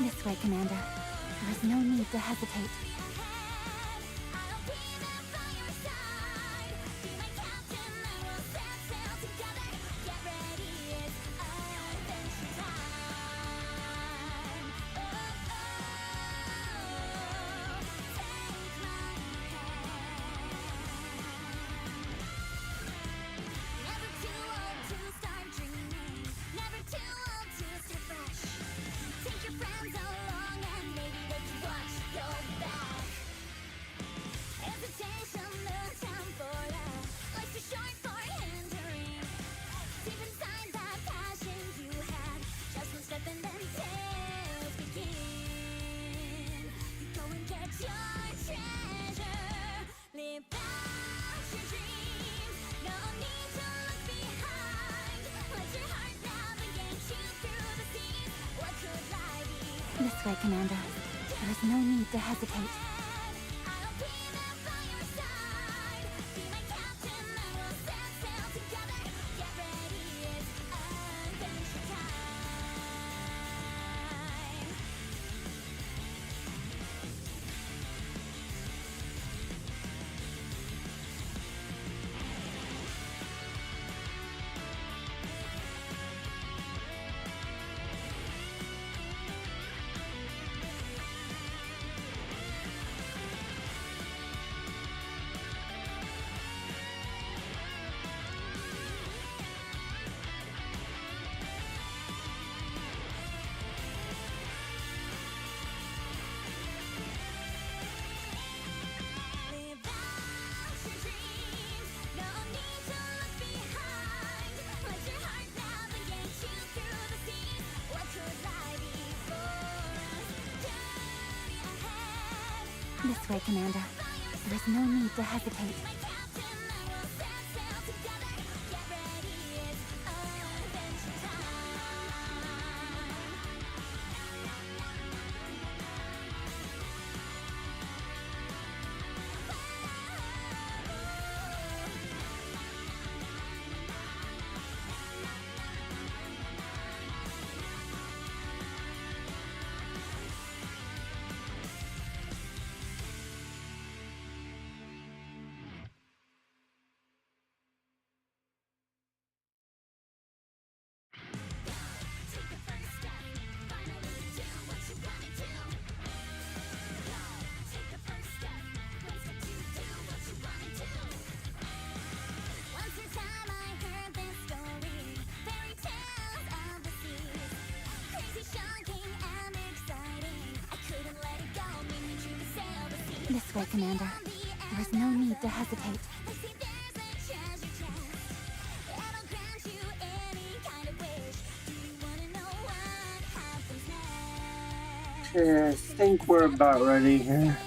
This way, Commander. There is no need to hesitate. This way, Commander. There is no need to hesitate. This way, Commander. There is no need to hesitate. This way, Commander. There is no need to hesitate. Okay, I think we're about ready here.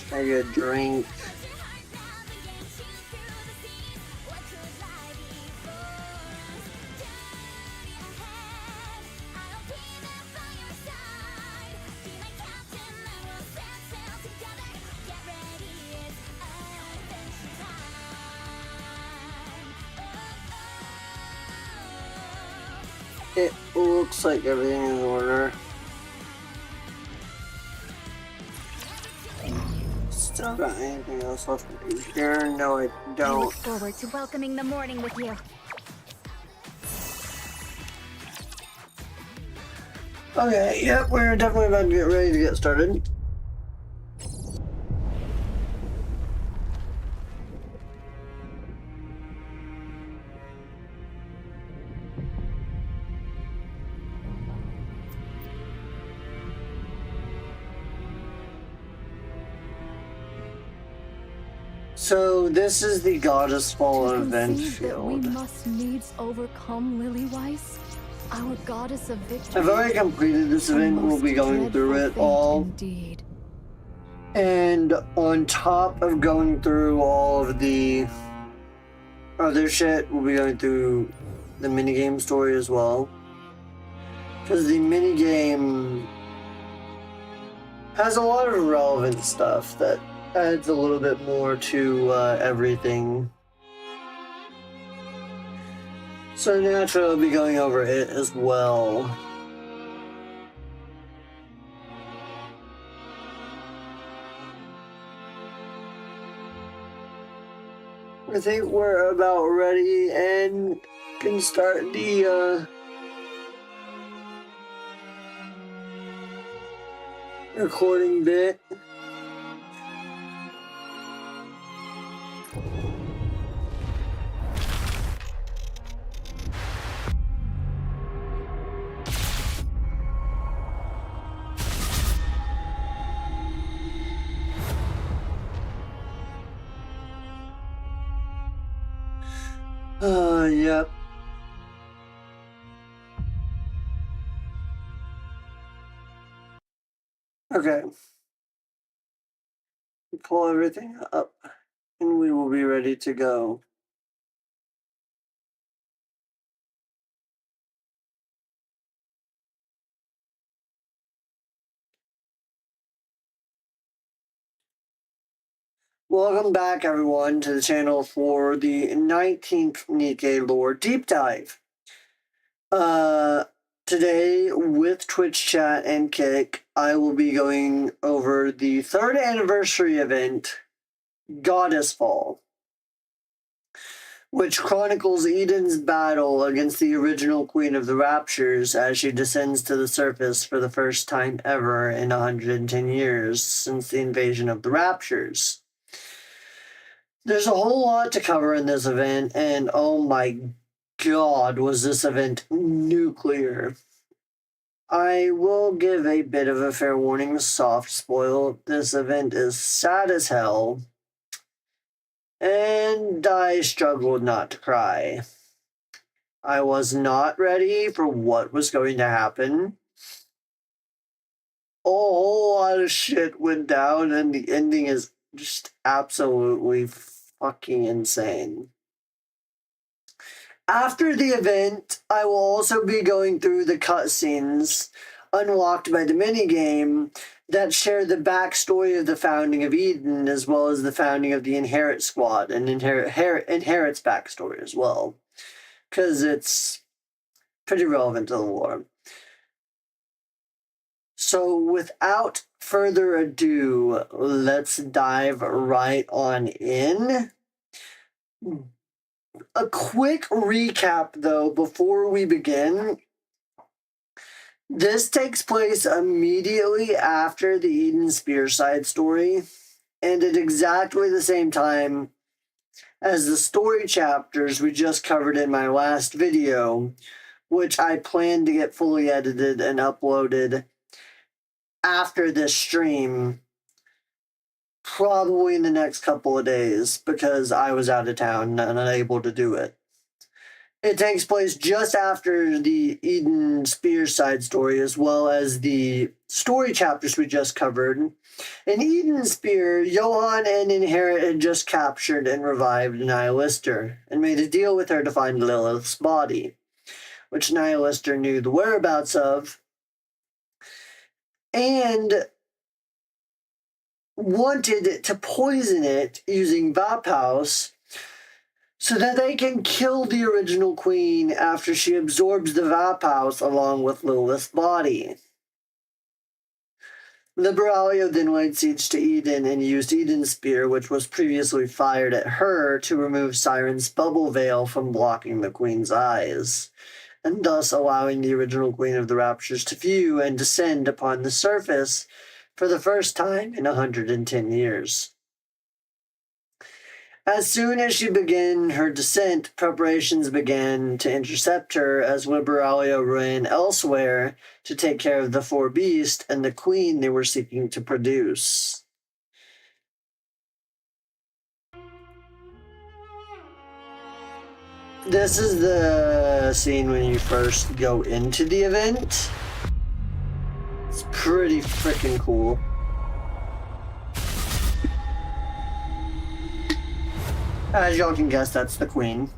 Try to get a drink. It looks like everything is in order. Still got anything else left to do here? No, I I don't. look forward to welcoming the morning with you. Okay, yep, we're definitely about to get ready to get started. So this is the Goddess Fall event We field. must needs overcome Lilywise, our goddess of victory. I've already completed this event. We'll be going through it all. Indeed. And on top of going through all of the other shit, we'll be going through the minigame story as well. Because the minigame has a lot of relevant stuff that adds a little bit more to everything. So naturally I'll be going over it as well. I think we're about ready and can start the recording bit. Yep. Okay. Pull everything up and we will be ready to go. Welcome back, everyone, to the channel for the 19th Nikke Lore Deep Dive. Today, with Twitch chat and Kick, I will be going over the 3rd anniversary event, Goddess Fall, which chronicles Eden's battle against the original Queen of the Raptures as she descends to the surface for the first time ever in 110 years since the invasion of the Raptures. There's a whole lot to cover in this event, and oh my god, was this event nuclear. I will give a bit of a fair warning, soft spoil. This event is sad as hell, and I struggled not to cry. I was not ready for what was going to happen. A whole lot of shit went down, and the ending is just absolutely fucking insane. After the event, I will also be going through the cutscenes unlocked by the minigame that share the backstory of the founding of Eden, as well as the founding of the Inherit Squad and Inherit's backstory as well, because it's pretty relevant to the lore. So without further ado, let's dive right on in. A quick recap, though, before we begin. This takes place immediately after the Eden Spear side story, and at exactly the same time as the story chapters we just covered in my last video, which I plan to get fully edited and uploaded after this stream, probably in the next couple of days, because I was out of town and unable to do it. It takes place just after the Eden Spear side story, as well as the story chapters we just covered. In Eden Spear, Johan and Inherit had just captured and revived Nihilister, and made a deal with her to find Lilith's body, which Nihilister knew the whereabouts of, and wanted to poison it using Vaphaus so that they can kill the original queen after she absorbs the Vaphaus along with Lilith's body. Liberalia then laid siege to Eden and used Eden's Spear, which was previously fired at her, to remove Siren's bubble veil from blocking the queen's eyes, and thus allowing the original Queen of the Raptures to view and descend upon the surface for the first time in 110 years. As soon as she began her descent, preparations began to intercept her as Liberalia ran elsewhere to take care of the four beasts and the queen they were seeking to produce. This is the scene when you first go into the event. It's pretty freaking cool. As y'all can guess, that's the queen.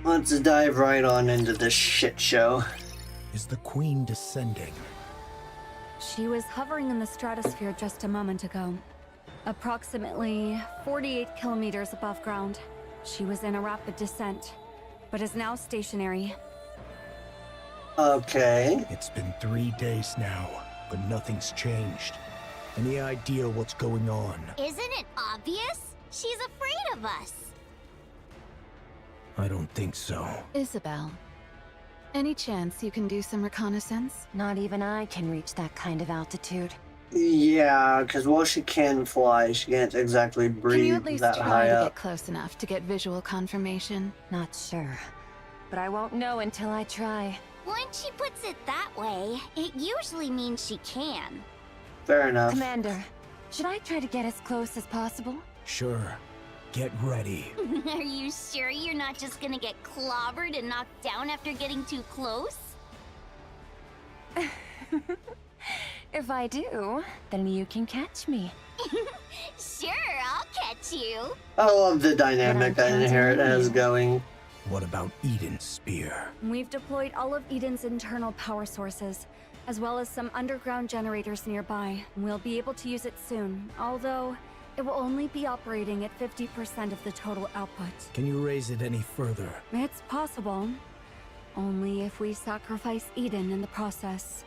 Let's dive right on into this shit show. Is the Queen descending? She was hovering in the stratosphere just a moment ago. Approximately 48 kilometers above ground. She was in a rapid descent, but is now stationary. Okay. It's been 3 days now, but nothing's changed. Any idea what's going on? Isn't it obvious? She's afraid of us. I don't think so. Isabel, any chance you can do some reconnaissance? Not even I can reach that kind of altitude. Yeah, because while she can fly, she can't exactly Can you breathe at least that try high to up. get close enough to get visual confirmation? Not sure. But I won't know until I try. When she puts it that way, it usually means she can. Fair enough. Commander, should I try to get as close as possible? Sure. Get ready. Are you sure you're not just gonna get clobbered and knocked down after getting too close? If I do, then you can catch me. Sure, I'll catch you. I love the dynamic that Inherit has going. What about Eden's spear? We've deployed all of Eden's internal power sources, as well as some underground generators nearby. We'll be able to use it soon, although it will only be operating at 50% of the total output. Can you raise it any further? It's possible, only if we sacrifice Eden in the process.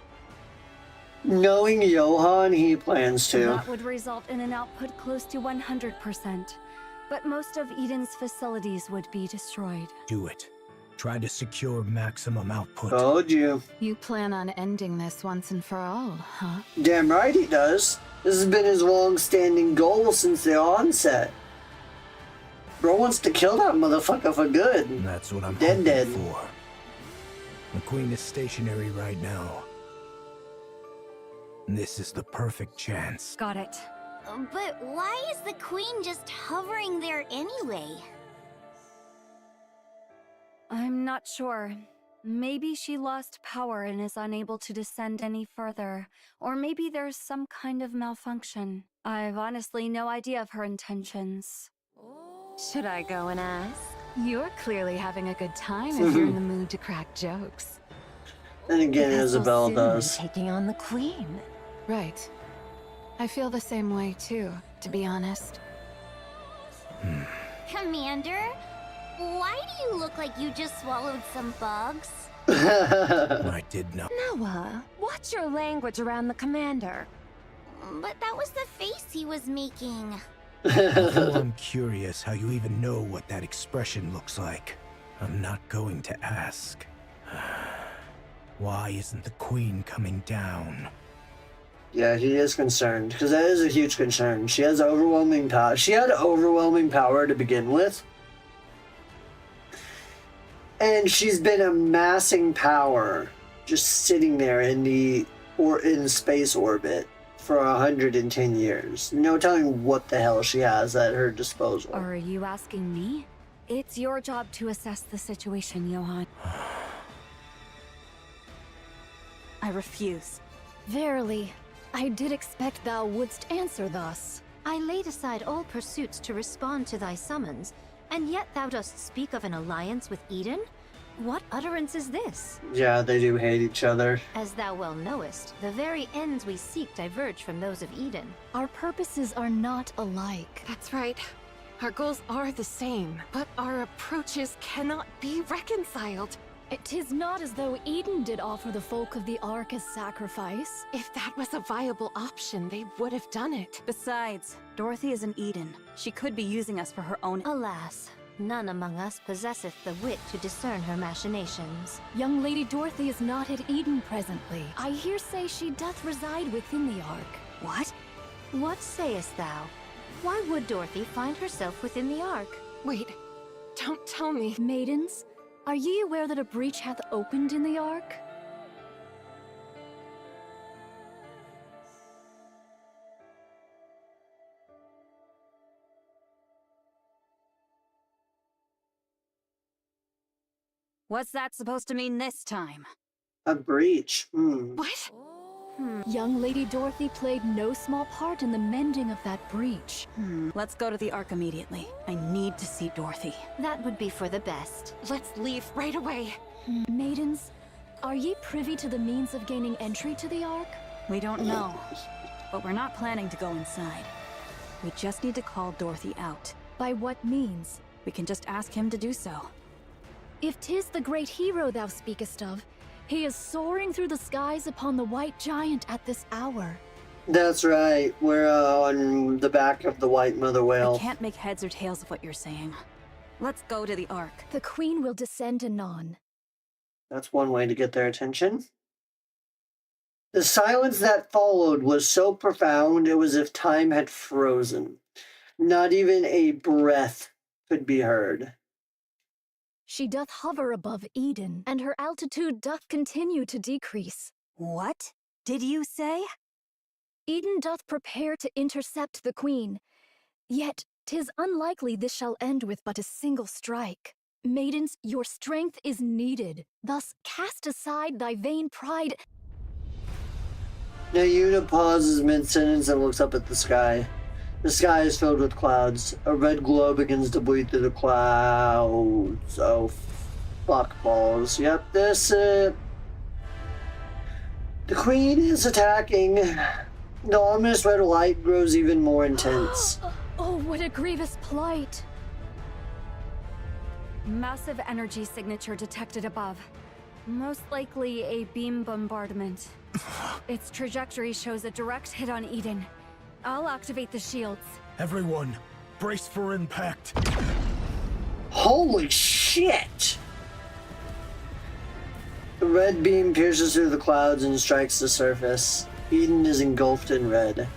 Knowing Johan, he plans to. That would result in an output close to 100%, but most of Eden's facilities would be destroyed. Do it. Try to secure maximum output. Told you. You plan on ending this once and for all, huh? Damn right he does. This has been his long-standing goal since the onset. Bro wants to kill that motherfucker for good. And that's what I'm Dead. hoping for. The Queen is stationary right now. This is the perfect chance. Got it. But why is the queen just hovering there anyway? I'm not sure. Maybe she lost power and is unable to descend any further. Or maybe there's some kind of malfunction. I've honestly no idea of her intentions. Should I go and ask? You're clearly having a good time if you're in the mood to crack jokes. And again, Because so Isabel soon does. I'm taking on the Queen. Right. I feel the same way too, to be honest. Commander, why do you look like you just swallowed some bugs? I did not. Noah, watch your language around the commander. But that was the face he was making. Although I'm curious how you even know what that expression looks like, I'm not going to ask. Why isn't the Queen coming down? Yeah, he is concerned, because that is a huge concern. She has overwhelming power. She had overwhelming power to begin with. And she's been amassing power just sitting there in space orbit for 110 years. No telling what the hell she has at her disposal. Are you asking me? It's your job to assess the situation, Johan. I refuse. Verily, I did expect thou wouldst answer thus. I laid aside all pursuits to respond to thy summons, and yet thou dost speak of an alliance with Eden? What utterance is this? Yeah, they do hate each other. As thou well knowest, the very ends we seek diverge from those of Eden. Our purposes are not alike. That's right. Our goals are the same, but our approaches cannot be reconciled. It is not as though Eden did offer the folk of the Ark as sacrifice. If that was a viable option, they would have done it. Besides, Dorothy is an Eden. She could be using us for her own. Alas, none among us possesseth the wit to discern her machinations. Young Lady Dorothy is not at Eden presently. I hear say she doth reside within the Ark. What? What sayest thou? Why would Dorothy find herself within the Ark? Wait, don't tell me. Maidens, are ye aware that a breach hath opened in the Ark? What's that supposed to mean this time? A breach. What? Young Lady Dorothy played no small part in the mending of that breach. Let's go to the Ark immediately. I need to see Dorothy. That would be for the best. Let's leave right away. Maidens, Are ye privy to the means of gaining entry to the Ark? We don't know, but we're not planning to go inside. We just need to call Dorothy out. By what means? We can just ask him to do so. If 'tis the great hero thou speakest of, he is soaring through the skies upon the white giant at this hour. That's right. We're on the back of the white mother I whale. can't make heads or tails of what you're saying. Let's go to the Ark. The Queen will descend anon. That's one way to get their attention. The silence that followed was so profound it was as if time had frozen. Not even a breath could be heard. She doth hover above Eden, and her altitude doth continue to decrease. What did you say? Eden doth prepare to intercept the Queen. Yet 'tis unlikely this shall end with but a single strike. Maidens, your strength is needed. Thus cast aside thy vain pride. Nayuna pauses mid-sentence and looks up at the sky. The sky is filled with clouds. A red glow begins to bleed through the clouds. Oh, fuck balls. Yep, the Queen is attacking. The ominous red light grows even more intense. Oh, what a grievous plight. Massive energy signature detected above. Most likely a beam bombardment. Its trajectory shows a direct hit on Eden. I'll activate the shields. Everyone, brace for impact. Holy shit! The red beam pierces through the clouds and strikes the surface. Eden is engulfed in red.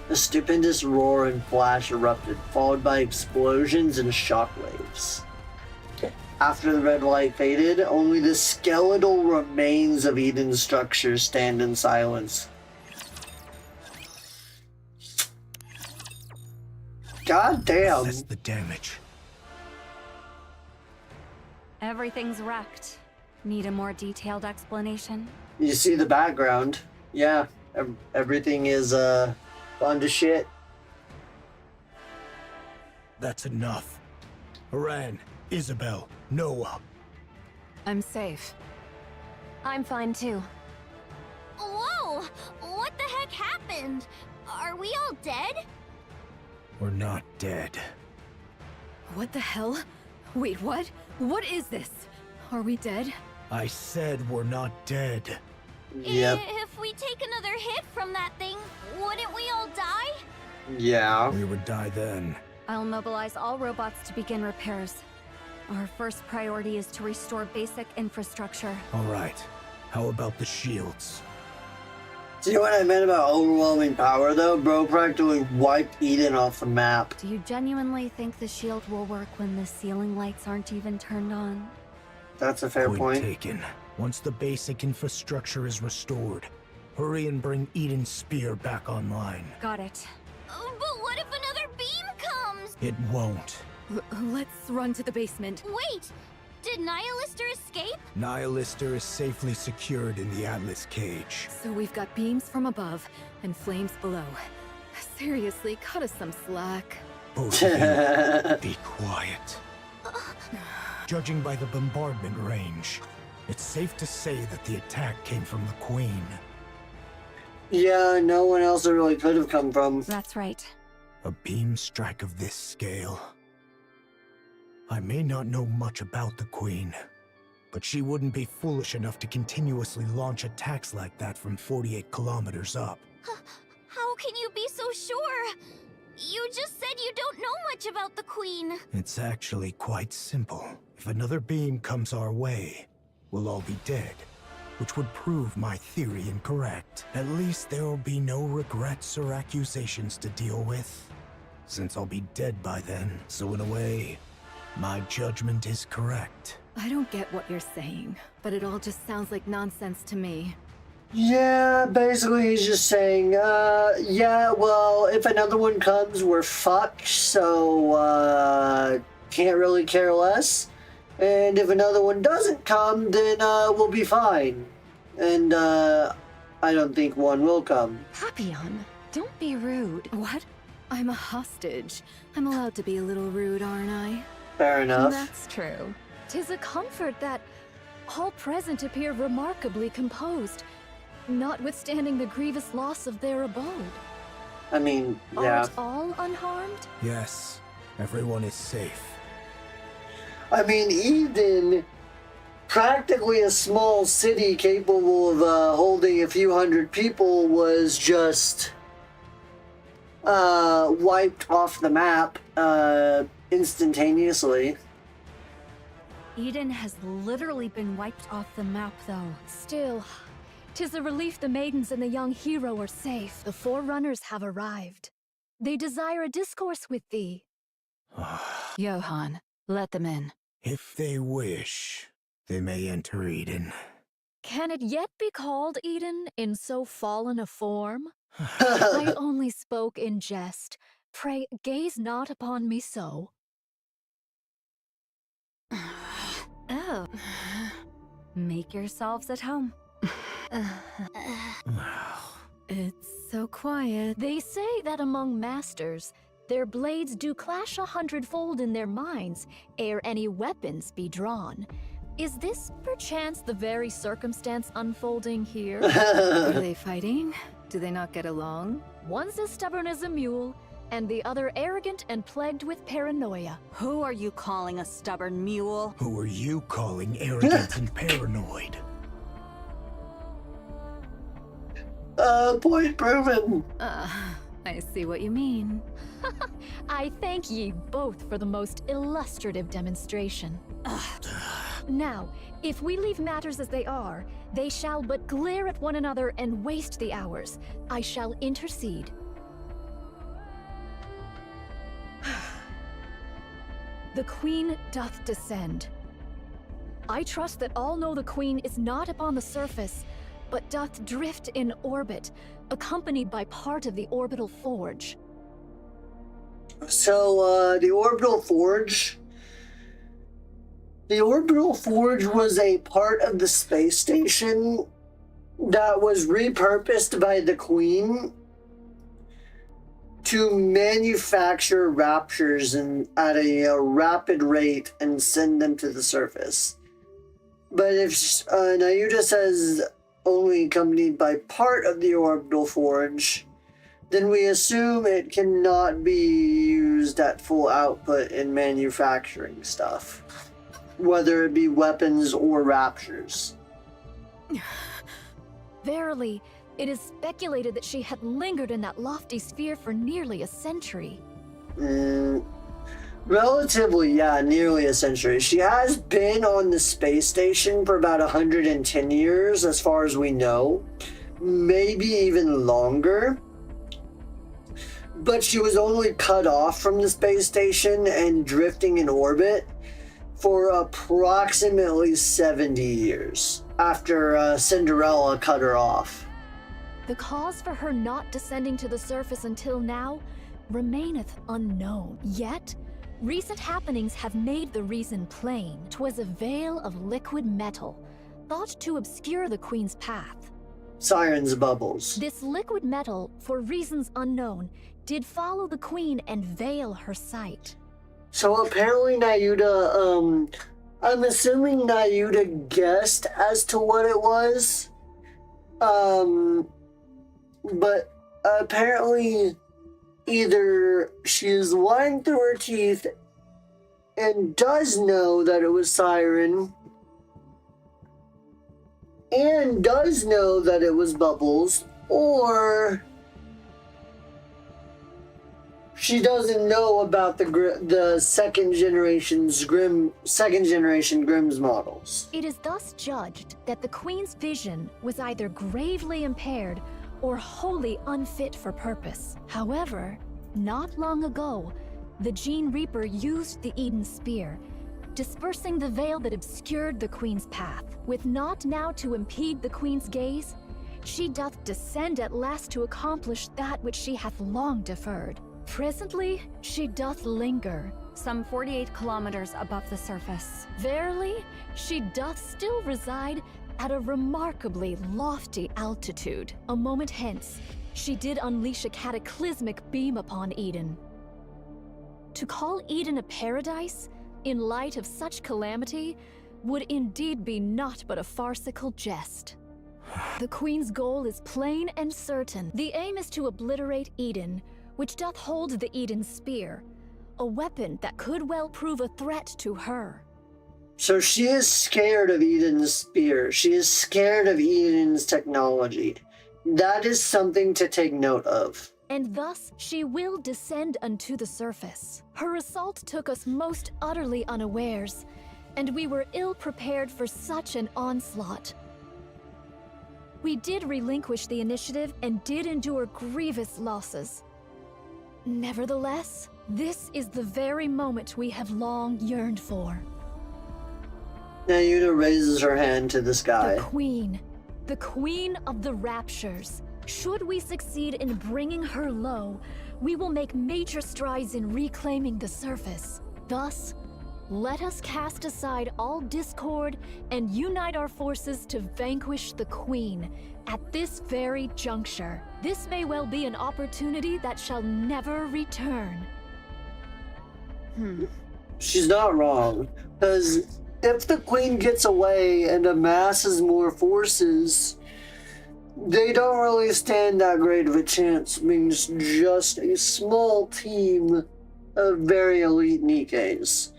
A stupendous roar and flash erupted, followed by explosions and shockwaves. After the red light faded, only the skeletal remains of Eden's structure stand in silence. God damn. Assess the damage. Everything's wrecked. Need a more detailed explanation? You see the background. Yeah, everything is gone to shit. That's enough. Haran, Isabel, Noah. I'm safe. I'm fine too. Whoa! What the heck happened? Are we all dead? We're not dead. What the hell? Wait, what? What is this? Are we dead? I said we're not dead. Yep. If we take another hit from that thing, wouldn't we all die? Yeah. We would die then. I'll mobilize all robots to begin repairs. Our first priority is to restore basic infrastructure. All right. How about the shields? See what I meant about overwhelming power, though? Bro practically wiped Eden off the map. Do you genuinely think the shield will work when the ceiling lights aren't even turned on? That's a fair point. Taken. Once the basic infrastructure is restored, hurry and bring Eden's spear back online. Got it. But what if another beam comes? It won't. Let's run to the basement. Wait! Did Nihilister escape? Nihilister is safely secured in the Atlas cage. So we've got beams from above and flames below. Seriously, cut us some slack. Both of you, be quiet. Judging by the bombardment range, it's safe to say that the attack came from the Queen. Yeah, no one else it really could have come from. That's right. A beam strike of this scale. I may not know much about the Queen, but she wouldn't be foolish enough to continuously launch attacks like that from 48 kilometers up. How can you be so sure? You just said you don't know much about the Queen. It's actually quite simple. If another beam comes our way, we'll all be dead, which would prove my theory incorrect. At least there will be no regrets or accusations to deal with, since I'll be dead by then. So in a way, my judgment is correct. I don't get what you're saying, but it all just sounds like nonsense to me. Yeah, basically he's just saying, yeah, well, if another one comes, we're fucked, so, can't really care less. And if another one doesn't come, then, we'll be fine. And, I don't think one will come. Papillon, don't be rude. What? I'm a hostage. I'm allowed to be a little rude, aren't I? Fair enough. That's true. 'Tis a comfort that All present appear remarkably composed, notwithstanding the grievous loss of their abode. I mean, yeah. Aren't all unharmed? Yes, everyone is safe. I mean, Eden, practically a small city capable of holding a few hundred people, was just wiped off the map instantaneously. Eden has literally been wiped off the map, though. Still, 'tis a relief the maidens and the young hero are safe. The Forerunners have arrived. They desire a discourse with thee. Johann, let them in. If they wish, they may enter Eden. Can it yet be called Eden in so fallen a form? I only spoke in jest. Pray, gaze not upon me so. Oh. Make yourselves at home. It's so quiet. They say that among masters, their blades do clash 100-fold in their minds ere any weapons be drawn. Is this perchance the very circumstance unfolding here? Are they fighting? Do they not get along? One's as stubborn as a mule, and the other arrogant and plagued with paranoia. Who are you calling a stubborn mule? Who are you calling arrogant and paranoid? Point proven. I see what you mean. I thank ye both for the most illustrative demonstration. Now, if we leave matters as they are, they shall but glare at one another and waste the hours. I shall intercede. The Queen doth descend. I trust that all know the Queen is not upon the surface, but doth drift in orbit, accompanied by part of the orbital forge. So, the orbital forge... The orbital forge was a part of the space station that was repurposed by the Queen to manufacture raptures at a rapid rate and send them to the surface. But if Nayuta says only accompanied by part of the orbital forge, then we assume it cannot be used at full output in manufacturing stuff, whether it be weapons or raptures. Verily, it is speculated that she had lingered in that lofty sphere for nearly a century. Relatively, yeah, nearly a century. She has been on the space station for about 110 years, as far as we know. Maybe even longer. But she was only cut off from the space station and drifting in orbit for approximately 70 years after Cinderella cut her off. The cause for her not descending to the surface until now remaineth unknown. Yet, recent happenings have made the reason plain. 'Twas a veil of liquid metal, thought to obscure the Queen's path. Siren's bubbles. This liquid metal, for reasons unknown, did follow the Queen and veil her sight. So apparently Nayuta, I'm assuming Nayuta guessed as to what it was. But apparently either she is lying through her teeth and does know that it was Siren, and does know that it was Bubbles, or she doesn't know about the second generation Grimm's models. It is thus judged that the Queen's vision was either gravely impaired or wholly unfit for purpose. However, not long ago, the Gene Reaper used the Eden Spear, dispersing the veil that obscured the Queen's path. With naught now to impede the Queen's gaze, she doth descend at last to accomplish that which she hath long deferred. Presently, she doth linger, some 48 kilometers above the surface. Verily, she doth still reside at a remarkably lofty altitude. A moment hence, she did unleash a cataclysmic beam upon Eden. To call Eden a paradise, in light of such calamity, would indeed be naught but a farcical jest. The Queen's goal is plain and certain. The aim is to obliterate Eden, which doth hold the Eden Spear, a weapon that could well prove a threat to her. So she is scared of Eden's spear. She is scared of Eden's technology. That is something to take note of. And thus she will descend unto the surface. Her assault took us most utterly unawares, and we were ill prepared for such an onslaught. We did relinquish the initiative and did endure grievous losses. Nevertheless, this is the very moment we have long yearned for. Nayuna raises her hand to the sky. The Queen of the Raptures. Should we succeed in bringing her low, we will make major strides in reclaiming the surface. Thus, let us cast aside all discord and unite our forces to vanquish the Queen at this very juncture. This may well be an opportunity that shall never return. She's not wrong, because if the Queen gets away and amasses more forces, they don't really stand that great of a chance being just a small team of very elite Nikkes.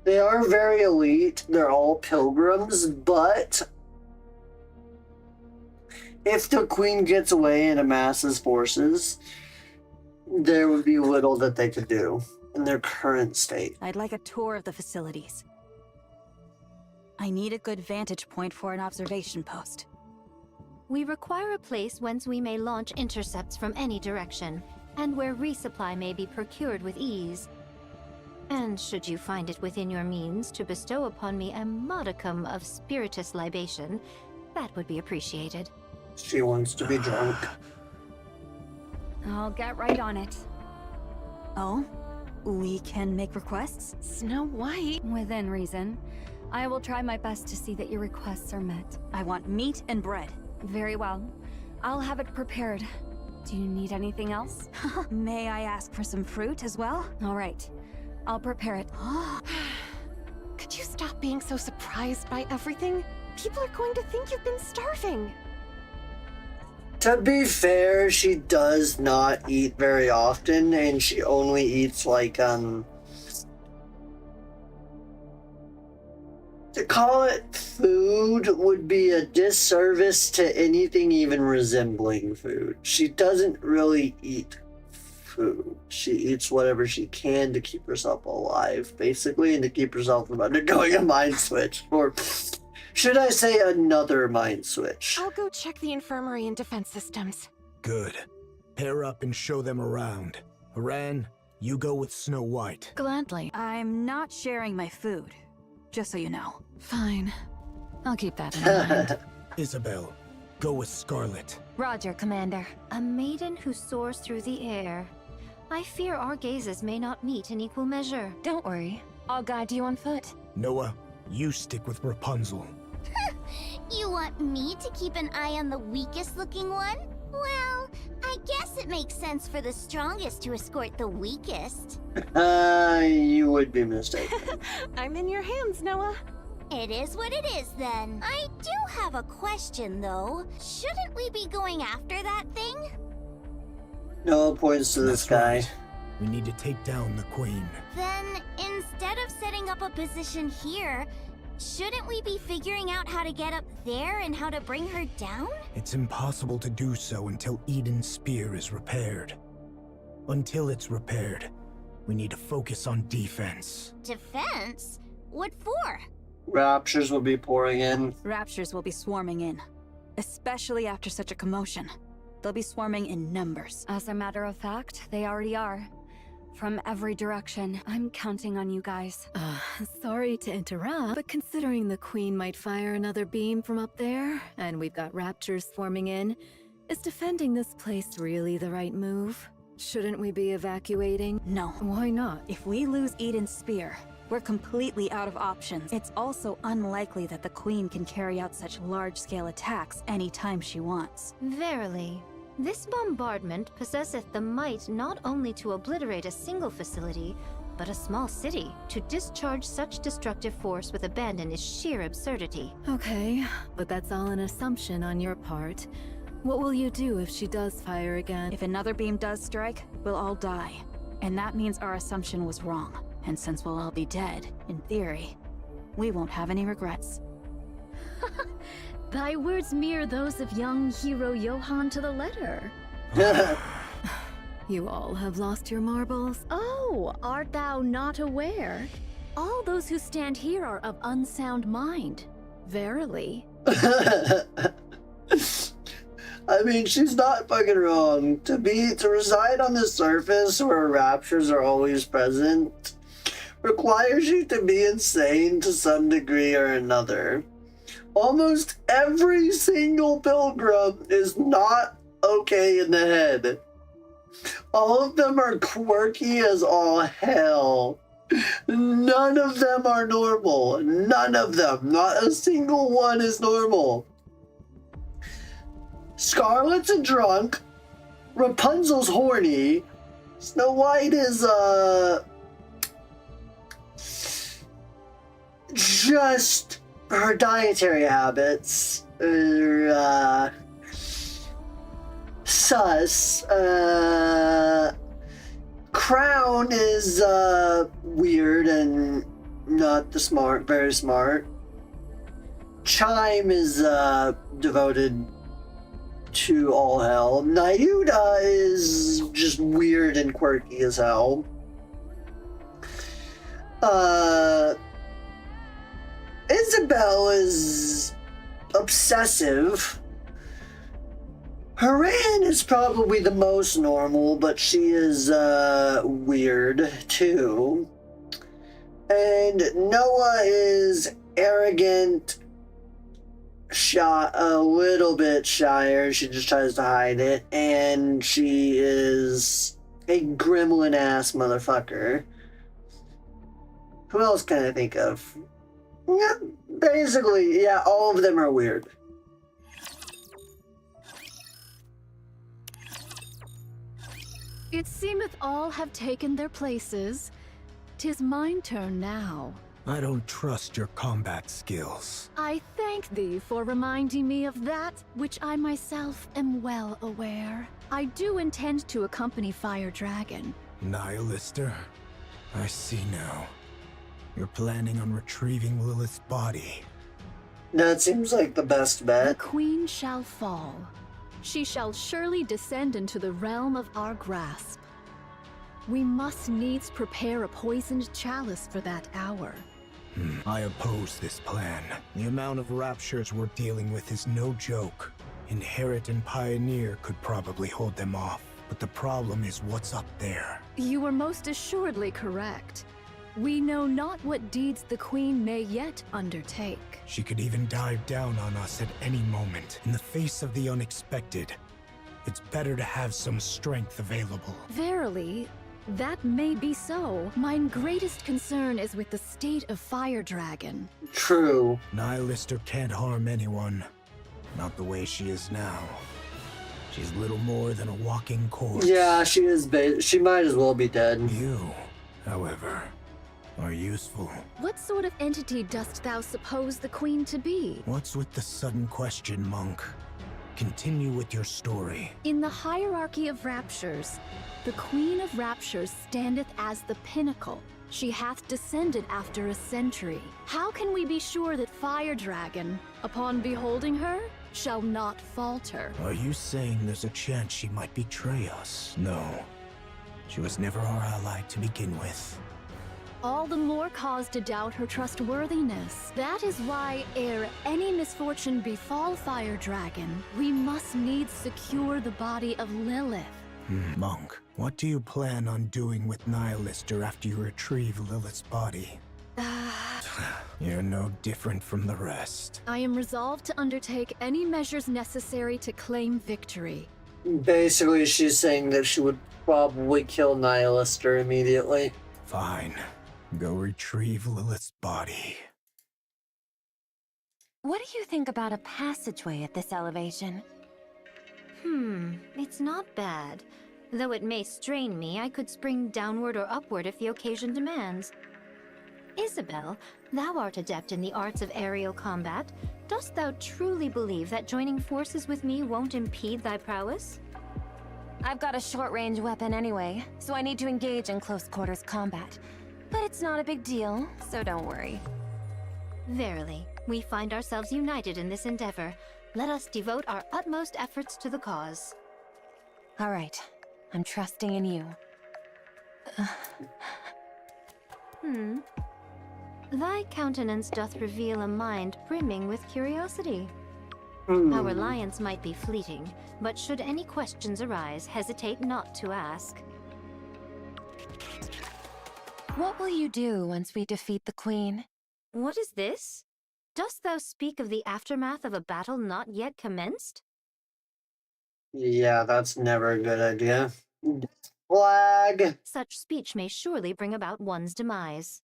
They are very elite, they're all pilgrims, but if the Queen gets away and amasses forces, there would be little that they could do in their current state. I'd like a tour of the facilities. I need a good vantage point for an observation post. We require a place whence we may launch intercepts from any direction, and where resupply may be procured with ease. And should you find it within your means to bestow upon me a modicum of spirituous libation, that would be appreciated. She wants to be drunk. I'll get right on it. Oh? We can make requests? Snow White? Within reason. I will try my best to see that your requests are met. I want meat and bread. Very well. I'll have it prepared. Do you need anything else? May I ask for some fruit as well? All right. I'll prepare it. Could you stop being so surprised by everything? People are going to think you've been starving. To be fair, she does not eat very often, and she only eats to call it food would be a disservice to anything even resembling food. She doesn't really eat food. She eats whatever she can to keep herself alive, basically, and to keep herself from undergoing a mind switch. Or should I say another mind switch? I'll go check the infirmary and defense systems. Good. Pair up and show them around. Haran, you go with Snow White. Gladly. I'm not sharing my food, just so you know. Fine. I'll keep that in mind. Isabel, go with Scarlet. Roger, Commander. A maiden who soars through the air. I fear our gazes may not meet in equal measure. Don't worry. I'll guide you on foot. Noah, you stick with Rapunzel. You want me to keep an eye on the weakest looking one? Well, I guess it makes sense for the strongest to escort the weakest. You would be mistaken. I'm in your hands, Noah. It is what it is then. I do have a question though. Shouldn't we be going after that thing? Noah points to the That's sky. right. We need to take down the Queen. Then, instead of setting up a position here, shouldn't we be figuring out how to get up there and how to bring her down? It's impossible to do so until Eden's spear is repaired. Until it's repaired, we need to focus on defense. Defense? What for? Raptures will be pouring in. Raptures will be swarming in, especially after such a commotion. They'll be swarming in numbers. As a matter of fact, they already are. From every direction. I'm counting on you guys. Sorry to interrupt, but considering the Queen might fire another beam from up there, and we've got raptors swarming in, is defending this place really the right move? Shouldn't we be evacuating? No. Why not? If we lose Eden's spear, we're completely out of options. It's also unlikely that the Queen can carry out such large-scale attacks anytime she wants. Verily, this bombardment possesseth the might not only to obliterate a single facility, but a small city. To discharge such destructive force with abandon is sheer absurdity. Okay, but that's all an assumption on your part. What will you do if she does fire again? If another beam does strike, we'll all die. And that means our assumption was wrong. And since we'll all be dead, in theory, we won't have any regrets. Thy words mirror those of young hero Johann to the letter. You all have lost your marbles. Oh, art thou not aware? All those who stand here are of unsound mind. Verily. I mean, she's not fucking wrong. To reside on the surface where raptures are always present requires you to be insane to some degree or another. Almost every single pilgrim is not okay in the head. All of them are quirky as all hell. None of them are normal. None of them. Not a single one is normal. Scarlet's a drunk. Rapunzel's horny. Snow White is, just her dietary habits are, sus. Crown is, weird and not very smart. Chime is, devoted to all hell. Nayuda is just weird and quirky as hell. Isabel is obsessive. Haran is probably the most normal, but she is weird too. And Noah is arrogant, a little bit shyer. She just tries to hide it, and she is a gremlin ass motherfucker. Who else can I think of? Yeah, basically, yeah, all of them are weird. It seemeth all have taken their places. 'Tis mine turn now. I don't trust your combat skills. I thank thee for reminding me of that which I myself am well aware. I do intend to accompany Fire Dragon. Nihilister? I see now. You're planning on retrieving Lilith's body. That seems like the best The bet. queen shall fall. She shall surely descend into the realm of our grasp. We must needs prepare a poisoned chalice for that hour. I oppose this plan. The amount of raptures we're dealing with is no joke. Inherit and Pioneer could probably hold them off, but the problem is what's up there. You are most assuredly correct. We know not what deeds the queen may yet undertake. She could even dive down on us at any moment. In the face of the unexpected, it's better to have some strength available. Verily, that may be so. Mine greatest concern is with the state of Fire Dragon. True. Nihilister can't harm anyone. Not the way she is now. She's little more than a walking corpse. Yeah, she is. She might as well be dead. You, however, are useful. What sort of entity dost thou suppose the queen to be? What's with the sudden question, monk? Continue with your story. In the hierarchy of raptures, the Queen of Raptures standeth as the pinnacle. She hath descended after a century. How can we be sure that Fire Dragon, upon beholding her, shall not falter? Are you saying there's a chance she might betray us? No. She was never our ally to begin with. All the more cause to doubt her trustworthiness. That is why, ere any misfortune befall Fire Dragon, we must needs secure the body of Lilith. Monk, what do you plan on doing with Nihilister after you retrieve Lilith's body? You're no different from the rest. I am resolved to undertake any measures necessary to claim victory. Basically, she's saying that she would probably kill Nihilister immediately. Fine. Go retrieve Lilith's body. What do you think about a passageway at this elevation? It's not bad. Though it may strain me, I could spring downward or upward if the occasion demands. Isabel, thou art adept in the arts of aerial combat. Dost thou truly believe that joining forces with me won't impede thy prowess? I've got a short-range weapon anyway, so I need to engage in close-quarters combat. But it's not a big deal, so don't worry. Verily, we find ourselves united in this endeavor. Let us devote our utmost efforts to the cause. All right, I'm trusting in you. Thy countenance doth reveal a mind brimming with curiosity. Our alliance might be fleeting, but should any questions arise, hesitate not to ask. What will you do once we defeat the Queen? What is this? Dost thou speak of the aftermath of a battle not yet commenced? Yeah, that's never a good idea. Flag! Such speech may surely bring about one's demise.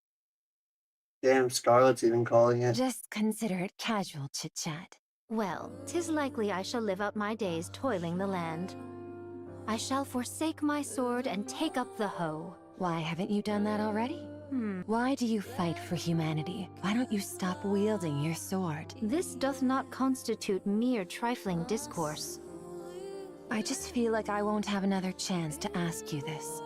Damn, Scarlet's even calling it. Just consider it casual chit-chat. Well, 'tis likely I shall live out my days toiling the land. I shall forsake my sword and take up the hoe. Why haven't you done that already? Why do you fight for humanity? Why don't you stop wielding your sword? This doth not constitute mere trifling discourse. I just feel like I won't have another chance to ask you this.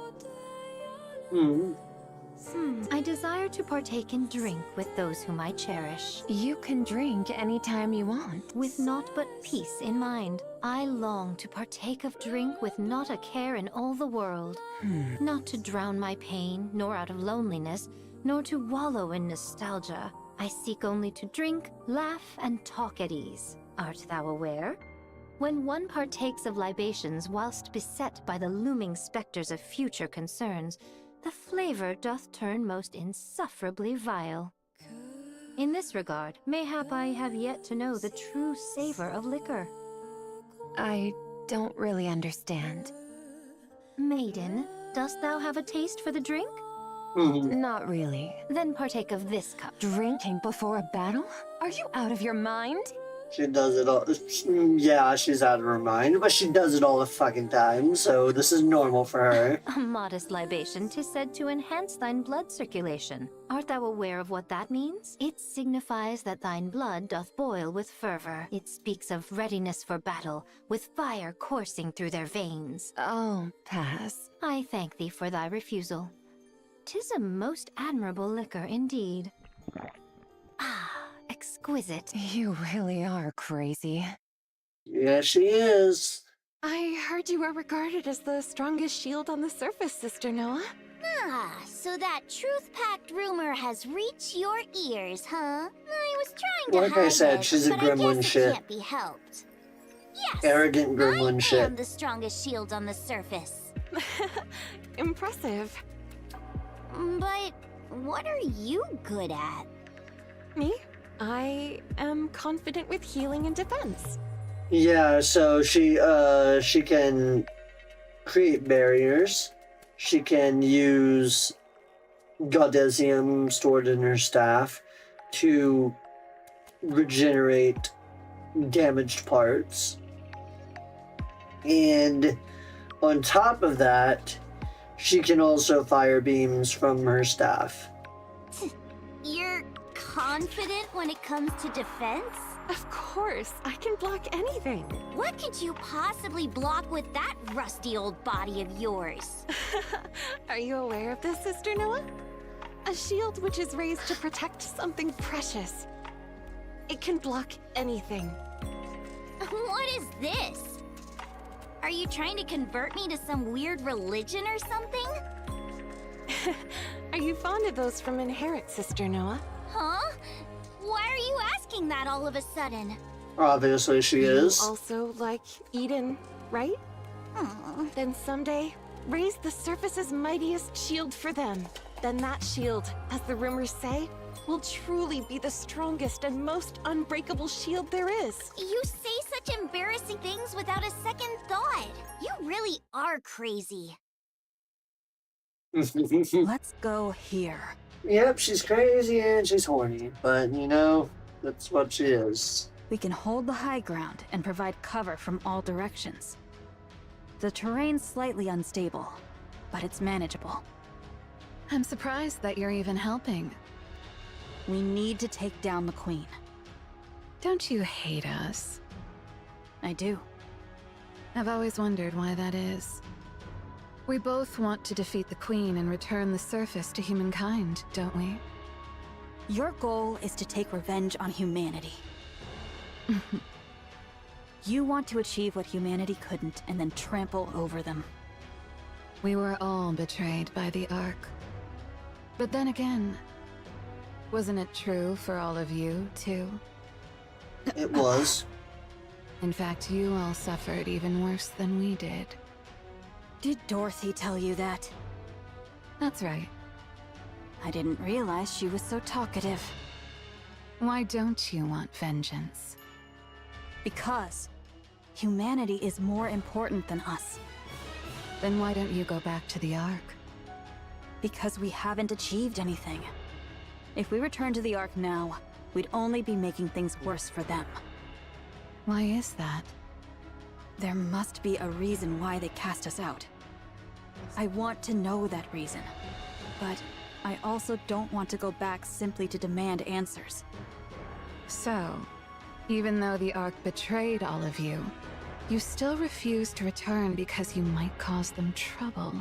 I desire to partake in drink with those whom I cherish. You can drink anytime you want. With naught but peace in mind, I long to partake of drink with not a care in all the world. Not to drown my pain, nor out of loneliness, nor to wallow in nostalgia. I seek only to drink, laugh, and talk at ease. Art thou aware? When one partakes of libations whilst beset by the looming specters of future concerns, the flavor doth turn most insufferably vile. In this regard, mayhap I have yet to know the true savor of liquor. I don't really understand. Maiden, dost thou have a taste for the drink? Not really. Then partake of this cup. Drinking before a battle? Are you out of your mind? She does it all. Yeah, she's out of her mind, but she does it all the fucking time, so this is normal for her. A modest libation 'tis said to enhance thine blood circulation. Art thou aware of what that means? It signifies that thine blood doth boil with fervor. It speaks of readiness for battle, with fire coursing through their veins. Oh, pass. I thank thee for thy refusal. 'Tis a most admirable liquor indeed. Ah, exquisite. You really are crazy. Yeah, she is. I heard you were regarded as the strongest shield on the surface, Sister Noah. Ah, so that truth-packed rumor has reached your ears, huh? I was trying to Like hide I said, it, she's a but gremlin I guess shit. It can't be helped. Yes, Arrogant gremlin I shit. am the strongest shield on the surface. Impressive. But what are you good at? Me? I am confident with healing and defense. Yeah, so she can create barriers. She can use Godesium stored in her staff to regenerate damaged parts. And on top of that, she can also fire beams from her staff. You're confident when it comes to defense? Of course, I can block anything. What could you possibly block with that rusty old body of yours? Are you aware of this, Sister Noah? A shield which is raised to protect something precious. It can block anything. What is this? Are you trying to convert me to some weird religion or something? Are you fond of those from Inherit, Sister Noah? Huh? Why are you asking that all of a sudden? Obviously she is. You also like Eden, right? Then someday, raise the surface's mightiest shield for them. Then that shield, as the rumors say, will truly be the strongest and most unbreakable shield there is. You say such embarrassing things without a second thought. You really are crazy. Let's go here. Yep, she's crazy and she's horny, but you know, that's what she is. We can hold the high ground and provide cover from all directions. The terrain's slightly unstable, but it's manageable. I'm surprised that you're even helping. We need to take down the Queen. Don't you hate us? I do. I've always wondered why that is. We both want to defeat the Queen and return the surface to humankind, don't we? Your goal is to take revenge on humanity. You want to achieve what humanity couldn't and then trample over them. We were all betrayed by the Ark. But then again, wasn't it true for all of you, too? It was. In fact, you all suffered even worse than we did. Did Dorothy tell you that? That's right. I didn't realize she was so talkative. Why don't you want vengeance? Because humanity is more important than us. Then why don't you go back to the Ark? Because we haven't achieved anything. If we return to the Ark now, we'd only be making things worse for them. Why is that? There must be a reason why they cast us out. I want to know that reason. But I also don't want to go back simply to demand answers. So, even though the Ark betrayed all of you, you still refuse to return because you might cause them trouble.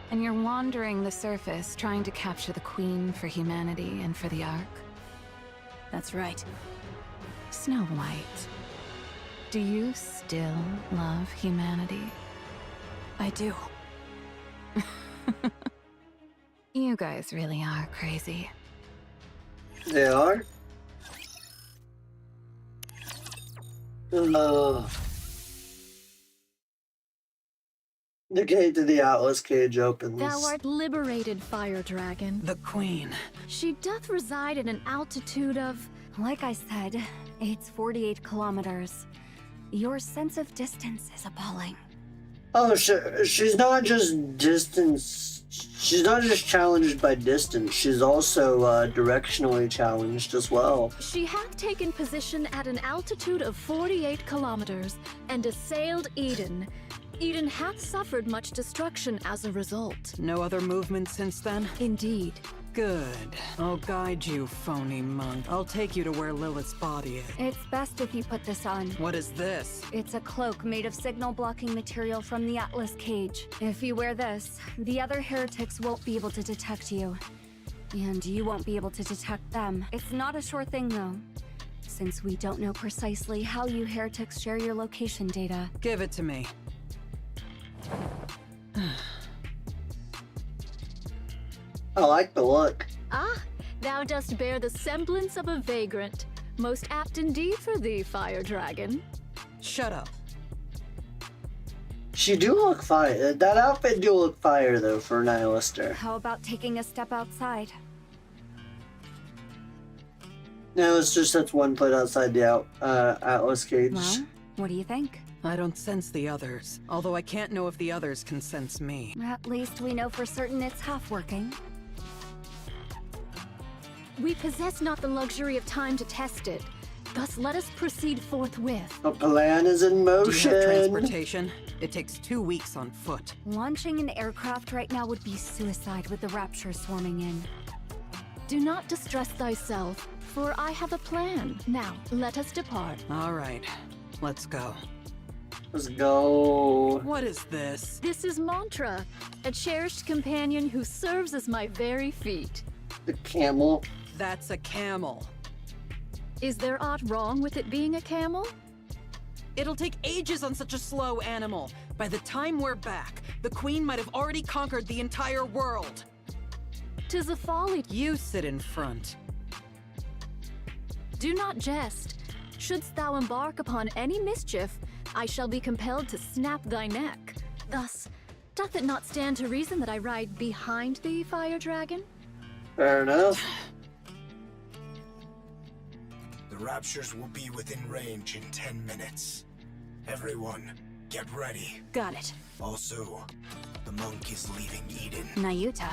And you're wandering the surface trying to capture the Queen for humanity and for the Ark. That's right. Snow White, do you still love humanity? I do. You guys really are crazy. They are? The gate to the Atlas cage opens. Thou art liberated, Fire Dragon. The Queen. She doth reside at an altitude of... Like I said, it's 48 kilometers. Your sense of distance is appalling. Oh, she's not just distance. She's not just challenged by distance. She's also directionally challenged as well. She hath taken position at an altitude of 48 kilometers and assailed Eden. Eden hath suffered much destruction as a result. No other movement since then? Indeed. Good. I'll guide you, phony monk. I'll take you to where Lilith's body is. It's best if you put this on. What is this? It's a cloak made of signal-blocking material from the Atlas cage. If you wear this, the other heretics won't be able to detect you. And you won't be able to detect them. It's not a sure thing, though, since we don't know precisely how you heretics share your location data. Give it to me. I like the look. Ah, thou dost bear the semblance of a vagrant. Most apt indeed for thee, Fire Dragon. Shut up. She do look fire. That outfit do look fire, though, for an Nihilister. How about taking a step outside? No, it's just that's one foot outside the Atlas cage. Well, what do you think? I don't sense the others, although I can't know if the others can sense me. At least we know for certain it's half working. We possess not the luxury of time to test it. Thus let us proceed forthwith. The plan is in Do you motion. have transportation? It takes 2 weeks on foot. Launching an aircraft right now would be suicide with the Rapture swarming in. Do not distress thyself, for I have a plan. Now, let us depart. All right, let's go. Let's go. What is this? This is Mantra, a cherished companion who serves as my very feet. The camel. That's a camel. Is there aught wrong with it being a camel? It'll take ages on such a slow animal. By the time we're back, the Queen might have already conquered the entire world. 'Tis a folly. You sit in front. Do not jest. Shouldst thou embark upon any mischief, I shall be compelled to snap thy neck. Thus, doth it not stand to reason that I ride behind thee, Fire Dragon? Fair enough. The Raptures will be within range in 10 minutes. Everyone, get ready. Got it. Also, the monk is leaving Eden. Nayuta.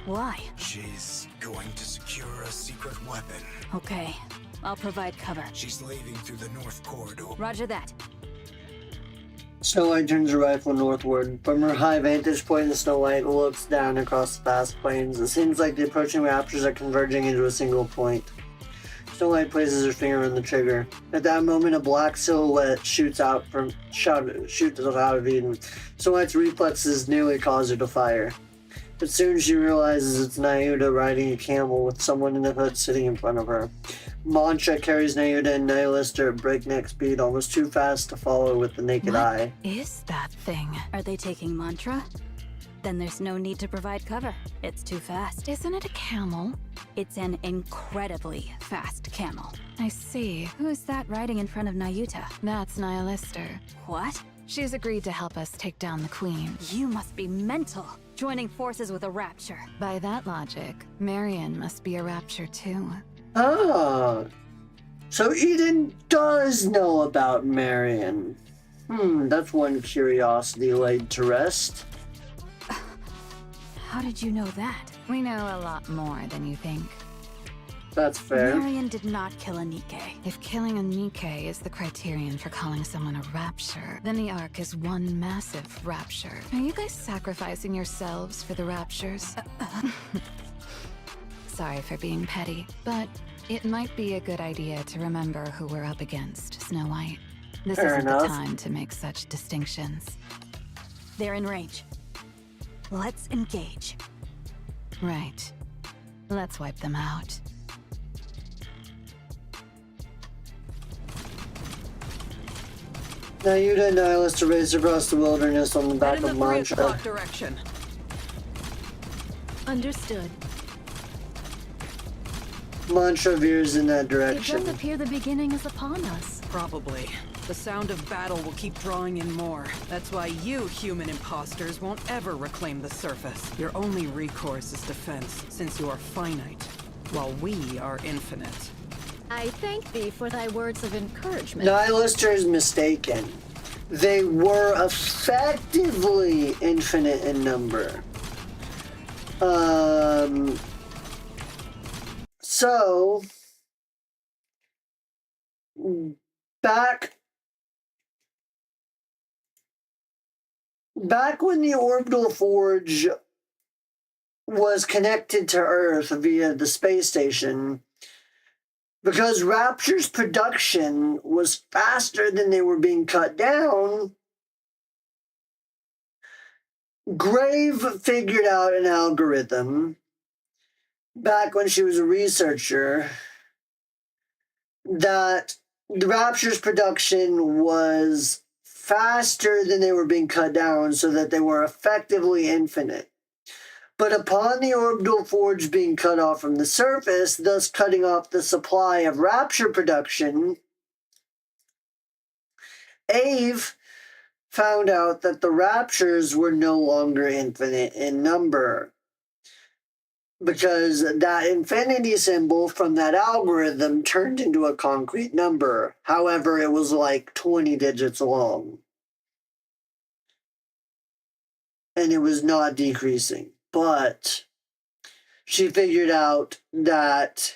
Why? She's going to secure a secret weapon. Okay. I'll provide cover. She's leaving through the north corridor. Roger that. Snow White turns her rifle northward. From her high vantage point, Snow White looks down across the vast plains. It seems like the approaching raptors are converging into a single point. Snow White places her finger on the trigger. At that moment, a black silhouette shoots out of Eden. Snow White's reflexes nearly cause her to fire. But soon she realizes it's Nyuta riding a camel with someone in the hood sitting in front of her. Mantra carries Nyuta and Nihilister at breakneck speed, almost too fast to follow with the naked eye. What is that thing? Are they taking Mantra? Then there's no need to provide cover. It's too fast. Isn't it a camel? It's an incredibly fast camel. I see. Who's that riding in front of Nyuta? That's Nihilister. What? She's agreed to help us take down the Queen. You must be mental, joining forces with a rapture. By that logic, Marion must be a rapture too. Ah, so Eden does know about Marion. That's one curiosity laid to rest. How did you know that? We know a lot more than you think. That's fair. Marion did not kill a Nikke. If killing a Nikke is the criterion for calling someone a rapture, then the Ark is one massive rapture. Are you guys sacrificing yourselves for the raptures? Sorry for being petty, but it might be a good idea to remember who we're up against, Snow White. This Fair isn't enough. the time to make such distinctions. They're in range. Let's engage. Right. Let's wipe them out. Nyuta and Nihilister race across the wilderness on the back Head in of the 3 Mantra. o'clock direction. Understood. Mantra veers in that It direction. does appear the beginning is upon us. Probably. The sound of battle will keep drawing in more. That's why you human imposters won't ever reclaim the surface. Your only recourse is defense, since you are finite, while we are infinite. I thank thee for thy words of encouragement. Nihilister is mistaken. They were effectively infinite in number. So back when the orbital forge was connected to Earth via the space station, because Rapture's production was faster than they were being cut down, Grave figured out an algorithm back when she was a researcher that the Rapture's production was faster than they were being cut down so that they were effectively infinite. But upon the orbital forge being cut off from the surface, thus cutting off the supply of Rapture production, Ave found out that the Raptures were no longer infinite in number, because that infinity symbol from that algorithm turned into a concrete number. However, it was like 20 digits long. And it was not decreasing. But she figured out that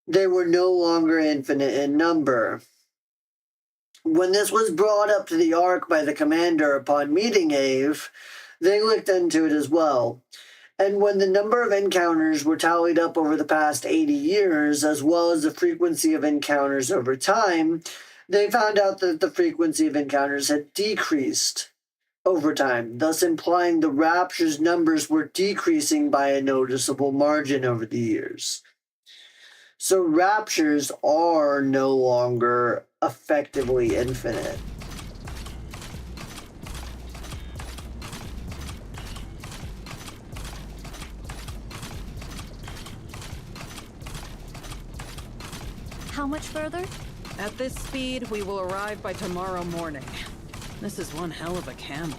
they were no longer infinite in number. When this was brought up to the Ark by the commander upon meeting Ave, they looked into it as well. And when the number of encounters were tallied up over the past 80 years, as well as the frequency of encounters over time, they found out that the frequency of encounters had decreased over time, thus implying the Rapture's numbers were decreasing by a noticeable margin over the years. So Raptures are no longer effectively infinite. How much further? At this speed, we will arrive by tomorrow morning. This is one hell of a camel.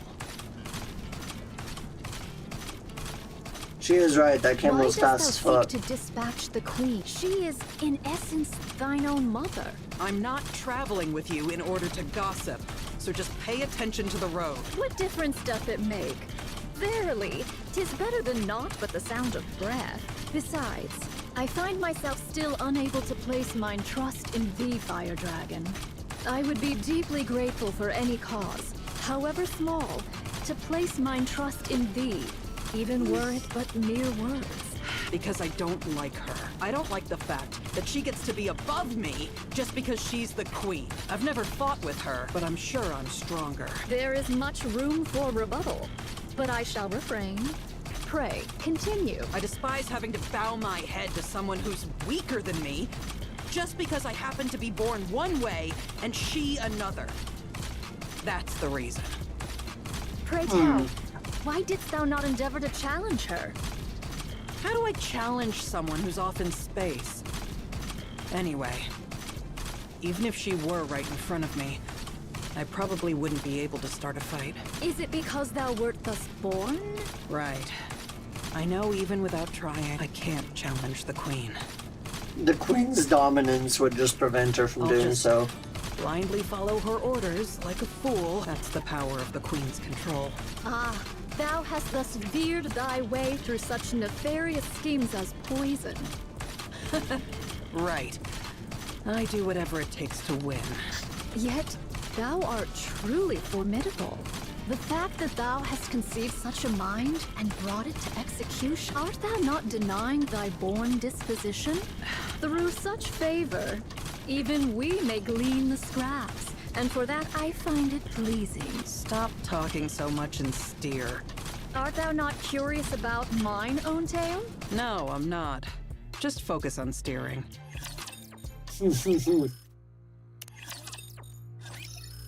She is right, that camel's fast as Why fuck. dost thou seek to dispatch the queen? She is, in essence, thine own mother. I'm not traveling with you in order to gossip, so just pay attention to the road. What difference doth it make? Verily, 'tis better than naught but the sound of breath. Besides, I find myself still unable to place mine trust in thee, Fire Dragon. I would be deeply grateful for any cause, however small, to place mine trust in thee, even were it but mere words. Because I don't like her. I don't like the fact that she gets to be above me just because she's the queen. I've never fought with her, but I'm sure I'm stronger. There is much room for rebuttal, but I shall refrain. Pray, continue. I despise having to bow my head to someone who's weaker than me, just because I happen to be born one way and she another. That's the reason. Pray tell, why didst thou not endeavor to challenge her? How do I challenge someone who's off in space? Anyway, even if she were right in front of me, I probably wouldn't be able to start a fight. Is it because thou wert thus born? Right. I know even without trying, I can't challenge the queen. The queen's dominance would just prevent her from doing so. Blindly follow her orders like a fool. That's the power of the queen's control. Ah, thou hast thus veered thy way through such nefarious schemes as poison. Right. I do whatever it takes to win. Yet, thou art truly formidable. The fact that thou hast conceived such a mind and brought it to execution, art thou not denying thy born disposition? Through such favor, even we may glean the scraps, and for that I find it pleasing. Stop talking so much and steer. Art thou not curious about mine own tale? No, I'm not. Just focus on steering.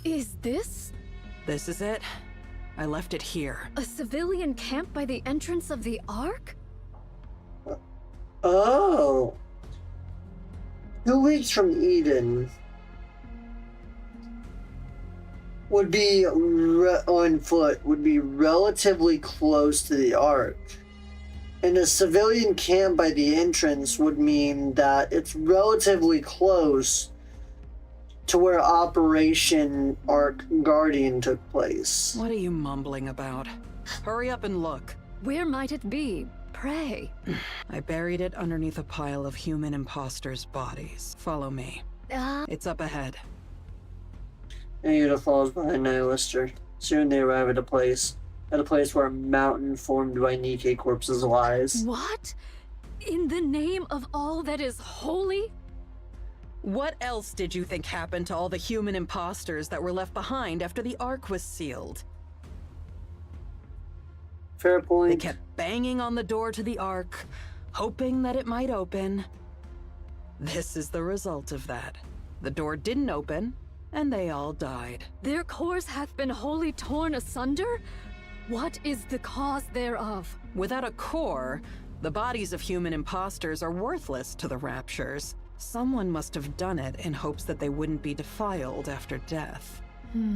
Is this This is it. I left it here. a civilian camp by the entrance of the Ark? Oh. 2 weeks from Eden would be on foot, would be relatively close to the Ark. And a civilian camp by the entrance would mean that it's relatively close to where Operation Ark Guardian took place. What are you mumbling about? Hurry up and look. Where might it be? Pray. I buried it underneath a pile of human imposters' bodies. Follow me. It's up ahead. Aida falls behind Nihilister. Soon they arrive at a place where a mountain formed by Nikke corpses lies. What? In the name of all that is holy? What else did you think happened to all the human imposters that were left behind after the Ark was sealed? Fair point. They kept banging on the door to the Ark, hoping that it might open. This is the result of that. The door didn't open, and they all died. Their cores hath been wholly torn asunder? What is the cause thereof? Without a core, the bodies of human imposters are worthless to the Raptures. Someone must have done it in hopes that they wouldn't be defiled after death.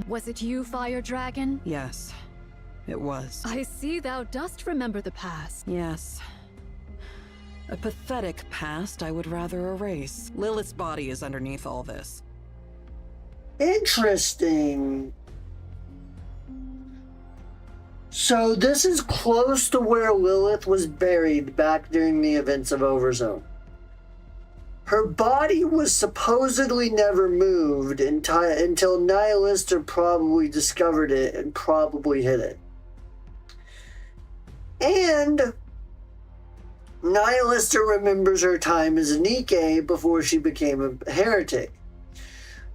Was it you, Fire Dragon? Yes, it was. I see thou dost remember the past. Yes. A pathetic past I would rather erase. Lilith's body is underneath all this. Interesting. So this is close to where Lilith was buried back during the events of Overzone. Her body was supposedly never moved until Nihilister probably discovered it and probably hid it. And Nihilister remembers her time as a Nikke before she became a heretic,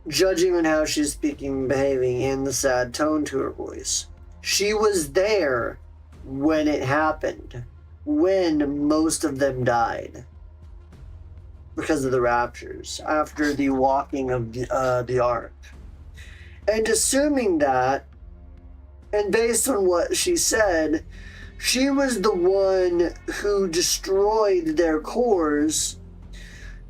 judging on how she's speaking and behaving and the sad tone to her voice. She was there when it happened, when most of them died. Because of the Raptures, after the walking of the Ark. And assuming that, and based on what she said, she was the one who destroyed their cores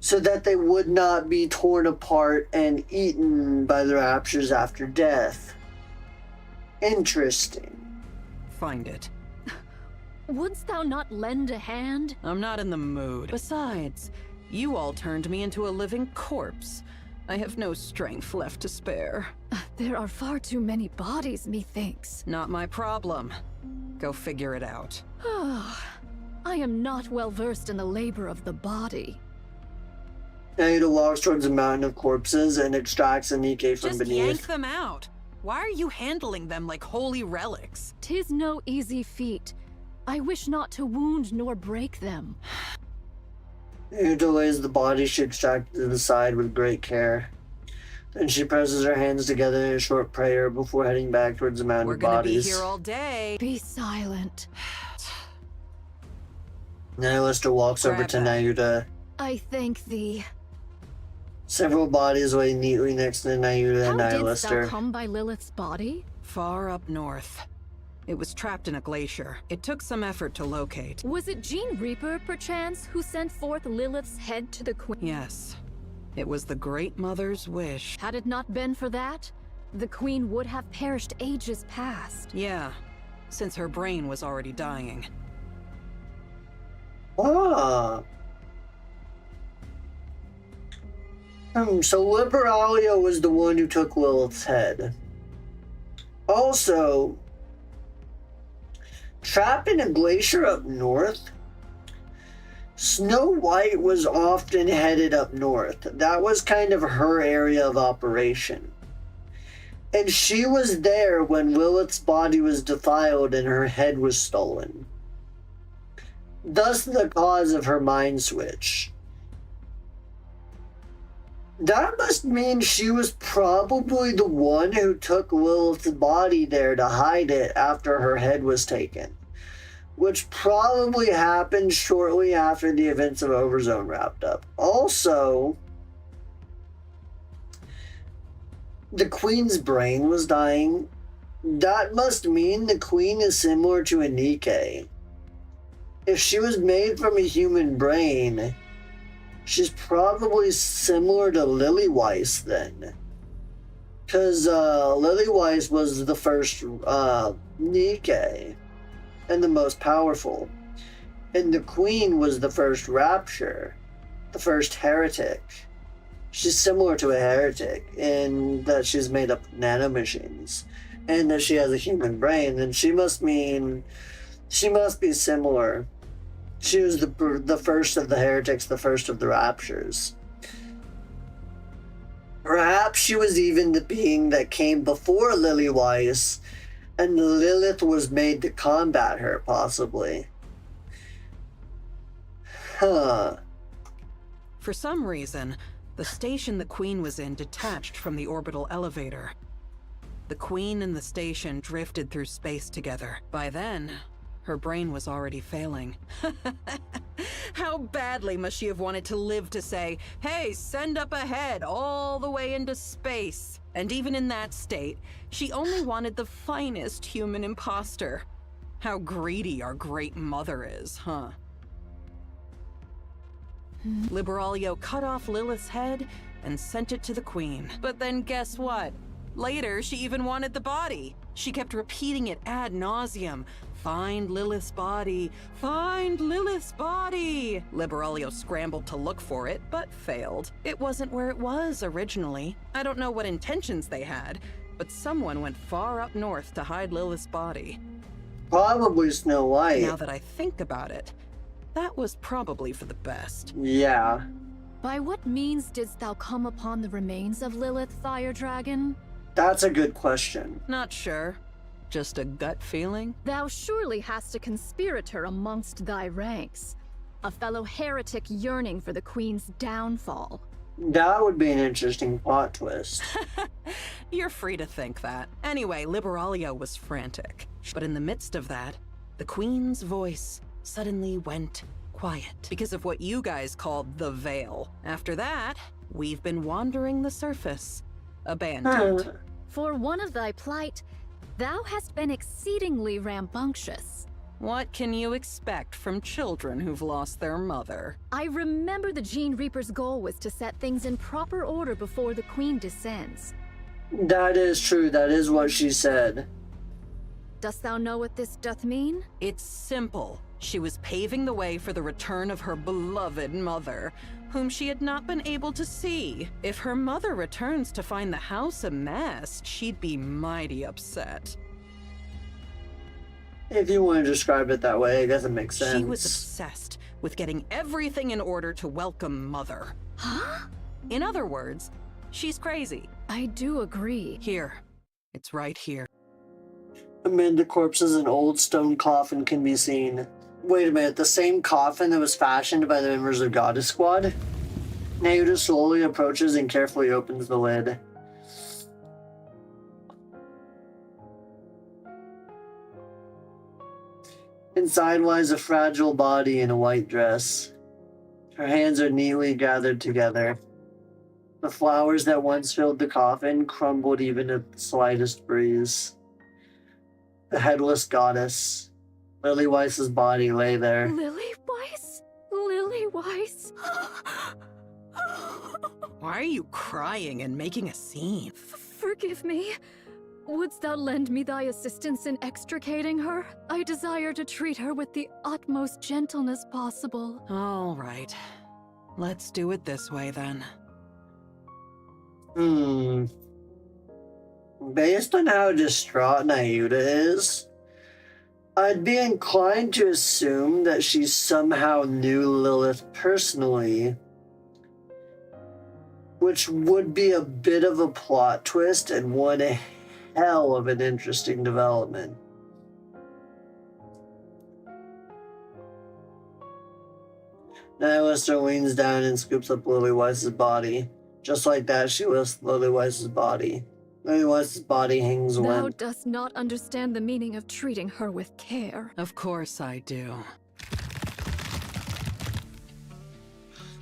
so that they would not be torn apart and eaten by the Raptures after death. Interesting. Find it. Wouldst thou not lend a hand? I'm not in the mood. Besides, you all turned me into a living corpse. I have no strength left to spare. There are far too many bodies, methinks. Not my problem. Go figure it out. I am not well versed in the labor of the body. Aida walks towards a mountain of corpses and extracts a Nikke from Just beneath. yank them out. Why are you handling them like holy relics? 'Tis no easy feat. I wish not to wound nor break them. Yuta lays the body she extracted to the side with great care. Then she presses her hands together in a short prayer before heading back towards the mountain We're of gonna bodies. be here all day. Be silent. Nihilista walks over Grab to that. Nayuta. I thank thee. Several bodies lay neatly next to Nayuta How and didst thou Nihilista. come by Lilith's body? Far up north. It was trapped in a glacier. It took some effort to locate. Was it Gene Reaper, perchance, who sent forth Lilith's head to the queen? Yes. It was the Great Mother's wish. Had it not been for that, the queen would have perished ages past. Yeah, since her brain was already dying. Ah. So Liberalia was the one who took Lilith's head. Also, trapped in a glacier up north, Snow White was often headed up north. That was kind of her area of operation. And she was there when Lilith's body was defiled and her head was stolen. Thus the cause of her mind switch. That must mean she was probably the one who took Lilith's body there to hide it after her head was taken. Which probably happened shortly after the events of Overzone wrapped up. Also, the Queen's brain was dying. That must mean the Queen is similar to a Nikke. If she was made from a human brain, she's probably similar to Lillyweiss then. Because Lillyweiss was the first Nikke and the most powerful. And the Queen was the first Rapture, the first heretic. She's similar to a heretic in that she's made up of nanomachines and that she has a human brain, and she must be similar. She was the first of the heretics, the first of the Raptures. Perhaps she was even the being that came before Lillyweiss, and Lilith was made to combat her, possibly. Huh. For some reason, the station the Queen was in detached from the orbital elevator. The Queen and the station drifted through space together. By then, her brain was already failing. How badly must she have wanted to live to say, hey, send up ahead all the way into space? And even in that state, she only wanted the finest human imposter. How greedy our Great Mother is, huh? Liberalia cut off Lilith's head and sent it to the Queen. But then guess what? Later, she even wanted the body. She kept repeating it ad nauseum. Find Lilith's body. Find Lilith's body. Liberalia scrambled to look for it, but failed. It wasn't where it was originally. I don't know what intentions they had, but someone went far up north to hide Lilith's body. Probably Snow White. Now that I think about it, that was probably for the best. Yeah. By what means didst thou come upon the remains of Lilith, Fire Dragon? That's a good question. Not sure. Just a gut feeling? Thou surely hast a conspirator amongst thy ranks. A fellow heretic yearning for the Queen's downfall. That would be an interesting plot twist. You're free to think that. Anyway, Liberalia was frantic. But in the midst of that, the Queen's voice suddenly went quiet because of what you guys called the Veil. After that, we've been wandering the surface, abandoned. For one of thy plight, thou hast been exceedingly rambunctious. What can you expect from children who've lost their mother? I remember the Gene Reaper's goal was to set things in proper order before the Queen descends. That is true. That is what she said. Dost thou know what this doth mean? It's simple. She was paving the way for the return of her beloved mother, whom she had not been able to see. If her mother returns to find the house a mess, she'd be mighty upset. If you want to describe it that way, I guess it makes sense. She was obsessed with getting everything in order to welcome Mother. Huh? In other words, she's crazy. I do agree. Here, It's right here. Amid the corpses, an old stone coffin can be seen. Wait a minute, the same coffin that was fashioned by the members of Goddess Squad? Naoda slowly approaches and carefully opens the lid. Inside lies a fragile body in a white dress. Her hands are neatly gathered together. The flowers that once filled the coffin crumbled even at the slightest breeze. The headless goddess, Lily Weiss's body, lay there. Lily Weiss? Lily Weiss? Why are you crying and making a scene? Forgive me. Wouldst thou lend me thy assistance in extricating her? I desire to treat her with the utmost gentleness possible. All right. Let's do it this way then. Based on how distraught Naoda is, I'd be inclined to assume that she somehow knew Lilith personally, which would be a bit of a plot twist and one hell of an interesting development. Nihilister leans down and scoops up Lily Weiss's body. Just like that, she lifts Lily Weiss's body. Lily Weiss's body hangs Thou limp. dost not understand the meaning of treating her with care. Of course I do.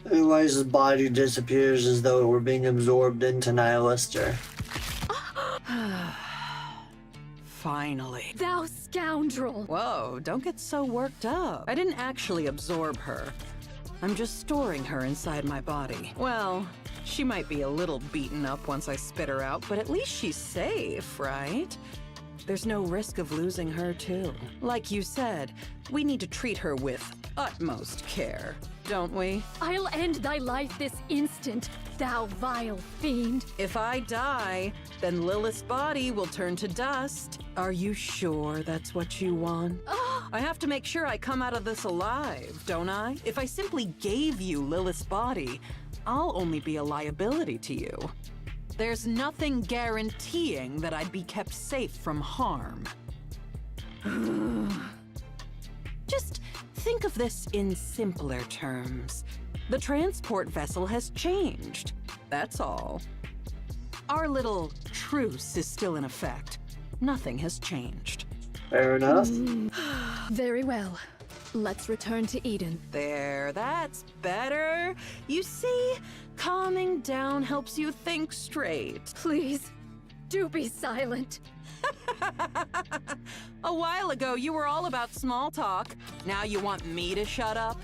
Lily Weiss's body disappears as though it were being absorbed into Nihilister. Finally. Thou scoundrel! Whoa, don't get so worked up. I didn't actually absorb her. I'm just storing her inside my body. Well, she might be a little beaten up once I spit her out, but at least she's safe, right? There's no risk of losing her, too. Like you said, we need to treat her with utmost care, don't we? I'll end thy life this instant, thou vile fiend. If I die, then Lilith's body will turn to dust. Are you sure that's what you want? I have to make sure I come out of this alive, don't I? If I simply gave you Lilith's body, I'll only be a liability to you. There's nothing guaranteeing that I'd be kept safe from harm. Just think of this in simpler terms. The transport vessel has changed. That's all. Our little truce is still in effect. Nothing has changed. Fair enough. Very well. Let's return to Eden. There, that's better. You see, calming down helps you think straight. Please, do be silent. A while ago, you were all about small talk. Now you want me to shut up?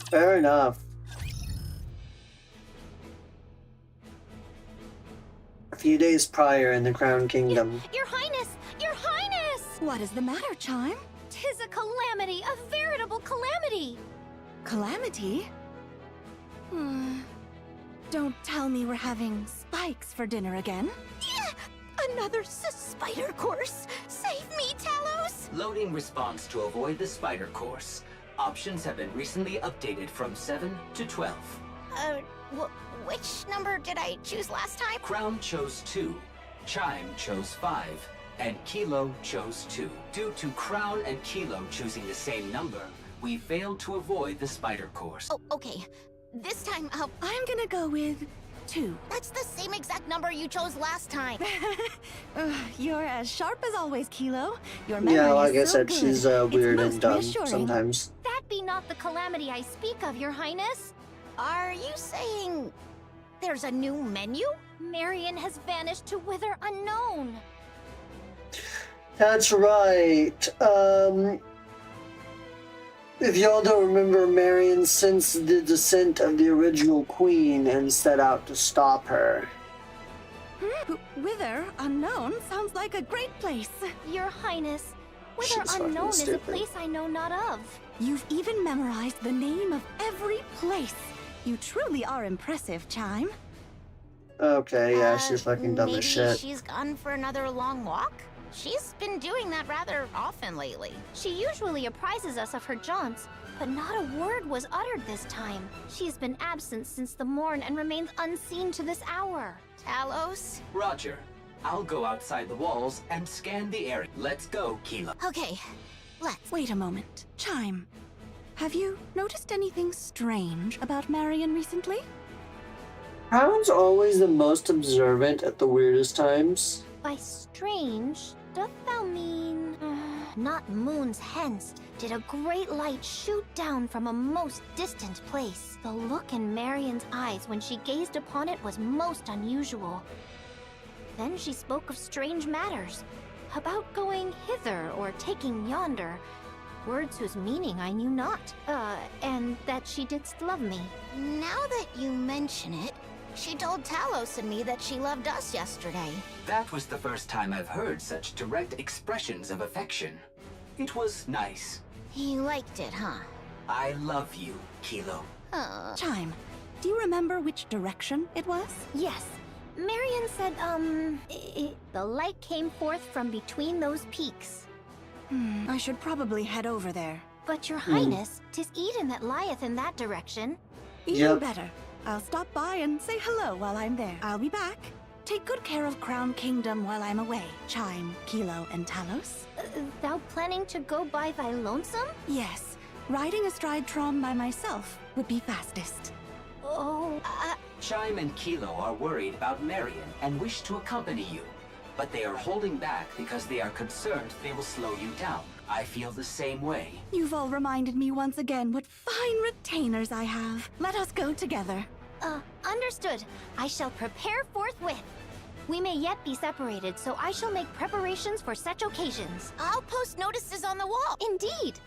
Fair enough. A few days prior in the Crown Kingdom. Your Highness! Your Highness! What is the matter, Chime? 'Tis a calamity, a veritable calamity! Calamity? Don't tell me we're having spikes for dinner again. Another spider course! Save me, Talos! Loading response to avoid the spider course. Options have been recently updated from 7 to 12. Which number did I choose last time? Crown chose 2, Chime chose 5, and Kilo chose 2. Due to Crown and Kilo choosing the same number, we failed to avoid the spider course. Oh, okay. This time, I'm gonna go with 2. that's the same exact number you chose last time. You're as sharp as always, Kilo. Your memory Yeah, like I is so said, good. she's It's weird most and dumb reassuring. sometimes. That be not the calamity I speak of, Your Highness. Are you saying there's a new menu? Marion has vanished to whither unknown. That's right. If y'all don't remember, Marion sensed the descent of the original queen and set out to stop her. Whither unknown sounds like a great place. Your Highness, whither She's fucking unknown is a stupid. place I know not of. You've even memorized the name of every place. You truly are impressive, Chime. Okay, yeah, she's fucking dumb maybe as shit. she's gone for another long walk? She's been doing that rather often lately. She usually apprises us of her jaunts, but not a word was uttered this time. She has been absent since the morn and remains unseen to this hour. Talos? Roger. I'll go outside the walls and scan the area. Let's go, Kilo. Okay, let's. Wait a moment. Chime. Have you noticed anything strange about Marion recently? Crown's always the most observant at the weirdest times. By strange, doth thou mean... not moons hence did a great light shoot down from a most distant place. The look in Marion's eyes when she gazed upon it was most unusual. Then she spoke of strange matters, about going hither or taking yonder, words whose meaning I knew not, and that she didst love me. Now that you mention it, she told Talos and me that she loved us yesterday. That was the first time I've heard such direct expressions of affection. It was nice. He liked it, huh? I love you, Kilo. Chime, do you remember which direction it was? Yes. Marion said, the light came forth from between those peaks. I should probably head over there. But your highness, 'tis Eden that lieth in that direction. Even Yep. better. I'll stop by and say hello while I'm there. I'll be back. Take good care of Crown Kingdom while I'm away, Chime, Kilo, and Talos. Thou planning to go by thy lonesome? Yes, riding astride Trom by myself would be fastest. Oh, Chime and Kilo are worried about Marion and wish to accompany you, but they are holding back because they are concerned they will slow you down. I feel the same way. You've all reminded me once again what fine retainers I have. Let us go together. Understood. I shall prepare forthwith. We may yet be separated, so I shall make preparations for such occasions. I'll post notices on the wall. Indeed.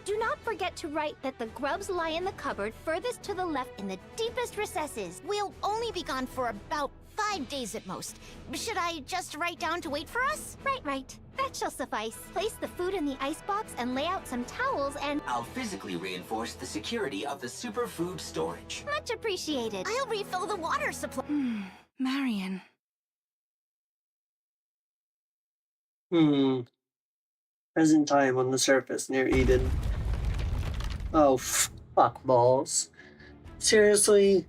Do not forget to write that the grubs lie in the cupboard furthest to the left in the deepest recesses. We'll only be gone for about 5 days at most. Should I just write down to wait for us? Right. That shall suffice. Place the food in the icebox and lay out some towels and... I'll physically reinforce the security of the superfood storage. Much appreciated. I'll refill the water supply. Marion. Present time on the surface near Eden. Oh, fuck balls. Seriously?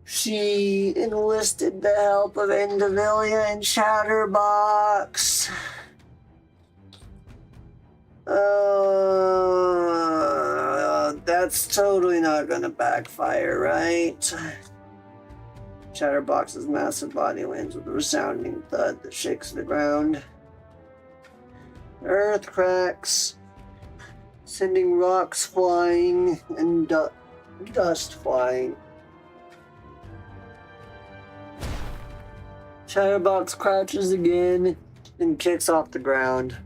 She enlisted the help of Endavilia and Chatterbox. That's totally not gonna backfire, right? Chatterbox's massive body lands with a resounding thud that shakes the ground. The earth cracks, sending rocks flying and dust flying. Chatterbox crouches again and kicks off the ground.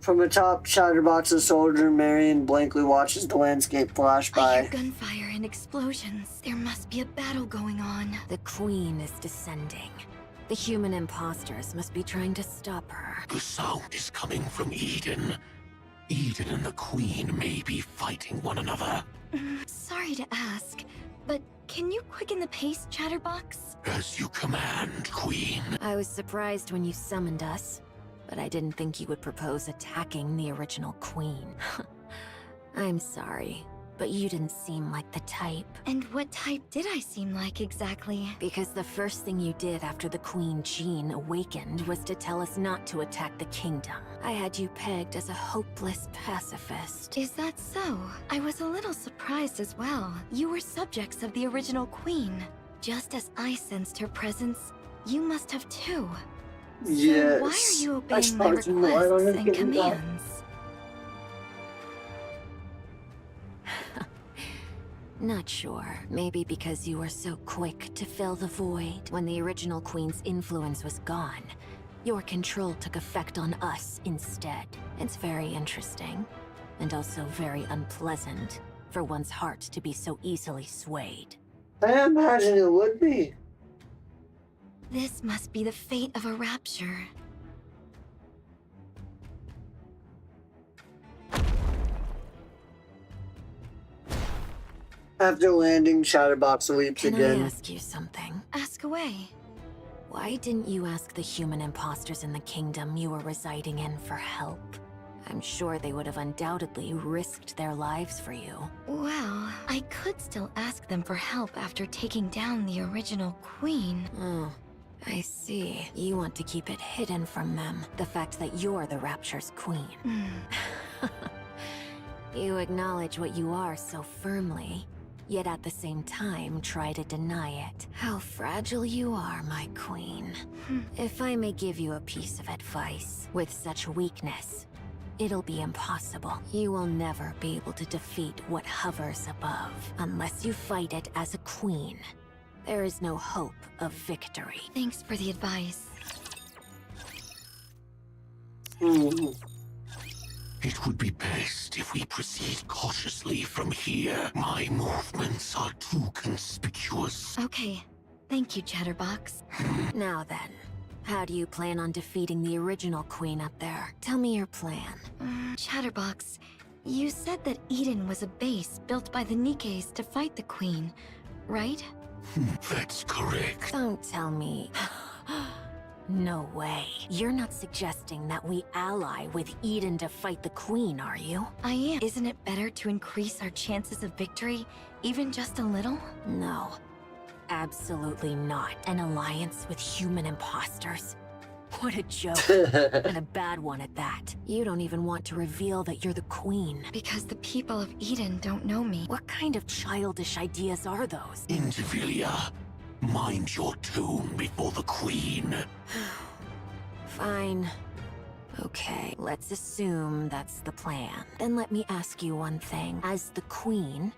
From atop Chatterbox's shoulder, Marion blankly watches the landscape flash I hear by. gunfire and explosions. There must be a battle going on. The Queen is descending. The human imposters must be trying to stop her. The sound is coming from Eden. Eden and the Queen may be fighting one another. Sorry to ask, but can you quicken the pace, Chatterbox? As you command, Queen. I was surprised when you summoned us, but I didn't think you would propose attacking the original Queen. I'm sorry, but you didn't seem like the type. And what type did I seem like exactly? Because the first thing you did after the Queen Jean awakened was to tell us not to attack the kingdom. I had you pegged as a hopeless pacifist. Is that so? I was a little surprised as well. You were subjects of the original Queen. Just as I sensed her presence, you must have too. So Yes. why are you I obeying my suppose you know I don't requests have and to give it up. commands? Not sure. Maybe because you were so quick to fill the void when the original Queen's influence was gone. Your control took effect on us instead. It's very interesting, and also very unpleasant for one's heart to be so easily swayed. I imagine it would be. This must be the fate of a rapture. After landing, Chatterbox leaps Can again. I ask you something? Ask away. Why didn't you ask the human imposters in the kingdom you were residing in for help? I'm sure they would have undoubtedly risked their lives for you. Well, I could still ask them for help after taking down the original queen. Oh, I see. You want to keep it hidden from them, the fact that you're the Rapture's queen. You acknowledge what you are so firmly, yet at the same time try to deny it. How fragile you are, my queen. If I may give you a piece of advice, with such weakness, it'll be impossible. You will never be able to defeat what hovers above, unless you fight it as a queen. There is no hope of victory. Thanks for the advice. It would be best if we proceed cautiously from here. My movements are too conspicuous. Okay. Thank you, Chatterbox. Now then, how do you plan on defeating the original queen up there? Tell me your plan. Chatterbox, you said that Eden was a base built by the Nikkes to fight the queen, right? That's correct. Don't tell me. No way. You're not suggesting that we ally with Eden to fight the queen, are you? I am. Isn't it better to increase our chances of victory, even just a little? No. Absolutely not. An alliance with human imposters? What a joke. And a bad one at that. You don't even want to reveal that you're the queen. Because the people of Eden don't know me. What kind of childish ideas are those? Indivilia, mind your tune before the queen. Fine. Okay, let's assume that's the plan. Then let me ask you one thing. As the queen,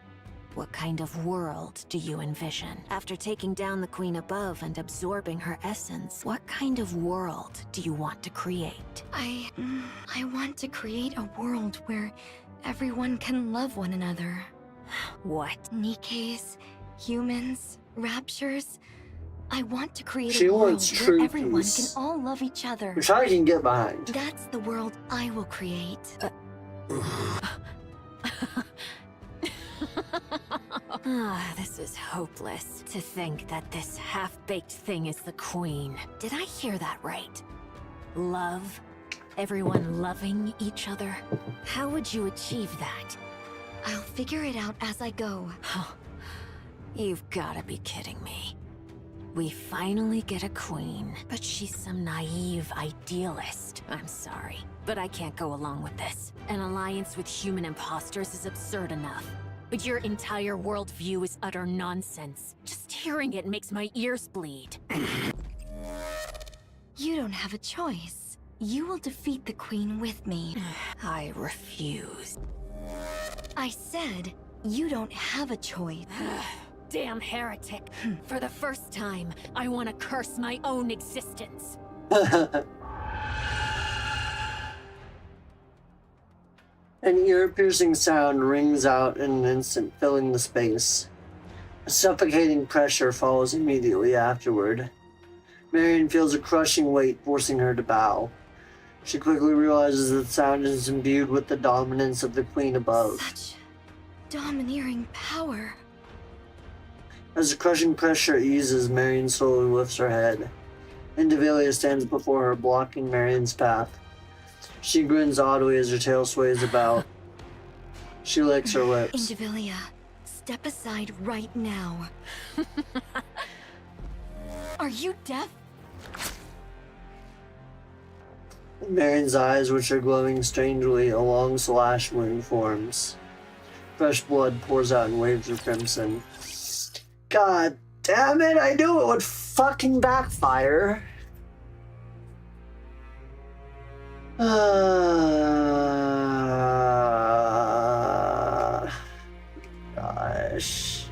what kind of world do you envision? After taking down the queen above and absorbing her essence, what kind of world do you want to create? I want to create a world where everyone can love one another. What? Nikkes, humans, raptures. I want to create She a world wants where true everyone peace, can all love each other. which I can get behind. That's the world I will create. This is hopeless. To think that this half-baked thing is the queen. Did I hear that right? Love? Everyone loving each other? How would you achieve that? I'll figure it out as I go. You've gotta be kidding me. We finally get a queen, but she's some naive idealist. I'm sorry, but I can't go along with this. An alliance with human imposters is absurd enough. But your entire worldview is utter nonsense. Just hearing it makes my ears bleed. You don't have a choice. You will defeat the queen with me. I refuse. I said, you don't have a choice. Damn heretic. For the first time, I want to curse my own existence. An ear-piercing sound rings out in an instant, filling the space. A suffocating pressure follows immediately afterward. Marion feels a crushing weight forcing her to bow. She quickly realizes that the sound is imbued with the dominance of the queen above. Such domineering power. As the crushing pressure eases, Marion slowly lifts her head. Indivilia stands before her, blocking Marion's path. She grins oddly as her tail sways about. She licks her lips. Indivilia, step aside right now. Are you deaf? Marion's eyes, which are glowing strangely, a long slash wound forms. Fresh blood pours out in waves of crimson. God damn it, I knew it would fucking backfire. Gosh.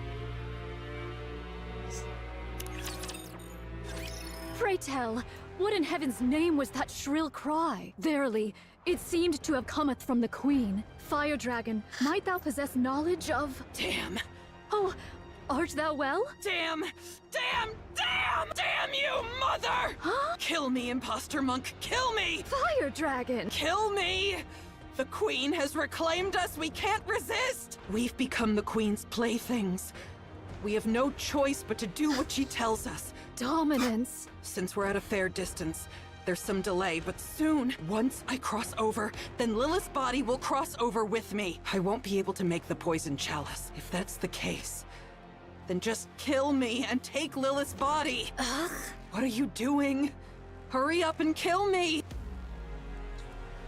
Pray tell, what in heaven's name was that shrill cry? Verily, it seemed to have cometh from the queen. Fire dragon, might thou possess knowledge of... Damn! Oh, art thou well? Damn! Damn! Damn! Damn you, mother! Huh? Kill me, imposter monk! Kill me! Fire dragon! Kill me! The queen has reclaimed us! We can't resist! We've become the queen's playthings. We have no choice but to do what she tells us. Dominance. Since we're at a fair distance, there's some delay, but soon, once I cross over, then Lilith's body will cross over with me. I won't be able to make the poison chalice. If that's the case, then just kill me and take Lilith's body. Ugh. What are you doing? Hurry up and kill me!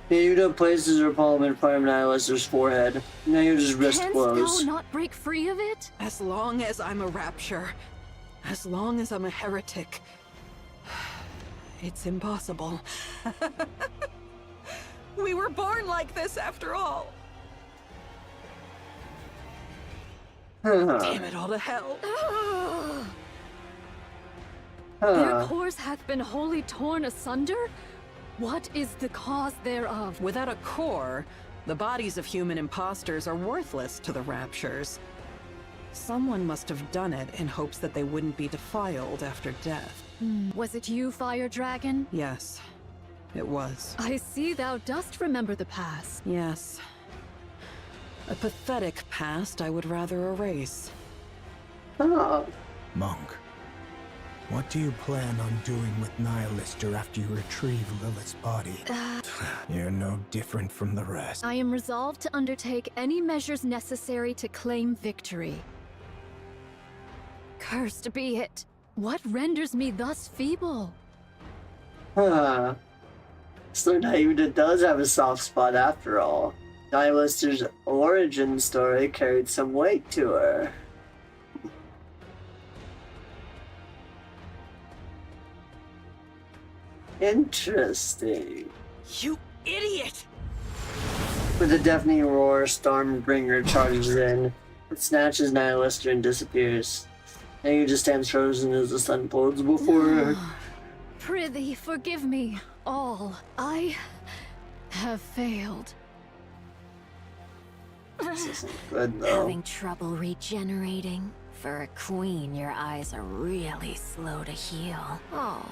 Yuta places her palm in front of Nihilister's forehead. Now you're just wrist Canst close. thou not break free of it? As long as I'm a rapture, as long as I'm a heretic, it's impossible. We were born like this after all. Damn it all to hell. Their cores hath been wholly torn asunder? What is the cause thereof? Without a core, the bodies of human imposters are worthless to the raptures. Someone must have done it in hopes that they wouldn't be defiled after death. Was it you, Fire Dragon? Yes, it was. I see thou dost remember the past. Yes. A pathetic past I would rather erase. Monk, what do you plan on doing with Nihilister after you retrieve Lilith's body? You're no different from the rest. I am resolved to undertake any measures necessary to claim victory. Cursed be it. What renders me thus feeble? So Yuta does have a soft spot after all. Nihilister's origin story carried some weight to her. Interesting. You idiot! With a deafening roar, Stormbringer charges in. It snatches Nihilister and disappears. And just stands frozen as the sun folds before her. Prithee, forgive me, all. I have failed. This isn't good, though. Having trouble regenerating? For a queen, your eyes are really slow to heal. Oh,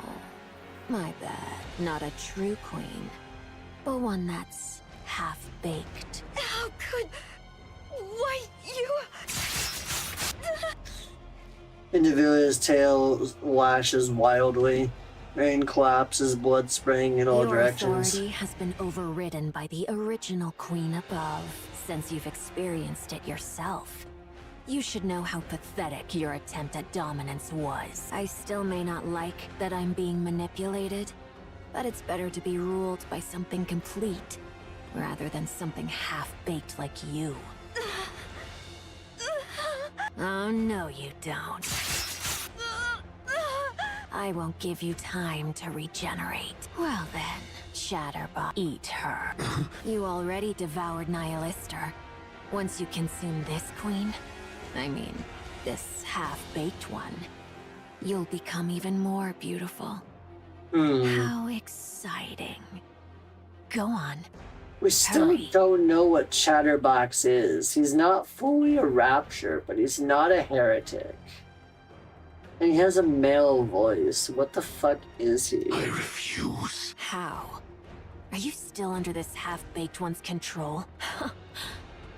my bad. Not a true queen, but one that's half-baked. How could... Why, you... Individual's tail lashes wildly. Rain collapses, blood spraying in all Your directions. authority has been overridden by the original queen above, since you've experienced it yourself. You should know how pathetic your attempt at dominance was. I still may not like that I'm being manipulated, but it's better to be ruled by something complete, rather than something half-baked like you. Oh, no you don't. I won't give you time to regenerate. Well then, Chatterbot, eat her. You already devoured Nihilister. Once you consume this queen, I mean, this half-baked one, you'll become even more beautiful. How exciting. Go on. We still Hurry. don't know what Chatterbox is. He's not fully a rapture, but he's not a heretic. And he has a male voice. What the fuck is he? I refuse. How? Are you still under this half-baked one's control?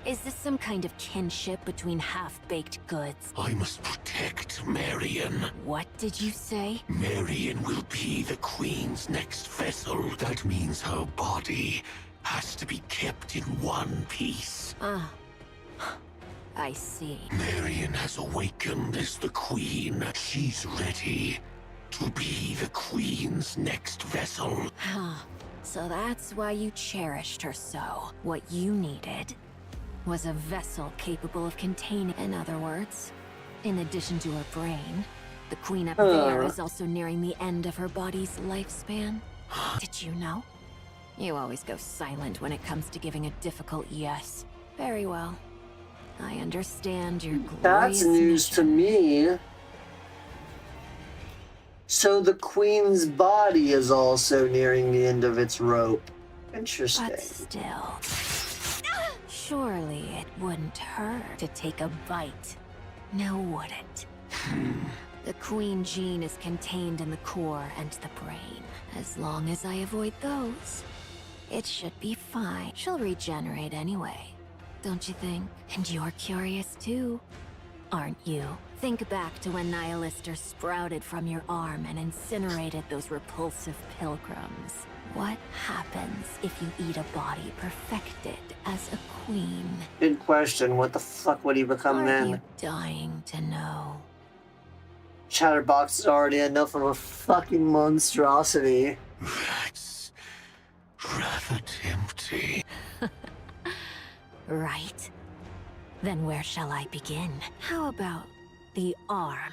Is this some kind of kinship between half-baked goods? I must protect Marion. What did you say? Marion will be the Queen's next vessel. That means her body has to be kept in one piece. Ah. I see. Marion has awakened as the Queen. She's ready to be the Queen's next vessel. So that's why you cherished her so. What you needed was a vessel capable of containing... In other words, in addition to her brain, the Queen up there is also nearing the end of her body's lifespan. Did you know? You always go silent when it comes to giving a difficult yes. Very well. I understand your glorious That's news to mission. me. So the Queen's body is also nearing the end of its rope. Interesting. But still, surely it wouldn't hurt to take a bite. Now would it? The Queen gene is contained in the core and the brain. As long as I avoid those, it should be fine. She'll regenerate anyway, don't you think? And you're curious too, aren't you, Think back to when Nihilister sprouted from your arm and incinerated those repulsive pilgrims. What happens if you eat a body perfected as a queen? Good question. What the fuck would he become Are then? you dying to know? Chatterbox is already enough of a fucking monstrosity. That's rather tempting. Right. Then where shall I begin? How about the arm?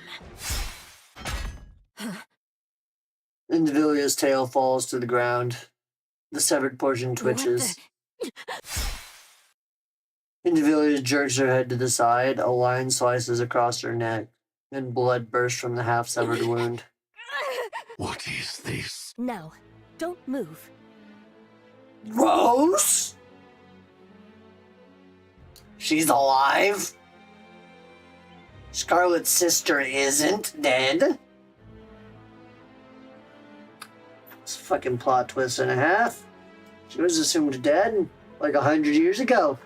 Indivilia's tail falls to the ground. The severed portion twitches. Indivilia jerks her head to the side. A line slices across her neck, and blood bursts from the half-severed wound. What is this? No, don't move. Rose? She's alive? Scarlet's sister isn't dead? It's a fucking plot twist and a half. She was assumed dead like 100 years ago.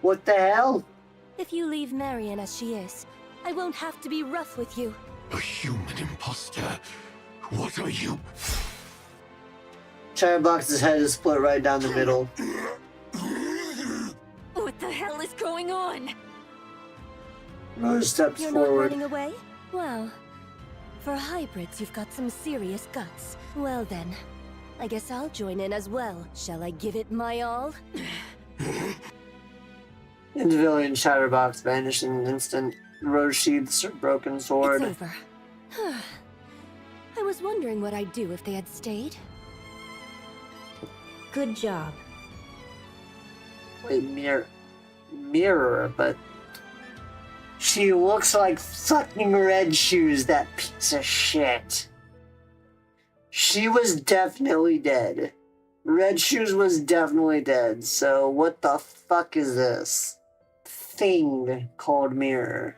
What the hell? If you leave Marion as she is, I won't have to be rough with you. A human imposter? What are you? Chatterbox's head is split right down the middle. What the hell is going on? Rose steps You're not forward. running away? Wow. For hybrids, you've got some serious guts. Well then, I guess I'll join in as well. Shall I give it my all? Indivilia and Chatterbox vanish in an instant. Rose sheathes her broken sword. It's over. I was wondering what I'd do if they had stayed. Good job. Wait, mirror, but she looks like fucking Red Shoes, that piece of shit. She was definitely dead. Red Shoes was definitely dead, so what the fuck is this thing called Mirror?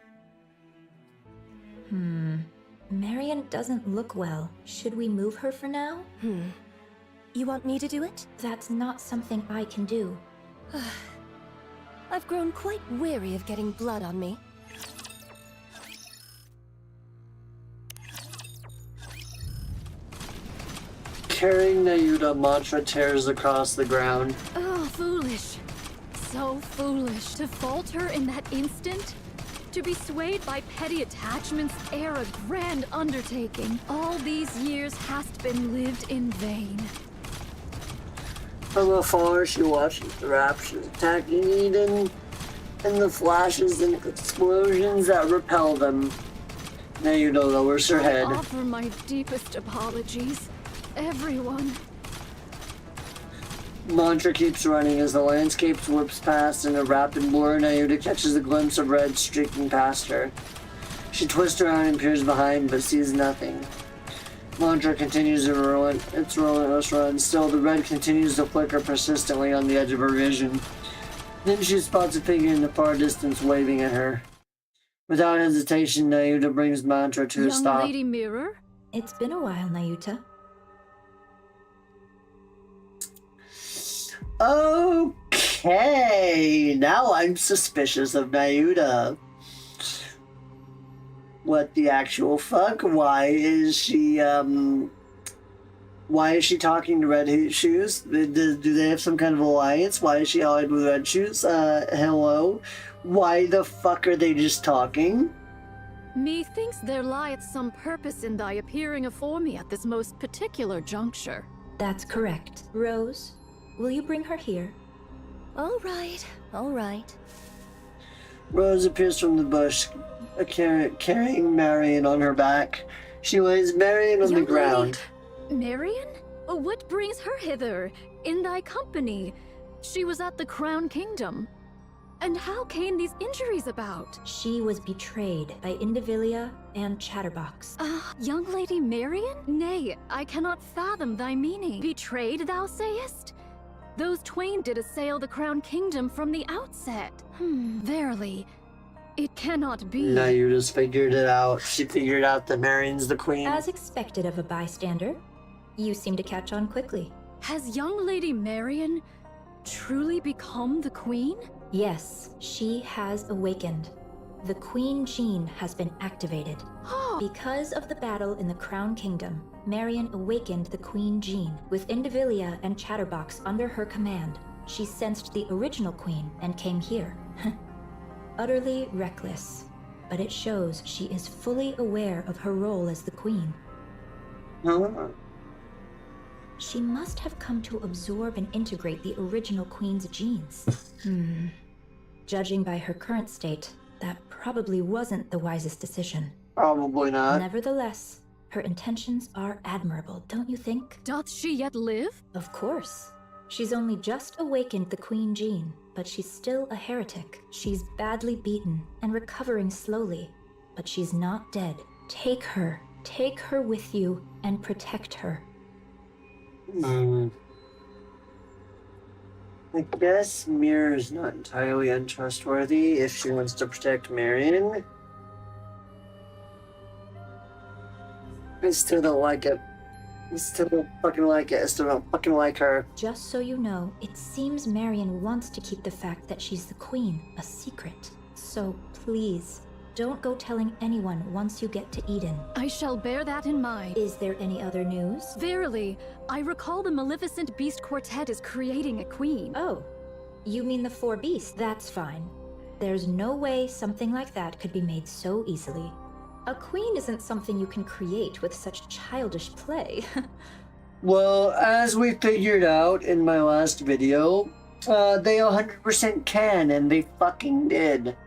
Marion doesn't look well. Should we move her for now? You want me to do it? That's not something I can do. I've grown quite weary of getting blood on me. Carrying Nayuta, Mantra tears across the ground. Oh, foolish. So foolish. To falter in that instant? To be swayed by petty attachments ere a grand undertaking. All these years hast been lived in vain. From afar, she watches the Raptures attacking Eden, and the flashes and explosions that repel them. Nayuta lowers her head. I offer my deepest apologies. Everyone. Mantra keeps running as the landscape whips past in a rapid blur. Nayuta catches a glimpse of red streaking past her. She twists around and peers behind, but sees nothing. Mantra continues its relentless run. Still, the red continues to flicker persistently on the edge of her vision. Then she spots a figure in the far distance waving at her. Without hesitation, Nayuta brings Mantra to a stop. Young Lady Mirror? It's been a while, Nayuta. Okay, now I'm suspicious of Nayuta. What the actual fuck? Why is she talking to Red Shoes? Do they have some kind of alliance? Why is she allied with Red Shoes? Hello? Why the fuck are they just talking? Methinks there lieth some purpose in thy appearing afore me at this most particular juncture. That's correct. Rose, will you bring her here? All right, all right. Rose appears from the bush, carrying Marion on her back. She lays Marion on the ground. Marion? What brings her hither, in thy company? She was at the Crown Kingdom. And how came these injuries about? She was betrayed by Indivilia and Chatterbox. Young Lady Marion? Nay, I cannot fathom thy meaning. Betrayed, thou sayest? Those twain did assail the Crown Kingdom from the outset. Verily, it cannot be. Nayuta's figured it out. She figured out that Marion's the queen. As expected of a bystander, you seem to catch on quickly. Has young Lady Marion truly become the queen? Yes, she has awakened. The Queen Gene has been activated. Because of the battle in the Crown Kingdom, Marion awakened the Queen Gene. With Indivilia and Chatterbox under her command, she sensed the original queen and came here. Utterly reckless, but it shows she is fully aware of her role as the queen. She must have come to absorb and integrate the original queen's genes. Judging by her current state, that probably wasn't the wisest decision. Probably not. Nevertheless, her intentions are admirable, don't you think? Doth she yet live? Of course. She's only just awakened the Queen Gene, but she's still a heretic. She's badly beaten and recovering slowly, but she's not dead. Take her with you, and protect her. I guess Mirror's not entirely untrustworthy if she wants to protect Marion. I still don't like it. I still don't fucking like it. I still don't fucking like her. Just so you know, it seems Marion wants to keep the fact that she's the queen a secret. So please, don't go telling anyone once you get to Eden. I shall bear that in mind. Is there any other news? Verily, I recall the Maleficent Beast Quartet is creating a queen. Oh, you mean the 4 beasts? That's fine. There's no way something like that could be made so easily. A queen isn't something you can create with such childish play. Well, as we figured out in my last video, they 100% can, and they fucking did.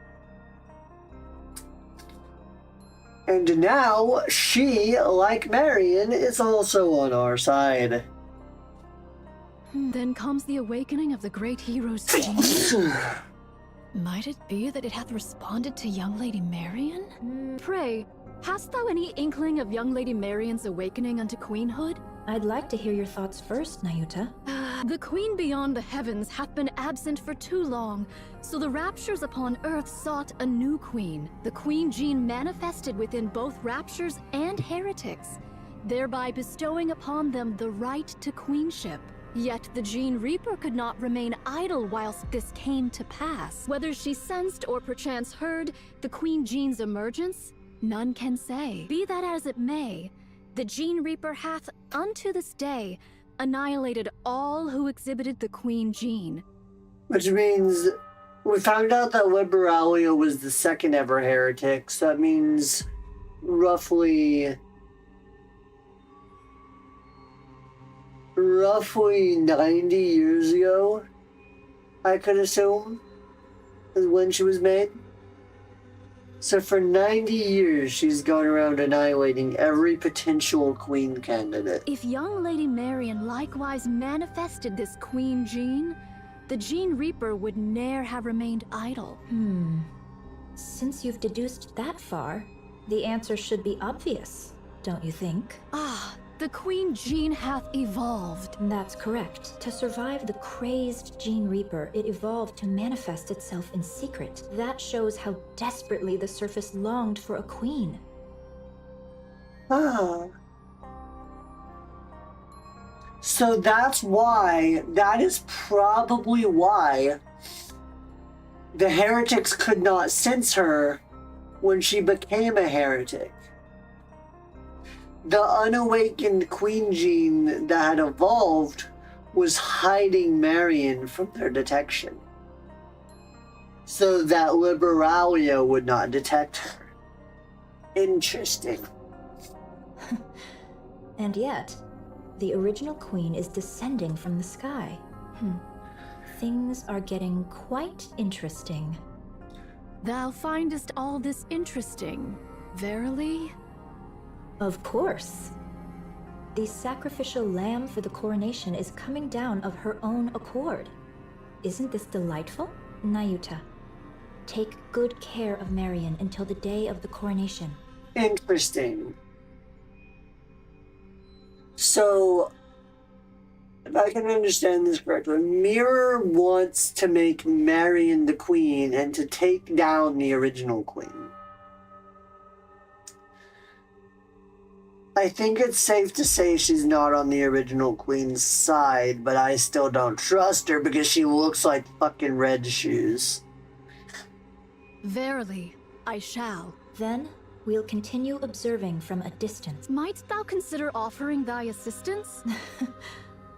And now, she, like Marion, is also on our side. Then comes the awakening of the great hero's gene. Might it be that it hath responded to young Lady Marion? Pray, hast thou any inkling of young Lady Marion's awakening unto queenhood? I'd like to hear your thoughts first, Nayuta. The queen beyond the heavens hath been absent for too long, so the raptures upon earth sought a new queen. The queen gene manifested within both raptures and heretics, thereby bestowing upon them the right to queenship. Yet the Gene Reaper could not remain idle whilst this came to pass. Whether she sensed or perchance heard the Queen Gene's emergence, none can say. Be that as it may, the Gene Reaper hath, unto this day, annihilated all who exhibited the Queen Gene. Which means we found out that Liberalia was the second ever heretic, so that means roughly 90 years ago, I could assume, is when she was made. So for 90 years, she's gone around annihilating every potential queen candidate. If young Lady Marion likewise manifested this Queen Gene, the Gene Reaper would ne'er have remained idle. Since you've deduced that far, the answer should be obvious, don't you think? The Queen Gene hath evolved. That's correct. To survive the crazed Gene Reaper, it evolved to manifest itself in secret. That shows how desperately the surface longed for a queen. So that is probably why the heretics could not sense her when she became a heretic. The unawakened Queen Gene that had evolved was hiding Marion from their detection, so that Liberalia would not detect her. Interesting. And yet, the original queen is descending from the sky. Things are getting quite interesting. Thou findest all this interesting, verily? Of course. The sacrificial lamb for the coronation is coming down of her own accord. Isn't this delightful? Nayuta, take good care of Marion until the day of the coronation. Interesting. So, if I can understand this correctly, Mirror wants to make Marion the queen and to take down the original queen. I think it's safe to say she's not on the original queen's side, but I still don't trust her because she looks like fucking Red Shoes. Verily, I shall. Then, we'll continue observing from a distance. Might thou consider offering thy assistance?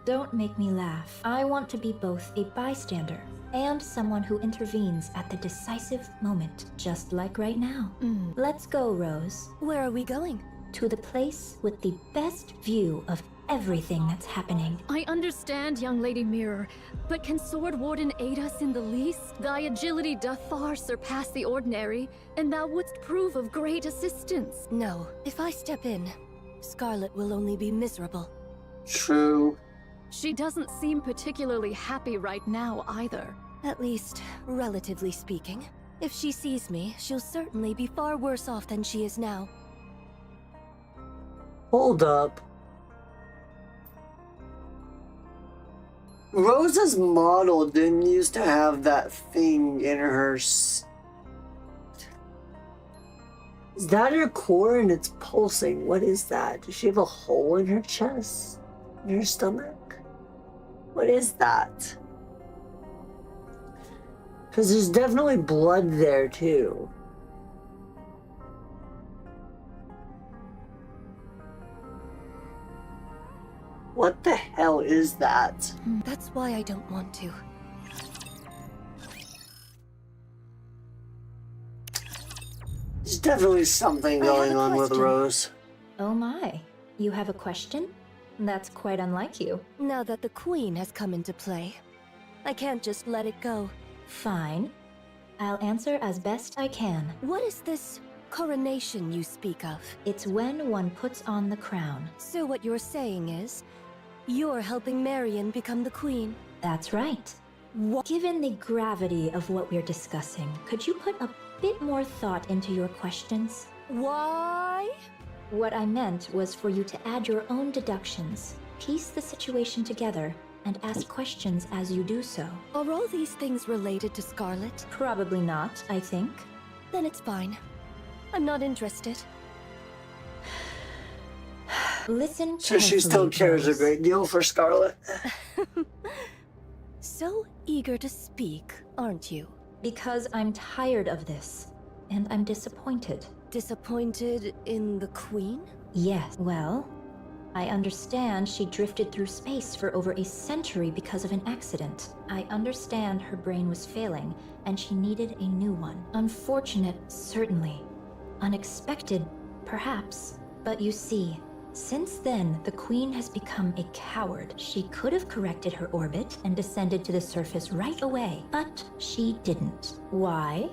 Don't make me laugh. I want to be both a bystander and someone who intervenes at the decisive moment, just like right now. Let's go, Rose. Where are we going? To the place with the best view of everything that's happening. I understand, young Lady Mirror, but can Sword Warden aid us in the least? Thy agility doth far surpass the ordinary, and thou wouldst prove of great assistance. No, if I step in, Scarlet will only be miserable. True. She doesn't seem particularly happy right now either. At least, relatively speaking. If she sees me, she'll certainly be far worse off than she is now. Hold up. Rosa's model didn't used to have that thing in her. Is that her core and it's pulsing? What is that? Does she have a hole in her chest? In her stomach? What is that? Because there's definitely blood there too. What the hell is that? That's why I don't want to. There's definitely something going on with Rose. Oh my, you have a question? That's quite unlike you. Now that the Queen has come into play, I can't just let it go. Fine. I'll answer as best I can. What is this coronation you speak of? It's when one puts on the crown. So what you're saying is, you're helping Marion become the Queen? That's right. Given the gravity of what we're discussing, could you put a bit more thought into your questions? Why? What I meant was for you to add your own deductions, piece the situation together, and ask questions as you do so. Are all these things related to Scarlet? Probably not, I think. Then it's fine. I'm not interested. Listen So she still cares a great deal for Scarlet. So eager to speak, aren't you? Because I'm tired of this, and I'm disappointed. Disappointed in the Queen? Yes, well, I understand she drifted through space for over a century because of an accident. I understand her brain was failing, and she needed a new one. Unfortunate, certainly. Unexpected, perhaps. But you see, since then, the Queen has become a coward. She could have corrected her orbit and descended to the surface right away, but she didn't. Why?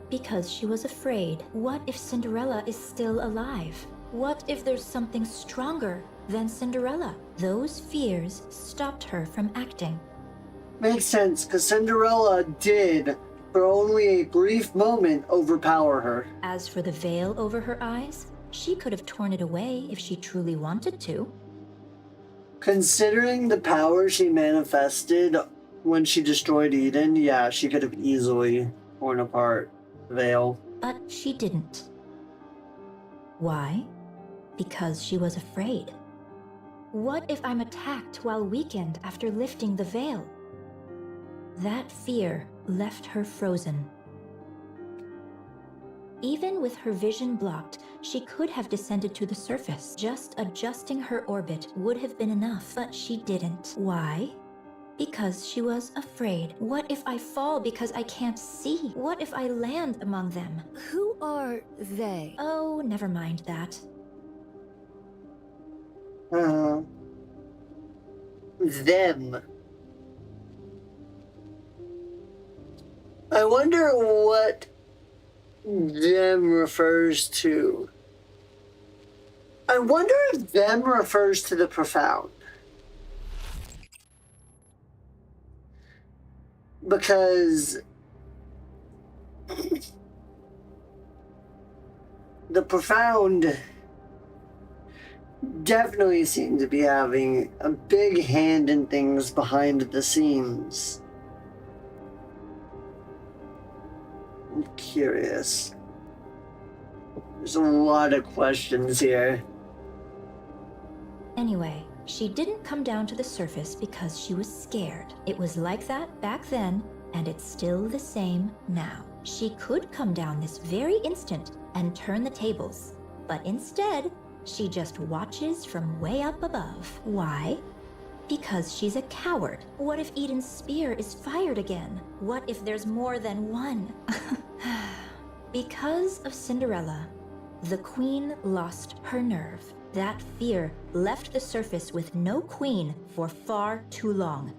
Because she was afraid. What if Cinderella is still alive? What if there's something stronger than Cinderella? Those fears stopped her from acting. Makes sense, because Cinderella did, for only a brief moment, overpower her. As for the veil over her eyes, she could have torn it away if she truly wanted to. Considering the power she manifested when she destroyed Eden, yeah, she could have easily torn apart the veil. But she didn't. Why? Because she was afraid. What if I'm attacked while weakened after lifting the veil? That fear left her frozen. Even with her vision blocked, she could have descended to the surface. Just adjusting her orbit would have been enough, but she didn't. Why? Because she was afraid. What if I fall because I can't see? What if I land among them? Who are they? Oh, never mind that. Them. I wonder what them refers to. I wonder if them refers to the profound. Because the profound definitely seem to be having a big hand in things behind the scenes. I'm curious. There's a lot of questions here. Anyway, she didn't come down to the surface because she was scared. It was like that back then, and it's still the same now. She could come down this very instant and turn the tables, but instead, she just watches from way up above. Why? Because she's a coward. What if Eden's spear is fired again? What if there's more than one? Because of Cinderella, the queen lost her nerve. That fear left the surface with no queen for far too long.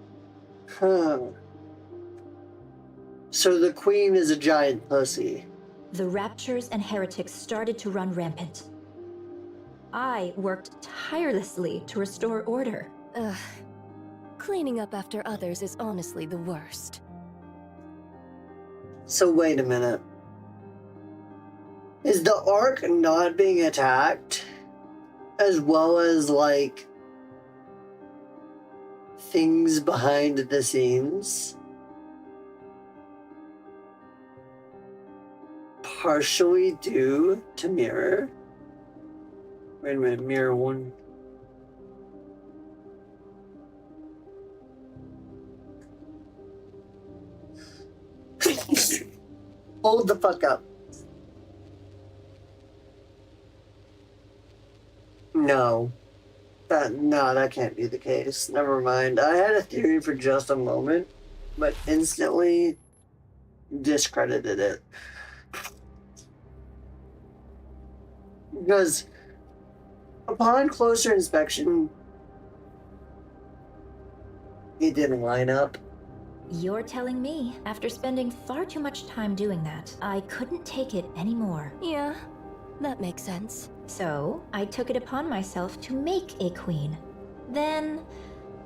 Huh. So the queen is a giant pussy. The raptures and heretics started to run rampant. I worked tirelessly to restore order. Ugh. Cleaning up after others is honestly the worst. So wait a minute. Is the Ark not being attacked? As well as, like, things behind the scenes? Partially due to Mirror? Wait a minute, Mirror 1. Hold the fuck up. No. That can't be the case. Never mind. I had a theory for just a moment, but instantly discredited it. Because upon closer inspection, it didn't line up. You're telling me, after spending far too much time doing that, I couldn't take it anymore. Yeah, that makes sense. So, I took it upon myself to make a queen. Then,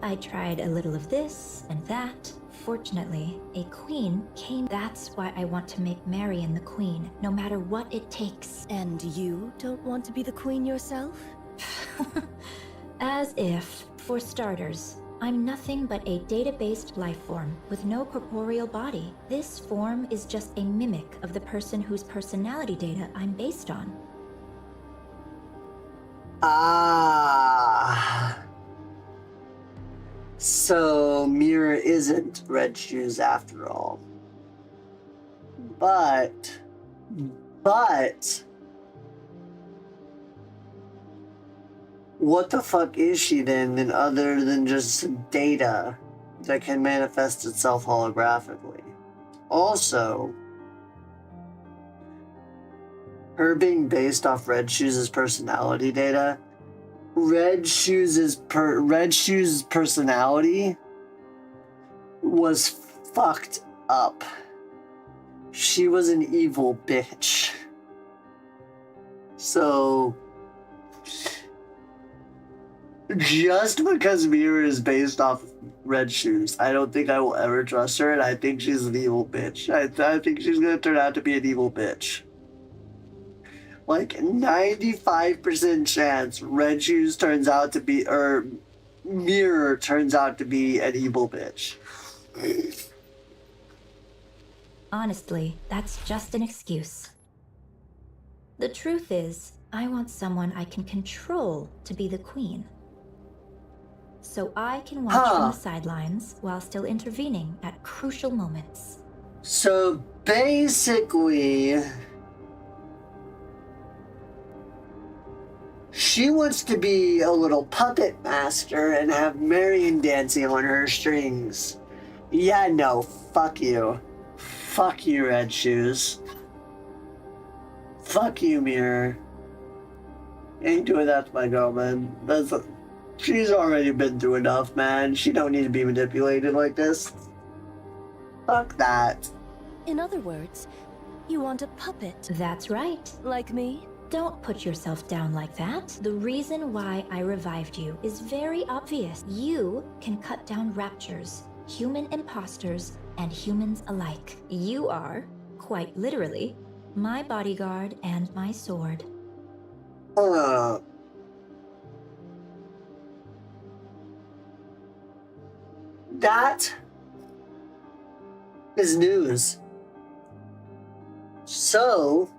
I tried a little of this and that. Fortunately, a queen came. That's why I want to make Marion the queen, no matter what it takes. And you don't want to be the queen yourself? As if, for starters, I'm nothing but a data-based life form with no corporeal body. This form is just a mimic of the person whose personality data I'm based on. Ah. So Mirror isn't Red Shoes after all. But what the fuck is she then other than just data that can manifest itself holographically? Also, her being based off Red Shoes' personality data, Red Shoes' personality was fucked up. She was an evil bitch. So, just because Mirror is based off Red Shoes, I don't think I will ever trust her, and I think she's an evil bitch. I think she's gonna turn out to be an evil bitch. Like 95% chance Red Shoes turns out to be, or Mirror turns out to be an evil bitch. Honestly, that's just an excuse. The truth is, I want someone I can control to be the queen. So I can watch from the sidelines while still intervening at crucial moments. So basically, she wants to be a little puppet master and have Marion dancing on her strings. Yeah, no, fuck you. Fuck you, Red Shoes. Fuck you, Mirror. Ain't doing that to my girl, man. She's already been through enough, man. She don't need to be manipulated like this. Fuck that. In other words, you want a puppet. That's right. Like me? Don't put yourself down like that. The reason why I revived you is very obvious. You can cut down raptures, human imposters, and humans alike. You are, quite literally, my bodyguard and my sword. That is news. So,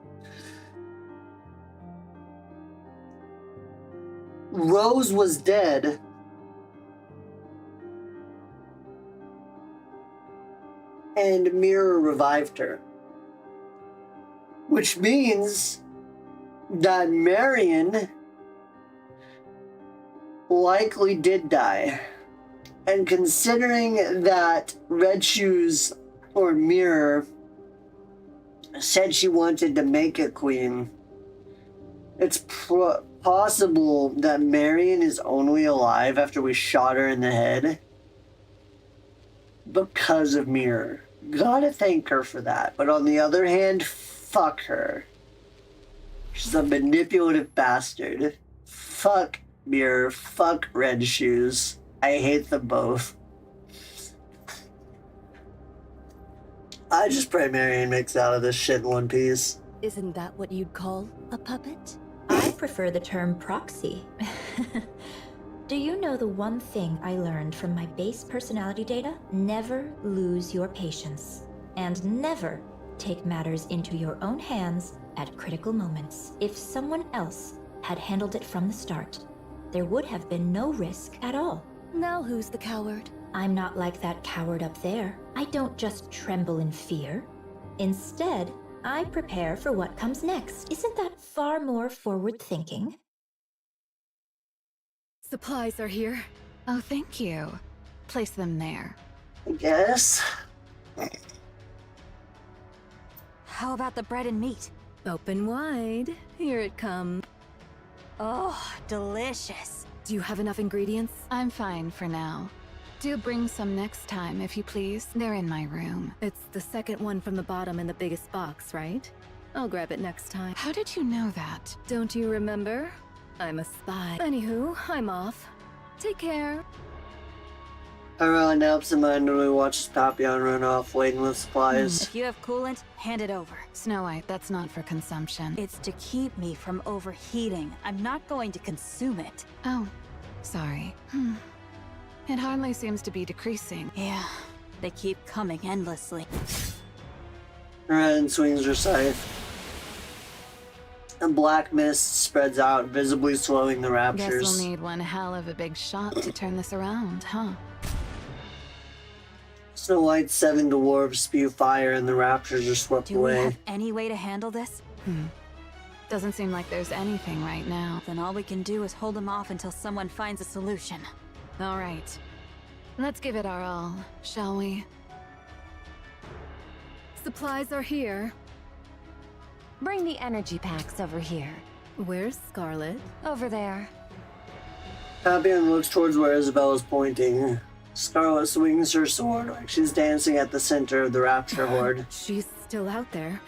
Rose was dead. And Mirror revived her. Which means that Marion likely did die. And considering that Red Shoes or Mirror said she wanted to make a queen, it's possible that Marion is only alive after we shot her in the head because of Mirror. Gotta thank her for that. But on the other hand, fuck her. She's a manipulative bastard. Fuck Mirror. Fuck Red Shoes. I hate them both. I just pray Marion makes out of this shit in one piece. Isn't that what you'd call a puppet? I prefer the term proxy. Do you know the one thing I learned from my base personality data? Never lose your patience. And never take matters into your own hands at critical moments. If someone else had handled it from the start, there would have been no risk at all. Now who's the coward? I'm not like that coward up there. I don't just tremble in fear. Instead, I prepare for what comes next. Isn't that far more forward-thinking? Supplies are here. Oh, thank you. Place them there. I guess. How about the bread and meat? Open wide. Here it comes. Oh, delicious. Do you have enough ingredients? I'm fine for now. Do bring some next time, if you please. They're in my room. It's the second one from the bottom in the biggest box, right? I'll grab it next time. How did you know that? Don't you remember? I'm a spy. Anywho, I'm off. Take care. Everyone absent mindedly watches Papillon run off, laden with supplies. If you have coolant, hand it over. Snow White, that's not for consumption. It's to keep me from overheating. I'm not going to consume it. Oh, sorry. It hardly seems to be decreasing. Yeah, they keep coming endlessly. Ren swings her scythe. A black mist spreads out, visibly slowing the Guess raptures. we'll need one hell of a big shot to turn this around, huh? Snow White's 7 dwarves spew fire and the raptors are swept Do we away. have any way to handle this? Doesn't seem like there's anything right now. Then all we can do is hold them off until someone finds a solution. All right. Let's give it our all, shall we? Supplies are here. Bring the energy packs over here. Where's Scarlet? Over there. Papillon looks towards where Isabel is pointing. Scarlet swings her sword like she's dancing at the center of the rapture horde. She's still out there.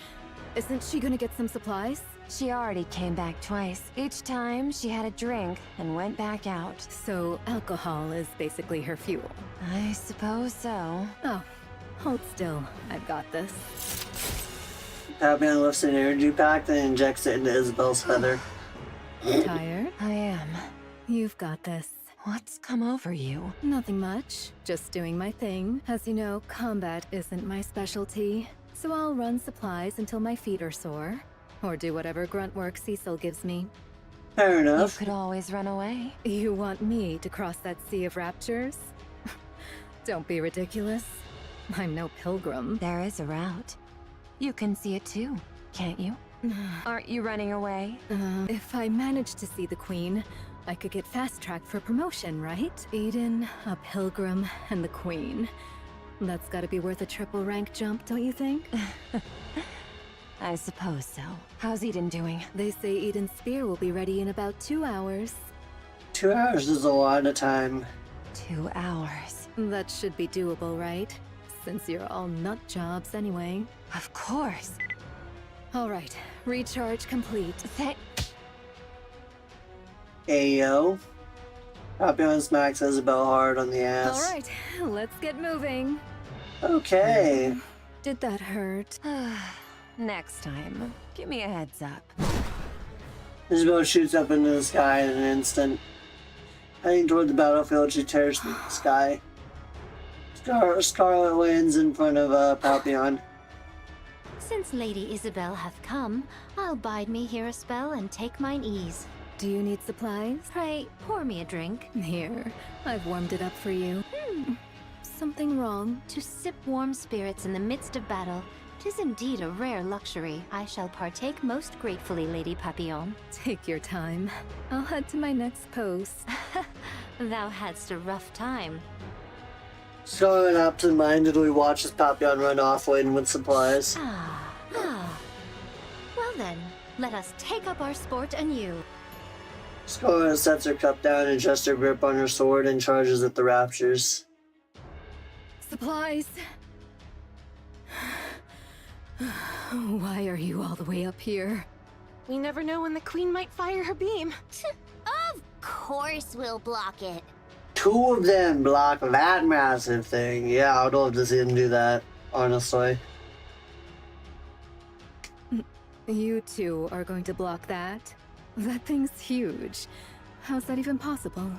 Isn't she gonna get some supplies? She already came back twice. Each time, she had a drink and went back out. So alcohol is basically her fuel. I suppose so. Oh, hold still. I've got this. Papillon lifts an energy pack, then injects it into Isabel's feather. Tired? I am. You've got this. What's come over you? Nothing much. Just doing my thing. As you know, combat isn't my specialty. So I'll run supplies until my feet are sore. Or do whatever grunt work Cecil gives me. Fair enough. You could always run away. You want me to cross that sea of raptures? Don't be ridiculous. I'm no pilgrim. There is a route. You can see it too, can't you? Aren't you running away? If I manage to see the Queen, I could get fast-tracked for promotion, right? Eden, a pilgrim, and the Queen. That's gotta be worth a triple rank jump, don't you think? I suppose so. How's Eden doing? They say Eden's spear will be ready in about 2 hours. 2 hours is a lot of time. 2 hours. That should be doable, right? Since you're all nut jobs anyway. Of course. All right, recharge complete. Ayo. Papillon smacks Isabel hard on the ass. All right, let's get moving. Okay. Did that hurt? Next time, give me a heads up. Isabel shoots up into the sky in an instant. Heading toward the battlefield, she tears through the sky. Scarlet lands in front of Papillon. Since Lady Isabel hath come, I'll bide me here a spell and take mine ease. Do you need supplies? Pray, pour me a drink. Here, I've warmed it up for you. Something wrong? To sip warm spirits in the midst of battle 'Tis indeed a rare luxury. I shall partake most gratefully, Lady Papillon. Take your time. I'll head to my next post. Thou hadst a rough time. So absent-mindedly watches Papillon run off laden with supplies. Well then, let us take up our sport anew. Scarlet sets her cup down and adjusts her grip on her sword and charges at the raptures. Supplies! Why are you all the way up here? We never know when the queen might fire her beam. Of course we'll block it. 2 of them block that massive thing. Yeah, I'd love to see them do that, honestly. You two are going to block that? That thing's huge. How's that even possible?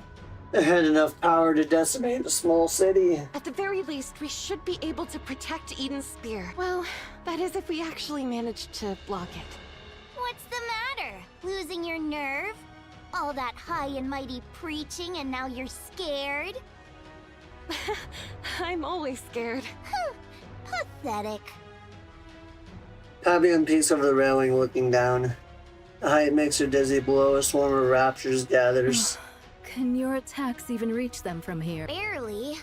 It had enough power to decimate a small city. At the very least, we should be able to protect Eden's spear. Well, that is if we actually manage to block it. What's the matter? Losing your nerve? All that high and mighty preaching and now you're scared? I'm always scared. Pathetic. Papillon peeks over the railing looking down. The height makes her dizzy. Below, a swarm of raptors gathers. Can your attacks even reach them from here? Barely.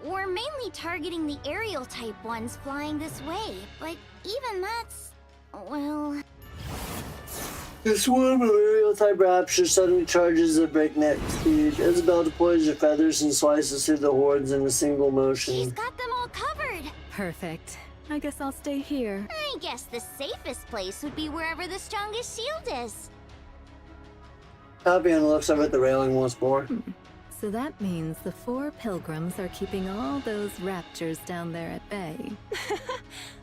We're mainly targeting the aerial type ones flying this way, but even that's... well... The swarm of aerial-type raptors suddenly charges at breakneck speed. Isabel deploys her feathers and slices through the hordes in a single motion. She's got them all covered! Perfect. I guess I'll stay here. I guess the safest place would be wherever the strongest shield is. Papillon looks up at the railing once more. So that means the 4 pilgrims are keeping all those raptors down there at bay.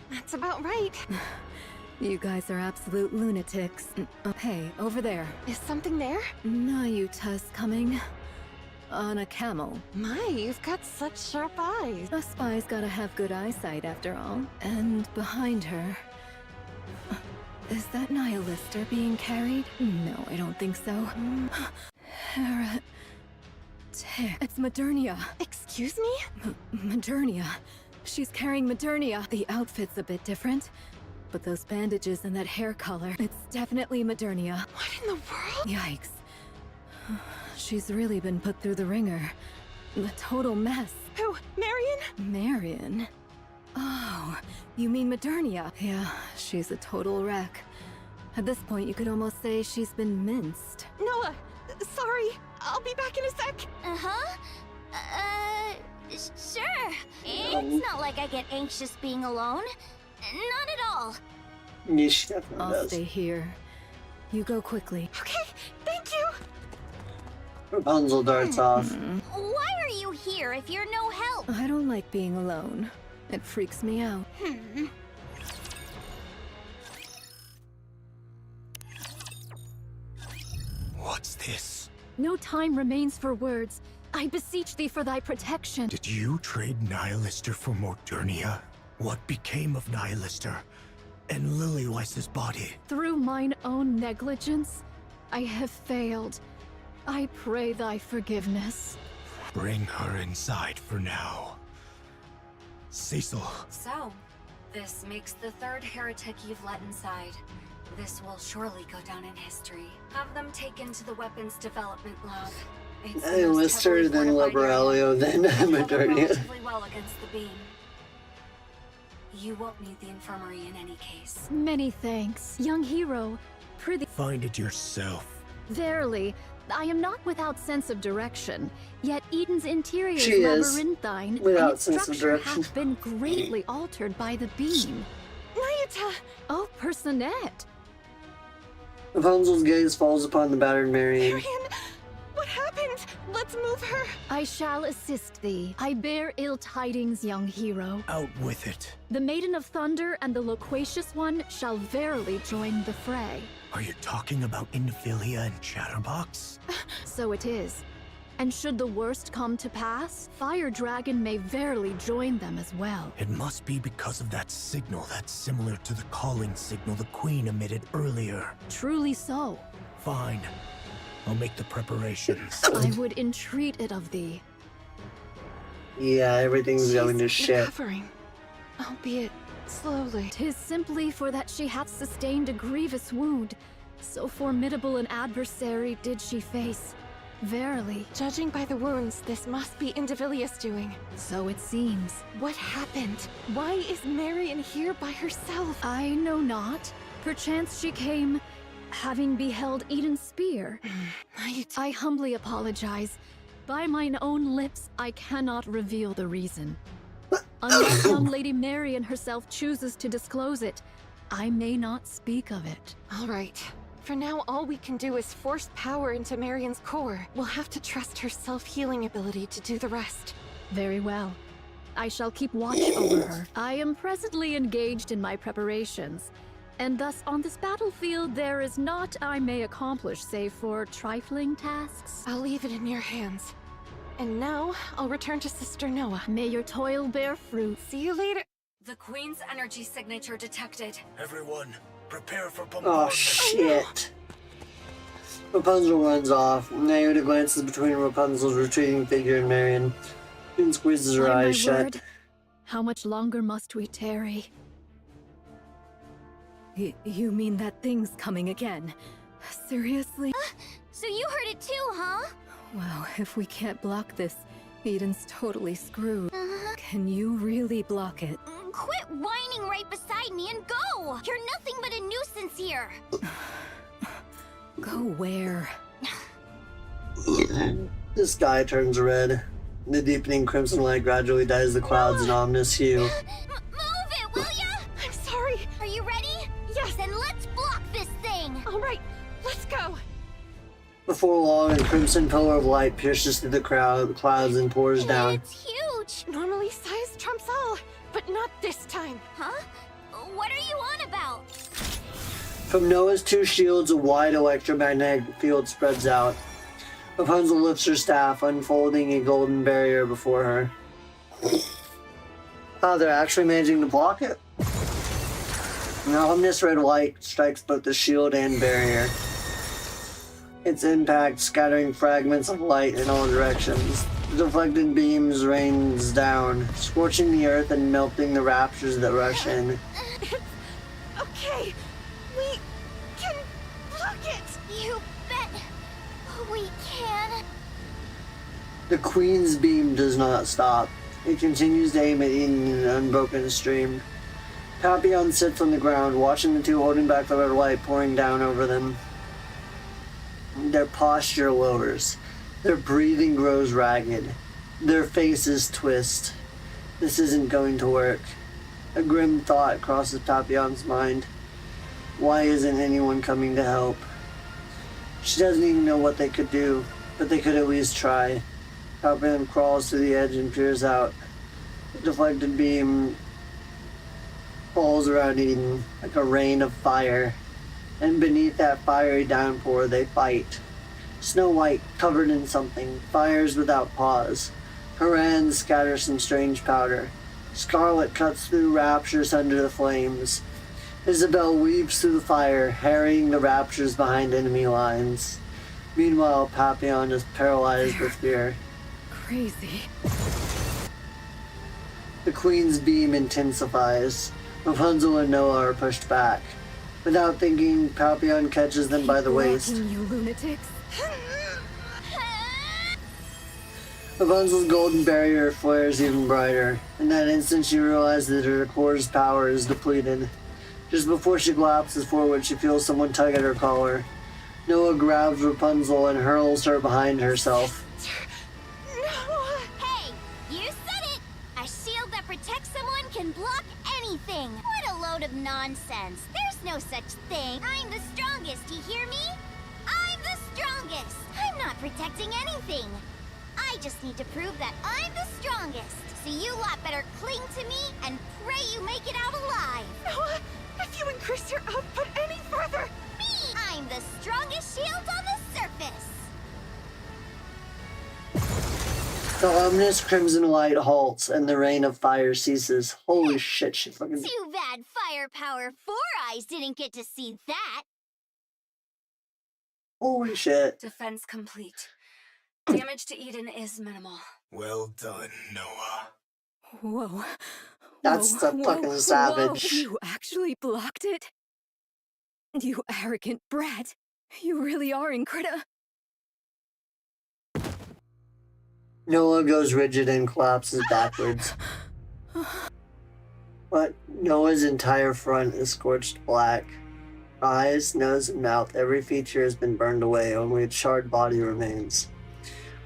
That's about right. You guys are absolute lunatics. Hey, over there. Is something there? Nayuta's coming. On a camel. My, you've got such sharp eyes. A spy's gotta have good eyesight after all. And behind her... Is that Nihilister being carried? No, I don't think so. It's Modernia. Excuse me? Modernia. She's carrying Modernia. The outfit's a bit different, but those bandages and that hair color, it's definitely Modernia. What in the world? Yikes. She's really been put through the ringer. A total mess. Who? Marion? Marion? Oh, you mean Modernia? Yeah, she's a total wreck. At this point, you could almost say she's been minced. Noah, sorry. I'll be back in a sec. Uh-huh. Sure. It's not like I get anxious being alone. Not at all. Yeah, she definitely I'll does. stay here. You go quickly. Okay, thank you. Rapunzel darts off. Why are you here if you're no help? I don't like being alone. It freaks me out. What's this? No time remains for words. I beseech thee for thy protection. Did you trade Nihilister for Modernia? What became of Nihilister and Lilyweise's body? Through mine own negligence, I have failed. I pray thy forgiveness. Bring her inside for now. Cecil. So, this makes the 3rd heretic you've let inside. This will surely go down in history. Have them taken to the weapons development lab. It's I enlist her, then Liberalio, then Modernia. relatively well against the beam. You won't need the infirmary in any case. Many thanks, young hero. Prithee. Find it yourself. Verily, I am not without sense of direction. Yet Eden's interior She is is labyrinthine, without and its sense of structure direction. hath been greatly altered by the beam. Nayuta! Oh, Personette! Rapunzel's gaze falls upon the battered Marion. Marion! What happened? Let's move her. I shall assist thee. I bear ill tidings, young hero. Out with it. The Maiden of Thunder and the Loquacious One shall verily join the fray. Are you talking about Infilia and Chatterbox? So it is. And should the worst come to pass, Fire Dragon may verily join them as well. It must be because of that signal that's similar to the calling signal the Queen emitted earlier. Truly so. Fine. I'll make the preparations. I would entreat it of thee. Yeah, everything's going to She's shit. recovering. albeit slowly. 'Tis simply for that she hath sustained a grievous wound. So formidable an adversary did she face. Verily. Judging by the wounds, this must be Indivilia's doing. So it seems. What happened? Why is Marion here by herself? I know not. Perchance she came, having beheld Eden's spear. I humbly apologize. By mine own lips, I cannot reveal the reason. Unless young Lady Marion herself chooses to disclose it, I may not speak of it. All right. For now, all we can do is force power into Marion's core. We'll have to trust her self-healing ability to do the rest. Very well. I shall keep watch over her. I am presently engaged in my preparations, and thus on this battlefield there is naught I may accomplish save for trifling tasks. I'll leave it in your hands. And now, I'll return to Sister Noah. May your toil bear fruit. See you later. The Queen's energy signature detected. Everyone, prepare for Oh bombardment. shit. Rapunzel runs off. Naoda glances between Rapunzel's retreating figure and Marion, and squeezes her By my eyes shut. word, how much longer must we tarry? You mean that thing's coming again? Seriously? So you heard it too, huh? Wow, if we can't block this, Eden's totally screwed. Can you really block it? Quit whining right beside me and go! You're nothing but a nuisance here! Go where? The sky turns red. The deepening crimson light gradually dyes the clouds in ominous hue. Move it, will ya? I'm sorry. Are you ready? Yes. Then let's block this thing! All right, let's go. Before long, a crimson pillar of light pierces through the clouds and pours down. It's huge! Normally, size trumps all, but not this time. Huh? What are you on about? From Noah's two shields, a wide electromagnetic field spreads out. Rapunzel lifts her staff, unfolding a golden barrier before her. Oh, they're actually managing to block it? An ominous red light strikes both the shield and barrier. Its impact scattering fragments of light in all directions. The deflected beams rains down, scorching the earth and melting the raptors that rush in. Okay, we can block it. You bet we can. The Queen's beam does not stop. It continues to aim at Eden in an unbroken stream. Papillon sits on the ground, watching the two holding back the red light pouring down over them. Their posture lowers. Their breathing grows ragged. Their faces twist. This isn't going to work. A grim thought crosses Papillon's mind. Why isn't anyone coming to help? She doesn't even know what they could do, but they could at least try. Papillon crawls to the edge and peers out. The deflected beam falls around Eden like a rain of fire. And beneath that fiery downpour, they fight. Snow White, covered in something, fires without pause. Her hands scatter some strange powder. Scarlet cuts through raptures under the flames. Isabel weaves through the fire, harrying the raptures behind enemy lines. Meanwhile, Papillon is paralyzed with fear. Crazy. The Queen's beam intensifies. Rapunzel and Noah are pushed back. Without thinking, Papillon catches them by the waist. You lunatics. Rapunzel's golden barrier flares even brighter. In that instant, she realizes that her core's power is depleted. Just before she collapses forward, she feels someone tug at her collar. Noah grabs Rapunzel and hurls her behind herself. Hey, you said it! A shield that protects someone can block anything! What a load of nonsense! There's no such thing! I'm the strongest, you hear me? I'm the strongest! I'm not protecting anything! I just need to prove that I'm the strongest! So you lot better cling to me and pray you make it out alive! Noah, if you increase your output any further... Me! I'm the strongest shield on the surface! The ominous crimson light halts and the rain of fire ceases. Holy shit, she fucking... Too bad Firepower 4 Eyes didn't get to see that! Holy shit. Defense complete. Damage to Eden is minimal. Well done, Noah. Whoa. That's the fucking savage. You actually blocked it? You arrogant brat. You really are incredible. Noah goes rigid and collapses backwards. But Noah's entire front is scorched black. Eyes, nose, and mouth, every feature has been burned away, only a charred body remains.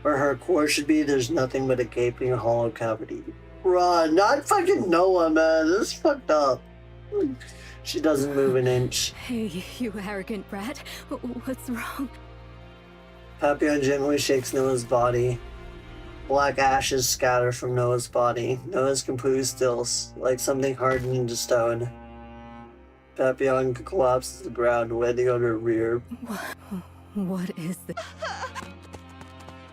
Where her core should be, there's nothing but a gaping hollow cavity. Bruh, not fucking Noah, man. This is fucked up. She doesn't move an inch. Hey, you arrogant brat. What's wrong? Papillon gently shakes Noah's body. Black ashes scatter from Noah's body. Noah's completely still, like something hardened into stone. Papillon collapses to the ground, waiting on her rear. What is this?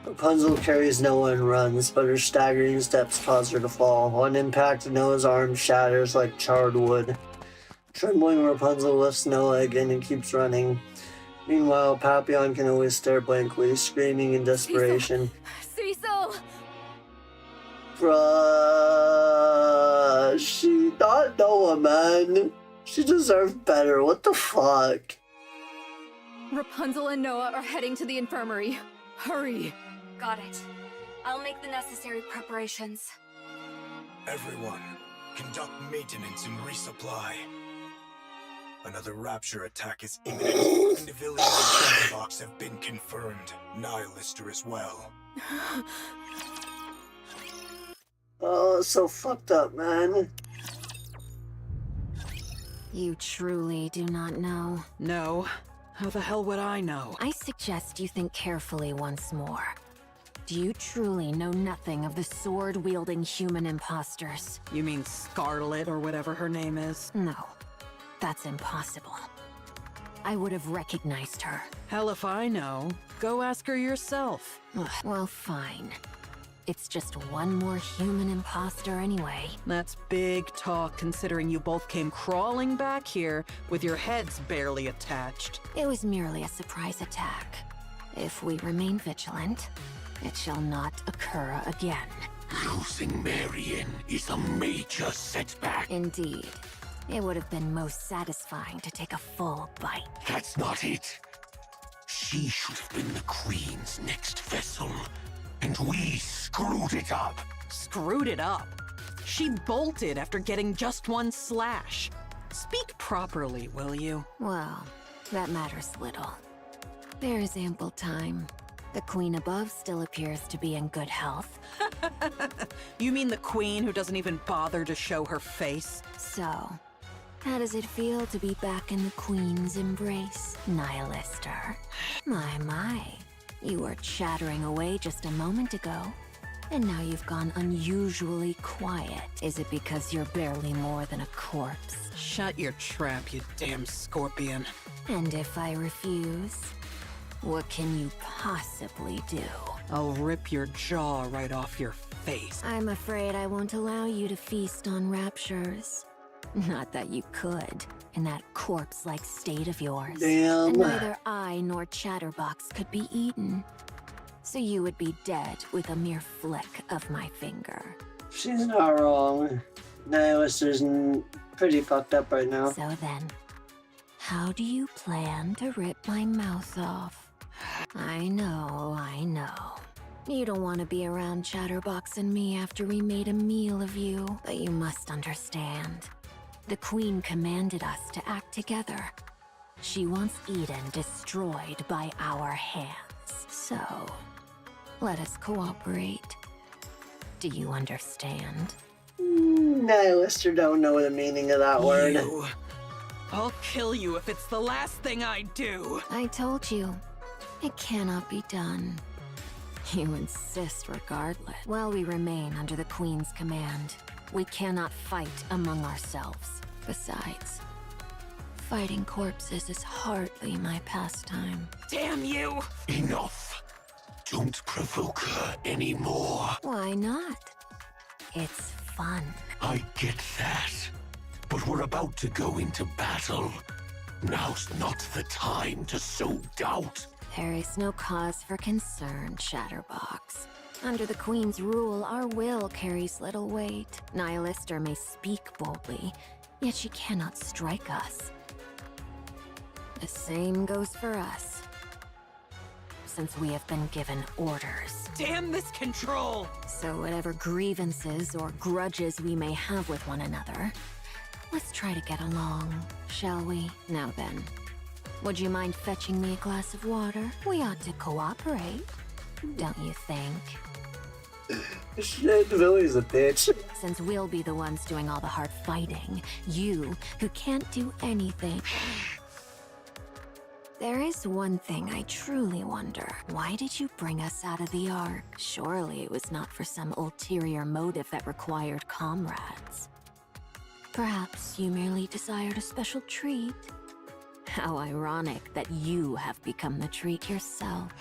Rapunzel carries Noah and runs, but her staggering steps cause her to fall. On impact, Noah's arm shatters like charred wood. Trembling, Rapunzel lifts Noah again and keeps running. Meanwhile, Papillon can only stare blankly, screaming in desperation. Cecil! Bruh, she not Noah, man. She deserved better. What the fuck? Rapunzel and Noah are heading to the infirmary. Hurry! Got it. I'll make the necessary preparations. Everyone, conduct maintenance and resupply. Another rapture attack is imminent. Indivilia and Chatterbox have been confirmed. Nihilister as well. Oh, so fucked up, man. You truly do not know. No. How the hell would I know? I suggest you think carefully once more. Do you truly know nothing of the sword-wielding human imposters? You mean Scarlet or whatever her name is? No. That's impossible. I would have recognized her. Hell if I know. Go ask her yourself. Well, fine. It's just one more human imposter anyway. That's big talk considering you both came crawling back here with your heads barely attached. It was merely a surprise attack. If we remain vigilant, it shall not occur again. Losing Marion is a major setback. Indeed. It would have been most satisfying to take a full bite. That's not it. She should have been the Queen's next vessel. And we screwed it up. Screwed it up? She bolted after getting just one slash. Speak properly, will you? Well, that matters little. There is ample time. The Queen above still appears to be in good health. You mean the Queen who doesn't even bother to show her face? So, how does it feel to be back in the Queen's embrace, Nihilister? My. You were chattering away just a moment ago, and now you've gone unusually quiet. Is it because you're barely more than a corpse? Shut your trap, you damn scorpion. And if I refuse, what can you possibly do? I'll rip your jaw right off your face. I'm afraid I won't allow you to feast on raptures. Not that you could, in that corpse-like state of yours. Damn. And neither I nor Chatterbox could be eaten. So you would be dead with a mere flick of my finger. She's not wrong. Nihilister's pretty fucked up right now. So then, how do you plan to rip my mouth off? I know. You don't want to be around Chatterbox and me after we made a meal of you, but you must understand. The Queen commanded us to act together. She wants Eden destroyed by our hands. So, let us cooperate. Do you understand? Nihilister don't know the meaning of that word. I'll kill you if it's the last thing I do. I told you, it cannot be done. You insist regardless. While we remain under the Queen's command, we cannot fight among ourselves. Besides, fighting corpses is hardly my pastime. Damn you! Enough. Don't provoke her anymore. Why not? It's fun. I get that. But we're about to go into battle. Now's not the time to sow doubt. There is no cause for concern, Chatterbox. Under the Queen's rule, our will carries little weight. Nihilister may speak boldly, yet she cannot strike us. The same goes for us, since we have been given orders. Damn this control! So whatever grievances or grudges we may have with one another, let's try to get along, shall we? Now then, would you mind fetching me a glass of water? We ought to cooperate, don't you think? Shit, Billy's a bitch. Since we'll be the ones doing all the hard fighting, you, who can't do anything. There is one thing I truly wonder. Why did you bring us out of the Ark? Surely it was not for some ulterior motive that required comrades. Perhaps you merely desired a special treat. How ironic that you have become the treat yourself.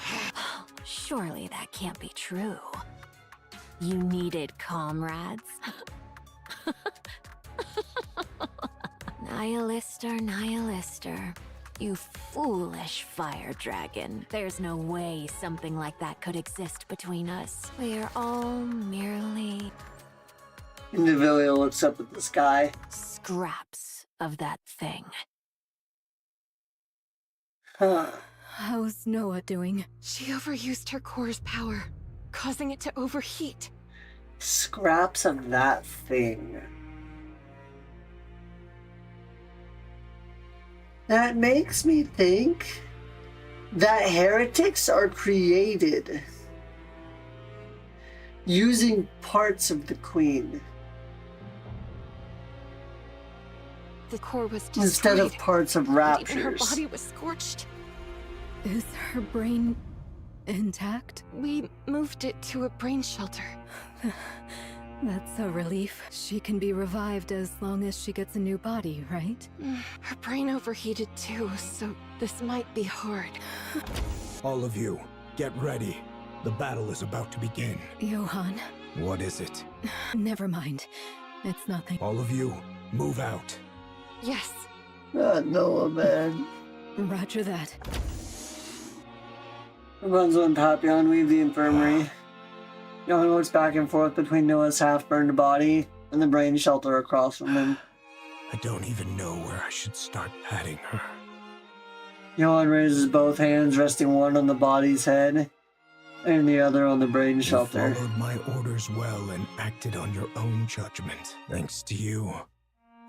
Surely that can't be true. You needed comrades. Nihilister, Nihilister. You foolish fire dragon. There's no way something like that could exist between us. We are all merely... Indivilia looks up at the sky. scraps of that thing. How's Noah doing? She overused her core's power, causing it to overheat. Scraps of that thing. That makes me think that heretics are created using parts of the Queen The core was destroyed. instead of parts of Even her raptures. body was scorched. Is her brain intact? We moved it to a brain shelter. That's a relief. She can be revived as long as she gets a new body, right? Her brain overheated too, so this might be hard. All of you, get ready. The battle is about to begin. Johan, What is it? never mind. It's nothing. All of you, move out. Yes. Noah, man. Roger that. Rapunzel and Papillon leave the infirmary. Johan looks back and forth between Noah's half-burned body and the brain shelter across from him. I don't even know where I should start patting her. Johan raises both hands, resting one on the body's head and the other on the brain You shelter. followed my orders well and acted on your own judgment. Thanks to you,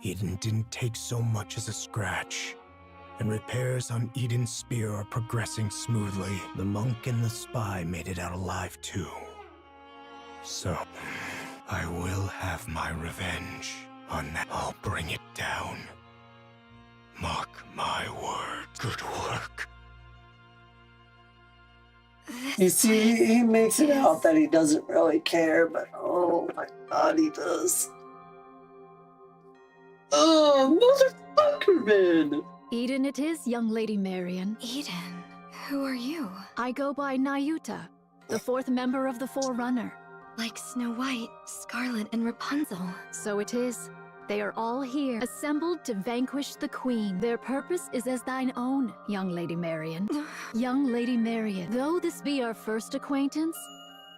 Eden didn't take so much as a scratch. And repairs on Eden's spear are progressing smoothly. The monk and the spy made it out alive too. So, I will have my revenge on that. I'll bring it down. Mark my words. Good work. You see, he makes it out that he doesn't really care, but oh my god, he does. Oh, motherfucker, man! Eden it is, young Lady Marion. Eden, who are you? I go by Nayuta, the fourth member of the Forerunner. Like Snow White, Scarlet, and Rapunzel. So it is. They are all here, assembled to vanquish the Queen. Their purpose is as thine own, young Lady Marion. Young Lady Marion, though this be our first acquaintance,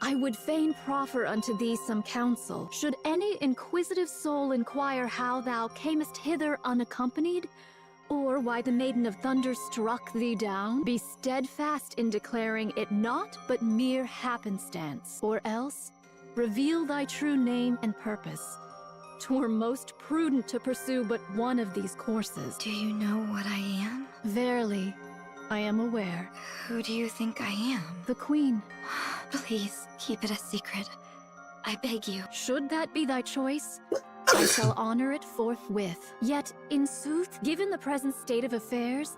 I would fain proffer unto thee some counsel. Should any inquisitive soul inquire how thou camest hither unaccompanied, or why the Maiden of Thunder struck thee down, be steadfast in declaring it naught but mere happenstance, or else reveal thy true name and purpose. 'Twere most prudent to pursue but one of these courses. Do you know what I am? Verily, I am aware. Who do you think I am? The Queen. Please, keep it a secret. I beg you. Should that be thy choice, I shall honor it forthwith. Yet, in sooth, given the present state of affairs,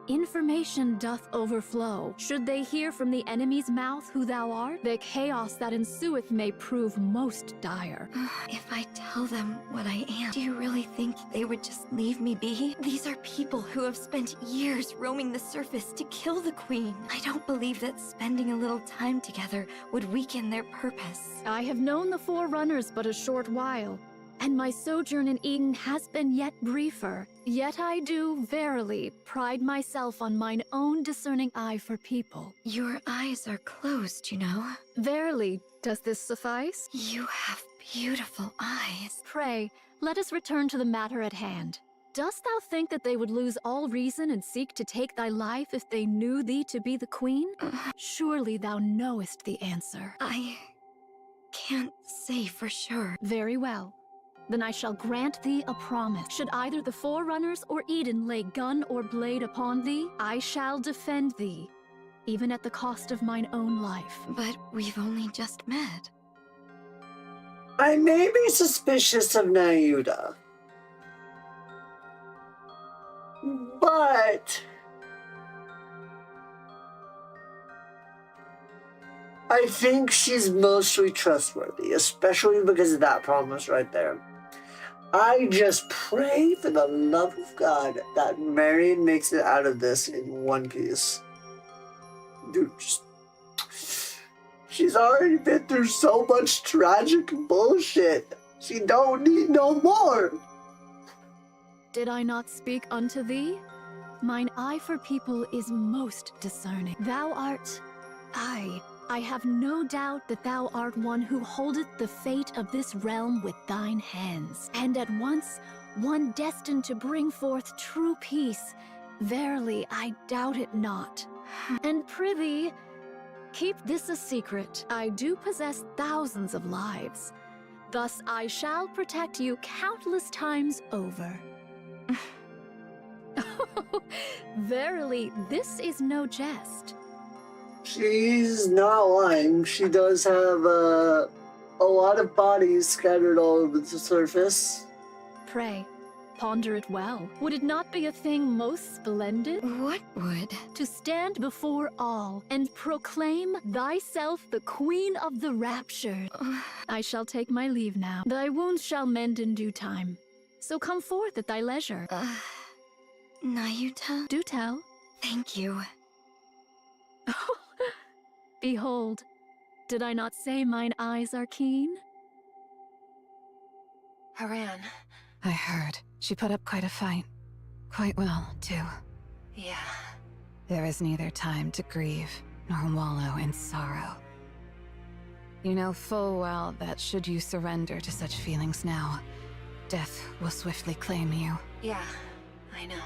information doth overflow. Should they hear from the enemy's mouth who thou art, the chaos that ensueth may prove most dire. If I tell them what I am, do you really think they would just leave me be? These are people who have spent years roaming the surface to kill the Queen. I don't believe that spending a little time together would weaken their purpose. I have known the Forerunners but a short while, and my sojourn in Eden has been yet briefer. Yet I do, verily, pride myself on mine own discerning eye for people. Your eyes are closed, you know. Verily, Does this suffice? You have beautiful eyes. Pray, let us return to the matter at hand. Dost thou think that they would lose all reason and seek to take thy life if they knew thee to be the queen? Surely thou knowest the answer. I can't say for sure. Very well. Then I shall grant thee a promise. Should either the Forerunners or Eden lay gun or blade upon thee, I shall defend thee, even at the cost of mine own life. But we've only just met. I may be suspicious of Nayuda, but I think she's mostly trustworthy, especially because of that promise right there. I just pray for the love of God that Marion makes it out of this in one piece. Dude, she's already been through so much tragic bullshit. She don't need no more. Did I not speak unto thee? Mine eye for people is most discerning. Thou art... I have no doubt that thou art one who holdeth the fate of this realm with thine hands, and at once one destined to bring forth true peace. Verily, I doubt it not. And prithee, keep this a secret. I do possess thousands of lives. Thus I shall protect you countless times over. Verily, this is no jest. She's not lying. She does have a lot of bodies scattered all over the surface. Pray, ponder it well. Would it not be a thing most splendid? What would? To stand before all and proclaim thyself the queen of the raptured. I shall take my leave now. Thy wounds shall mend in due time. So come forth at thy leisure. Nayuta? Do tell. Thank you. Behold, did I not say mine eyes are keen? Haran. I heard. She put up quite a fight. Quite well, too. Yeah. There is neither time to grieve, nor wallow in sorrow. You know full well that should you surrender to such feelings now, death will swiftly claim you. Yeah, I know.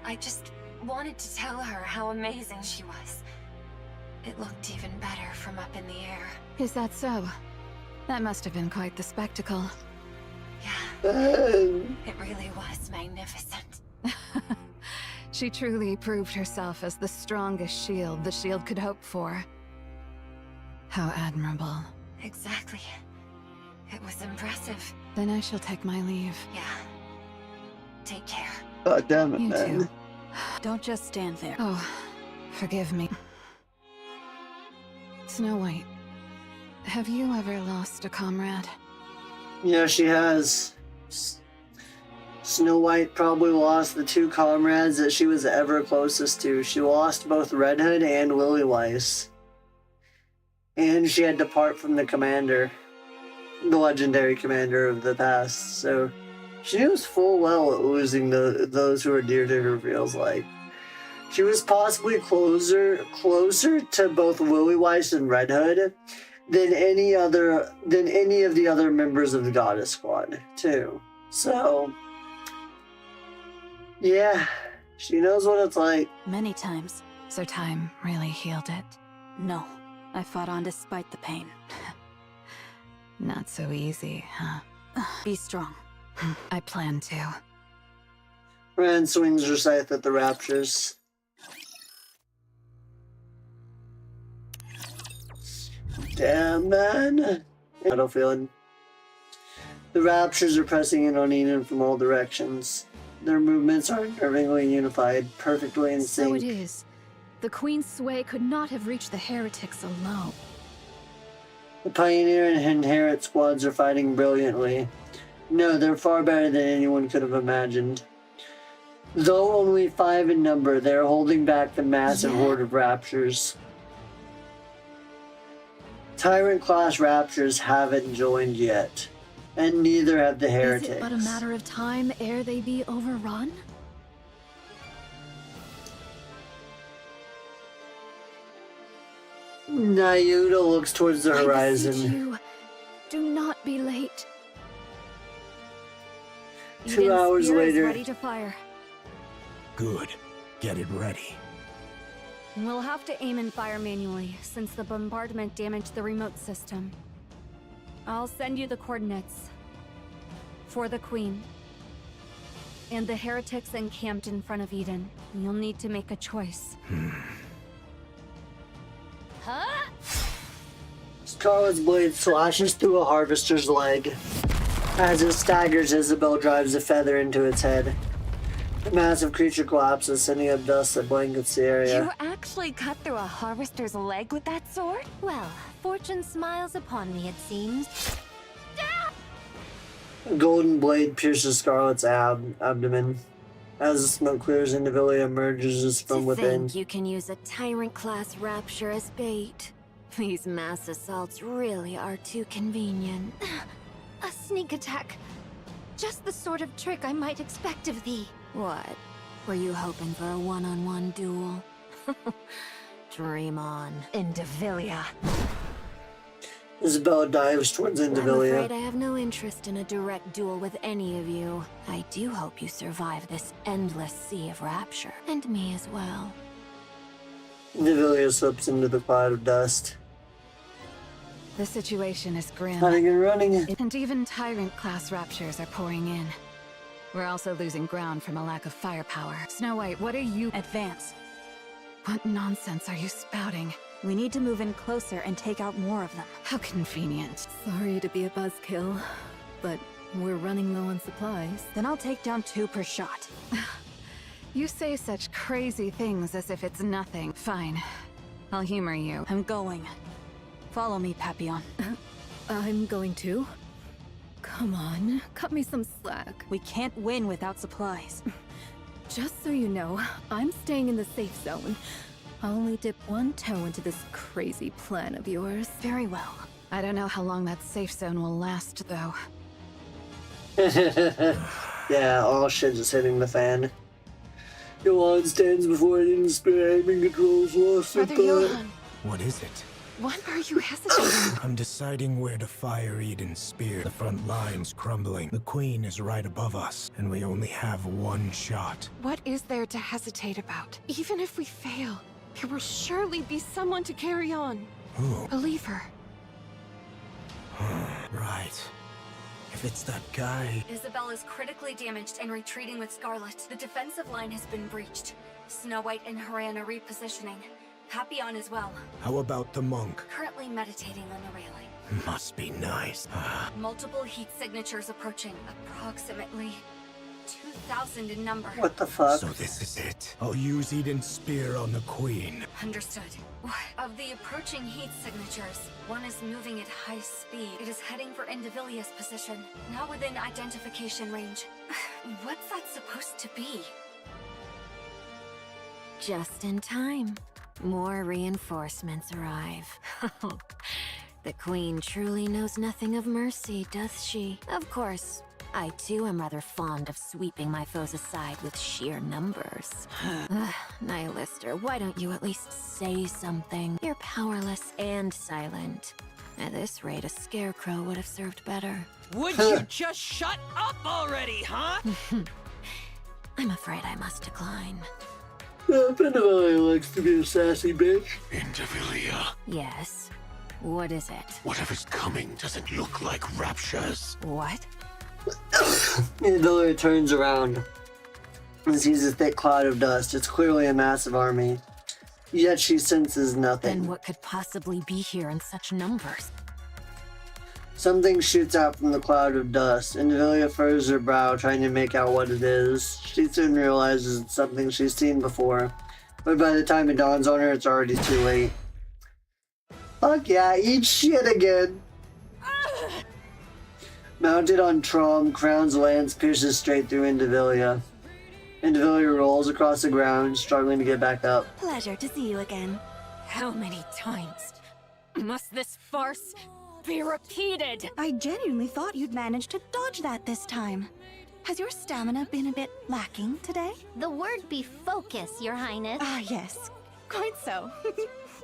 I just wanted to tell her how amazing she was. It looked even better from up in the air. Is that so? That must have been quite the spectacle. Yeah, it really was magnificent. She truly proved herself as the strongest shield the shield could hope for. How admirable. Exactly. It was impressive. Then I shall take my leave. Yeah. Take care. God damn it, You man. too. Don't just stand there. Oh, forgive me. Snow White, have you ever lost a comrade? Yeah, she has. Snow White probably lost the two comrades that she was ever closest to. She lost both Red Hood and Willy Weiss. And she had to part from the commander, the legendary commander of the past. So she knows full well at losing those who are dear to her, feels like. She was possibly closer to both Willy Weiss and Red Hood than any of the other members of the Goddess Squad, too. So, yeah, she knows what it's like. Many times. So time really healed it? No, I fought on despite the pain. Not so easy, huh? Be strong. I plan to. Ran swings her scythe at the Raptors. Damn, man. Battlefield. The Raptors are pressing in on Eden from all directions. Their movements are nervingly unified, perfectly in sync. So it is. The Queen's sway could not have reached the heretics alone. The Pioneer and Inherit squads are fighting brilliantly. No, they're far better than anyone could have imagined. Though only 5 in number, they're holding back the massive horde of Raptors. Tyrant-class Raptors haven't joined yet, and neither have the Heretics. Is it but a matter of time ere they be overrun? Nayuda looks towards the I beseech horizon. you, do not be late. 2 Eden's hours spear is later. ready to fire. Good. Get it ready. We'll have to aim and fire manually, since the bombardment damaged the remote system. I'll send you the coordinates. For the Queen. And the heretics encamped in front of Eden. You'll need to make a choice. Huh? Scarlet's blade slashes through a harvester's leg. As it staggers, Isabel drives a feather into its head. The massive creature collapses, sending up dust that blankets the area. You actually cut through a harvester's leg with that sword? Well, fortune smiles upon me, it seems. A golden blade pierces Scarlet's abdomen. As the smoke clears, Indivilia emerges from To within. think you can use a Tyrant-class Rapture as bait. These mass assaults really are too convenient. A sneak attack. Just the sort of trick I might expect of thee. What? Were you hoping for a one-on-one duel? Dream on. Indivilia. Isabella dives towards I'm Indivilia. afraid I have no interest in a direct duel with any of you. I do hope you survive this endless sea of rapture. And me as well. Indivilia slips into the cloud of dust. The situation is grim. Hiding and running. And even Tyrant-class raptures are pouring in. We're also losing ground from a lack of firepower. Snow White, what are you— Advance. What nonsense are you spouting? We need to move in closer and take out more of them. How convenient. Sorry to be a buzzkill, but we're running low on supplies. Then I'll take down 2 per shot. You say such crazy things as if it's nothing. Fine. I'll humor you. I'm going. Follow me, Papillon. I'm going to. Come on, cut me some slack. We can't win without supplies. Just so you know, I'm staying in the safe zone. I'll only dip one toe into this crazy plan of yours. Very well. I don't know how long that safe zone will last, though. Yeah, all shit just hitting the fan. Johan stands before it in spirit, aiming controls lost Brother with Johan, What is it? why are you hesitating? I'm deciding where to fire Eden's spear. The front line's crumbling. The Queen is right above us, and we only have 1 shot. What is there to hesitate about? Even if we fail, there will surely be someone to carry on. Who? Believe her. Right. If it's that guy... Isabel is critically damaged and retreating with Scarlet. The defensive line has been breached. Snow White and Haran are repositioning. Papillon as well. How about the monk? Currently meditating on the railing. Must be nice. Multiple heat signatures approaching. Approximately 2,000 in number. What the fuck? So this is it. I'll use Eden's spear on the Queen. Understood. Of the approaching heat signatures, one is moving at high speed. It is heading for Indivilia's position, not within identification range. What's that supposed to be? Just in time. More reinforcements arrive. The Queen truly knows nothing of mercy, does she? Of course, I too am rather fond of sweeping my foes aside with sheer numbers. Nihilister, why don't you at least say something? You're powerless and silent. At this rate, a scarecrow would have served better. Would you just shut up already, huh? I'm afraid I must decline. Indivilia likes to be a sassy bitch. Indivilia, Yes. What is it? whatever's coming doesn't look like raptures. What? Indivilia turns around and sees a thick cloud of dust. It's clearly a massive army. Yet she senses nothing. Then what could possibly be here in such numbers? Something shoots out from the cloud of dust. Indivilia furrows her brow, trying to make out what it is. She soon realizes it's something she's seen before, but by the time it dawns on her, it's already too late. Fuck yeah, eat shit again! Mounted on Trom, Crown's lance pierces straight through Indivilia. Indivilia rolls across the ground, struggling to get back up. Pleasure to see you again. How many times must this farce be repeated? I genuinely thought you'd managed to dodge that this time. Has your stamina been a bit lacking today? The word be focus, Your Highness. Ah, yes. Quite so.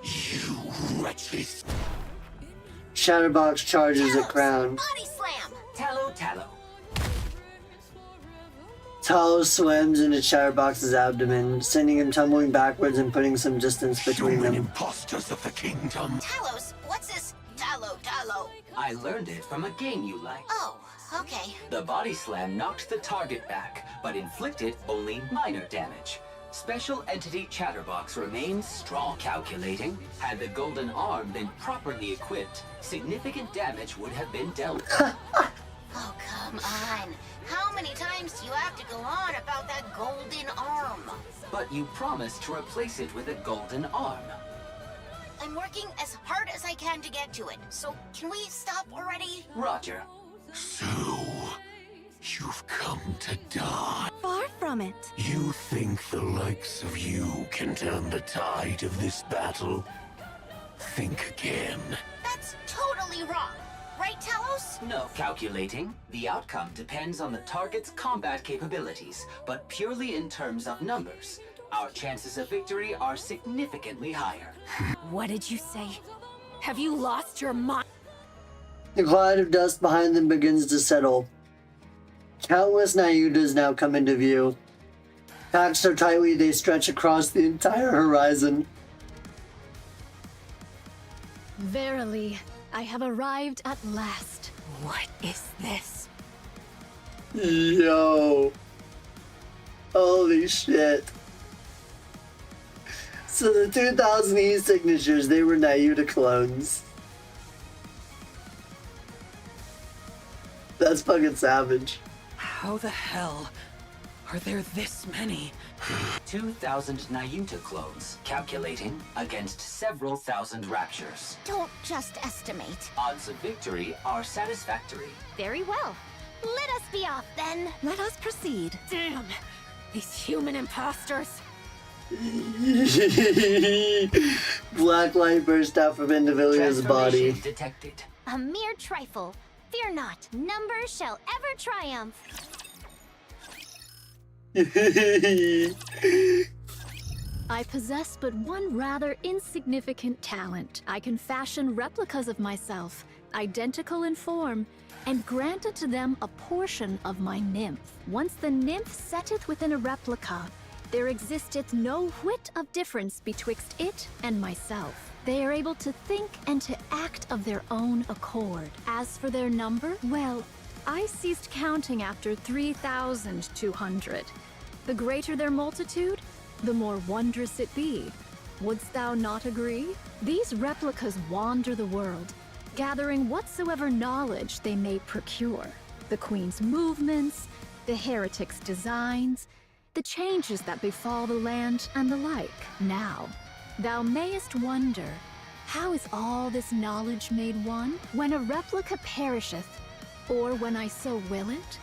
You wretched. Chatterbox charges at Crown. Body slam! Tallow, tallow. Talos slams into Chatterbox's abdomen, sending him tumbling backwards and putting some distance between Human them. imposters of the kingdom. Talos, what's this? Tallow. I learned it from a game you like. Oh, okay. The body slam knocked the target back, but inflicted only minor damage. Special Entity Chatterbox remains strong. Calculating, had the golden arm been properly equipped, significant damage would have been dealt. Oh, come on. How many times do you have to go on about that golden arm? But you promised to replace it with a golden arm. I'm working as hard as I can to get to it, so can we stop already? Roger. So, you've come to die. Far from it. You think the likes of you can turn the tide of this battle? Think again. That's totally wrong. Right, Talos? No. Calculating, the outcome depends on the target's combat capabilities, but purely in terms of numbers. Our chances of victory are significantly higher. What did you say? Have you lost your mind? The cloud of dust behind them begins to settle. Countless Nayutas now come into view. Packed so tightly they stretch across the entire horizon. Verily, I have arrived at last. What is this? Yo. Holy shit. So the 2000 e-signatures, they were Nayuta clones. That's fucking savage. How the hell are there this many? 2,000 Nayuta clones, calculating against several thousand raptures. Don't just estimate. Odds of victory are satisfactory. Very well. Let us be off then. Let us proceed. Damn! These human imposters! Black light burst out from Indivilia's body. Transformation detected. A mere trifle. Fear not. Numbers shall ever triumph. I possess but one rather insignificant talent. I can fashion replicas of myself, identical in form, and grant unto them a portion of my nymph. Once the nymph setteth within a replica, there existeth no whit of difference betwixt it and myself. They are able to think and to act of their own accord. As for their number, well, I ceased counting after 3,200. The greater their multitude, the more wondrous it be. Wouldst thou not agree? These replicas wander the world, gathering whatsoever knowledge they may procure. The Queen's movements, the heretic's designs, the changes that befall the land, and the like. Now, thou mayest wonder, how is all this knowledge made one? When a replica perisheth, or when I so will it,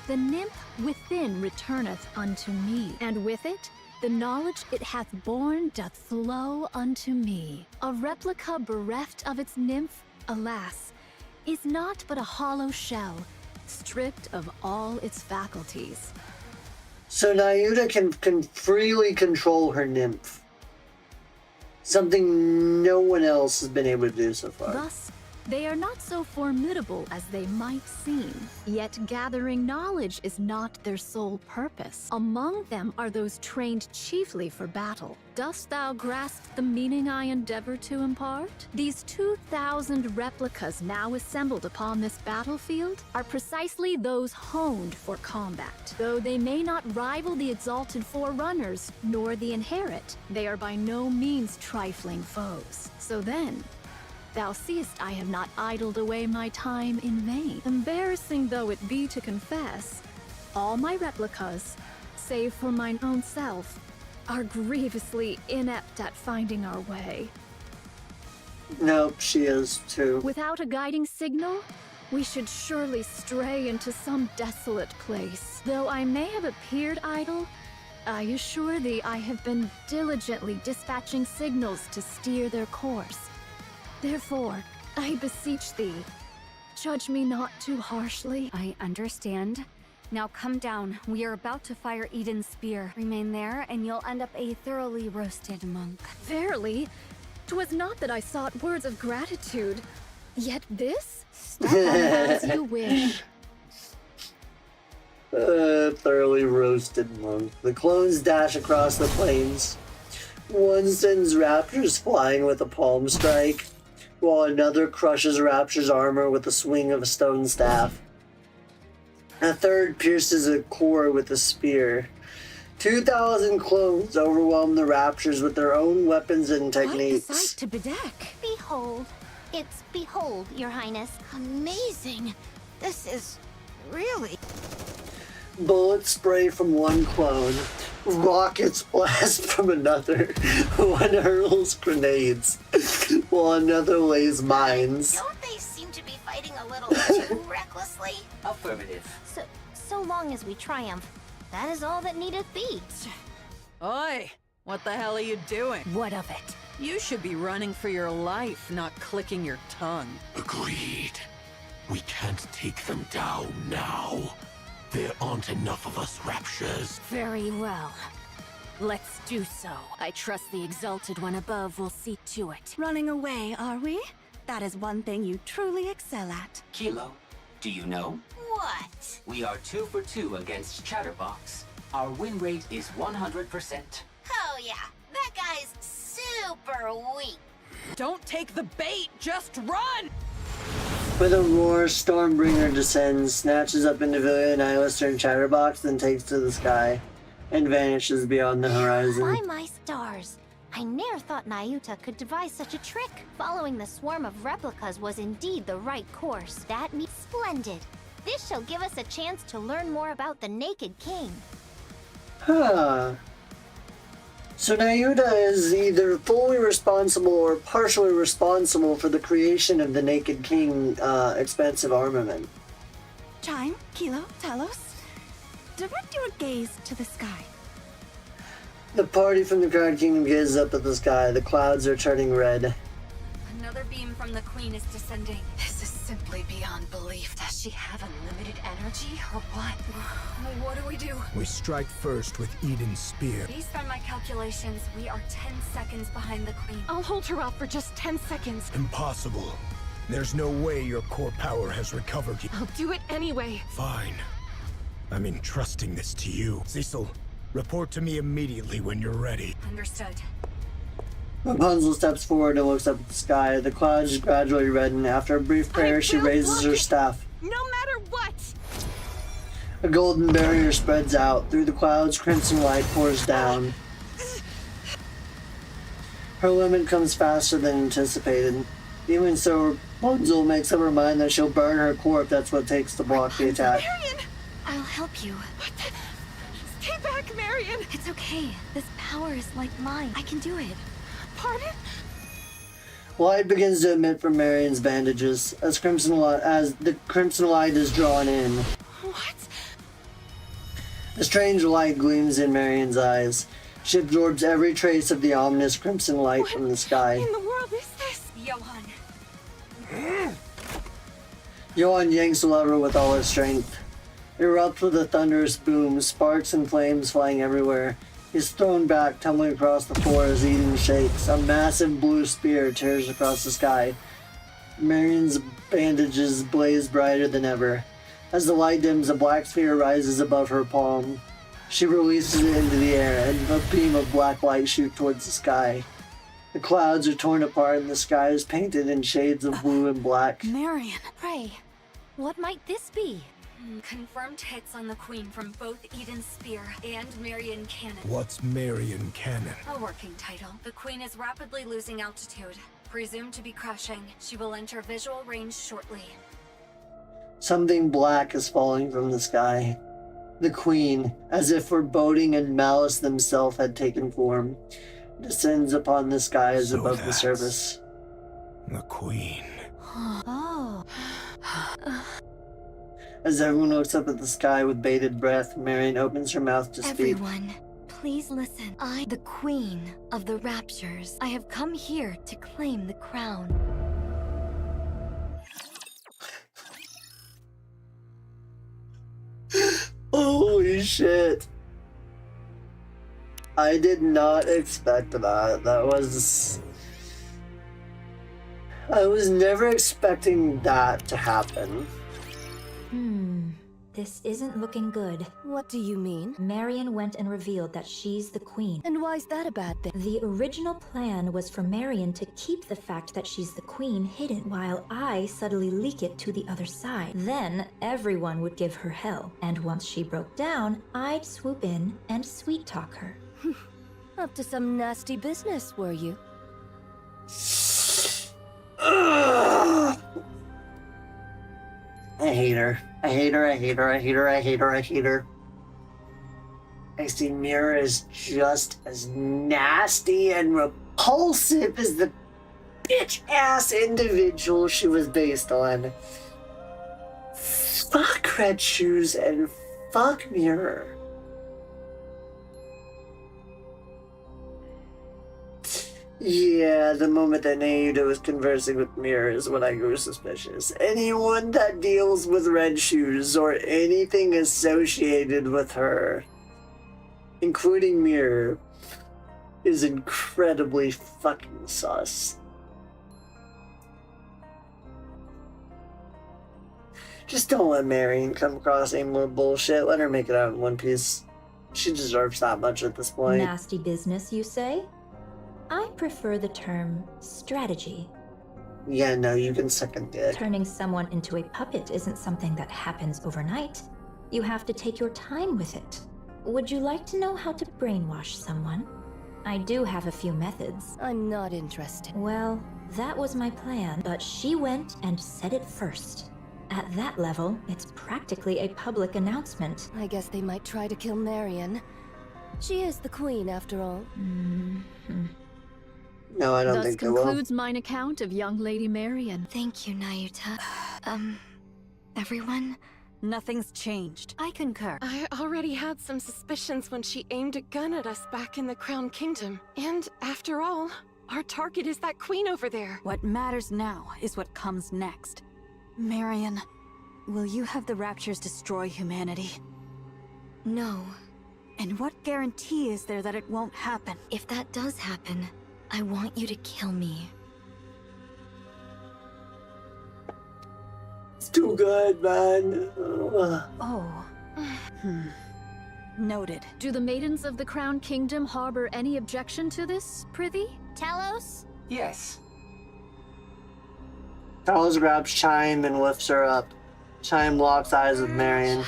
the nymph within returneth unto me, and with it, the knowledge it hath borne doth flow unto me. A replica bereft of its nymph, alas, is not but a hollow shell, stripped of all its faculties. So Nayuta can freely control her nymph. Something no one else has been able to do so far. Thus, they are not so formidable as they might seem. Yet gathering knowledge is not their sole purpose. Among them are those trained chiefly for battle. Dost thou grasp the meaning I endeavor to impart? These 2,000 replicas now assembled upon this battlefield are precisely those honed for combat. Though they may not rival the exalted Forerunners, nor the Inherit, they are by no means trifling foes. So then, thou seest I have not idled away my time in vain. Embarrassing though it be to confess, all my replicas, save for mine own self, are grievously inept at finding our way. Nope, she is too. Without a guiding signal, we should surely stray into some desolate place. Though I may have appeared idle, I assure thee I have been diligently dispatching signals to steer their course. Therefore, I beseech thee, judge me not too harshly. I understand. Now come down. We are about to fire Eden's spear. Remain there, and you'll end up a thoroughly roasted monk. Verily, 'Twas not that I sought words of gratitude. Yet this? Step on it as you wish. Thoroughly roasted monk. The clones dash across the plains. One sends raptors flying with a palm strike, while another crushes Rapture's armor with a swing of a stone staff. A third pierces a core with a spear. 2,000 clones overwhelm the Raptures with their own weapons and techniques. Quite the sight to bedeck. Behold. It's behold, Your Highness. Amazing. This is really... Bullets spray from one clone. Rockets blast from another. One hurls grenades, while another lays mines. Don't they seem to be fighting a little too recklessly? Affirmative. So long as we triumph, that is all that needeth be. Oi! What the hell are you doing? What of it? You should be running for your life, not clicking your tongue. Agreed. We can't take them down now. There aren't enough of us Raptures. Very well. Let's do so. I trust the Exalted One above will see to it. Running away, are we? That is one thing you truly excel at. Kilo, do you know? What? We are 2 for 2 against Chatterbox. Our win rate is 100%. Oh yeah, that guy's super weak. Don't take the bait, just run! With a roar, Stormbringer descends, snatches up Indivilia, Nihilister, and Chatterbox, then takes to the sky, and vanishes beyond the horizon. By my stars. I ne'er thought Nayuta could devise such a trick. Following the swarm of replicas was indeed the right course. That means splendid. This shall give us a chance to learn more about the Naked King. Huh. So Nayuta is either fully responsible or partially responsible for the creation of the Naked King expensive armament. Chime, Kilo, Talos, direct your gaze to the sky. The party from the Crown Kingdom gazes up at the sky. The clouds are turning red. Another beam from the Queen is descending. This is simply beyond belief. Does she have unlimited energy, or what? What do we do? We strike first with Eden's spear. Based on my calculations, we are 10 seconds behind the Queen. I'll hold her out for just 10 seconds. Impossible. There's no way your core power has recovered yet. I'll do it anyway. Fine. I'm entrusting this to you. Cecil, report to me immediately when you're ready. Understood. Rapunzel steps forward and looks up at the sky. The clouds gradually redden. After a brief prayer, she raises her staff. No matter what! A golden barrier spreads out. Through the clouds, crimson light pours down. Her limit comes faster than anticipated. Even so, Rapunzel makes up her mind that she'll burn her core if that's what it takes to block the attack. Marion! I'll help you. What the... Stay back, Marion! It's okay. This power is like mine. I can do it. Pardon? Light begins to emit from Marion's bandages as the crimson light is drawn in. What? A strange light gleams in Marion's eyes. She absorbs every trace of the ominous crimson light from the sky. In the world is this? Johan. Johan yanks the lever with all his strength. It erupts with a thunderous boom, sparks and flames flying everywhere. He's thrown back, tumbling across the floor as Eden shakes. A massive blue spear tears across the sky. Marion's bandages blaze brighter than ever. As the light dims, a black sphere rises above her palm. She releases it into the air, and a beam of black light shoots towards the sky. The clouds are torn apart, and the sky is painted in shades of blue and black. Marion. Pray, what might this be? Confirmed hits on the Queen from both Eden's Spear and Marion Cannon. What's Marion Cannon? A working title. The Queen is rapidly losing altitude. Presumed to be crashing. She will enter visual range shortly. Something black is falling from the sky. The Queen, as if foreboding and malice themselves had taken form, descends upon the skies So above the that's surface. The Queen. Oh. As everyone looks up at the sky with bated breath, Marion opens her mouth to speak. Everyone, please listen. I, the Queen of the Raptures, I have come here to claim the crown. Holy shit. I did not expect that. That was I was never expecting that to happen. This isn't looking good. What do you mean? Marion went and revealed that she's the queen. And why's that a bad thing? The original plan was for Marion to keep the fact that she's the queen hidden while I subtly leak it to the other side. Then everyone would give her hell. And once she broke down, I'd swoop in and sweet talk her. Up to some nasty business, were you? I hate her. I hate her, I hate her, I hate her, I hate her, I hate her. I see Mira is just as nasty and repulsive as the bitch-ass individual she was based on. Fuck Red Shoes and fuck Mira. Yeah, the moment that Naida was conversing with Mira is when I grew suspicious. Anyone that deals with Red Shoes or anything associated with her, including Mira, is incredibly fucking sus. Just don't let Marion come across any more bullshit. Let her make it out in one piece. She deserves that much at this point. Nasty business, you say? I prefer the term strategy. Yeah, no, you can second it. Turning someone into a puppet isn't something that happens overnight. You have to take your time with it. Would you like to know how to brainwash someone? I do have a few methods. I'm not interested. Well, that was my plan, but she went and said it first. At that level, it's practically a public announcement. I guess they might try to kill Marion. She is the queen, after all. No, I don't Thus think they will. concludes mine account of young Lady Marion. Thank you, Nayuta. Everyone? Nothing's changed. I concur. I already had some suspicions when she aimed a gun at us back in the Crown Kingdom. And after all, our target is that queen over there. What matters now is what comes next. Marion, will you have the Raptures destroy humanity? No. And what guarantee is there that it won't happen? If that does happen, I want you to kill me. It's too good, man. Oh. Noted. Do the maidens of the Crown Kingdom harbor any objection to this, Prithee? Telos? Yes. Talos grabs Chime and lifts her up. Chime locks eyes with Marion.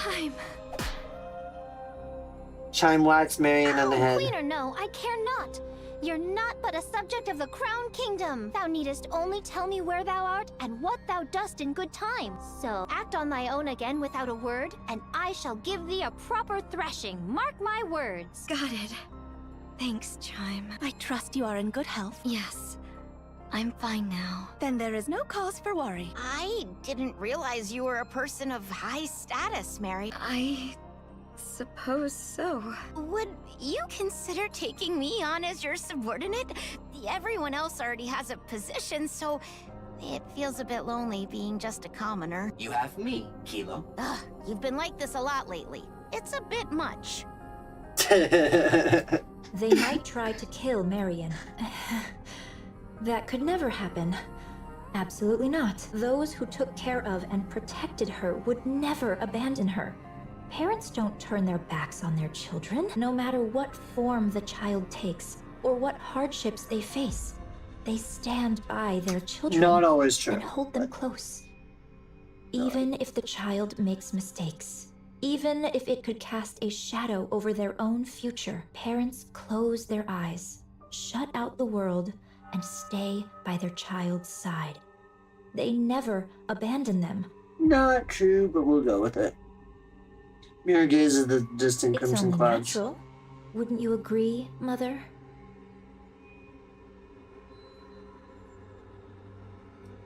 Chime whacks Marion on the head. Queen or no, I care not. You're not but a subject of the Crown Kingdom. Thou needest only tell me where thou art and what thou dost in good time. So act on thy own again without a word, and I shall give thee a proper thrashing. Mark my words. Got it. Thanks, Chime. I trust you are in good health. Yes. I'm fine now. Then there is no cause for worry. I didn't realize you were a person of high status, Mary. I suppose so. Would you consider taking me on as your subordinate? Everyone else already has a position, so it feels a bit lonely being just a commoner. You have me, Kilo. Ugh, you've been like this a lot lately. It's a bit much. They might try to kill Marion. That could never happen. Absolutely not. Those who took care of and protected her would never abandon her. Parents don't turn their backs on their children, no matter what form the child takes or what hardships they face. They stand by their children. Not always true. And hold them close. Even if the child makes mistakes, even if it could cast a shadow over their own future, parents close their eyes, shut out the world, and stay by their child's side. They never abandon them. Not true, but we'll go with it. Mira gazes at the distant It's crimson only clouds. natural. Wouldn't you agree, Mother?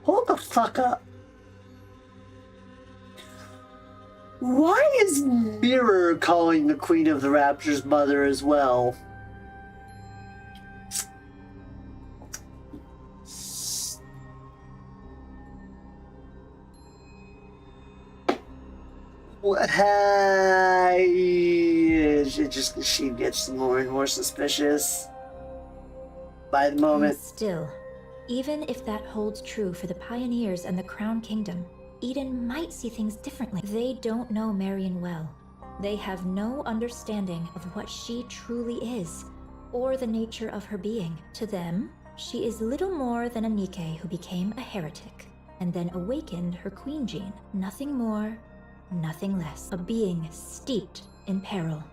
Hold the fuck up. Why is Mirror calling the Queen of the Raptors mother as well? She gets more and more suspicious by the moment. And still, Even if that holds true for the pioneers and the Crown Kingdom, Eden might see things differently. They don't know Marion well. They have no understanding of what she truly is, or the nature of her being. To them, she is little more than a Nikke who became a heretic, and then awakened her queen gene. Nothing more, nothing less. A being steeped in peril.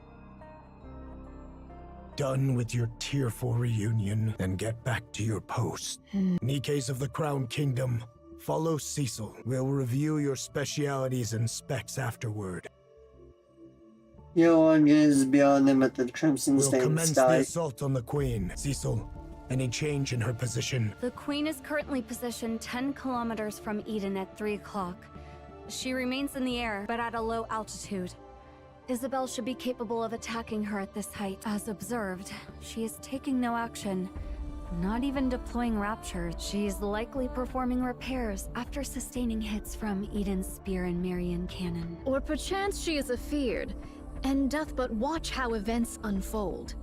Done with your tearful reunion, then get back to your post. Nikkes of the Crown Kingdom, follow Cecil. We'll review your specialities and specs afterward. Johan gazes beyond them at the crimson We'll stained commence the sky. assault on the Queen. Cecil, any change in her position? The Queen is currently positioned 10 kilometers from Eden at 3 o'clock. She remains in the air, but at a low altitude. Isabel should be capable of attacking her at this height. As observed, she is taking no action, not even deploying raptures. She's likely performing repairs after sustaining hits from Eden's spear and Marion cannon. Or perchance she is afeared, and doth but watch how events unfold.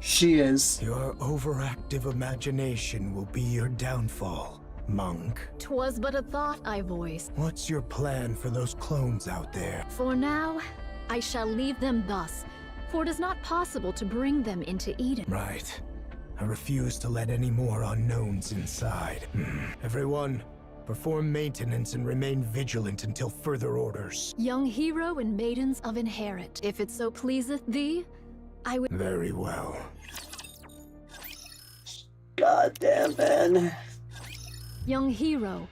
She is. Your overactive imagination will be your downfall, monk. 'Twas but a thought I voiced. What's your plan for those clones out there? For now, I shall leave them thus, for it is not possible to bring them into Eden. Right. I refuse to let any more unknowns inside. Everyone, perform maintenance and remain vigilant until further orders. Young hero and maidens of Inherit, if it so pleaseth thee, I would— Very well. Goddamn, man. Young hero,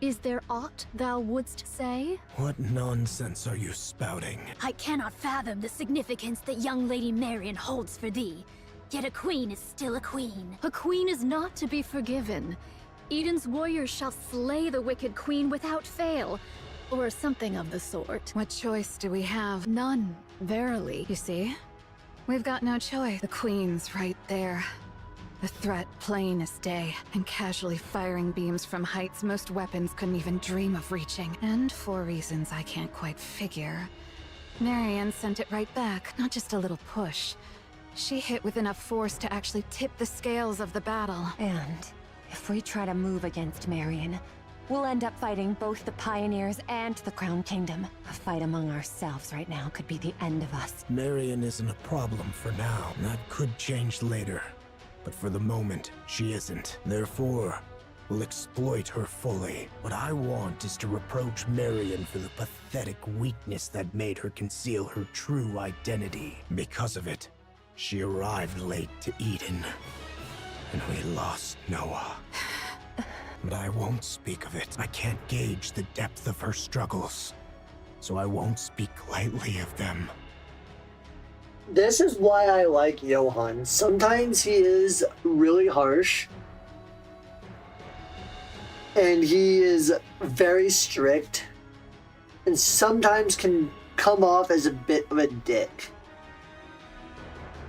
is there aught thou wouldst say? What nonsense are you spouting? I cannot fathom the significance that young Lady Marion holds for thee. Yet a queen is still a queen. A queen is not to be forgiven. Eden's warriors shall slay the wicked queen without fail, or something of the sort. What choice do we have? None, verily. You see? We've got no choice. The Queen's right there. The threat plain as day, and casually firing beams from heights most weapons couldn't even dream of reaching. And for reasons I can't quite figure, Marion sent it right back, not just a little push. She hit with enough force to actually tip the scales of the battle. And if we try to move against Marion, we'll end up fighting both the Pioneers and the Crown Kingdom. A fight among ourselves right now could be the end of us. Marion isn't a problem for now. That could change later. But for the moment, she isn't. Therefore, we'll exploit her fully. What I want is to reproach Marion for the pathetic weakness that made her conceal her true identity. Because of it, she arrived late to Eden, and we lost Noah. But I won't speak of it. I can't gauge the depth of her struggles, so I won't speak lightly of them. This is why I like Johan. Sometimes he is really harsh, and he is very strict, and sometimes can come off as a bit of a dick.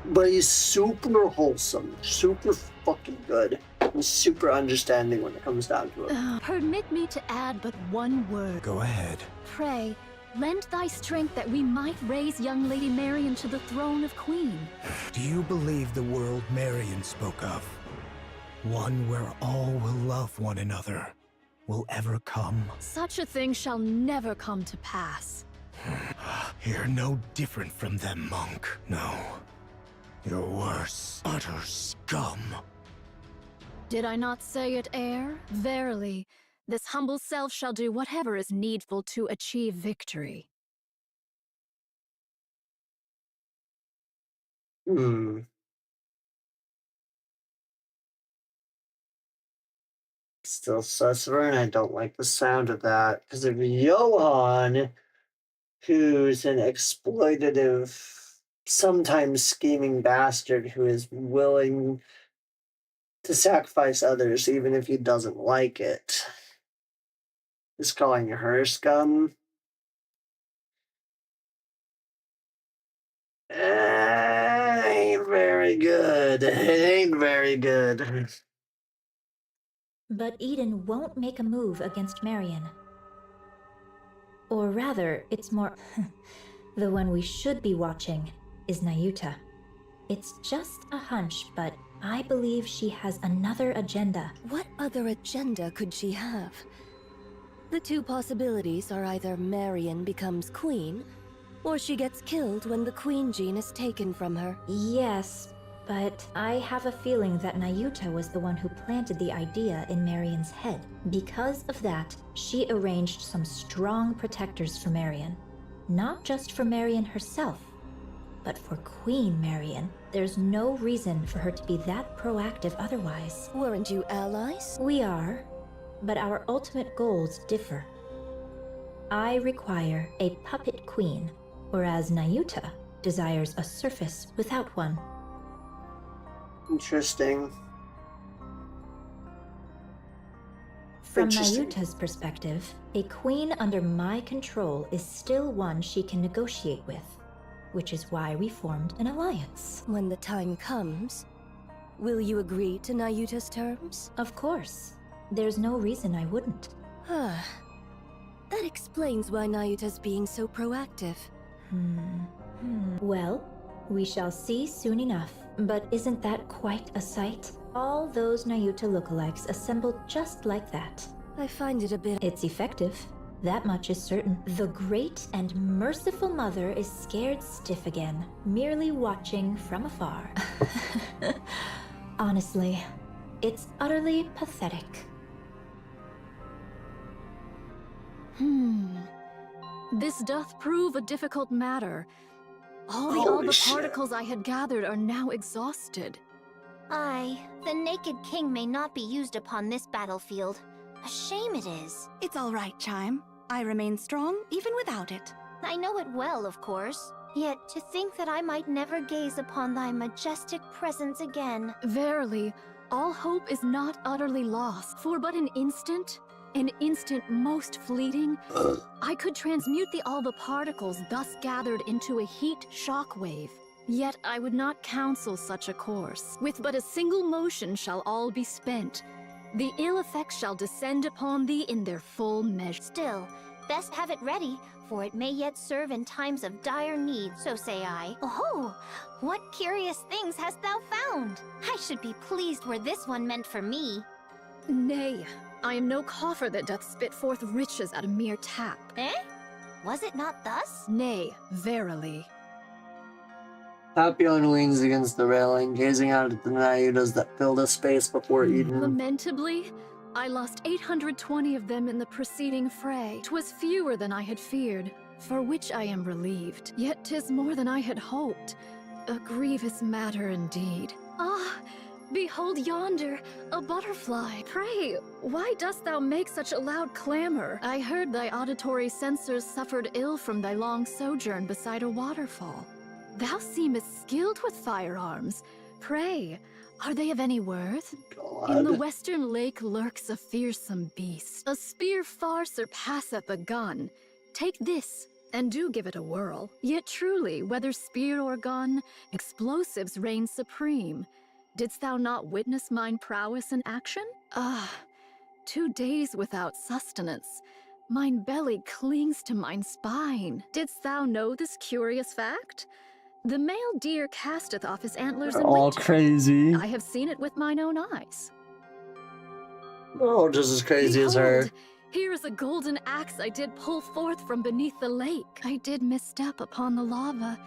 But he's super wholesome, super fucking good, and super understanding when it comes down to it. Permit me to add but one word. Go ahead. Pray, lend thy strength that we might raise young Lady Marion to the throne of Queen. Do you believe the world Marion spoke of? One where all will love one another will ever come? Such a thing shall never come to pass. You're no different from them, monk. No. You're worse. Utter scum. Did I not say it, heir? Verily, this humble self shall do whatever is needful to achieve victory. Still Susser, and I don't like the sound of that. Because of Johan, who's an exploitative, sometimes scheming bastard who is willing to sacrifice others even if he doesn't like it. Just calling her scum. Ain't very good. It ain't very good. But Eden won't make a move against Marion. Or rather, it's more... the one we should be watching is Nayuta. It's just a hunch, but I believe she has another agenda. What other agenda could she have? The two possibilities are either Marion becomes queen, or she gets killed when the queen gene is taken from her. Yes, but I have a feeling that Nayuta was the one who planted the idea in Marion's head. Because of that, she arranged some strong protectors for Marion. Not just for Marion herself, but for Queen Marion. There's no reason for her to be that proactive otherwise. Weren't you allies? We are, but our ultimate goals differ. I require a puppet queen, whereas Nayuta desires a surface without one. Interesting. From Interesting. Nayuta's perspective, a queen under my control is still one she can negotiate with, which is why we formed an alliance. When the time comes, will you agree to Nayuta's terms? Of course. There's no reason I wouldn't. That explains why Nayuta's being so proactive. Well, we shall see soon enough. But isn't that quite a sight? All those Nayuta lookalikes assembled just like that. I find it a bit... It's effective. That much is certain. The great and merciful mother is scared stiff again, merely watching from afar. Honestly, it's utterly pathetic. This doth prove a difficult matter. All the Holy Alba shit. particles I had gathered are now exhausted. Aye, the Naked King may not be used upon this battlefield. A shame it is. It's all right, Chime. I remain strong even without it. I know it well, of course. Yet to think that I might never gaze upon thy majestic presence again. Verily, all hope is not utterly lost. For but an instant most fleeting, I could transmute the Alba particles thus gathered into a heat shockwave. Yet I would not counsel such a course. With but a single motion shall all be spent. The ill effects shall descend upon thee in their full measure. Still, best have it ready, for it may yet serve in times of dire need, so say I. Oh, what curious things hast thou found? I should be pleased were this one meant for me. Nay, I am no coffer that doth spit forth riches at a mere tap. Eh? Was it not thus? Nay, verily. Papillon leans against the railing, gazing out at the Nayutas that filled a space before Eden. Lamentably, I lost 820 of them in the preceding fray. 'Twas fewer than I had feared, for which I am relieved. Yet 'tis more than I had hoped. A grievous matter indeed. Ah, behold yonder, a butterfly. Pray, why dost thou make such a loud clamor? I heard thy auditory sensors suffered ill from thy long sojourn beside a waterfall. Thou seemest skilled with firearms. Pray, are they of any worth? In the western lake lurks a fearsome beast. A spear far surpasseth a gun. Take this, and do give it a whirl. Yet truly, whether spear or gun, explosives reign supreme. Didst thou not witness mine prowess in action? 2 days without sustenance. Mine belly clings to mine spine. Didst thou know this curious fact? The male deer casteth off his antlers in All winter. crazy. I have seen it with mine own eyes. Oh, just as crazy as her. Behold, here is a golden axe I did pull forth from beneath the lake. I did misstep upon the lava,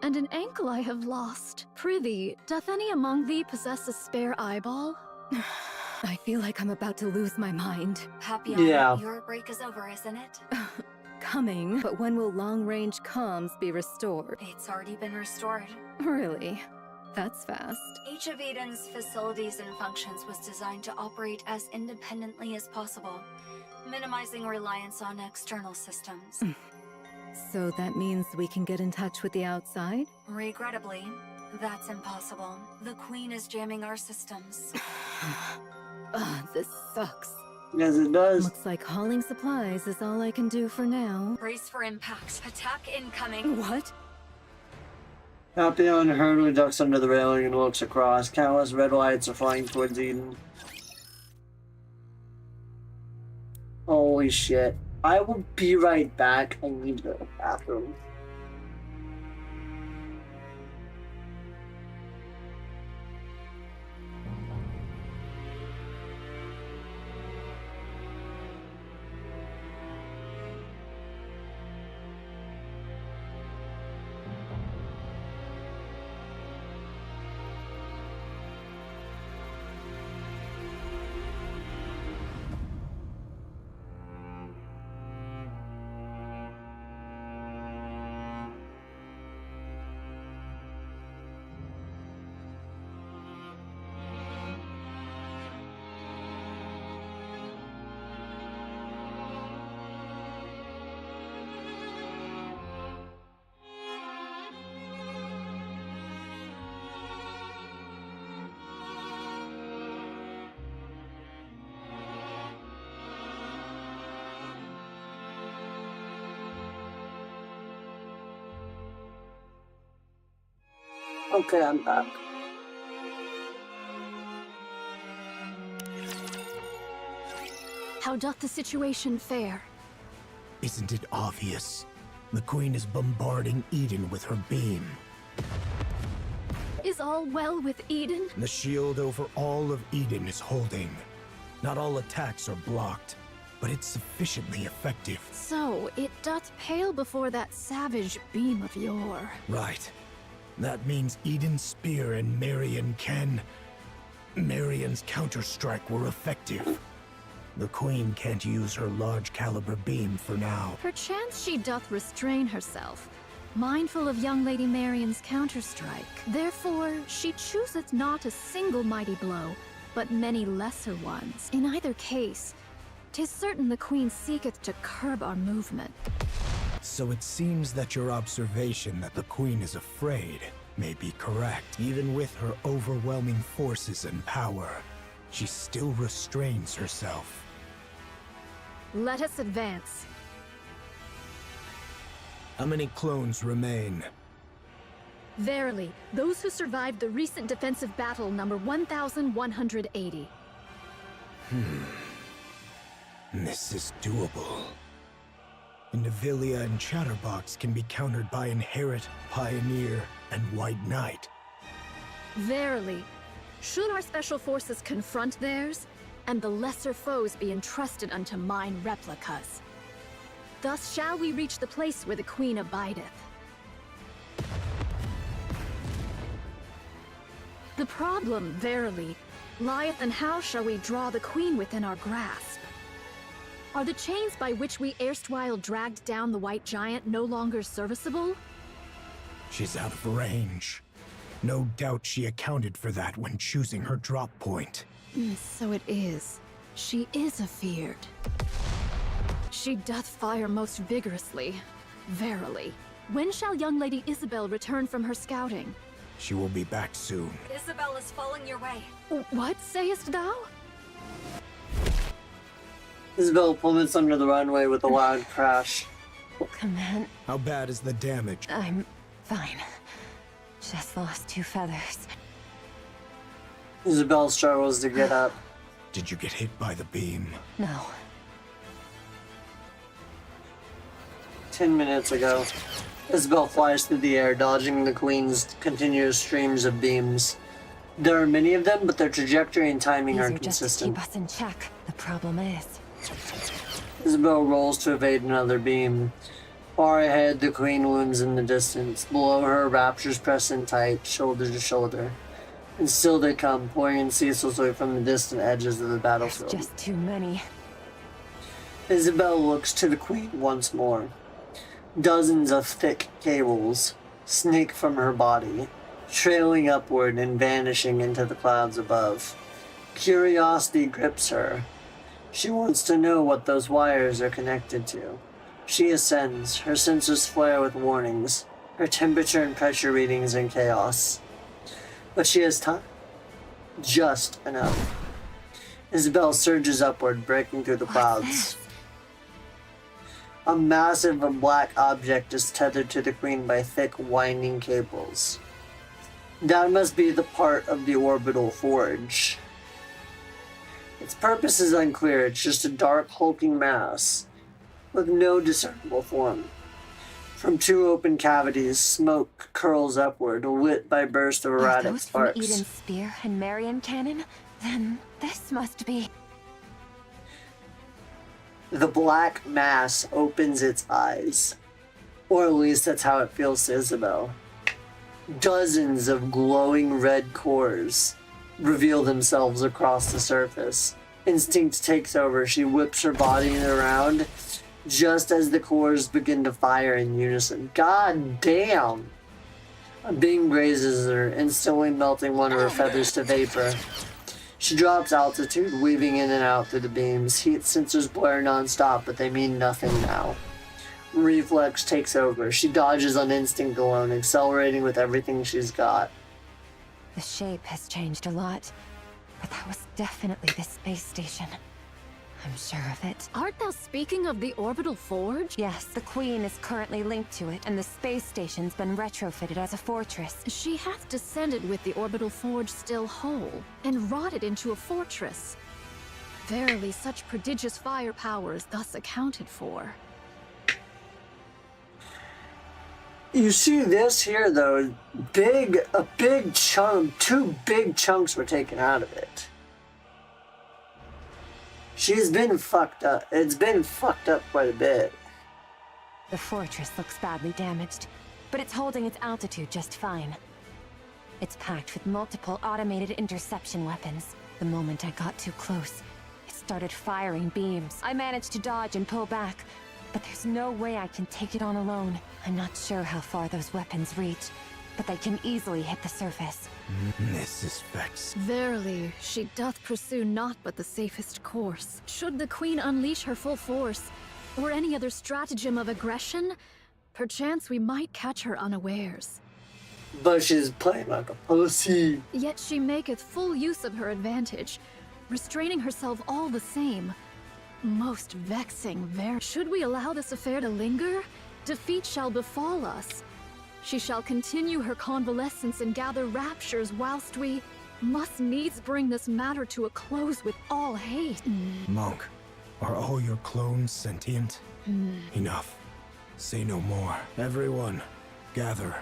and an ankle I have lost. Prithee, doth any among thee possess a spare eyeball? I feel like I'm about to lose my mind. Papillon, Yeah. your break is over, isn't it? Coming, but when will long-range comms be restored? It's already been restored. Really? That's fast. Each of Eden's facilities and functions was designed to operate as independently as possible, minimizing reliance on external systems. So that means we can get in touch with the outside? Regrettably, that's impossible. The Queen is jamming our systems. This sucks. Yes, it does. Looks like hauling supplies is all I can do for now. Brace for impact. Attack incoming. What? Papillon hurriedly ducks under the railing and looks across. Countless red lights are flying towards Eden. Holy shit. I will be right back. I need to go to the bathroom. Okay, I'm back. How doth the situation fare? Isn't it obvious? The Queen is bombarding Eden with her beam. Is all well with Eden? The shield over all of Eden is holding. Not all attacks are blocked, but it's sufficiently effective. So, it doth pale before that savage beam of yore. Right. That means Eden's spear and Marion's counter-strike were effective. The Queen can't use her large-caliber beam for now. Perchance she doth restrain herself, mindful of young Lady Marion's counter-strike. Therefore, she chooseth not a single mighty blow, but many lesser ones. In either case, 'tis certain the Queen seeketh to curb our movement. So it seems that your observation that the Queen is afraid may be correct. Even with her overwhelming forces and power, she still restrains herself. Let us advance. How many clones remain? Verily, those who survived the recent defensive battle number 1,180. This is doable. Indivilia and Chatterbox can be countered by Inherit, Pioneer, and White Knight. Verily, should our special forces confront theirs, and the lesser foes be entrusted unto mine replicas. Thus shall we reach the place where the Queen abideth. The problem, verily, lieth in how shall we draw the Queen within our grasp. Are the chains by which we erstwhile dragged down the White Giant no longer serviceable? She's out of range. No doubt she accounted for that when choosing her drop point. So it is. She is afeared. She doth fire most vigorously, verily. When shall young Lady Isabel return from her scouting? She will be back soon. Isabel is falling your way. What sayest thou? Isabel plummets under the runway with a loud crash. Command. How bad is the damage? I'm fine. Just lost 2 feathers. Isabel struggles to get up. Did you get hit by the beam? No. 10 minutes ago, Isabel flies through the air, dodging the Queen's continuous streams of beams. There are many of them, but their trajectory and timing aren't consistent. Just to keep us in check. The problem is... Isabel rolls to evade another beam. Far ahead, the Queen looms in the distance. Below her, Raptors press in tight, shoulder to shoulder. And still they come, pouring in ceaselessly from the distant edges of the battlefield. There's just too many. Isabel looks to the Queen once more. Dozens of thick cables snake from her body, trailing upward and vanishing into the clouds above. Curiosity grips her. She wants to know what those wires are connected to. She ascends, her sensors flare with warnings, her temperature and pressure readings in chaos. But she has time. Just enough. Isabel surges upward, breaking through the clouds. A massive black object is tethered to the Queen by thick, winding cables. That must be the part of the orbital forge. Its purpose is unclear, it's just a dark, hulking mass, with no discernible form. From 2 open cavities, smoke curls upward, lit by bursts of erratic sparks. From Eden's spear and Marion cannon? Then this must be... The black mass opens its eyes. Or at least that's how it feels to Isabel. Dozens of glowing red cores reveal themselves across the surface. Instinct takes over. She whips her body around just as the cores begin to fire in unison. God damn! A beam grazes her, instantly melting one of her feathers to vapor. She drops altitude, weaving in and out through the beams. Heat sensors blare non-stop, but they mean nothing now. Reflex takes over. She dodges on instinct alone, accelerating with everything she's got. The shape has changed a lot, but that was definitely the space station. I'm sure of it. Art thou speaking of the orbital forge? Yes, the Queen is currently linked to it, and the space station's been retrofitted as a fortress. She hath descended with the orbital forge still whole, and wrought it into a fortress. Verily, such prodigious firepower is thus accounted for. You see this here, though, a big chunk, 2 big chunks were taken out of it. She's been fucked up. It's been fucked up quite a bit. The fortress looks badly damaged, but it's holding its altitude just fine. It's packed with multiple automated interception weapons. The moment I got too close, it started firing beams. I managed to dodge and pull back, but there's no way I can take it on alone. I'm not sure how far those weapons reach, but they can easily hit the surface. This is Vex. Verily, she doth pursue naught but the safest course. Should the Queen unleash her full force, or any other stratagem of aggression, perchance we might catch her unawares. But she's playing like a pussy. Yet she maketh full use of her advantage, restraining herself all the same. Most vexing, Should we allow this affair to linger, defeat shall befall us. She shall continue her convalescence and gather raptures whilst we must needs bring this matter to a close with all haste. Monk, are all your clones sentient? Enough. Say no more. Everyone, gather.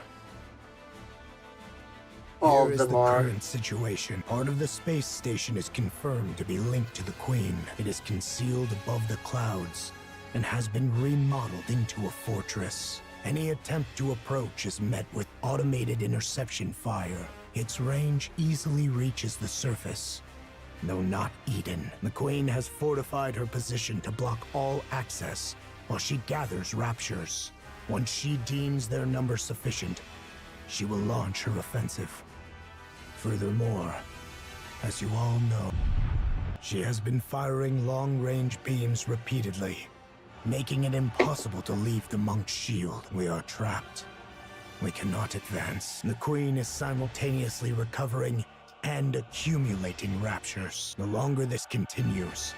All Here of is them the are. current situation. Part of the space station is confirmed to be linked to the Queen. It is concealed above the clouds and has been remodeled into a fortress. Any attempt to approach is met with automated interception fire. Its range easily reaches the surface. Though not Eden, the Queen has fortified her position to block all access while she gathers raptures. Once she deems their number sufficient, she will launch her offensive. Furthermore, as you all know, she has been firing long-range beams repeatedly, making it impossible to leave the monk's shield. We are trapped. We cannot advance. The Queen is simultaneously recovering and accumulating raptures. The longer this continues,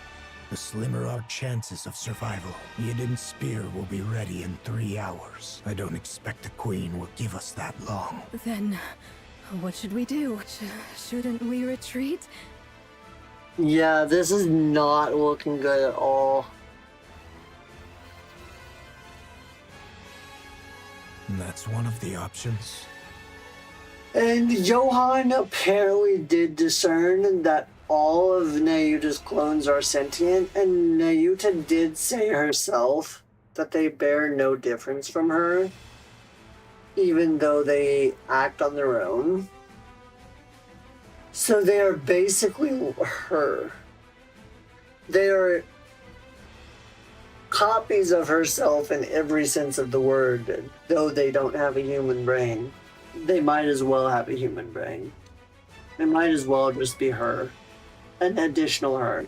the slimmer our chances of survival. Eden's spear will be ready in 3 hours. I don't expect the Queen will give us that long. Then, what should we do? Shouldn't we retreat? Yeah, this is not looking good at all. That's one of the options. And Johann apparently did discern that all of Nayuta's clones are sentient, and Nayuta did say herself that they bear no difference from her, even though they act on their own. So they are basically her. They are copies of herself in every sense of the word, though they don't have a human brain. They might as well have a human brain. It might as well just be her. An additional her.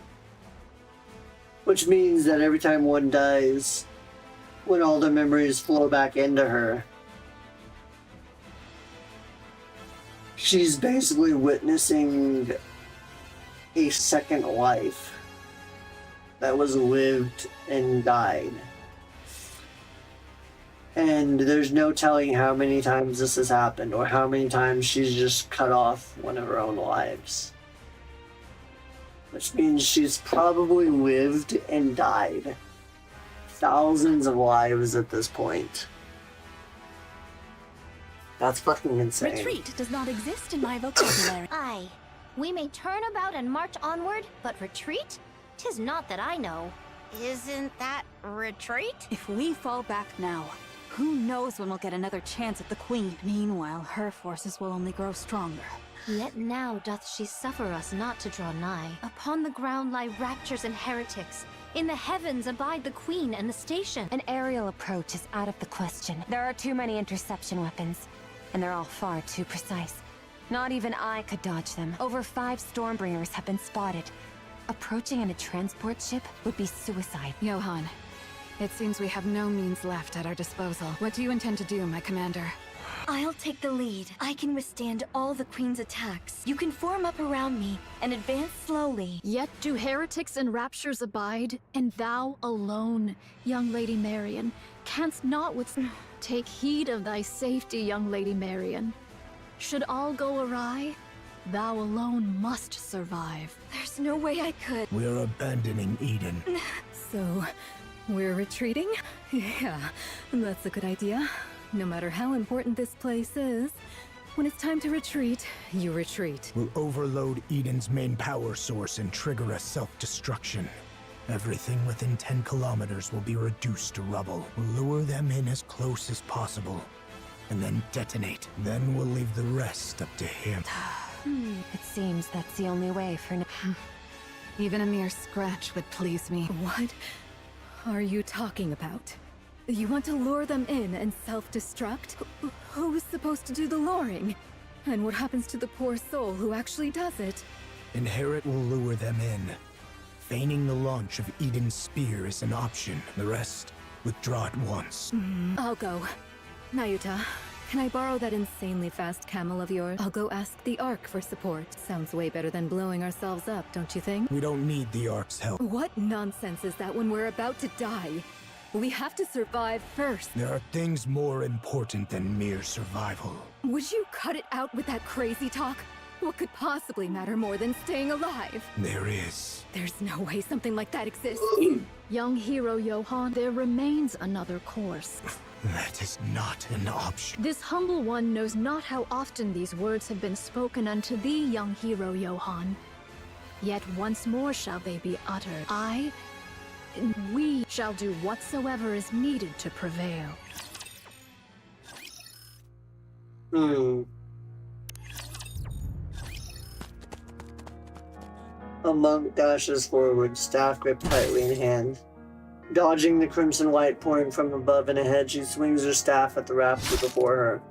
Which means that every time one dies, when all the memories flow back into her, she's basically witnessing a second life that was lived and died. And there's no telling how many times this has happened, or how many times she's just cut off one of her own lives. Which means she's probably lived and died thousands of lives at this point. That's fucking insane. Retreat does not exist in my vocabulary. Aye. We may turn about and march onward, but retreat? 'Tis not that I know. Isn't that retreat? If we fall back now, who knows when we'll get another chance at the Queen? Meanwhile, her forces will only grow stronger. Yet now doth she suffer us not to draw nigh. Upon the ground lie raptures and heretics. In the heavens abide the Queen and the station. An aerial approach is out of the question. There are too many interception weapons, and they're all far too precise. Not even I could dodge them. Over 5 Stormbringers have been spotted. Approaching in a transport ship would be suicide. Johann, it seems we have no means left at our disposal. What do you intend to do, my commander? I'll take the lead. I can withstand all the Queen's attacks. You can form up around me and advance slowly. Yet do heretics and raptures abide, and thou alone, young Lady Marian, canst not take heed of thy safety, young Lady Marian. Should all go awry, thou alone must survive. There's no way I could. We're abandoning Eden. So, we're retreating? Yeah, that's a good idea. No matter how important this place is, when it's time to retreat, you retreat. We'll overload Eden's main power source and trigger a self-destruction. Everything within 10 kilometers will be reduced to rubble. We'll lure them in as close as possible, and then detonate. Then we'll leave the rest up to him. It seems that's the only way for now. Even a mere scratch would please me. What are you talking about? You want to lure them in and self-destruct? Who's supposed to do the luring? And what happens to the poor soul who actually does it? Inherit will lure them in. Feigning the launch of Eden's spear is an option. The rest, withdraw at once. I'll go. Nayuta, can I borrow that insanely fast camel of yours? I'll go ask the Ark for support. Sounds way better than blowing ourselves up, don't you think? We don't need the Ark's help. What nonsense is that when we're about to die? We have to survive first. There are things more important than mere survival. Would you cut it out with that crazy talk? What could possibly matter more than staying alive? There is. There's no way something like that exists. Young hero Johann, there remains another course. That is not an option. This humble one knows not how often these words have been spoken unto thee, young hero Johann. Yet once more shall they be uttered. We shall do whatsoever is needed to prevail. A monk dashes forward, staff gripped tightly in hand. Dodging the crimson light pouring from above and ahead, she swings her staff at the raptor before her.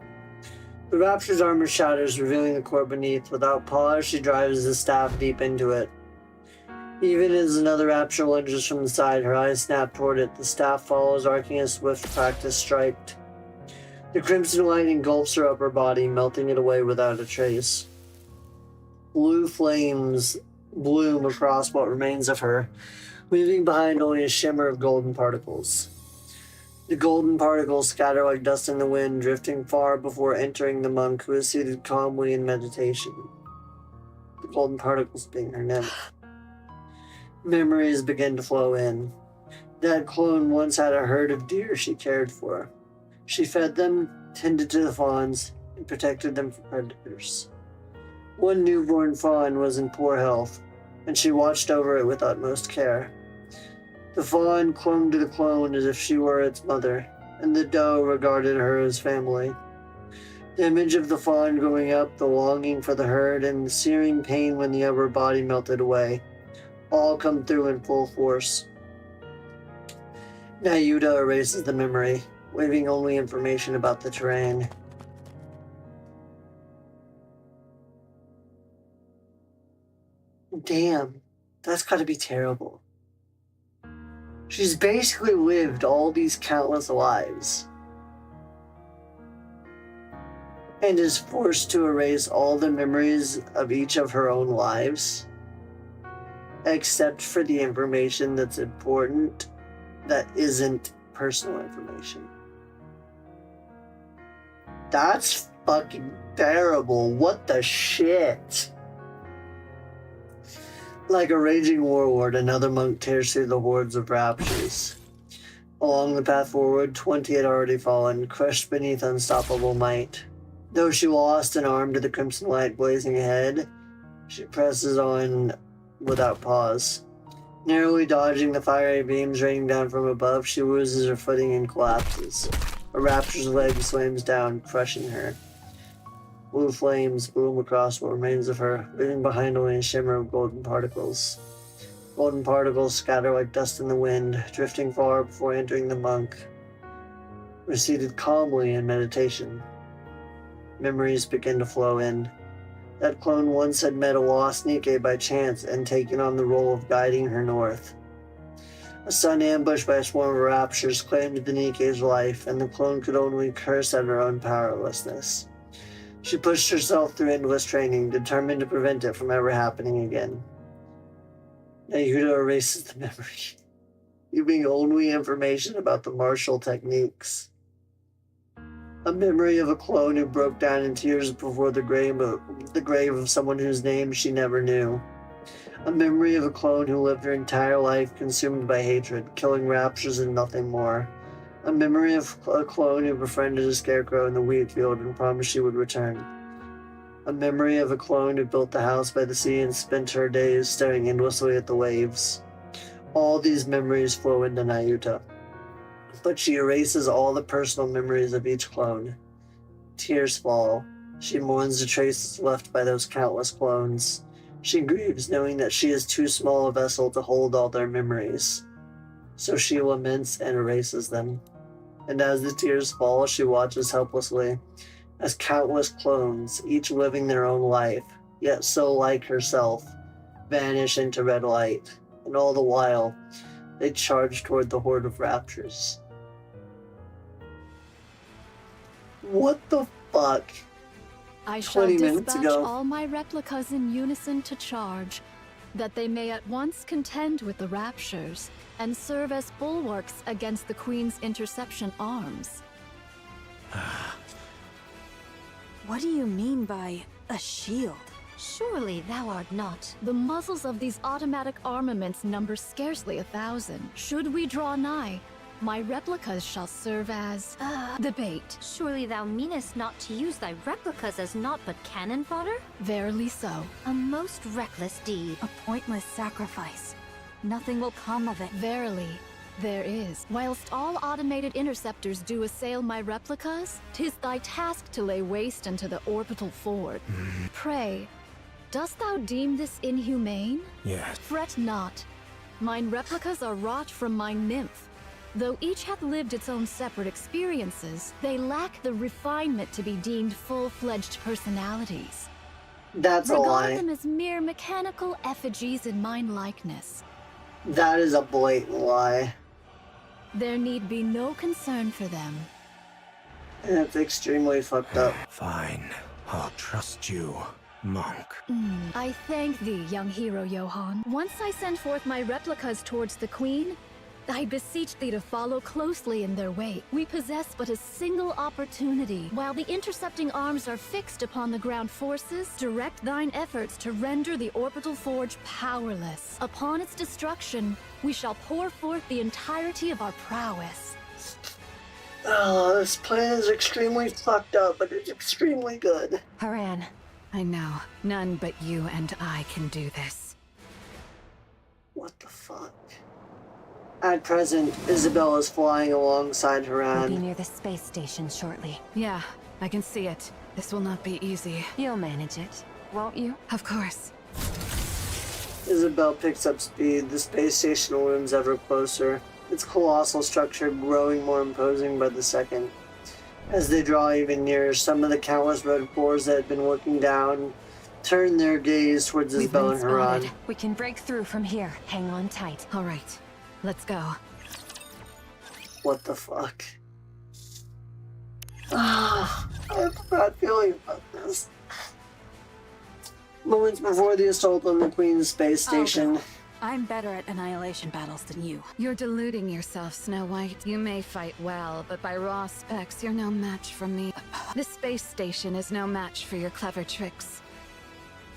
The raptor's armor shatters, revealing the core beneath. Without pause, she drives the staff deep into it. Even as another raptor lunges from the side, her eyes snap toward it. The staff follows, arcing a swift practice strike. The crimson light engulfs her upper body, melting it away without a trace. Blue flames bloom across what remains of her, leaving behind only a shimmer of golden particles. The golden particles scatter like dust in the wind, drifting far before entering the monk, who is seated calmly in meditation. The golden particles being her nymph. Memories begin to flow in. That clone once had a herd of deer she cared for. She fed them, tended to the fawns, and protected them from predators. One newborn fawn was in poor health, and she watched over it with utmost care. The fawn clung to the clone as if she were its mother, and the doe regarded her as family. The image of the fawn growing up, the longing for the herd, and the searing pain when the upper body melted away, all come through in full force. Nayuta erases the memory, leaving only information about the terrain. Damn, that's gotta be terrible. She's basically lived all these countless lives and is forced to erase all the memories of each of her own lives, except for the information that's important that isn't personal information. That's fucking terrible. What the shit? Like a raging warlord, another monk tears through the hordes of raptures. Along the path forward, 20 had already fallen, crushed beneath unstoppable might. Though she lost an arm to the crimson light blazing ahead, she presses on without pause. Narrowly dodging the fiery beams raining down from above, she loses her footing and collapses. A raptor's leg slams down, crushing her. Blue flames bloom across what remains of her, leaving behind only a shimmer of golden particles. Golden particles scatter like dust in the wind, drifting far before entering the monk, who is seated calmly in meditation. Memories begin to flow in. That clone once had met a lost Nikke by chance and taken on the role of guiding her north. A son ambushed by a swarm of raptors claimed the Nikke's life, and the clone could only curse at her own powerlessness. She pushed herself through endless training, determined to prevent it from ever happening again. Now Yuta erases the memory, leaving only information about the martial techniques. A memory of a clone who broke down in tears before the grave of someone whose name she never knew. A memory of a clone who lived her entire life consumed by hatred, killing raptors and nothing more. A memory of a clone who befriended a scarecrow in the wheat field and promised she would return. A memory of a clone who built the house by the sea and spent her days staring endlessly at the waves. All these memories flow into Nayuta, but she erases all the personal memories of each clone. Tears fall. She mourns the traces left by those countless clones. She grieves knowing that she is too small a vessel to hold all their memories. So she laments and erases them. And as the tears fall, she watches helplessly as countless clones, each living their own life, yet so like herself, vanish into red light. And all the while, they charge toward the horde of raptors. What the fuck? I shall 20 minutes dispatch ago. all my replicas in unison to charge, that they may at once contend with the raptures and serve as bulwarks against the Queen's interception arms. What do you mean by a shield? Surely thou art not. The muzzles of these automatic armaments number scarcely 1,000. Should we draw nigh, my replicas shall serve as the bait. Surely thou meanest not to use thy replicas as naught but cannon fodder? Verily so. A most reckless deed. A pointless sacrifice. Nothing will come of it. Verily, there is. Whilst all automated interceptors do assail my replicas, 'tis thy task to lay waste unto the orbital ford. Pray, dost thou deem this inhumane? Yes. Fret not. Mine replicas are wrought from my nymph. Though each hath lived its own separate experiences, they lack the refinement to be deemed full-fledged personalities. That's a Regard lie. them as mere mechanical effigies in mine likeness. That is a blatant lie. There need be no concern for them. And it's extremely fucked up. Fine. I'll trust you, monk. I thank thee, young hero Johann. Once I send forth my replicas towards the Queen, I beseech thee to follow closely in their wake. We possess but a single opportunity. While the intercepting arms are fixed upon the ground forces, direct thine efforts to render the orbital forge powerless. Upon its destruction, we shall pour forth the entirety of our prowess. Oh, this plan is extremely fucked up, but it's extremely good. Haran. I know. None but you and I can do this. What the fuck? At present, Isabel is flying alongside We'll be Haran. near the space station shortly. Yeah, I can see it. This will not be easy. You'll manage it, won't you? Of course. Isabel picks up speed. The space station looms ever closer, its colossal structure growing more imposing by the second. As they draw even nearer, some of the countless red pores that had been looking down turn their gaze towards We've Isabel been and Haran. spotted. We can break through from here. Hang on tight. All right, let's go. What the fuck? I have a bad feeling about this. Moments before the assault on the Queen's space station. I'm better at annihilation battles than you. You're deluding yourself, Snow White. You may fight well, but by raw specs, you're no match for me. The space station is no match for your clever tricks.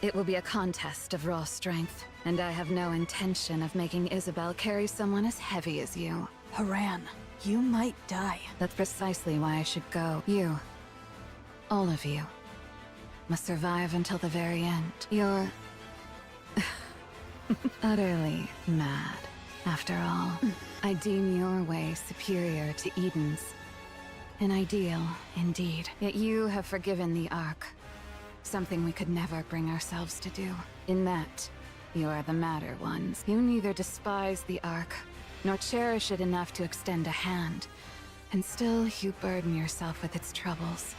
It will be a contest of raw strength, and I have no intention of making Isabel carry someone as heavy as you. Haran, you might die. That's precisely why I should go. You, all of you, must survive until the very end. You're utterly mad, after all. I deem your way superior to Eden's. An ideal, indeed. Yet you have forgiven the Ark. Something we could never bring ourselves to do. In that, you are the madder ones. You neither despise the Ark, nor cherish it enough to extend a hand. And still you burden yourself with its troubles.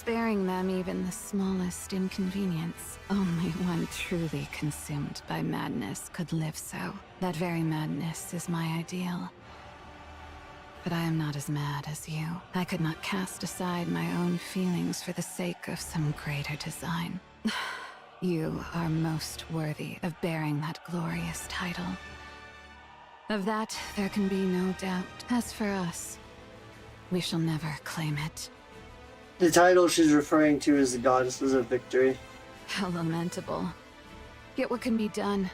sparing them even the smallest inconvenience. Only one truly consumed by madness could live so. That very madness is my ideal. But I am not as mad as you. I could not cast aside my own feelings for the sake of some greater design. You are most worthy of bearing that glorious title. Of that, there can be no doubt. As for us, we shall never claim it. The title she's referring to is the Goddesses of Victory. How lamentable. Yet what can be done?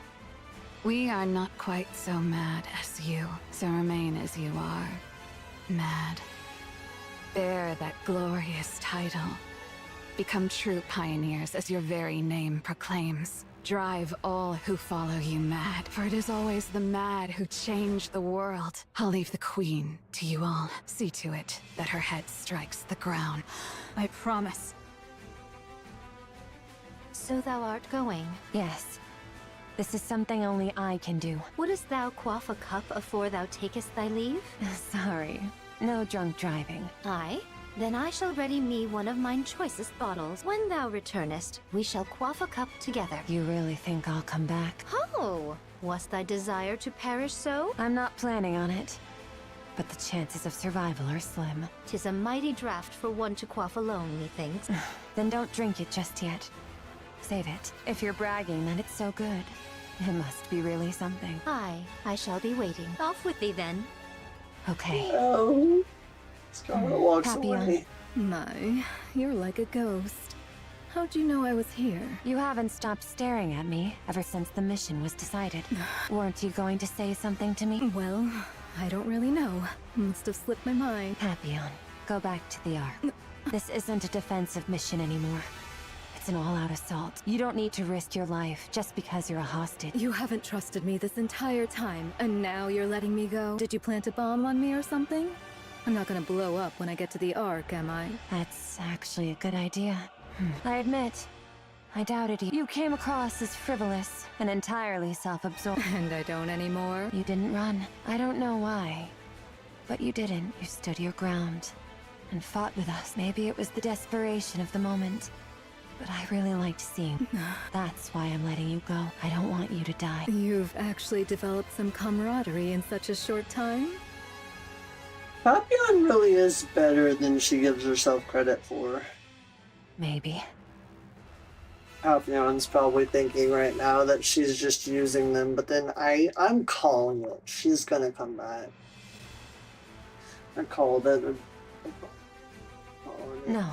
We are not quite so mad as you, so remain as you are. Mad. Bear that glorious title. Become true pioneers as your very name proclaims. Drive all who follow you mad, for it is always the mad who change the world. I'll leave the Queen to you all. See to it that her head strikes the ground. I promise. So thou art going? Yes. This is something only I can do. Wouldst thou quaff a cup afore thou takest thy leave? Sorry. No drunk driving. Aye? Then I shall ready me one of mine choicest bottles. When thou returnest, we shall quaff a cup together. You really think I'll come back? Oh! Was thy desire to perish so? I'm not planning on it. But the chances of survival are slim. 'Tis a mighty draught for one to quaff alone, methinks. Then don't drink it just yet. Save it. If you're bragging that it's so good, it must be really something. Aye, I shall be waiting. Off with thee then. Okay. Oh. Scarlet walks Papillon. away. My, you're like a ghost. How'd you know I was here? You haven't stopped staring at me ever since the mission was decided. Weren't you going to say something to me? Well, I don't really know. Must have slipped my mind. Papillon, go back to the Ark. This isn't a defensive mission anymore. It's an all-out assault. You don't need to risk your life just because you're a hostage. You haven't trusted me this entire time, and now you're letting me go? Did you plant a bomb on me or something? I'm not gonna blow up when I get to the Ark, am I? That's actually a good idea. I admit, I doubted you. You came across as frivolous and entirely self-absorbed. And I don't anymore. You didn't run. I don't know why, but you didn't. You stood your ground and fought with us. Maybe it was the desperation of the moment, but I really liked seeing. That's why I'm letting you go. I don't want you to die. You've actually developed some camaraderie in such a short time? Papillon really is better than she gives herself credit for. Maybe. Papillon's probably thinking right now that she's just using them, but then I'm calling it. She's gonna come back. I called it. No.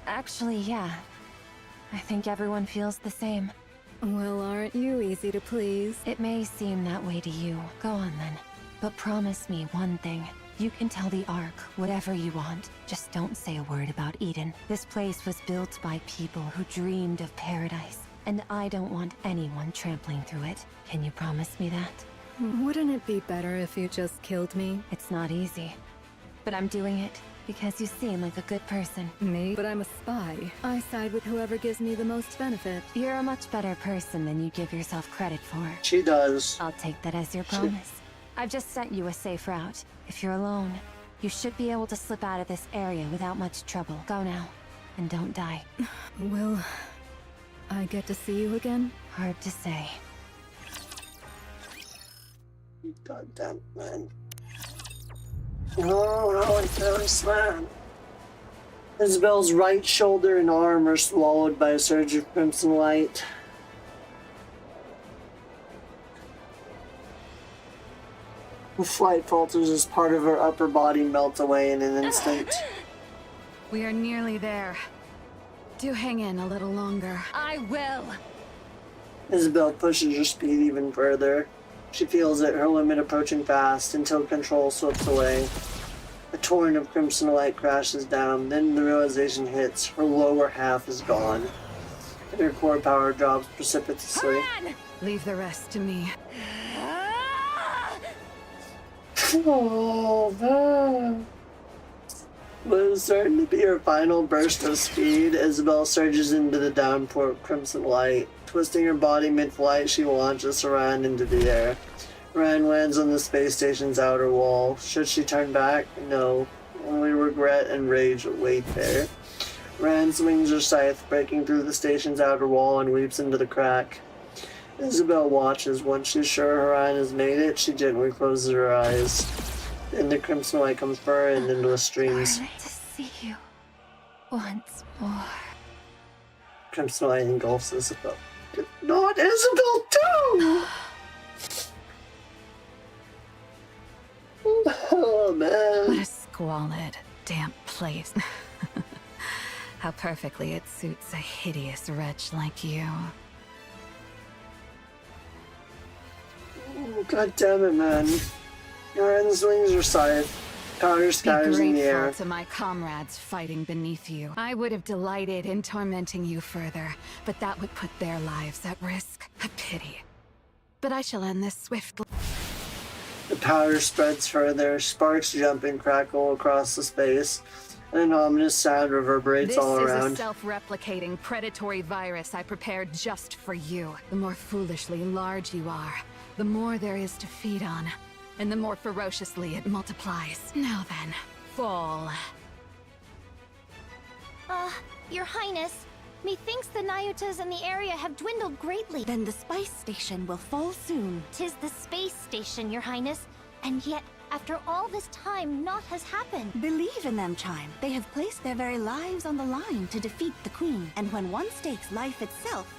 Actually, yeah. I think everyone feels the same. Well, aren't you easy to please? It may seem that way to you. Go on then. But promise me one thing. You can tell the Ark whatever you want. Just don't say a word about Eden. This place was built by people who dreamed of paradise, and I don't want anyone trampling through it. Can you promise me that? Wouldn't it be better if you just killed me? It's not easy, but I'm doing it because you seem like a good person. Me? But I'm a spy. I side with whoever gives me the most benefit. You're a much better person than you give yourself credit for. She does. I'll take that as your promise. I've just sent you a safe route. If you're alone, you should be able to slip out of this area without much trouble. Go now, and don't die. Will I get to see you again? Hard to say. God damn, man. Oh, I feel slam. Isabel's right shoulder and arm are swallowed by a surge of crimson light. The flight falters as part of her upper body melts away in an instant. We are nearly there. Do hang in a little longer. I will! Isabel pushes her speed even further. She feels at her limit approaching fast until control slips away. A torrent of crimson light crashes down, then the realization hits. Her lower half is gone, and her core power drops precipitously. Leave the rest to me. Oh, man. But it's starting to be her final burst of speed. Isabel surges into the downpour of crimson light. Twisting her body mid-flight, she launches Saran into the air. Saran lands on the space station's outer wall. Should she turn back? No. Only regret and rage await there. Rand swings her scythe, breaking through the station's outer wall and leaps into the crack. Isabel watches. Once she's sure her eye has made it, she gently closes her eyes. Then the crimson light comes pouring into the streams. To see you once more. Crimson light engulfs Isabel. Not Isabel too! Oh man. What a squalid, damp place. How perfectly it suits a hideous wretch like you. Oh, God damn it, man. Rand swings her scythe. Powder scatters in the air. To my comrades fighting beneath you. I would have delighted in tormenting you further, but that would put their lives at risk. A pity. But I shall end this swiftly. The powder spreads further, sparks jump and crackle across the space, and an ominous sound reverberates all around. This is a self-replicating predatory virus I prepared just for you. The more foolishly large you are, the more there is to feed on, and the more ferociously it multiplies. Now then, fall. Your Highness, methinks the Nyutas in the area have dwindled greatly. Then the spice station will fall soon. 'Tis the space station, Your Highness, and yet, after all this time, naught has happened. Believe in them, Chime. They have placed their very lives on the line to defeat the Queen. And when one stakes life itself,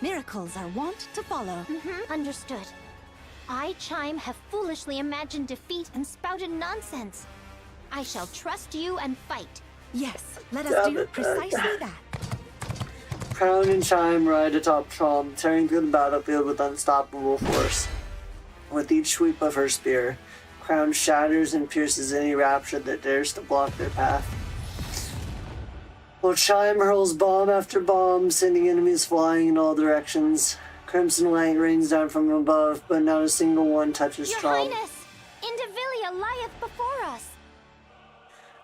miracles are wont to follow. Understood. I, Chime, have foolishly imagined defeat and spouted nonsense. I shall trust you and fight. Yes, let us do precisely that. Crown and Chime ride atop Trom, tearing through the battlefield with unstoppable force. With each sweep of her spear, Crown shatters and pierces any rapture that dares to block their path. While Chime hurls bomb after bomb, sending enemies flying in all directions. Crimson light rains down from above, but not a single one touches Trom. Your Highness! Indivilia lieth before us!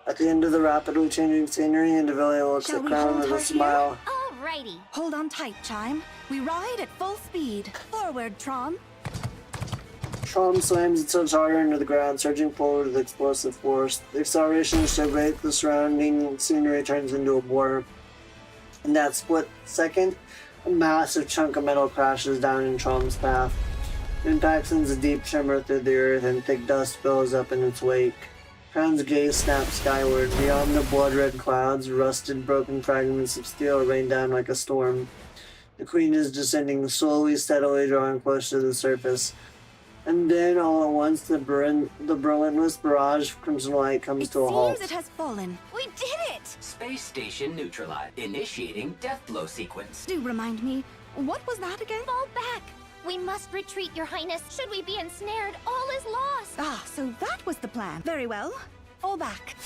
At the end of the rapidly changing scenery, Indivilia looks at Crown with a smile. Alrighty. Hold on tight, Chime. We ride at full speed. Forward, Trom. Trom slams itself harder into the ground, surging forward with explosive force. The acceleration so great the surrounding scenery turns into a blur. In that split second, a massive chunk of metal crashes down in Trom's path. Impact sends a deep tremor through the earth, and thick dust billows up in its wake. Crown's gaze snaps skyward. Beyond the blood-red clouds, rusted, broken fragments of steel rain down like a storm. The Queen is descending slowly, steadily, drawing close to the surface. And then, all at once, the relentless barrage of crimson light comes to a halt. Seems it has fallen. We did it! Space station neutralized. Initiating death blow sequence. Do remind me, what was that again? Fall back! We must retreat, Your Highness. Should we be ensnared, all is lost. Ah, so that was the plan. Very well. Fall back.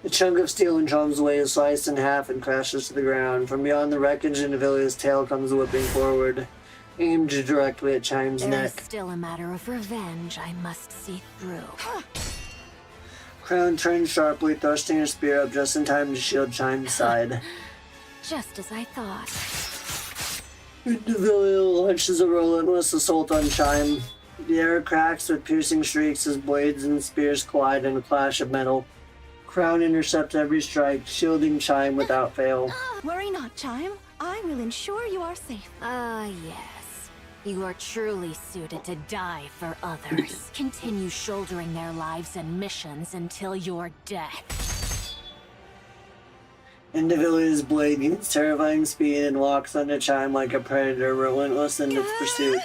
The chunk of steel in Trom's way is sliced in half and crashes to the ground. From beyond the wreckage, Indivilia's tail comes whipping forward, aimed directly at Chime's neck. There's still a matter of revenge I must see through. Crown turns sharply, thrusting her spear up just in time to shield Chime's side. Just as I thought. Indivilia launches a relentless assault on Chime. The air cracks with piercing shrieks as blades and spears collide in a clash of metal. Crown intercepts every strike, shielding Chime without fail. Worry not, Chime. I will ensure you are safe. Yes. You are truly suited to die for others. Continue shouldering their lives and missions until your death. Indivilia's blade gains terrifying speed and locks onto Chime like a predator, relentless in its pursuit.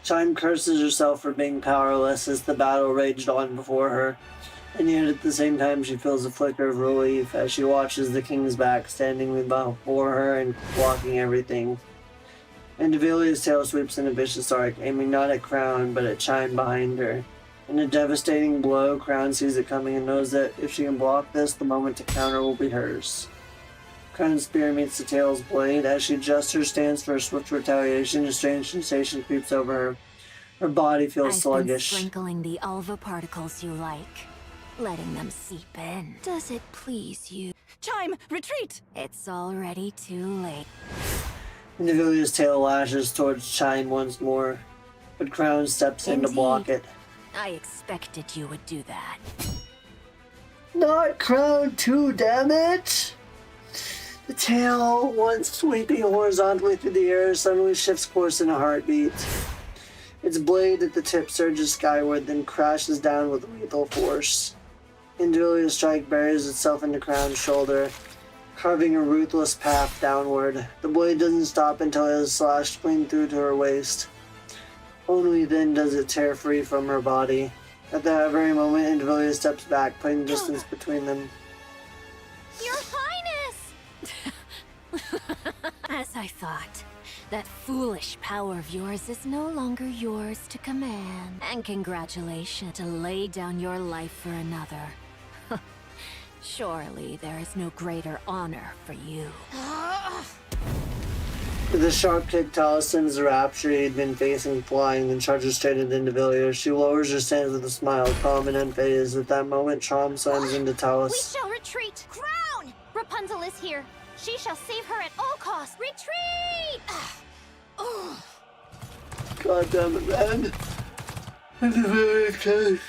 Chime curses herself for being powerless as the battle raged on before her, and yet at the same time she feels a flicker of relief as she watches the King's back standing before her and blocking everything. Indivilia's tail sweeps in a vicious arc, aiming not at Crown but at Chime behind her. In a devastating blow, Crown sees it coming and knows that if she can block this, the moment to counter will be hers. Crown's spear meets the tail's blade. As she adjusts her stance for a swift retaliation, a strange sensation creeps over her. Her body feels sluggish. I've been sprinkling the alva particles you like, letting them seep in. Does it please you? Chime, retreat! It's already too late. Indivilia's tail lashes towards Chime once more, but Crown steps in to block it. I expected you would do that. Not Crown 2, damn it! The tail, once sweeping horizontally through the air, suddenly shifts course in a heartbeat. Its blade at the tip surges skyward, then crashes down with lethal force. Indivilia's strike buries itself into Crown's shoulder, carving a ruthless path downward. The blade doesn't stop until it has slashed clean through to her waist. Only then does it tear free from her body. At that very moment, Indivilia steps back, putting distance between them. Your Highness! As I thought, that foolish power of yours is no longer yours to command. And congratulations to lay down your life for another. Surely there is no greater honor for you. With a sharp kick, Talos sends the rapture he'd been facing flying, then charges straight at Indivilia. She lowers her stance with a smile, calm and unfazed. At that moment, Chom slams into We Talos. shall retreat! Crown! Rapunzel is here! She shall save her at all costs! Retreat! God damn it, man. Indivilia takes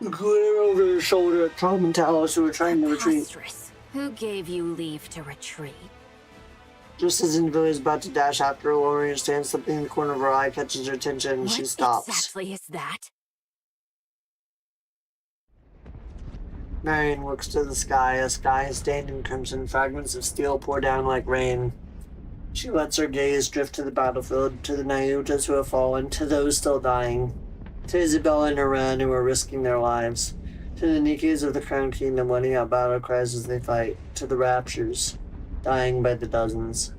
a glare over her shoulder at Chom and Talos, who are trying to retreat. Preposterous. Who gave you leave to retreat? Just as Indivilia is about to dash after her, lowering her stance, something in the corner of her eye catches her attention and she stops. What exactly is that? Marion looks to the sky, a sky stained in crimson. Fragments of steel pour down like rain. She lets her gaze drift to the battlefield, to the Nayutas who have fallen, to those still dying, to Isabella and Iran who are risking their lives, to the Nikkes of the Crown Kingdom letting out battle cries as they fight, to the Raptures, dying by the dozens.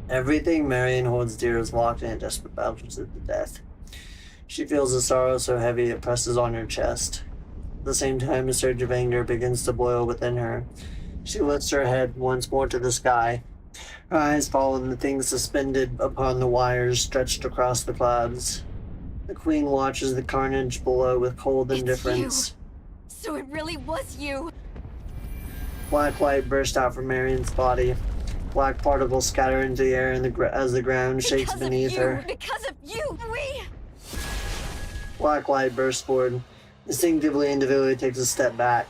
Everything Marion holds dear is locked in a desperate battle to the death. She feels a sorrow so heavy it presses on her chest. At the same time, a surge of anger begins to boil within her. She lifts her head once more to the sky. Her eyes fall on the things suspended upon the wires stretched across the clouds. The Queen watches the carnage below with cold indifference. So it really was you! Black light burst out from Marion's body. Black particles scatter into the air as the ground shakes beneath her. Because of you, we... Black light bursts forward. Instinctively, Indivilia takes a step back.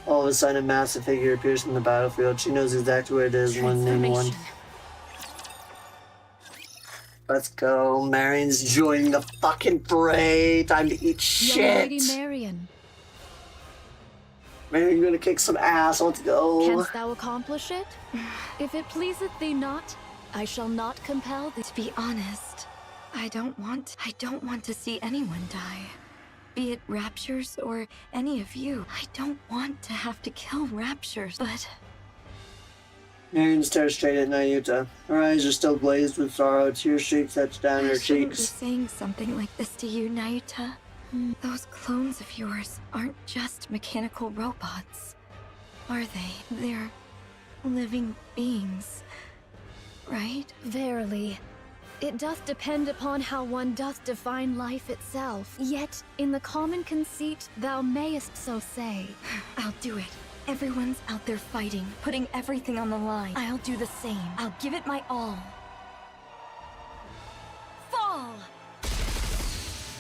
All of a sudden, a massive figure appears from the battlefield. She knows exactly where it is when anyone. Let's go. Marion's joining the fucking fray. Time to eat Young shit. Lady Marion, Marion gonna kick some ass. Let's go. canst thou accomplish it? If it pleaseth thee not, I shall not compel thee. To be honest, I don't want to see anyone die. Be it Raptures or any of you. I don't want to have to kill Raptures, but... Marion stares straight at Nayuta. Her eyes are still glazed with sorrow. Tear streaks etched down her I shouldn't be cheeks. saying something like this to you, Nayuta. Those clones of yours aren't just mechanical robots, are they? They're living beings, right? Verily, it doth depend upon how one doth define life itself. Yet, in the common conceit, thou mayest so say. I'll do it. Everyone's out there fighting, putting everything on the line. I'll do the same. I'll give it my all. Fall!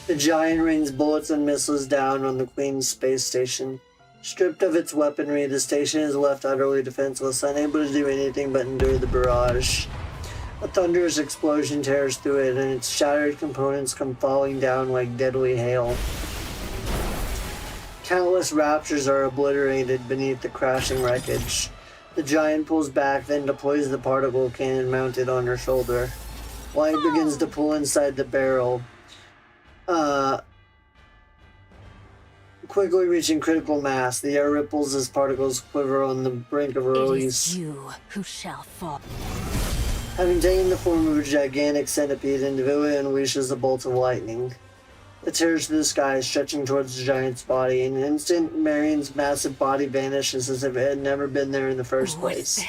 The giant rains bullets and missiles down on the Queen's space station. Stripped of its weaponry, the station is left utterly defenseless, unable to do anything but endure the barrage. A thunderous explosion tears through it, and its shattered components come falling down like deadly hail. Countless Raptors are obliterated beneath the crashing wreckage. The giant pulls back, then deploys the particle cannon mounted on her shoulder. Light begins to pull inside the barrel. Quickly reaching critical mass, the air ripples as particles quiver on the brink of release. It is you who shall fall. Having taken the form of a gigantic centipede, Indivilia unleashes a bolt of lightning. It tears through the sky, stretching towards the giant's body. In an instant, Marion's massive body vanishes as if it had never been there in the first place.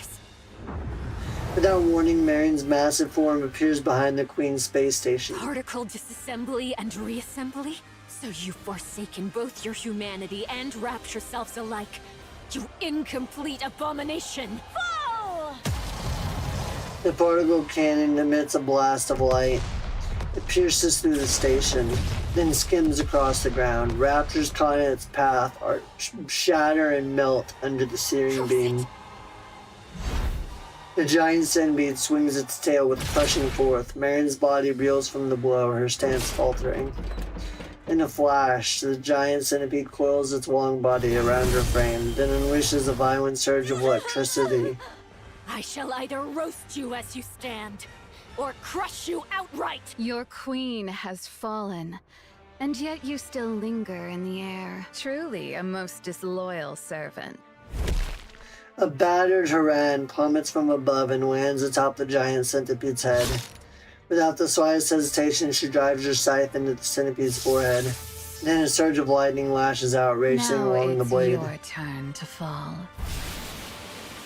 Without warning, Marion's massive form appears behind the Queen's space station. Particle disassembly and reassembly? So you've forsaken both your humanity and Rapture selves alike. You incomplete abomination! Fall! The particle cannon emits a blast of light. It pierces through the station. then skims across the ground. Raptors caught in its path are shatter and melt under the searing beam. The giant centipede swings its tail with crushing force. Marion's body reels from the blow, her stance faltering. In a flash, the giant centipede coils its long body around her frame, then unleashes a violent surge of electricity. I shall either roast you as you stand, or crush you outright! Your queen has fallen, and yet you still linger in the air. Truly a most disloyal servant. A battered Haran plummets from above and lands atop the giant centipede's head. Without the slightest hesitation, she drives her scythe into the centipede's forehead. Then a surge of lightning lashes out, racing Now along the it's blade. your turn to fall.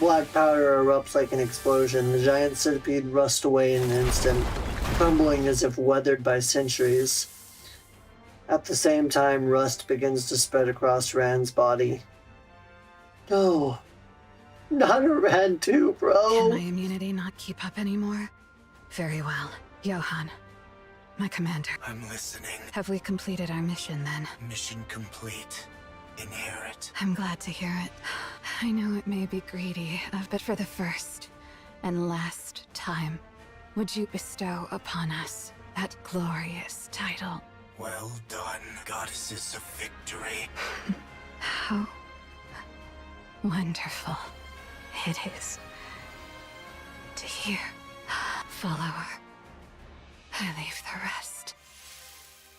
Black powder erupts like an explosion. The giant centipede rusts away in an instant, crumbling as if weathered by centuries. At the same time, rust begins to spread across Rand's body. No. Not a Rand too, bro. Can my immunity not keep up anymore? Very well. Johan, my commander. I'm listening. Have we completed our mission then? Mission complete. Inherit. I'm glad to hear it. I know it may be greedy, but for the first and last time, would you bestow upon us that glorious title? Well done, goddesses of victory. How wonderful it is to hear. Follower, I leave the rest.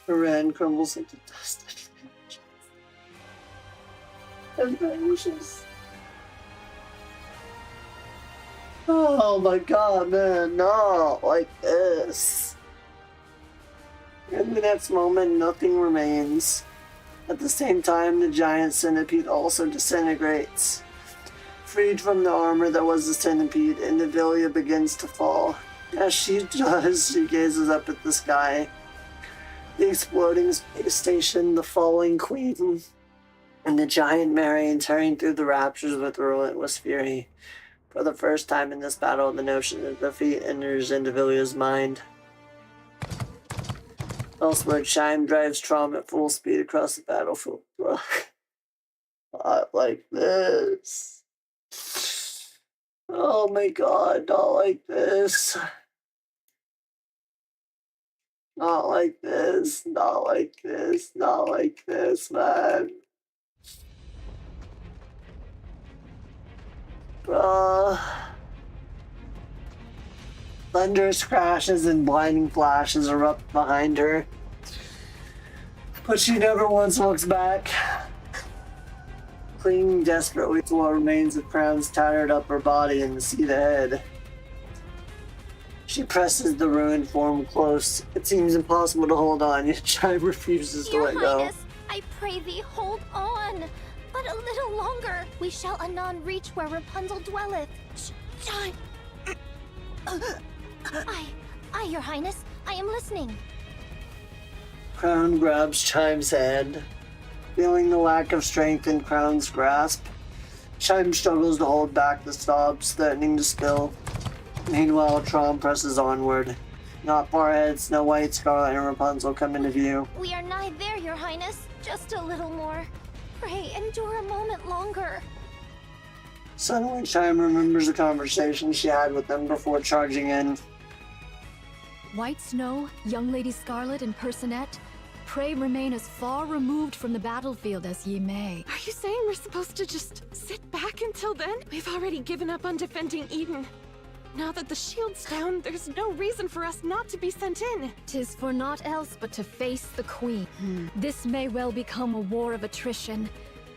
Rand crumbles into dust and vanishes. Oh my god, man, not like this. In the next moment, nothing remains. At the same time, the giant centipede also disintegrates. Freed from the armor that was the centipede, Indivilia begins to fall. As she does, she gazes up at the sky. The exploding space station, the falling queen, and the giant Marion tearing through the raptures with relentless fury. For the first time in this battle, the notion of defeat enters Indivilia's mind. Elsewhere, Chime drives Trom at full speed across the battlefield. Not like this. Oh my god, not like this. Not like this, not like this, not like this, man. Thunderous crashes and blinding flashes erupt behind her, but she never once looks back. Clinging desperately to what remains of Crown's tattered upper body and the seat ahead. She presses the ruined form close. It seems impossible to hold on, yet Chime refuses to let go. Your Highness, I pray thee, hold on. But a little longer. We shall anon reach where Rapunzel dwelleth. Chime. I, Your Highness, I am listening. Crown grabs Chime's hand. Feeling the lack of strength in Crown's grasp, Chime struggles to hold back the sobs threatening to spill. Meanwhile, Trom presses onward. Not far ahead, Snow White, Scarlet, and Rapunzel come into view. We are nigh there, Your Highness. Just a little more. Pray, endure a moment longer. Suddenly, Chime remembers the conversation she had with them before charging in. White Snow, Young Lady Scarlet, and Personette, pray remain as far removed from the battlefield as ye may. Are you saying we're supposed to just sit back until then? We've already given up on defending Eden. Now that the shield's down, there's no reason for us not to be sent in. 'Tis for naught else but to face the Queen. This may well become a war of attrition.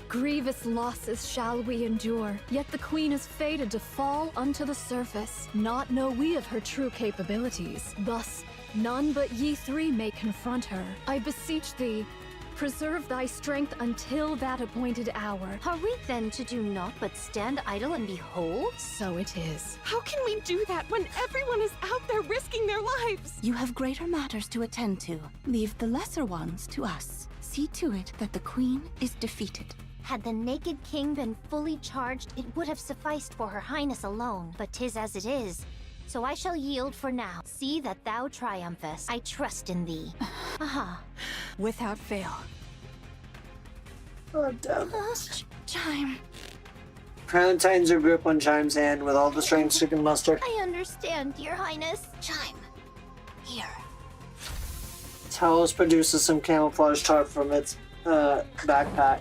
Grievous losses shall we endure, yet the Queen is fated to fall unto the surface. Not know we of her true capabilities. Thus, none but ye three may confront her. I beseech thee, preserve thy strength until that appointed hour. Are we then to do naught but stand idle and behold? So it is. How can we do that when everyone is out there risking their lives? You have greater matters to attend to. Leave the lesser ones to us. See to it that the Queen is defeated. Had the Naked King been fully charged, it would have sufficed for her Highness alone. But 'tis as it is. So I shall yield for now. See that thou triumphest. I trust in thee. Aha. Without fail. God damn it. Chime. Crown tightens her grip on Chime's hand with all the strength she can muster. I understand, Your Highness. Chime. Here. Talos produces some camouflage tarp from its backpack.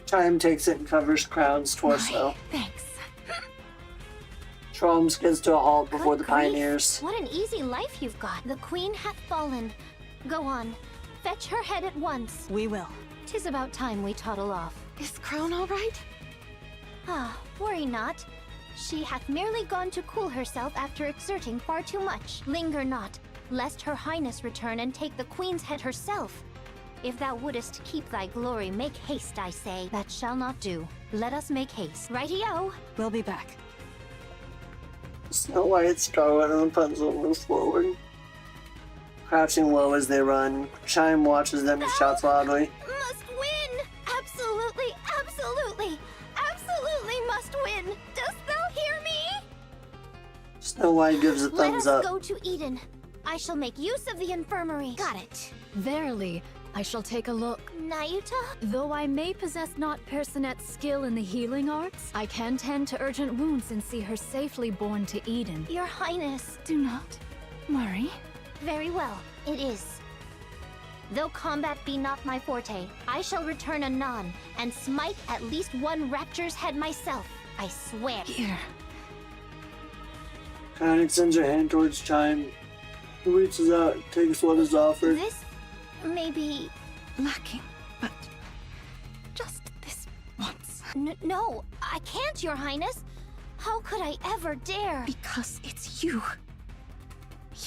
Chime takes it and covers Crown's torso. Thanks. Trom skids to a halt before the Good grief. pioneers. What an easy life you've got. The queen hath fallen. Go on. Fetch her head at once. We will. 'Tis about time we toddle off. Is Crown all right? Ah, worry not. She hath merely gone to cool herself after exerting far too much. Linger not, lest her highness return and take the queen's head herself. If thou wouldest keep thy glory, make haste, I say. That shall not do. Let us make haste. Righty-o. We'll be back. Snow White, Scarlet, and Rapunzel move forward. Crouching low as they run, Chime watches them and shouts loudly. Must win! Absolutely, absolutely, absolutely must win! Dost thou hear me? Snow White gives a thumbs Let us up. go to Eden. I shall make use of the infirmary. Got it. Verily, I shall take a look. Nayuta? Though I may possess not Personette's skill in the healing arts, I can tend to urgent wounds and see her safely borne to Eden. Your Highness. Do not worry. Very well, it is. Though combat be not my forte, I shall return anon and smite at least one rapture's head myself. I swear. Here. Crown extends her hand towards Chime, who reaches out, takes what is offered. This may be Lacking, but just this once. No, I can't, Your Highness. How could I ever dare? Because it's you.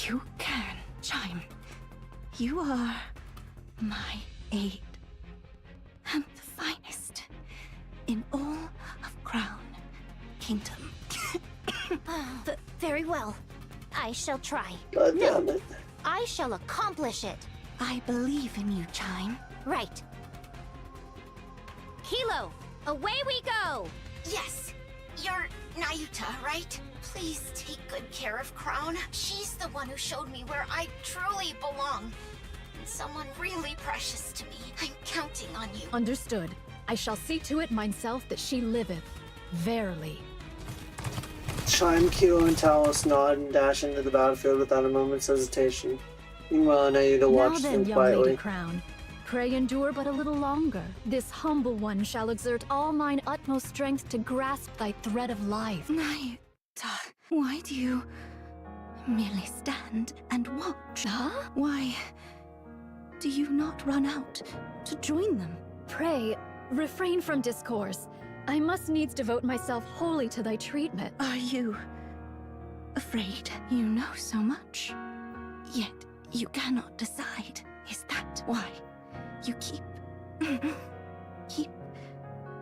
You can, Chime. You are my aid. And the finest in all of Crown Kingdom. Very well. I shall try. God damn it. I shall accomplish it. I believe in you, Chime. Right. Kilo, away we go! Yes, you're Nayuta, right? Please take good care of Crown. She's the one who showed me where I truly belong. And someone really precious to me. I'm counting on you. Understood. I shall see to it myself that she liveth. Verily. Chime, Kilo, and Talos nod and dash into the battlefield without a moment's hesitation. Meanwhile, Nayuta Now watches then, them young quietly. Lady Crown, pray endure but a little longer. This humble one shall exert all mine utmost strength to grasp thy thread of life. Nayuta, why do you merely stand and watch? Huh? Why do you not run out to join them? Pray, refrain from discourse. I must needs devote myself wholly to thy treatment. Are you afraid? You know so much, yet you cannot decide. Is that why you keep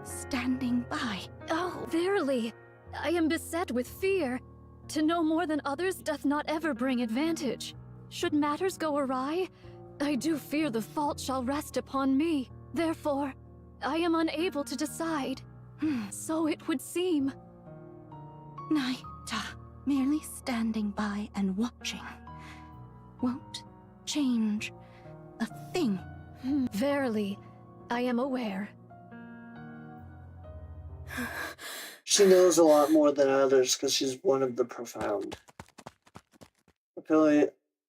standing by? Oh, verily, I am beset with fear. To know more than others doth not ever bring advantage. Should matters go awry, I do fear the fault shall rest upon me. Therefore, I am unable to decide. So it would seem. Naita, merely standing by and watching won't change a thing. Verily, I am aware. She knows a lot more than others because she's one of the profound.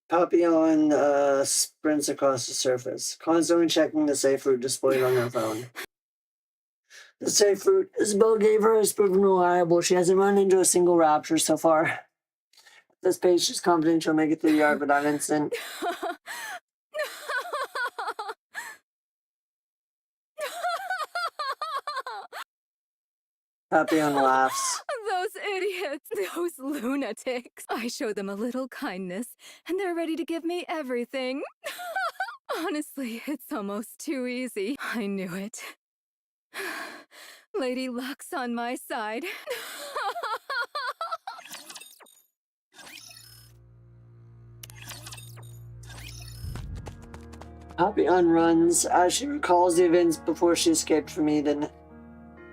Papillon sprints across the surface, constantly checking the safe route displayed on her phone. The safe route Isabel gave her has proven reliable. She hasn't run into a single rapture so far. At this pace, she's confident she'll make it through the yard without incident. Papillon laughs. Those idiots, those lunatics. I show them a little kindness, and they're ready to give me everything. Honestly, it's almost too easy. I knew it. Lady Luck's on my side. Papillon runs as she recalls the events before she escaped from Eden.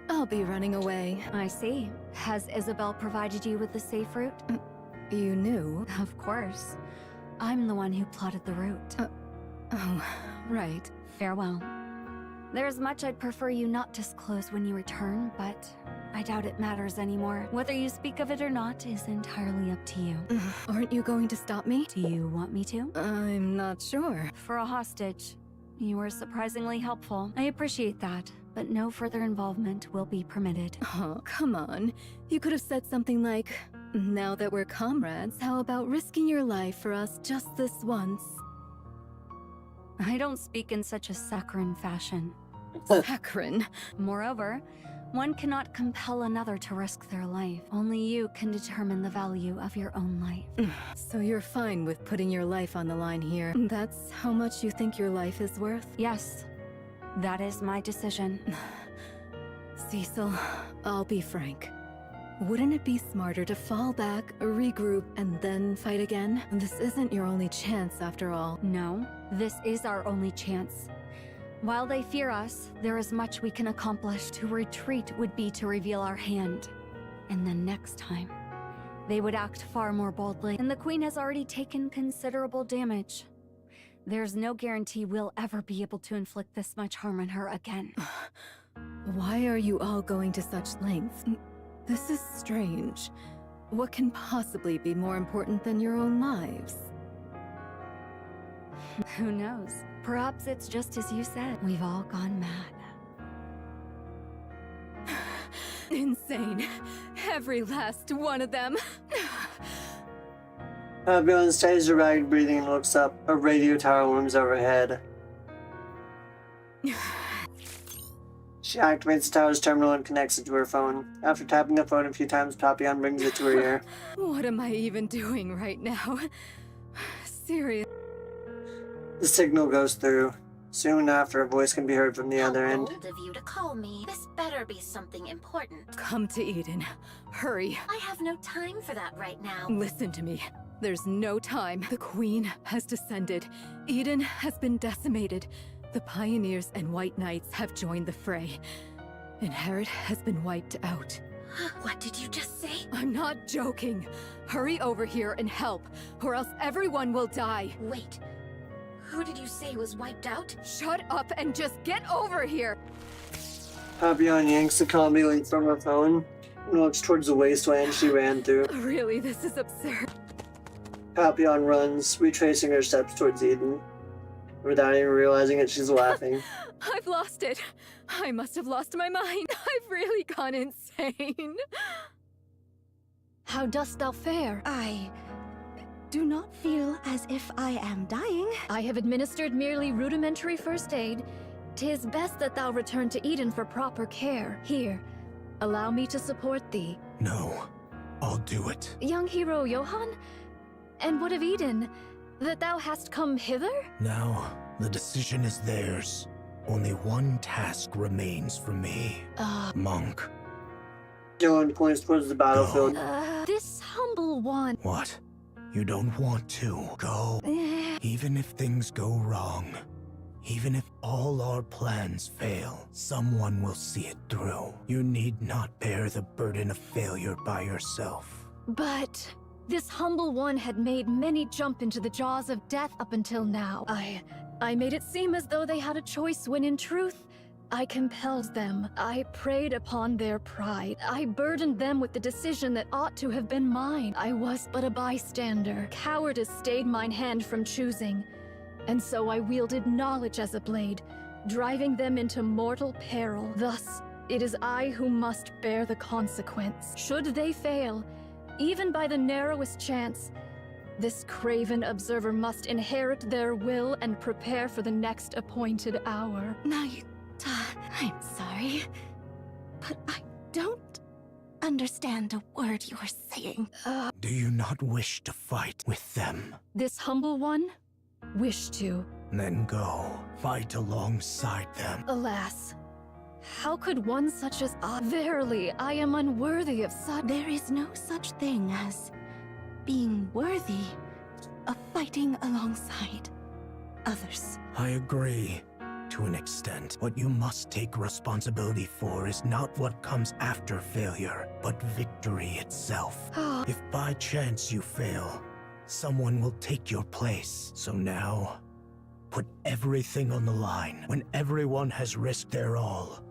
I'll be running away. I see. Has Isabel provided you with the safe route? You knew? Of course. I'm the one who plotted the route. Oh, right. Farewell. There's much I'd prefer you not disclose when you return, but I doubt it matters anymore. Whether you speak of it or not is entirely up to you. Aren't you going to stop me? Do you want me to? I'm not sure. For a hostage, you were surprisingly helpful. I appreciate that, but no further involvement will be permitted. Oh, come on. You could have said something like, now that we're comrades, how about risking your life for us just this once? I don't speak in such a saccharine fashion. Saccharine? Moreover, one cannot compel another to risk their life. Only you can determine the value of your own life. So you're fine with putting your life on the line here. That's how much you think your life is worth? Yes, that is my decision. Cecil, I'll be frank. Wouldn't it be smarter to fall back, regroup, and then fight again? This isn't your only chance after all. No, this is our only chance. While they fear us, there is much we can accomplish. To retreat would be to reveal our hand. And then next time, they would act far more boldly. And the Queen has already taken considerable damage. There's no guarantee we'll ever be able to inflict this much harm on her again. Why are you all going to such lengths? This is strange. What can possibly be more important than your own lives? Who knows? Perhaps it's just as you said. We've all gone mad. Insane. Every last one of them. Beyond stays erratic breathing and looks up. A radio tower looms overhead. She activates the tower's terminal and connects it to her phone. After tapping the phone a few times, Papillon brings it to her ear. What am I even doing right now? Serious. The signal goes through. Soon after, a voice can be heard from the other end. Bold of you to call me. This better be something important. Come to Eden. Hurry. I have no time for that right now. Listen to me. There's no time. The Queen has descended. Eden has been decimated. The Pioneers and White Knights have joined the fray. Inherit has been wiped out. What did you just say? I'm not joking. Hurry over here and help, or else everyone will die. Wait. Who did you say was wiped out? Shut up and just get over here! Papillon yanks the combi link from her phone and looks towards the wasteland she ran through. Really, this is absurd. Papillon runs, retracing her steps towards Eden. Without even realizing it, she's laughing. I've lost it. I must have lost my mind. I've really gone insane. How dost thou fare? I do not feel as if I am dying. I have administered merely rudimentary first aid. 'Tis best that thou return to Eden for proper care. Here, allow me to support thee. No, I'll do it. Young hero Johann? And what of Eden? That thou hast come hither? Now, the decision is theirs. Only one task remains for me. Monk. Johann points towards the battlefield. This humble one. What? You don't want to go? Even if things go wrong, even if all our plans fail, someone will see it through. You need not bear the burden of failure by yourself. But this humble one had made many jump into the jaws of death up until now. I made it seem as though they had a choice when in truth, I compelled them. I preyed upon their pride. I burdened them with the decision that ought to have been mine. I was but a bystander. Cowardice stayed mine hand from choosing. And so I wielded knowledge as a blade, driving them into mortal peril. Thus, it is I who must bear the consequence. Should they fail, even by the narrowest chance, this craven observer must inherit their will and prepare for the next appointed hour. I'm sorry, but I don't understand a word you are saying. Do you not wish to fight with them? This humble one? Wish to. Then go. Fight alongside them. Alas, how could one such as I? Verily, I am unworthy of such. There is no such thing as being worthy of fighting alongside others. I agree. To an extent, what you must take responsibility for is not what comes after failure, but victory itself. If by chance you fail, someone will take your place. So now, put everything on the line when everyone has risked their all.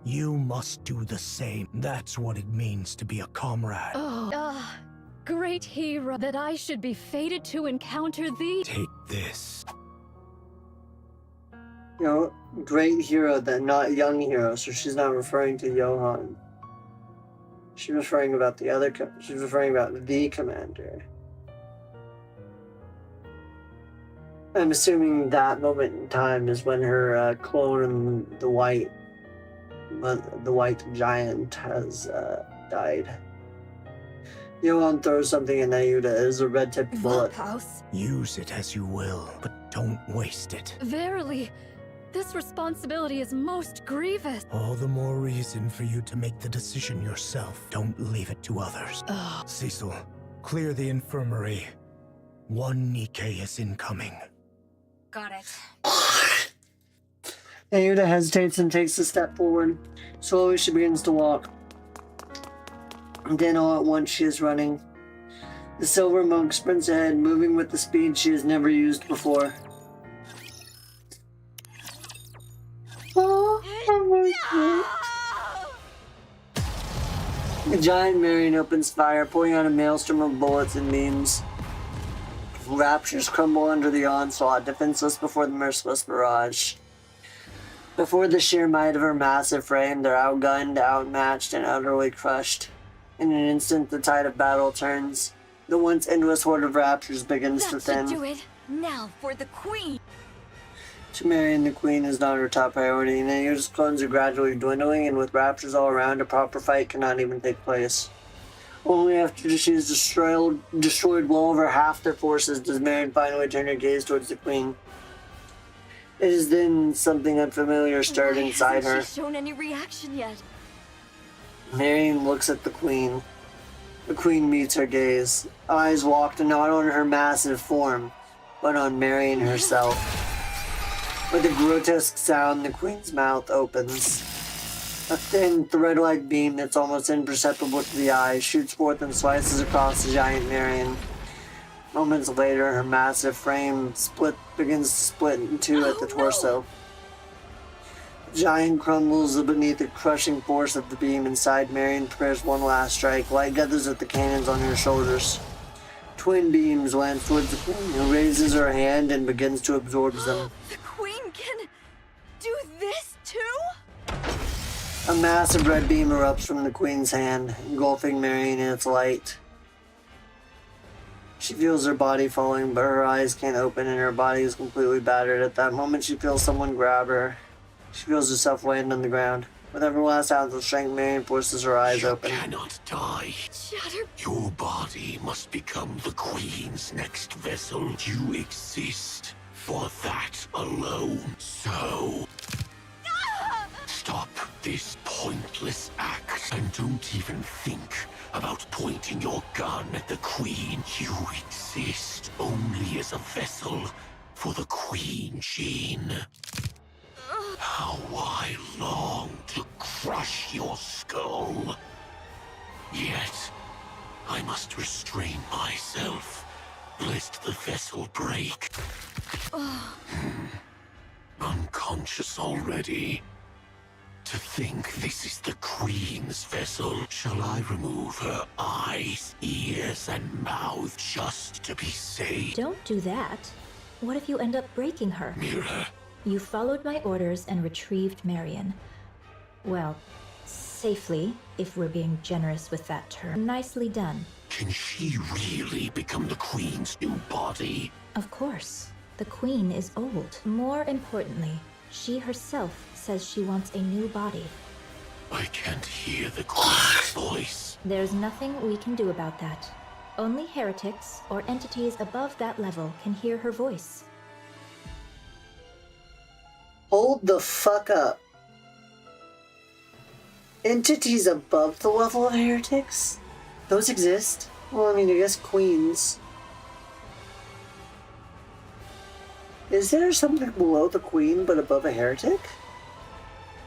You must do the same. That's what it means to be a comrade. Great hero, that I should be fated to encounter thee. Take this. You know, great hero, that not young hero, so she's not referring to Johan. She's referring about the other, she's referring about the commander. I'm assuming that moment in time is when her clone and the white giant has died. Johan throws something at Nayuta. It is a red-tipped bullet. Use it as you will, but don't waste it. Verily, this responsibility is most grievous. All the more reason for you to make the decision yourself. Don't leave it to others. Cecil, clear the infirmary. One Nikke is incoming. Got it. Nayuta hesitates and takes a step forward. Slowly she begins to walk. Then all at once she is running. The silver monk sprints ahead, moving with the speed she has never used before. The giant Marion opens fire, pouring out a maelstrom of bullets and beams. Raptures crumble under the onslaught, defenseless before the merciless barrage. Before the sheer might of her massive frame, they're outgunned, outmatched, and utterly crushed. In an instant, the tide of battle turns. The once endless horde of raptors begins to thin. Do it now for the queen. To Marion, the queen is not her top priority. Nayuta's clones are gradually dwindling, and with raptors all around, a proper fight cannot even take place. Only after she has destroyed well over half their forces does Marion finally turn her gaze towards the queen. It is then something unfamiliar stirred inside her. She shown any reaction yet? Marion looks at the queen. The queen meets her gaze. Eyes locked not on her massive form, but on Marion herself. With a grotesque sound, the queen's mouth opens. A thin, thread-like beam that's almost imperceptible to the eye shoots forth and slices across the giant Marion. Moments later, her massive frame begins to split in two at the torso. The giant crumbles beneath the crushing force of the beam inside Marion, prepares one last strike. Light gathers at the cannons on her shoulders. Twin beams land towards the queen, who raises her hand and begins to absorb them. The queen can do this too? A massive red beam erupts from the queen's hand, engulfing Marion in its light. She feels her body falling, but her eyes can't open and her body is completely battered. At that moment, she feels someone grab her. She feels herself land on the ground. With every last ounce of strength, Marion forces her eyes open. You cannot die. Your body must become the Queen's next vessel. You exist for that alone. So, stop this pointless act and don't even think about pointing your gun at the Queen. You exist only as a vessel for the Queen Gene. How I long to crush your skull. Yet, I must restrain myself, lest the vessel break. Unconscious already. To think this is the Queen's vessel. Shall I remove her eyes, ears, and mouth just to be safe? Don't do that. What if you end up breaking her? Mira. You followed my orders and retrieved Marion. Well, safely, if we're being generous with that term. Nicely done. Can she really become the Queen's new body? Of course. The Queen is old. More importantly, she herself says she wants a new body. I can't hear the Queen's voice. There's nothing we can do about that. Only heretics or entities above that level can hear her voice. Hold the fuck up. Entities above the level of heretics? Those exist? Well, I mean, I guess queens. Is there something below the queen but above a heretic?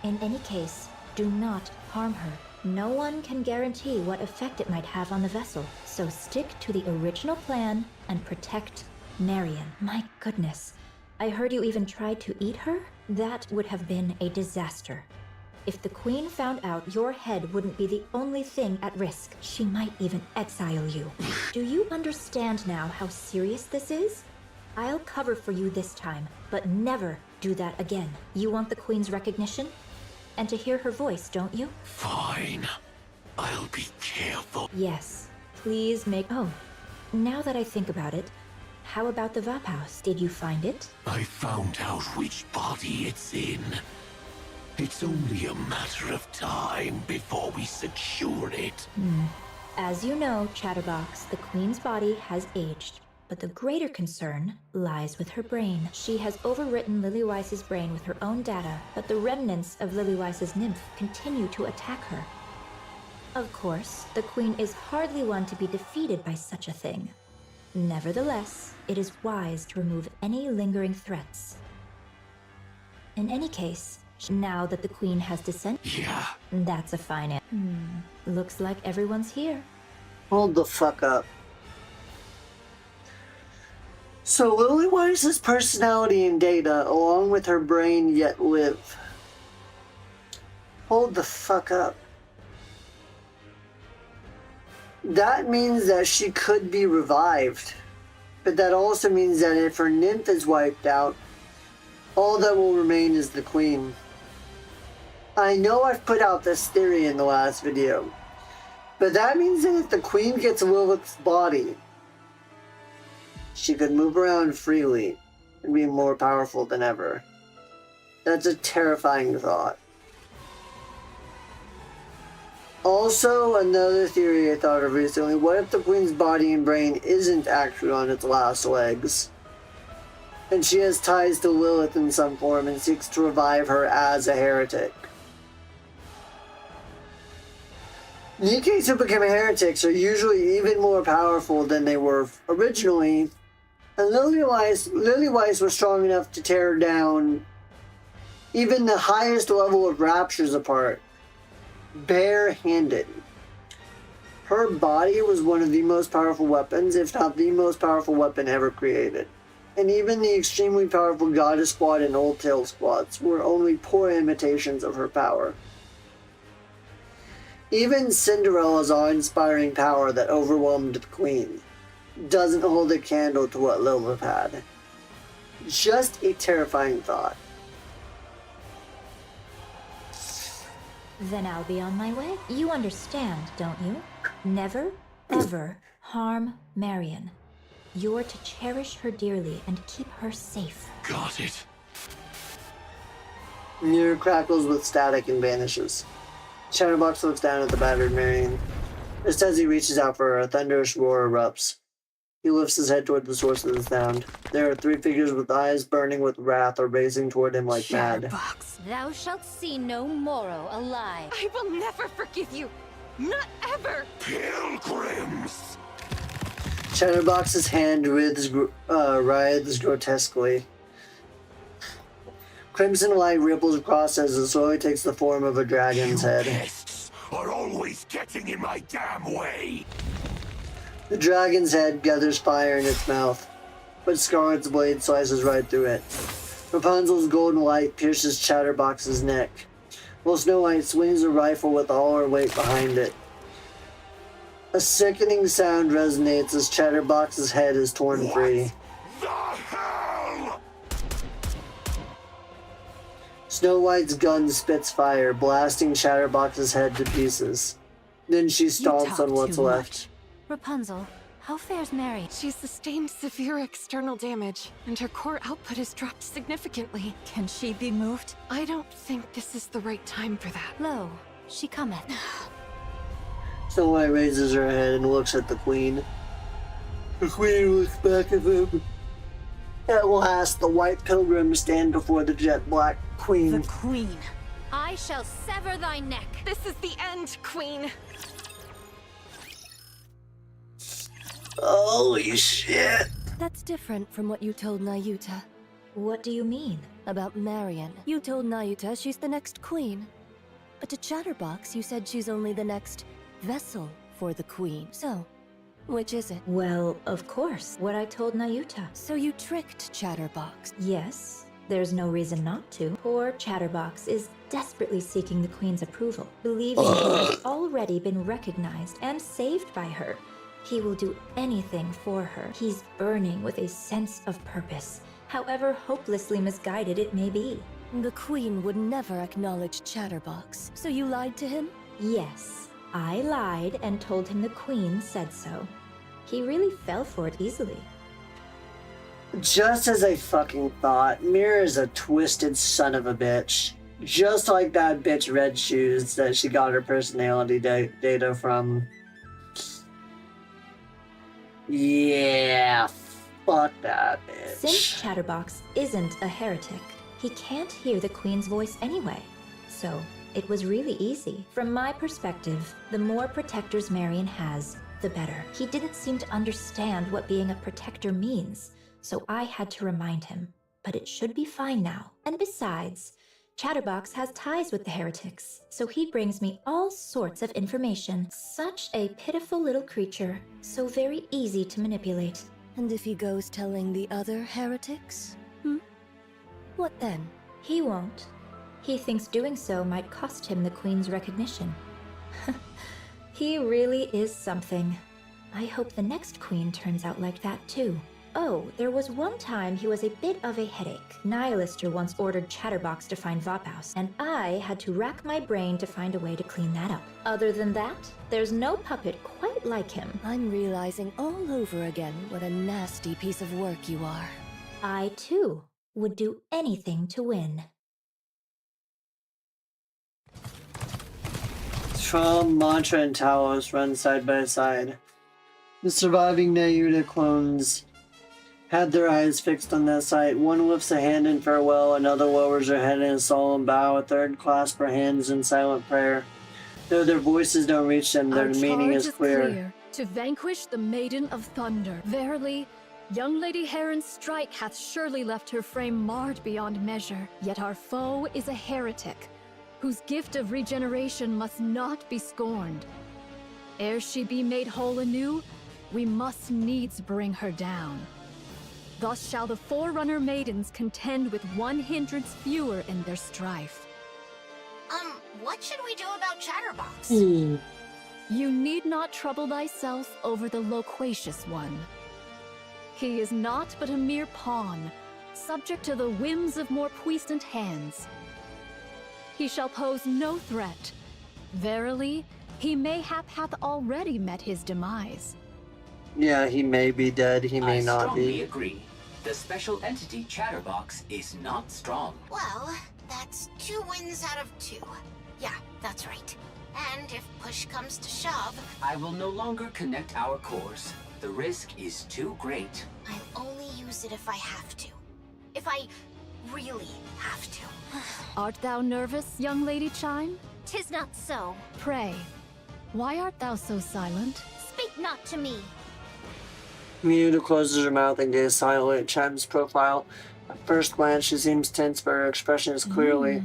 In any case, do not harm her. No one can guarantee what effect it might have on the vessel, so stick to the original plan and protect Marion. My goodness. I heard you even tried to eat her? That would have been a disaster. If the Queen found out, your head wouldn't be the only thing at risk. She might even exile you. Do you understand now how serious this is? I'll cover for you this time, but never do that again. You want the Queen's recognition? And to hear her voice, don't you? Fine. I'll be careful. Yes. Please make... Oh, now that I think about it, how about the Vap House? Did you find it? I found out which body it's in. It's only a matter of time before we secure it. As you know, Chatterbox, the Queen's body has aged. But the greater concern lies with her brain. She has overwritten Lilyweise's brain with her own data, but the remnants of Lilyweise's nymph continue to attack her. Of course, the Queen is hardly one to be defeated by such a thing. Nevertheless, it is wise to remove any lingering threats. In any case, now that the Queen has descended... Yeah. That's a fine Looks like everyone's here. Hold the fuck up. So Lilywise's personality and data, along with her brain, yet live. Hold the fuck up. That means that she could be revived. But that also means that if her nymph is wiped out, all that will remain is the Queen. I know I've put out this theory in the last video, but that means that if the Queen gets Lilith's body, she could move around freely and be more powerful than ever. That's a terrifying thought. Also, another theory I thought of recently, what if the Queen's body and brain isn't actually on its last legs? And she has ties to Lilith in some form and seeks to revive her as a heretic. Nikke's who become heretics are usually even more powerful than they were originally, and Lilywise was strong enough to tear down even the highest level of raptures apart, barehanded. Her body was one of the most powerful weapons, if not the most powerful weapon ever created. And even the extremely powerful Goddess Squad and Old Tail squads were only poor imitations of her power. Even Cinderella's awe-inspiring power that overwhelmed the Queen doesn't hold a candle to what Lilith had. Just a terrifying thought. Then I'll be on my way. You understand, don't you? Never, ever harm Marion. You're to cherish her dearly and keep her safe. Got it. Mirror crackles with static and vanishes. Chatterbox looks down at the battered Marion. Just as he reaches out for her, a thunderous roar erupts. He lifts his head toward the source of the sound. There are three figures with eyes burning with wrath are racing toward him like mad. Chatterbox, thou shalt see no Moro alive. I will never forgive you. Not ever! Pilgrims! Chatterbox's hand writhes grotesquely. Crimson light ripples across as it slowly takes the form of a dragon's head. Pests are always getting in my damn way! The dragon's head gathers fire in its mouth, but Scarlet's blade slices right through it. Rapunzel's golden light pierces Chatterbox's neck, while Snow White swings a rifle with all her weight behind it. A sickening sound resonates as Chatterbox's head is torn free. The hell? Snow White's gun spits fire, blasting Chatterbox's head to pieces. Then she stomps on what's left. Rapunzel, how fares Mary? She's sustained severe external damage, and her core output has dropped significantly. Can she be moved? I don't think this is the right time for that. Lo, she cometh. Snow White raises her head and looks at the Queen. The Queen looks back at them. At last, the white pilgrims stand before the jet black Queen. The Queen. I shall sever thy neck. This is the end, Queen. Holy shit. That's different from what you told Nayuta. What do you mean? About Marion. You told Nayuta she's the next queen. But to Chatterbox, you said she's only the next vessel for the queen. So, Which is it? Well, of course, what I told Nayuta. So you tricked Chatterbox? Yes, there's no reason not to. Poor Chatterbox is desperately seeking the Queen's approval, believing he has already been recognized and saved by her. He will do anything for her. He's burning with a sense of purpose, however hopelessly misguided it may be. The Queen would never acknowledge Chatterbox, so you lied to him? Yes, I lied and told him the Queen said so. He really fell for it easily. Just as I fucking thought, Mira is a twisted son of a bitch. Just like that bitch Red Shoes that she got her personality data from. Yeah, fuck that bitch. Since Chatterbox isn't a heretic, he can't hear the Queen's voice anyway. So, it was really easy. From my perspective, the more protectors Marion has, the better. He didn't seem to understand what being a protector means, so I had to remind him. But it should be fine now. And besides, Chatterbox has ties with the heretics, so he brings me all sorts of information. Such a pitiful little creature, so very easy to manipulate. And if he goes telling the other heretics? What then? He won't. He thinks doing so might cost him the Queen's recognition. He really is something. I hope the next Queen turns out like that too. Oh, there was one time he was a bit of a headache. Nihilister once ordered Chatterbox to find Vophouse, and I had to rack my brain to find a way to clean that up. Other than that, there's no puppet quite like him. I'm realizing all over again what a nasty piece of work you are. I, too, would do anything to win. Trom, Mantra, and Talos run side by side. The surviving Nayuta clones had their eyes fixed on that sight. One lifts a hand in farewell, another lowers her head in a solemn bow, a third clasps her hands in silent prayer. Though their voices don't reach them, their meaning is clear. To vanquish the Maiden of Thunder. Verily, young Lady Heron's strike hath surely left her frame marred beyond measure. Yet our foe is a heretic, whose gift of regeneration must not be scorned. Ere she be made whole anew, we must needs bring her down. Thus shall the Forerunner Maidens contend with one hindrance fewer in their strife. What should we do about Chatterbox? You need not trouble thyself over the loquacious one. He is not but a mere pawn, subject to the whims of more puissant hands. He shall pose no threat. Verily, he mayhap hath already met his demise. Yeah, he may be dead, he may not strongly be. agree. The special entity Chatterbox is not strong. Well, that's 2 wins out of 2. Yeah, that's right. And if push comes to shove, I will no longer connect our cores. The risk is too great. I'll only use it if I have to. If I really have to. Art thou nervous, young Lady Chime? 'Tis not so. Pray, why art thou so silent? Speak not to me. Nayuta closes her mouth and gazes silently at Chime's profile. At first glance, she seems tense, but her expression is clearly.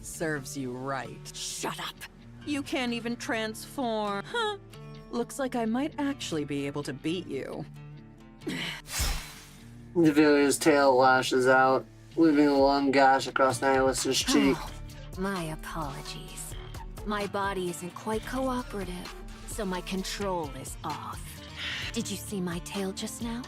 Serves you right. Shut up. You can't even transform. Huh. Looks like I might actually be able to beat you. Devilia's tail lashes out, leaving a long gash across Nihilister's cheek. My apologies. My body isn't quite cooperative, so my control is off. Did you see my tail just now?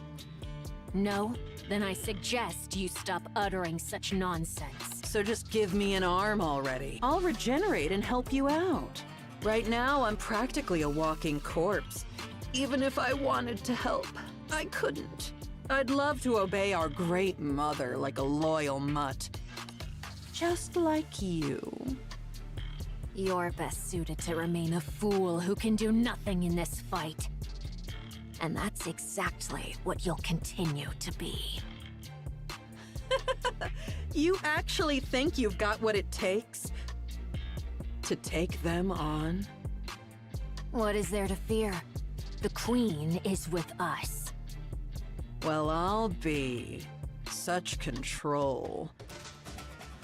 No? Then I suggest you stop uttering such nonsense. So just give me an arm already. I'll regenerate and help you out. Right now, I'm practically a walking corpse. Even if I wanted to help, I couldn't. I'd love to obey our great mother like a loyal mutt. Just like you. You're best suited to remain a fool who can do nothing in this fight. And that's exactly what you'll continue to be. You actually think you've got what it takes to take them on? What is there to fear? The Queen is with us. Well, I'll be. Such control.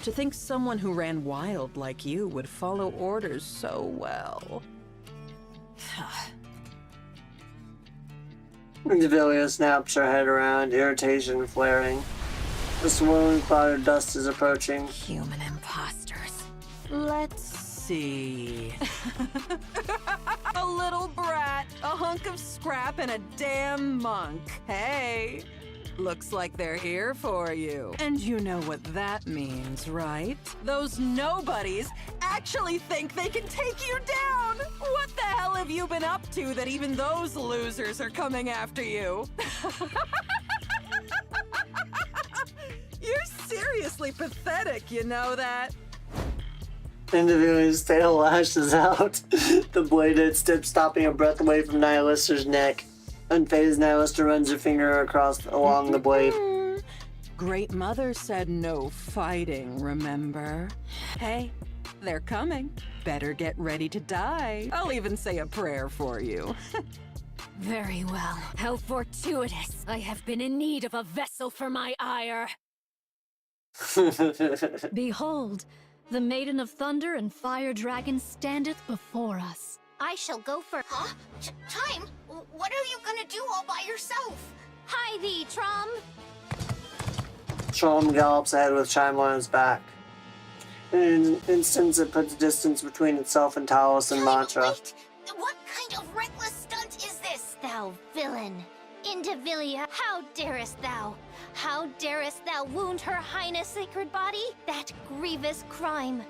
To think someone who ran wild like you would follow orders so well. Indivilia snaps her head around, irritation flaring. The swirling cloud of dust is approaching. Human imposters. Let's see. A little brat, a hunk of scrap, and a damn monk. Hey, looks like they're here for you. And you know what that means, right? Those nobodies actually think they can take you down. What the hell have you been up to that even those losers are coming after you? You're seriously pathetic, you know that? Indivilia's tail lashes out, the bladed tip stopping a breath away from Nihilister's neck. Unfazed, Nihilister runs her finger across along the blade. Great Mother said no fighting, remember? Hey, they're coming. Better get ready to die. I'll even say a prayer for you. Very well. How fortuitous. I have been in need of a vessel for my ire. Behold, the Maiden of Thunder and Fire Dragon standeth before us. I shall go for... Huh? Time? What are you gonna do all by yourself? Hi thee, Trom! Trom gallops ahead with Chime on his back. In an instant, it puts distance between itself and Talos and Mantra. Wait! What kind of reckless stunt is this? Thou villain! Indivilia, how darest thou? How darest thou wound her highness' sacred body? That grievous crime!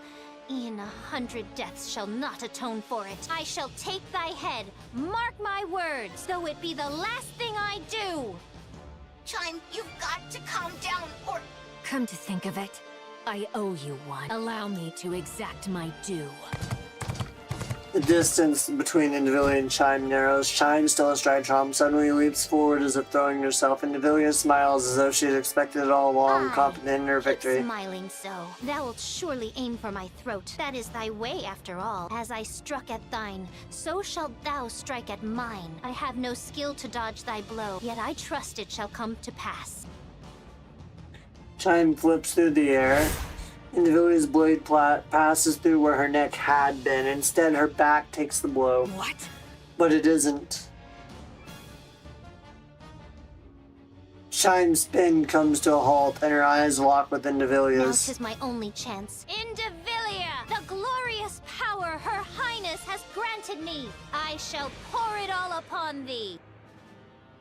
E'en 100 deaths shall not atone for it. I shall take thy head, mark my words, though it be the last thing I do! Chime, you've got to calm down, or... Come to think of it, I owe you one. Allow me to exact my due. The distance between Indivilia and Chime narrows. Chime, still astride Trom, suddenly leaps forward as if throwing herself. Indivilia smiles as though she had expected it all along, confident in her victory. Keep smiling so. Thou wilt surely aim for my throat. That is thy way, after all. As I struck at thine, so shalt thou strike at mine. I have no skill to dodge thy blow, yet I trust it shall come to pass. Chime flips through the air. Indivilia's blade passes through where her neck had been. Instead, her back takes the blow. What? But it isn't. Chime's spin comes to a halt, and her eyes lock with Now Indivilia's. 'tis my only chance. Indivilia! The glorious power her highness has granted me! I shall pour it all upon thee!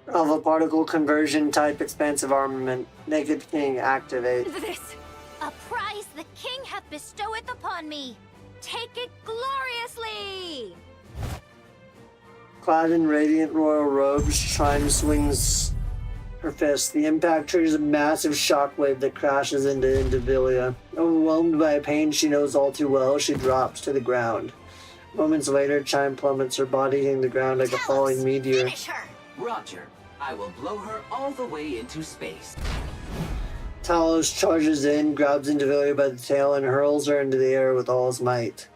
Of a particle conversion type expansive armament. Naked King activate. This! A prize the king hath bestoweth upon me! Take it gloriously! Clad in radiant royal robes, Chime swings her fist. The impact triggers a massive shockwave that crashes into Indivilia. Overwhelmed by a pain she knows all too well, she drops to the ground. Moments later, Chime plummets, her body hitting the ground like a falling meteor. Finish her! Roger. I will blow her all the way into space. Talos charges in, grabs Indivilia by the tail, and hurls her into the air with all his might.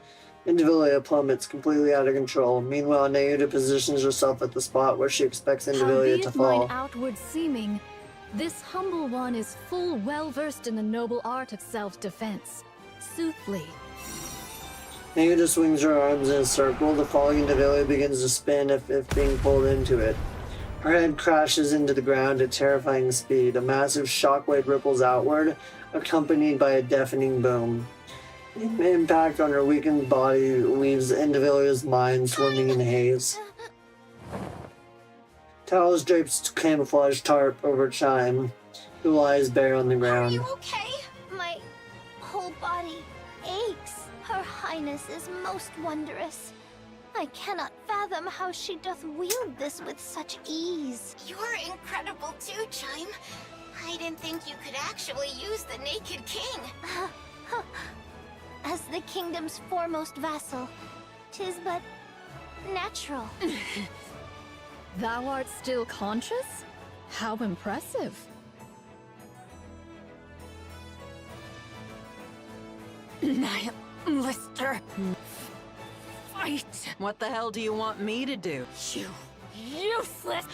Indivilia plummets, completely out of control. Meanwhile, Neuda positions herself at the spot where she expects Indivilia to Howbeit fall. mine outward seeming, this humble one is full well-versed in the noble art of self-defense. Soothly. Neuda swings her arms in a circle. The falling Indivilia begins to spin as if being pulled into it. Her head crashes into the ground at terrifying speed. A massive shockwave ripples outward, accompanied by a deafening boom. The impact on her weakened body leaves Indivilia's mind swimming in haze. Talos drapes camouflage tarp over Chime, who lies bare on the Are ground. you okay? My whole body aches. Her highness is most wondrous. I cannot fathom how she doth wield this with such ease. You're incredible too, Chime. I didn't think you could actually use the Naked King. As the kingdom's foremost vassal, 'tis but natural. Thou art still conscious? How impressive. Lister. Fight. What the hell do you want me to do? You useless.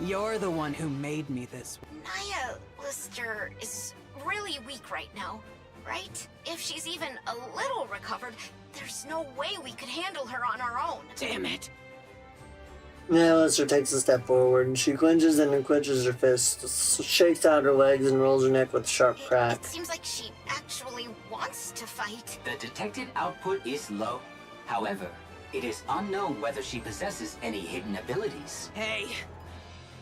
You're the one who made me this. Nihilister is really weak right now. right? If she's even a little recovered, there's no way we could handle her on our own. Damn it. Alistair takes a step forward, and she clenches and unclenches her fist, shakes out her legs, and rolls her neck with a sharp crack. It seems like she actually wants to fight. The detected output is low. However, it is unknown whether she possesses any hidden abilities. Hey,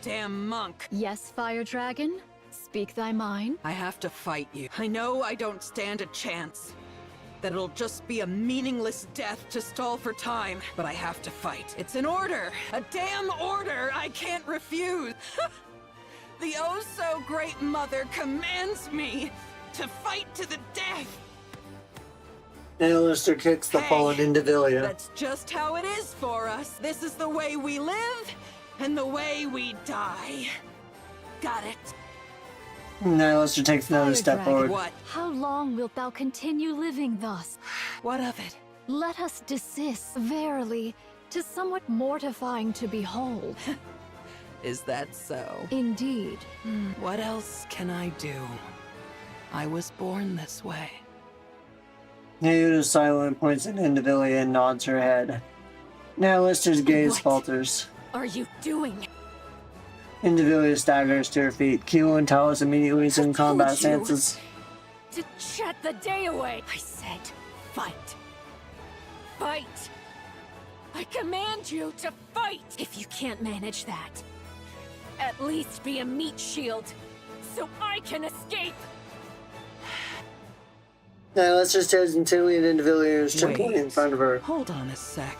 damn monk. Yes, Fire Dragon? Speak thy mind. I have to fight you. I know I don't stand a chance. That it'll just be a meaningless death to stall for time, but I have to fight. It's an order! A damn order I can't refuse! The oh-so-great mother commands me to fight to the death! Alistair kicks the fallen Indivilia. That's just how it is for us. This is the way we live, and the way we die. Got it. Alistair takes another step forward. What? How long wilt thou continue living thus? What of it? Let us desist. Verily, 'tis somewhat mortifying to behold. Is that so? Indeed. What else can I do? I was born this way. Naoda silent, points at Indivilia and nods her head. Alistair's gaze falters. Are you doing? Indivilia staggers to her feet. Kilo and Talos immediately resume combat stances. To chat the day away. I said, fight. Fight. I command you to fight. If you can't manage that, at least be a meat shield, so I can escape. Alistair stares intently at Indivilia trembling in front of her. Hold on a sec.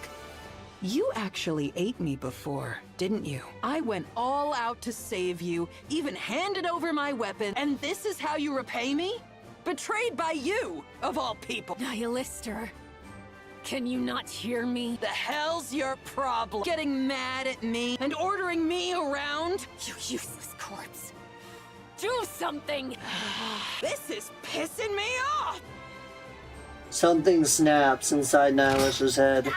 You actually ate me before, didn't you? I went all out to save you, even handed over my weapon, and this is how you repay me? Betrayed by you, of all people. Nihilister, can you not hear me? The hell's your problem? Getting mad at me and ordering me around? You useless corpse. Do something! This is pissing me off! Something snaps inside Alistair's head.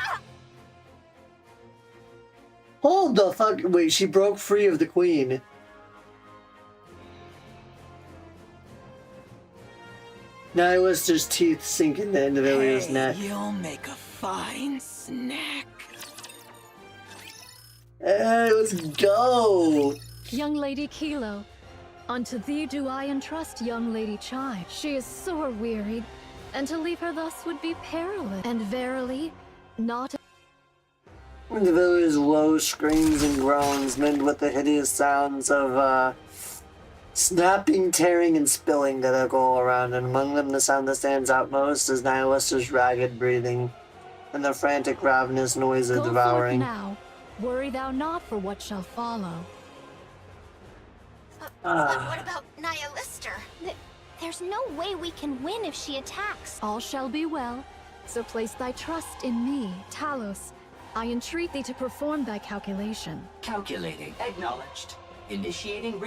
Hold the fuck! Wait, she broke free of the queen. Alistair's teeth sink into Indivilia's neck. You'll make a fine snack. Hey, let's go! Young Lady Kilo, unto thee do I entrust young Lady Chai. She is sore wearied, and to leave her thus would be perilous. And verily, not Indivilia's low screams and groans mingled with the hideous sounds of snapping, tearing, and spilling that echo all around, and among them the sound that stands out most is Nihilister's ragged breathing and the frantic, ravenous noise of Go devouring. forth now. Worry thou not for what shall follow. But what about Nihilister? There's no way we can win if she attacks. All shall be well, so place thy trust in me, Talos. I entreat thee to perform thy calculation. Calculating. Acknowledged. Initiating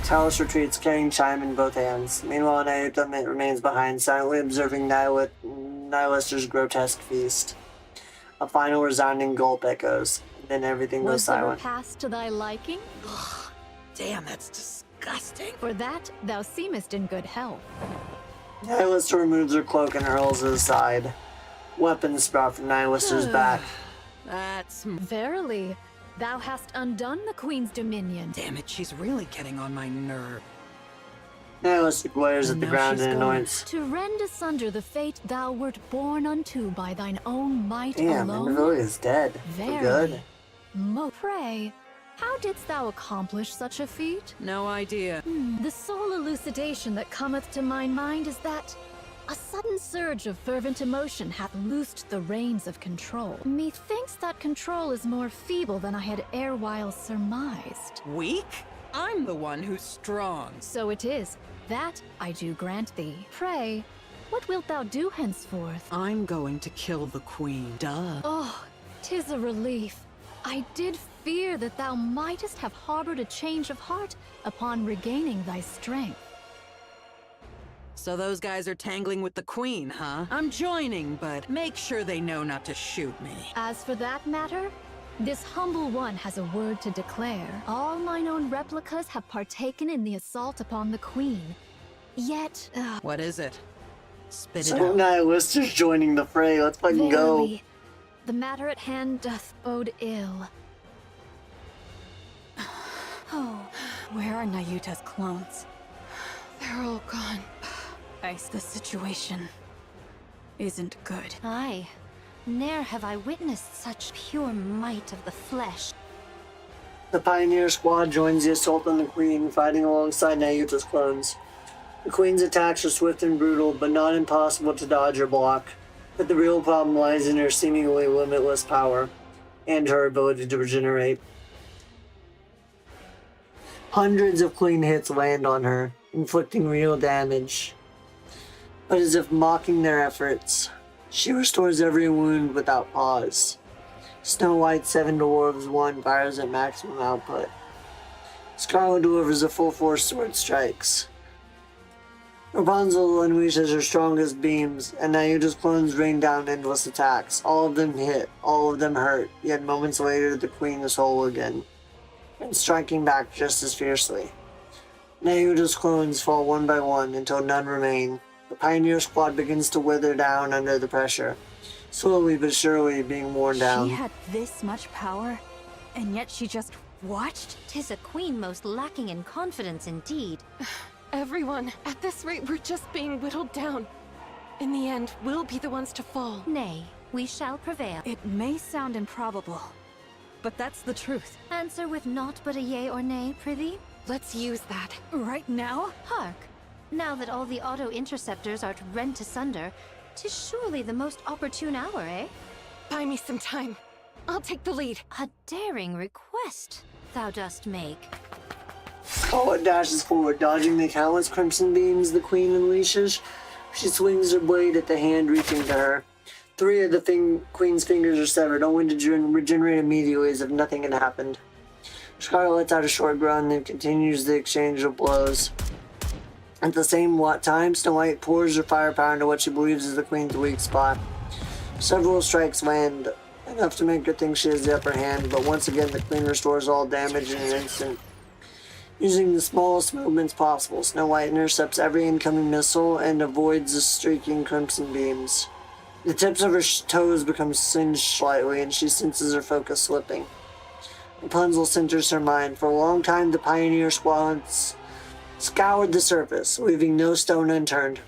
Talos retreats, carrying Chime in both hands. Meanwhile, Naota remains behind, silently observing Nihilister's grotesque feast. A final resounding gulp echoes. Then everything goes Was the silent. repast to thy liking? Damn, that's disgusting. For that, thou seemest in good health. Nihilister removes her cloak and hurls it aside. Weapons sprout from Nihilister's back. That's... Verily, thou hast undone the Queen's dominion. Damn it, she's really getting on my nerve. Nihilister glares at the Now ground she's in gone. annoyance. To rend asunder the fate thou wert born unto by thine own might Damn, alone. Indivilia is dead. For good. Verily. Pray, how didst thou accomplish such a feat? No idea. The sole elucidation that cometh to my mind is that a sudden surge of fervent emotion hath loosed the reins of control. Methinks that control is more feeble than I had erewhile surmised. Weak? I'm the one who's strong. So it is. That I do grant thee. Pray, what wilt thou do henceforth? I'm going to kill the queen. Duh. Oh, 'tis a relief. I did fear that thou mightest have harbored a change of heart upon regaining thy strength. So those guys are tangling with the queen, huh? I'm joining, but make sure they know not to shoot me. As for that matter, this humble one has a word to declare. All mine own replicas have partaken in the assault upon the queen. Yet, What is it? Spit it So out. nihilisters joining the fray. Let's fucking go. verily, the matter at hand doth bode ill. Oh, where are Nayuta's clones? They're all gone. Ice, the situation isn't good. Aye. Ne'er have I witnessed such pure might of the flesh. The Pioneer Squad joins the assault on the Queen, fighting alongside Nayuta's clones. The Queen's attacks are swift and brutal, but not impossible to dodge or block. But the real problem lies in her seemingly limitless power, and her ability to regenerate. Hundreds of clean hits land on her, inflicting real damage. But as if mocking their efforts, she restores every wound without pause. Snow White 7 Dwarves 1 fires at maximum output. Scarlet delivers a full force sword strikes. Rapunzel unleashes her strongest beams, and Nayuta's clones rain down endless attacks. All of them hit, all of them hurt, yet moments later the Queen is whole again, and striking back just as fiercely. Nayuta's clones fall one by one until none remain. The Pioneer Squad begins to wither down under the pressure, slowly but surely being worn down. She had this much power, and yet she just watched? 'Tis a queen most lacking in confidence indeed. Everyone, at this rate, we're just being whittled down. In the end, we'll be the ones to fall. Nay, we shall prevail. It may sound improbable, but that's the truth. Answer with naught but a yea or nay, prithee? Let's use that. Right now? Hark! Now that all the auto-interceptors are rent asunder, 'tis surely the most opportune hour, eh? Buy me some time. I'll take the lead. A daring request thou dost make. Scarlet dashes forward, dodging the countless crimson beams the Queen unleashes. She swings her blade at the hand reaching to her. 3 of the Queen's fingers are severed, only to regenerate immediately as if nothing had happened. Scarlet lets out a short groan, then continues the exchange of blows. At the same time, Snow White pours her firepower into what she believes is the Queen's weak spot. Several strikes land, enough to make her think she has the upper hand, but once again the Queen restores all damage in an instant. Using the smallest movements possible, Snow White intercepts every incoming missile and avoids the streaking crimson beams. The tips of her toes become singed slightly, and she senses her focus slipping. Rapunzel centers her mind. For a long time, the Pioneer Squads scoured the surface, leaving no stone unturned.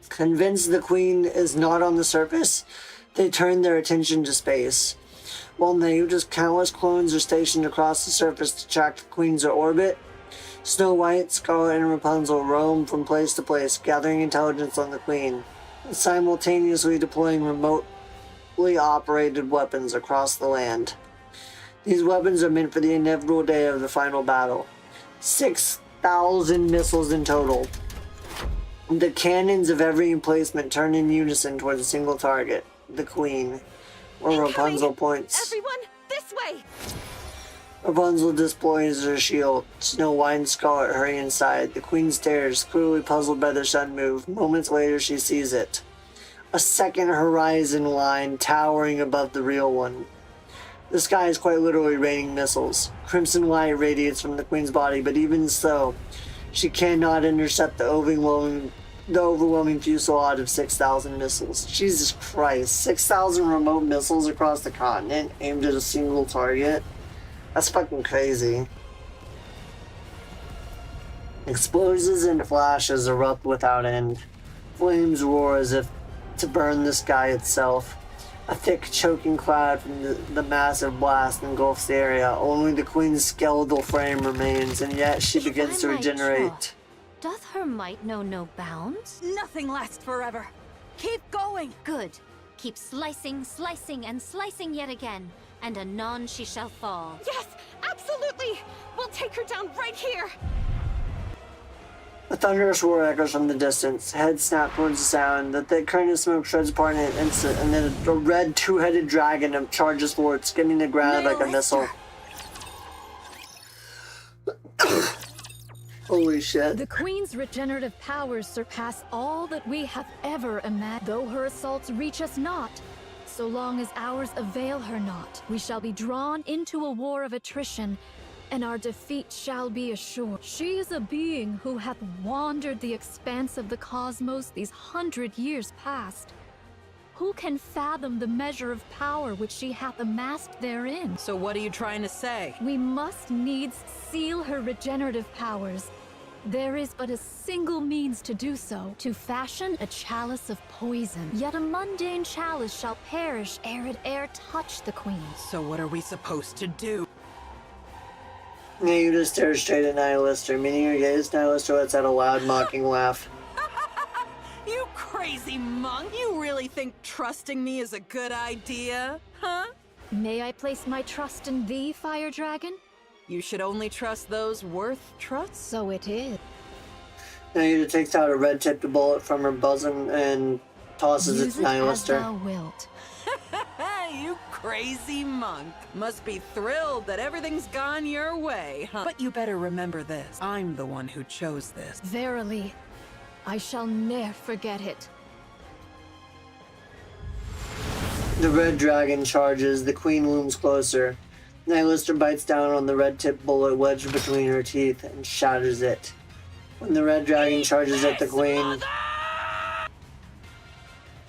Convinced the Queen is not on the surface, they turn their attention to space. While Nayuta's countless clones are stationed across the surface to track the Queen's orbit, Snow White, Scarlet, and Rapunzel roam from place to place, gathering intelligence on the Queen, and simultaneously deploying remotely operated weapons across the land. These weapons are meant for the inevitable day of the final battle. 6,000 missiles in total. The cannons of every emplacement turn in unison towards a single target, the Queen, where Rapunzel points. Everyone, this way! Rapunzel displays her shield. Snow White and Scarlet hurry inside. The Queen stares, clearly puzzled by their sudden move. Moments later, she sees it. A second horizon line towering above the real one. The sky is quite literally raining missiles. Crimson light radiates from the Queen's body, but even so, she cannot intercept the overwhelming fusillade of 6,000 missiles. Jesus Christ, 6,000 remote missiles across the continent aimed at a single target? That's fucking crazy. Explosions and flashes erupt without end. Flames roar as if to burn the sky itself. A thick, choking cloud from the massive blast engulfs the area. Only the Queen's skeletal frame remains, and yet she begins to regenerate. Doth her might know no bounds? Nothing lasts forever. Keep going. Good. Keep slicing, slicing, and slicing yet again, and anon she shall fall. Yes, absolutely! We'll take her down right here! A thunderous roar echoes from the distance. Heads snap towards the sound. The thick curtain of smoke shreds apart in an instant, and then a red two-headed dragon charges forward, skimming the ground like a missile. Holy shit. The Queen's regenerative powers surpass all that we have ever imagined. Though her assaults reach us not, so long as ours avail her not, we shall be drawn into a war of attrition and our defeat shall be assured. She is a being who hath wandered the expanse of the cosmos these 100 years past. Who can fathom the measure of power which she hath amassed therein? So what are you trying to say? We must needs seal her regenerative powers. There is but a single means to do so, to fashion a chalice of poison. Yet a mundane chalice shall perish ere it touch the queen. So what are we supposed to do? Nayuta stares straight at Nihilister, meaning her gaze. Nihilister lets out a loud, mocking laugh. You crazy monk! You really think trusting me is a good idea? Huh? May I place my trust in thee, Fire Dragon? You should only trust those worth trust. So it is. Nayuta takes out a red-tipped bullet from her bosom and tosses it to Nihilister. As thou wilt. You crazy monk. Must be thrilled that everything's gone your way, huh? But you better remember this. I'm the one who chose this. Verily, I shall ne'er forget it. The red dragon charges. The queen looms closer. Nihilister bites down on the red-tipped bullet wedged between her teeth and shatters it. When the red dragon charges at the queen,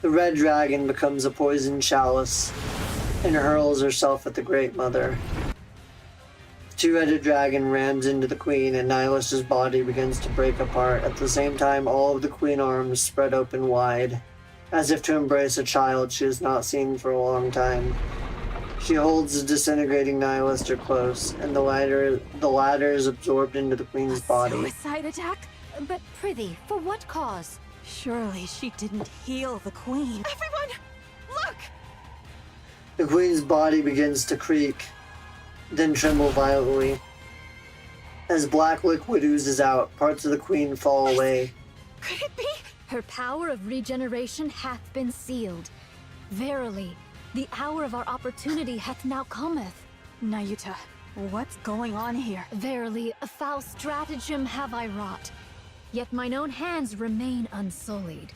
the red dragon becomes a poison chalice and hurls herself at the Great Mother. The two-headed dragon rams into the queen and Nihilister's body begins to break apart. At the same time, all of the queen arms spread open wide, as if to embrace a child she has not seen for a long time. She holds the disintegrating Nihilister close, and the latter is absorbed into the queen's body. Suicide attack? But prithee, for what cause? Surely she didn't heal the queen. Everyone, look! The queen's body begins to creak, then tremble violently. As black liquid oozes out, parts of the queen fall away. Could it be? Her power of regeneration hath been sealed. Verily, the hour of our opportunity hath now cometh. Nayuta, what's going on here? Verily, a foul stratagem have I wrought. Yet mine own hands remain unsullied.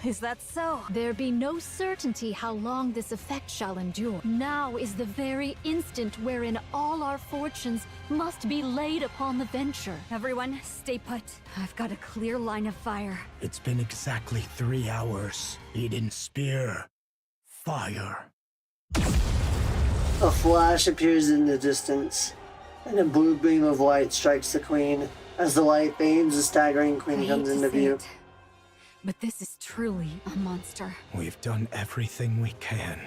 Is that so? There be no certainty how long this effect shall endure. Now is the very instant wherein all our fortunes must be laid upon the venture. Everyone, stay put. I've got a clear line of fire. It's been exactly 3 hours. Eden spear. Fire. A flash appears in the distance, and a blue beam of light strikes the queen. As the light fades, the staggering queen comes into view. But this is truly a monster. We've done everything we can.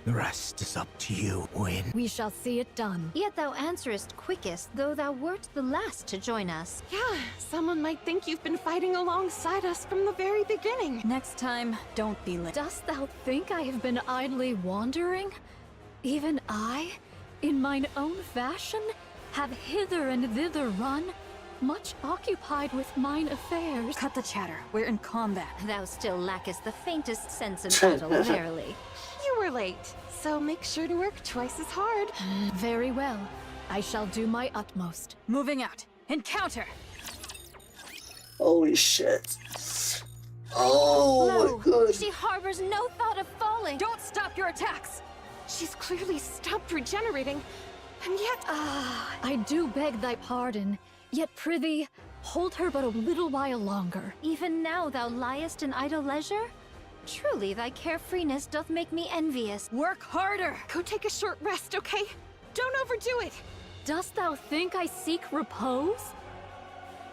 The rest is up to you, Win. We shall see it done. Yet thou answerest quickest, though thou wert the last to join us. Yeah, someone might think you've been fighting alongside us from the very beginning. Next time, don't be late. Dost thou think I have been idly wandering? Even I, in mine own fashion, have hither and thither run, much occupied with mine affairs. Cut the chatter. We're in combat. Thou still lackest the faintest sense in battle, verily. You were late, so make sure to work twice as hard. Very well. I shall do my utmost. Moving out. Encounter! Holy shit. Oh my god. She harbors no thought of falling. Don't stop your attacks! She's clearly stopped regenerating, and yet... I do beg thy pardon, yet prithee, hold her but a little while longer. Even now thou liest in idle leisure? Truly thy carefreeness doth make me envious. Work harder! Go take a short rest, okay? Don't overdo it! Dost thou think I seek repose?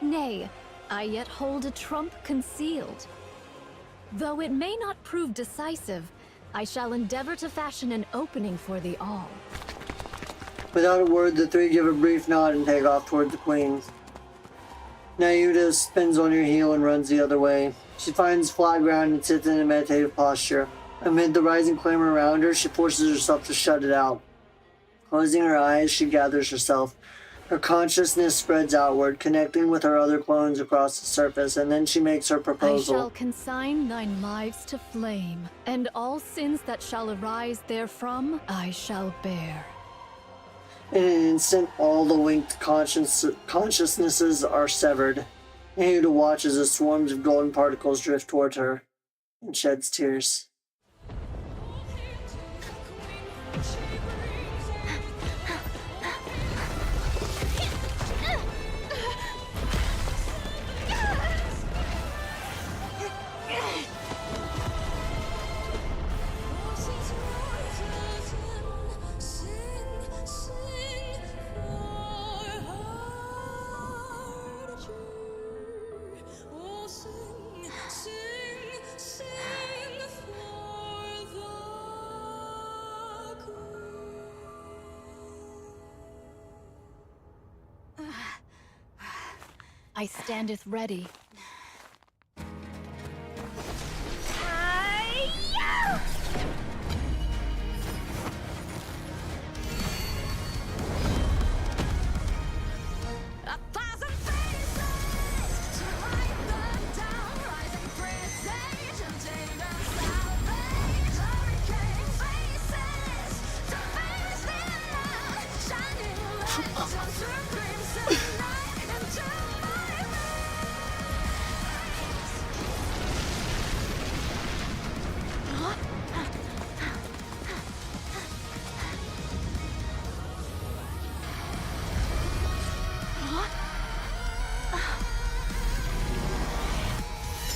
Nay, I yet hold a trump concealed. Though it may not prove decisive, I shall endeavor to fashion an opening for thee all. Without a word, the three give a brief nod and take off toward the queen. Nayuta spins on her heel and runs the other way. She finds flat ground and sits in a meditative posture. Amid the rising clamor around her, she forces herself to shut it out. Closing her eyes, she gathers herself. Her consciousness spreads outward, connecting with her other clones across the surface, and then she makes her I proposal. shall consign thine lives to flame, and all sins that shall arise therefrom I shall bear. In an instant, all the linked consciousnesses are severed. Nayuta watches as swarms of golden particles drift towards her and sheds tears. I standeth ready.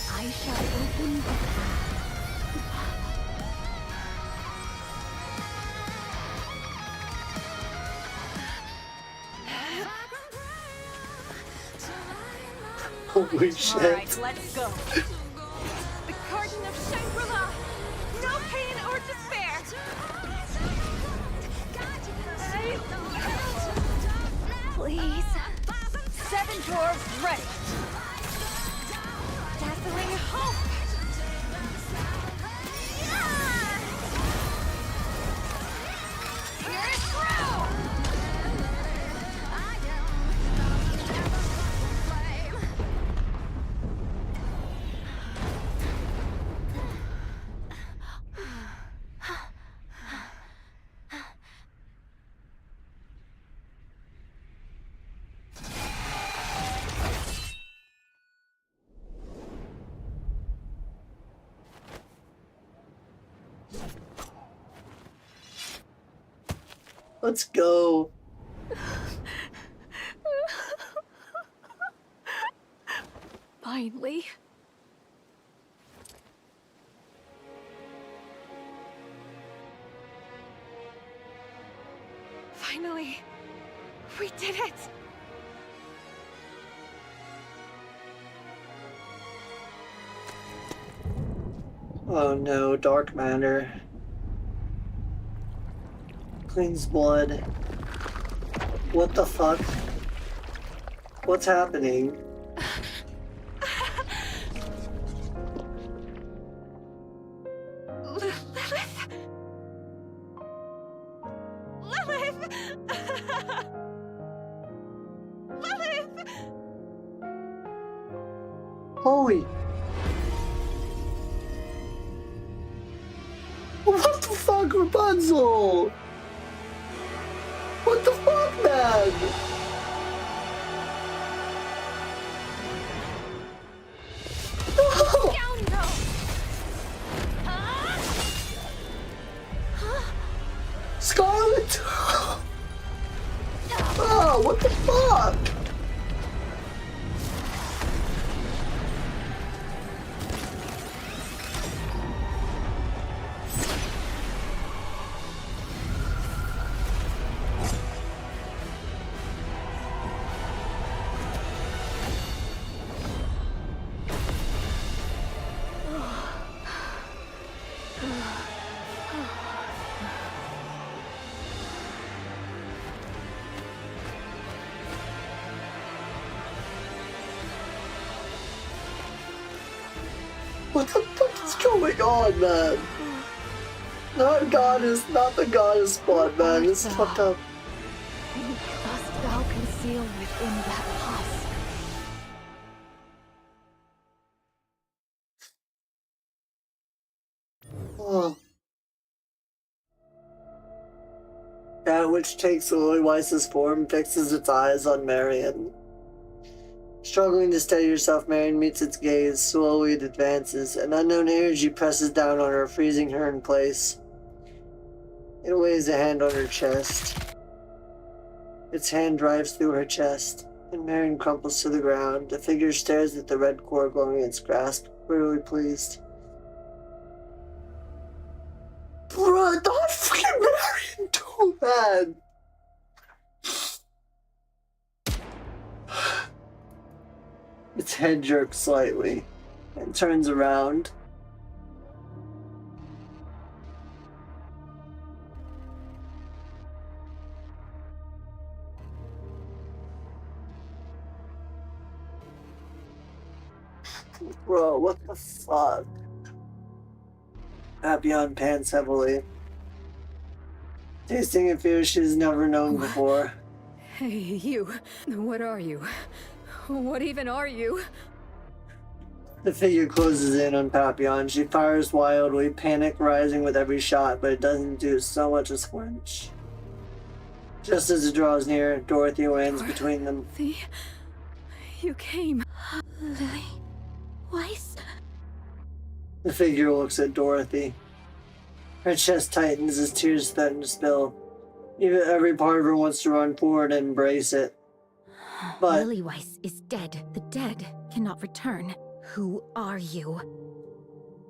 I shall open the Holy shit. Alright, let's go. The Garden of Shangri-La! No pain or despair! Please. 7 dwarves ready. Dazzling hope! Here it through! Let's go. Finally. Finally. We did it! Oh no, dark matter. Clean's blood. What the fuck? What's happening? Lilith! Lilith! Lilith! Holy! What the fuck, Rapunzel? What the fuck, man? No! Scarlet! Oh, what the fuck? What the fuck is going on, man? Not goddess, not the goddess spot, man. This is fucked up. Dost thou conceal within that husk? Oh. That which takes Lily Weiss's form fixes its eyes on Marion. Struggling to steady herself, Marion meets its gaze. Slowly it advances. An unknown energy presses down on her, freezing her in place. It lays a hand on her chest. Its hand drives through her chest, and Marion crumples to the ground. The figure stares at the red core glowing in its grasp, clearly pleased. Bruh, not fucking Marion too, man! Its head jerks slightly, and turns around. Bro, what the fuck? Papillon pants heavily, tasting a fear she's never known before. Hey, you. What are you? What even are you? The figure closes in on Papillon. She fires wildly, panic rising with every shot, but it doesn't do so much as flinch. Just as it draws near, Dorothy lands between them. You came. Lily Weiss? The figure looks at Dorothy. Her chest tightens as tears threaten to spill. Even every part of her wants to run forward and embrace it. But Lily Weiss is dead. The dead cannot return. Who are you?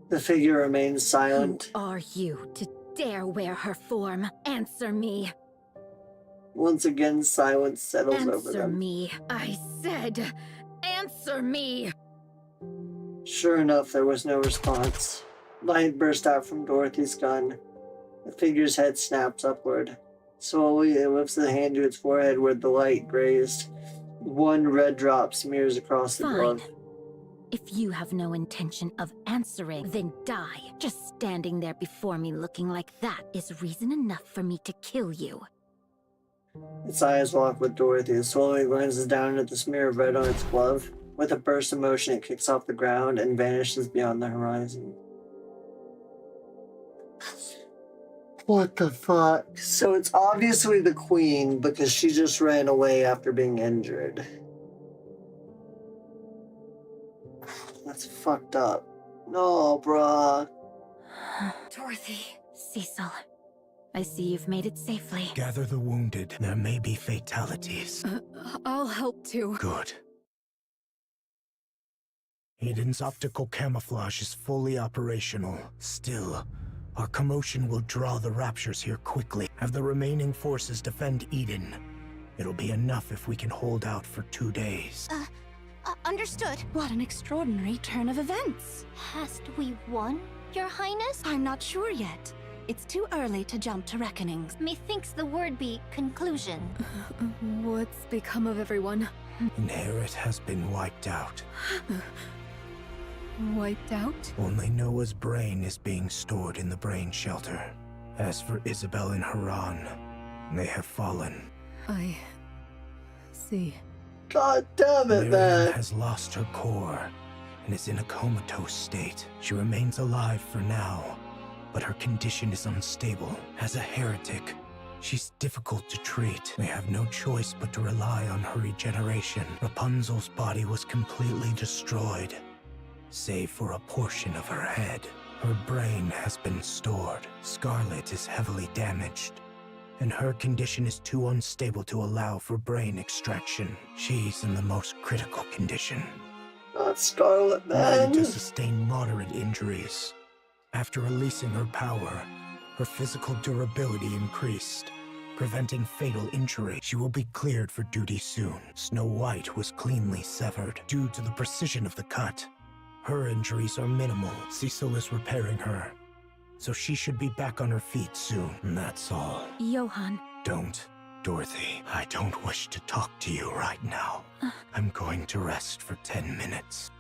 the figure remains silent. Who are you to dare wear her form? Answer me. Once again, silence settles over Answer them. me. I said, answer me. Sure enough, there was no response. Light burst out from Dorothy's gun. The figure's head snaps upward. Slowly, it lifts a hand to its forehead where the light grazed. One red drop smears across the glove. If you have no intention of answering, then die. Just standing there before me looking like that is reason enough for me to kill you. Its eyes lock with Dorothy. It slowly glances down at the smear of red on its glove. With a burst of motion, it kicks off the ground and vanishes beyond the horizon. What the fuck? So it's obviously the Queen because she just ran away after being injured. That's fucked up. No, bruh. Dorothy. Cecil. I see you've made it safely. Gather the wounded. There may be fatalities. I'll help too. Good. Eden's optical camouflage is fully operational. Still, our commotion will draw the raptures here quickly. Have the remaining forces defend Eden. It'll be enough if we can hold out for 2 days. Understood. What an extraordinary turn of events. Hast we won, Your Highness? I'm not sure yet. It's too early to jump to reckonings. Methinks the word be conclusion. What's become of everyone? Inherit has been wiped out. Wiped out? Only Noah's brain is being stored in the brain shelter. As for Isabel and Haran, they have fallen. I see. God damn it, Miriam man. has lost her core and is in a comatose state. She remains alive for now, but her condition is unstable. As a heretic, she's difficult to treat. We have no choice but to rely on her regeneration. Rapunzel's body was completely destroyed, save for a portion of her head. Her brain has been stored. Scarlet is heavily damaged, and her condition is too unstable to allow for brain extraction. She's in the most critical condition. Not Scarlet, man. Ready to sustain moderate injuries. After releasing her power, her physical durability increased, preventing fatal injury. She will be cleared for duty soon. Snow White was cleanly severed. Due to the precision of the cut, her injuries are minimal. Cecil is repairing her, so she should be back on her feet soon. And that's all. Johan. Don't, Dorothy. I don't wish to talk to you right now. I'm going to rest for 10 minutes.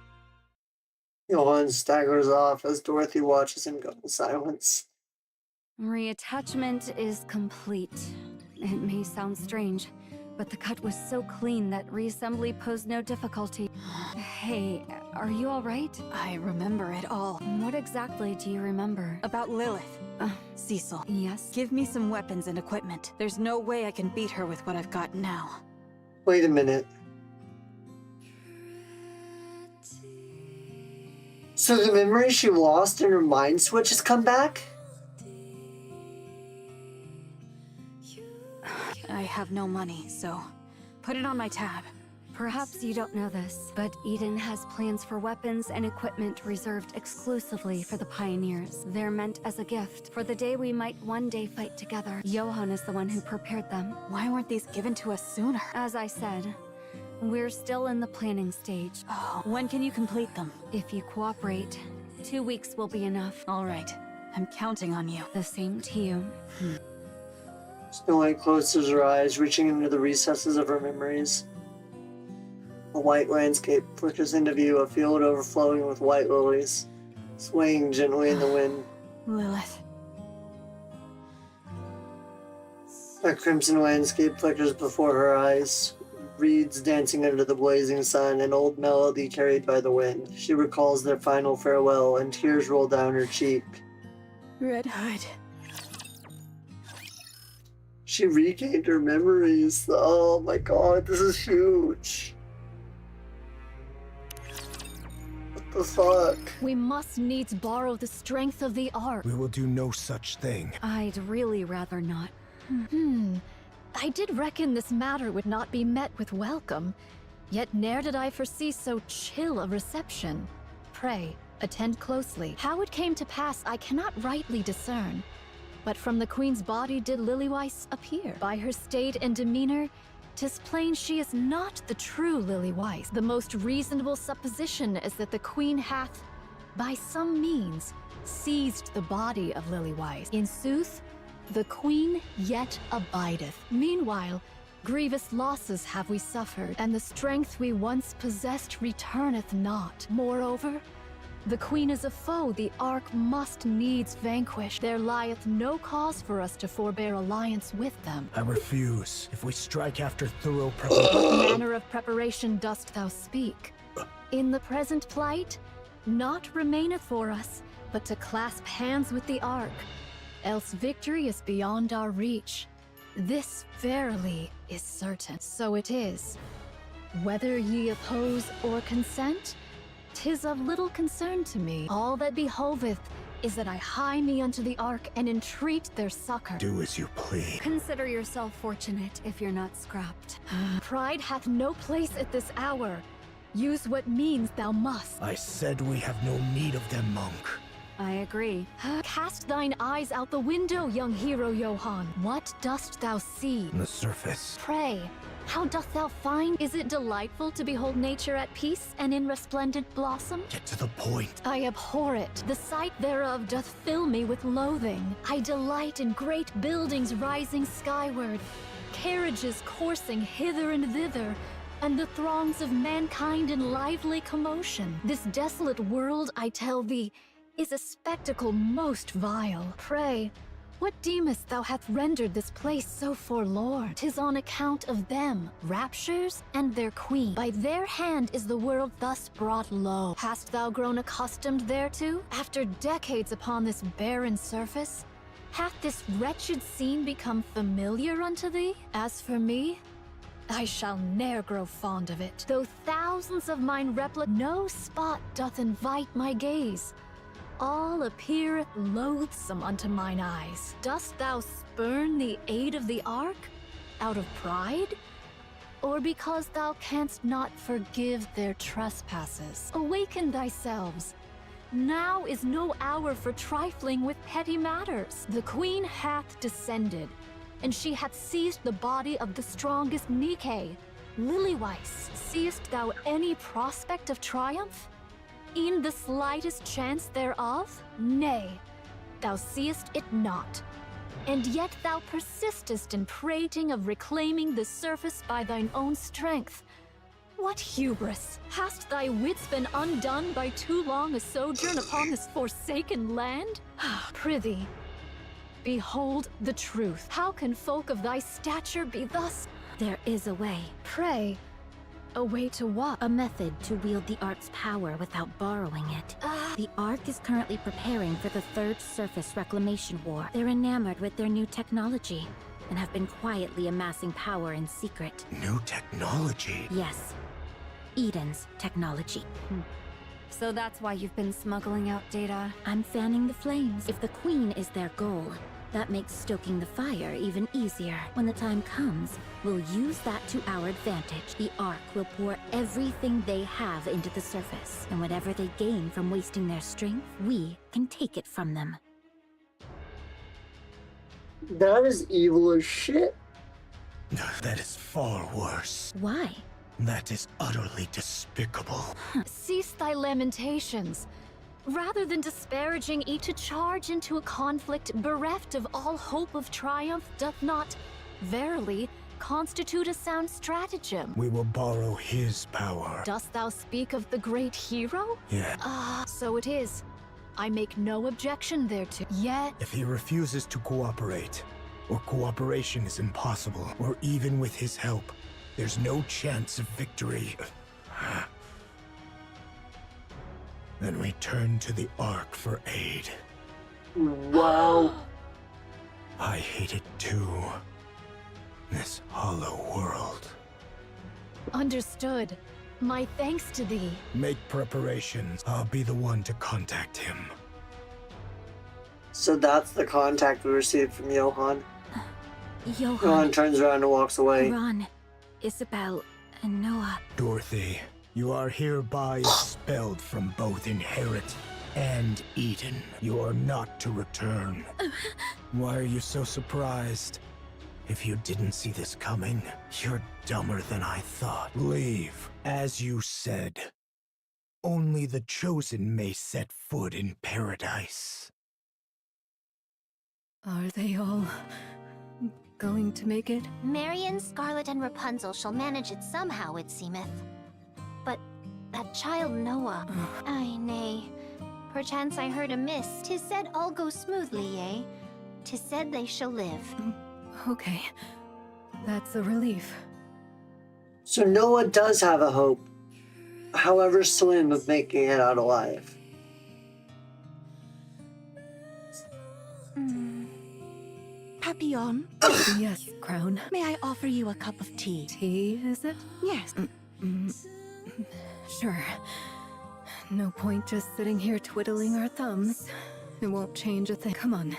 Johan staggers off as Dorothy watches him go in silence. Reattachment is complete. It may sound strange, but the cut was so clean that reassembly posed no difficulty. Hey, are you alright? I remember it all. What exactly do you remember? About Lilith. Cecil. Yes? Give me some weapons and equipment. There's no way I can beat her with what I've got now. Wait a minute. So the memory she lost in her mind switch has come back? I have no money, so put it on my tab. Perhaps you don't know this, but Eden has plans for weapons and equipment reserved exclusively for the pioneers. They're meant as a gift for the day we might one day fight together. Johan is the one who prepared them. Why weren't these given to us sooner? As I said, we're still in the planning stage. Oh, when can you complete them? If you cooperate, 2 weeks will be enough. All right. I'm counting on you. The same to you. Snow White closes her eyes, reaching into the recesses of her memories. A white landscape flickers into view, a field overflowing with white lilies, swaying gently in the wind. Lilith. A crimson landscape flickers before her eyes, reeds dancing under the blazing sun, an old melody carried by the wind. She recalls their final farewell, and tears roll down her cheek. Red Hood. She regained her memories. Oh my god, this is huge. What the fuck? We must needs borrow the strength of the Ark. We will do no such thing. I'd really rather not. I did reckon this matter would not be met with welcome, yet ne'er did I foresee so chill a reception. Pray, attend closely. How it came to pass I cannot rightly discern, but from the Queen's body did Lilyweiss appear. By her state and demeanor, 'tis plain she is not the true Lilyweiss. The most reasonable supposition is that the Queen hath, by some means, seized the body of Lilyweiss. In sooth, the Queen yet abideth. Meanwhile, grievous losses have we suffered, and the strength we once possessed returneth not. Moreover, the Queen is a foe the Ark must needs vanquish. There lieth no cause for us to forbear alliance with them. I refuse. If we strike after thorough What preparation... manner of preparation dost thou speak? In the present plight, naught remaineth for us, but to clasp hands with the Ark, else victory is beyond our reach. This verily is certain. So it is. Whether ye oppose or consent, 'tis of little concern to me. All that behoveth is that I hie me unto the Ark and entreat their succor. Do as you please. Consider yourself fortunate if you're not scrapped. Pride hath no place at this hour. Use what means thou must. I said we have no need of them, monk. I agree. Cast thine eyes out the window, young hero Johann. What dost thou see? On the surface. Pray, how doth thou find? Is it delightful to behold nature at peace and in resplendent blossom? Get to the point. I abhor it. The sight thereof doth fill me with loathing. I delight in great buildings rising skyward, carriages coursing hither and thither, and the throngs of mankind in lively commotion. This desolate world, I tell thee, is a spectacle most vile. Pray, what deemest thou hath rendered this place so forlorn? 'Tis on account of them, raptures, and their queen. By their hand is the world thus brought low. Hast thou grown accustomed thereto? After decades upon this barren surface, hath this wretched scene become familiar unto thee? As for me, I shall ne'er grow fond of it. Though thousands of mine no spot doth invite my gaze. All appeareth loathsome unto mine eyes. Dost thou spurn the aid of the Ark out of pride? Or because thou canst not forgive their trespasses? Awaken thyselves. Now is no hour for trifling with petty matters. The Queen hath descended, and she hath seized the body of the strongest Nikke, Lilyweiss. Seest thou any prospect of triumph? E'en the slightest chance thereof? Nay, thou seest it not. And yet thou persistest in prating of reclaiming the surface by thine own strength. What hubris! Hast thy wits been undone by too long a sojourn upon this forsaken land? Prithee, behold the truth. How can folk of thy stature be thus? There is a way. Pray, a way to what? A method to wield the Ark's power without borrowing it. The Ark is currently preparing for the Third Surface Reclamation War. They're enamored with their new technology and have been quietly amassing power in secret. New technology? Yes. Eden's technology. So that's why you've been smuggling out data? I'm fanning the flames. If the Queen is their goal, that makes stoking the fire even easier. When the time comes, we'll use that to our advantage. The Ark will pour everything they have into the surface, and whatever they gain from wasting their strength, we can take it from them. That is evil as shit. That is far worse. Why? That is utterly despicable. Cease thy lamentations. Rather than disparaging each to charge into a conflict bereft of all hope of triumph doth not, verily, constitute a sound stratagem. We will borrow his power. Dost thou speak of the great hero? Yeah. So it is. I make no objection thereto. Yet, If he refuses to cooperate, or cooperation is impossible, or even with his help, there's no chance of victory. Then we turn to the Ark for aid. Wow. I hate it too. This hollow world. understood. My thanks to thee. Make preparations. I'll be the one to contact him. So that's the contact we received from Johann. Johann. Johann turns around and walks away. Ron, Isabel, and Noah. Dorothy, you are hereby expelled from both Inherit and Eden. You are not to return. Why are you so surprised? If you didn't see this coming, you're dumber than I thought. Leave, as you said. Only the chosen may set foot in paradise. Are they all going to make it? Marion, Scarlet, and Rapunzel shall manage it somehow, it seemeth. But that child Noah, ay nay. Perchance I heard amiss. 'Tis said all goes smoothly, yea. 'Tis said they shall live. Okay, that's a relief. So Noah does have a hope, however slim, of making it out alive. Papillon? Yes, Crown. May I offer you a cup of tea? Tea, is it? Yes. Sure. No point just sitting here twiddling our thumbs. It won't change a thing. Come on.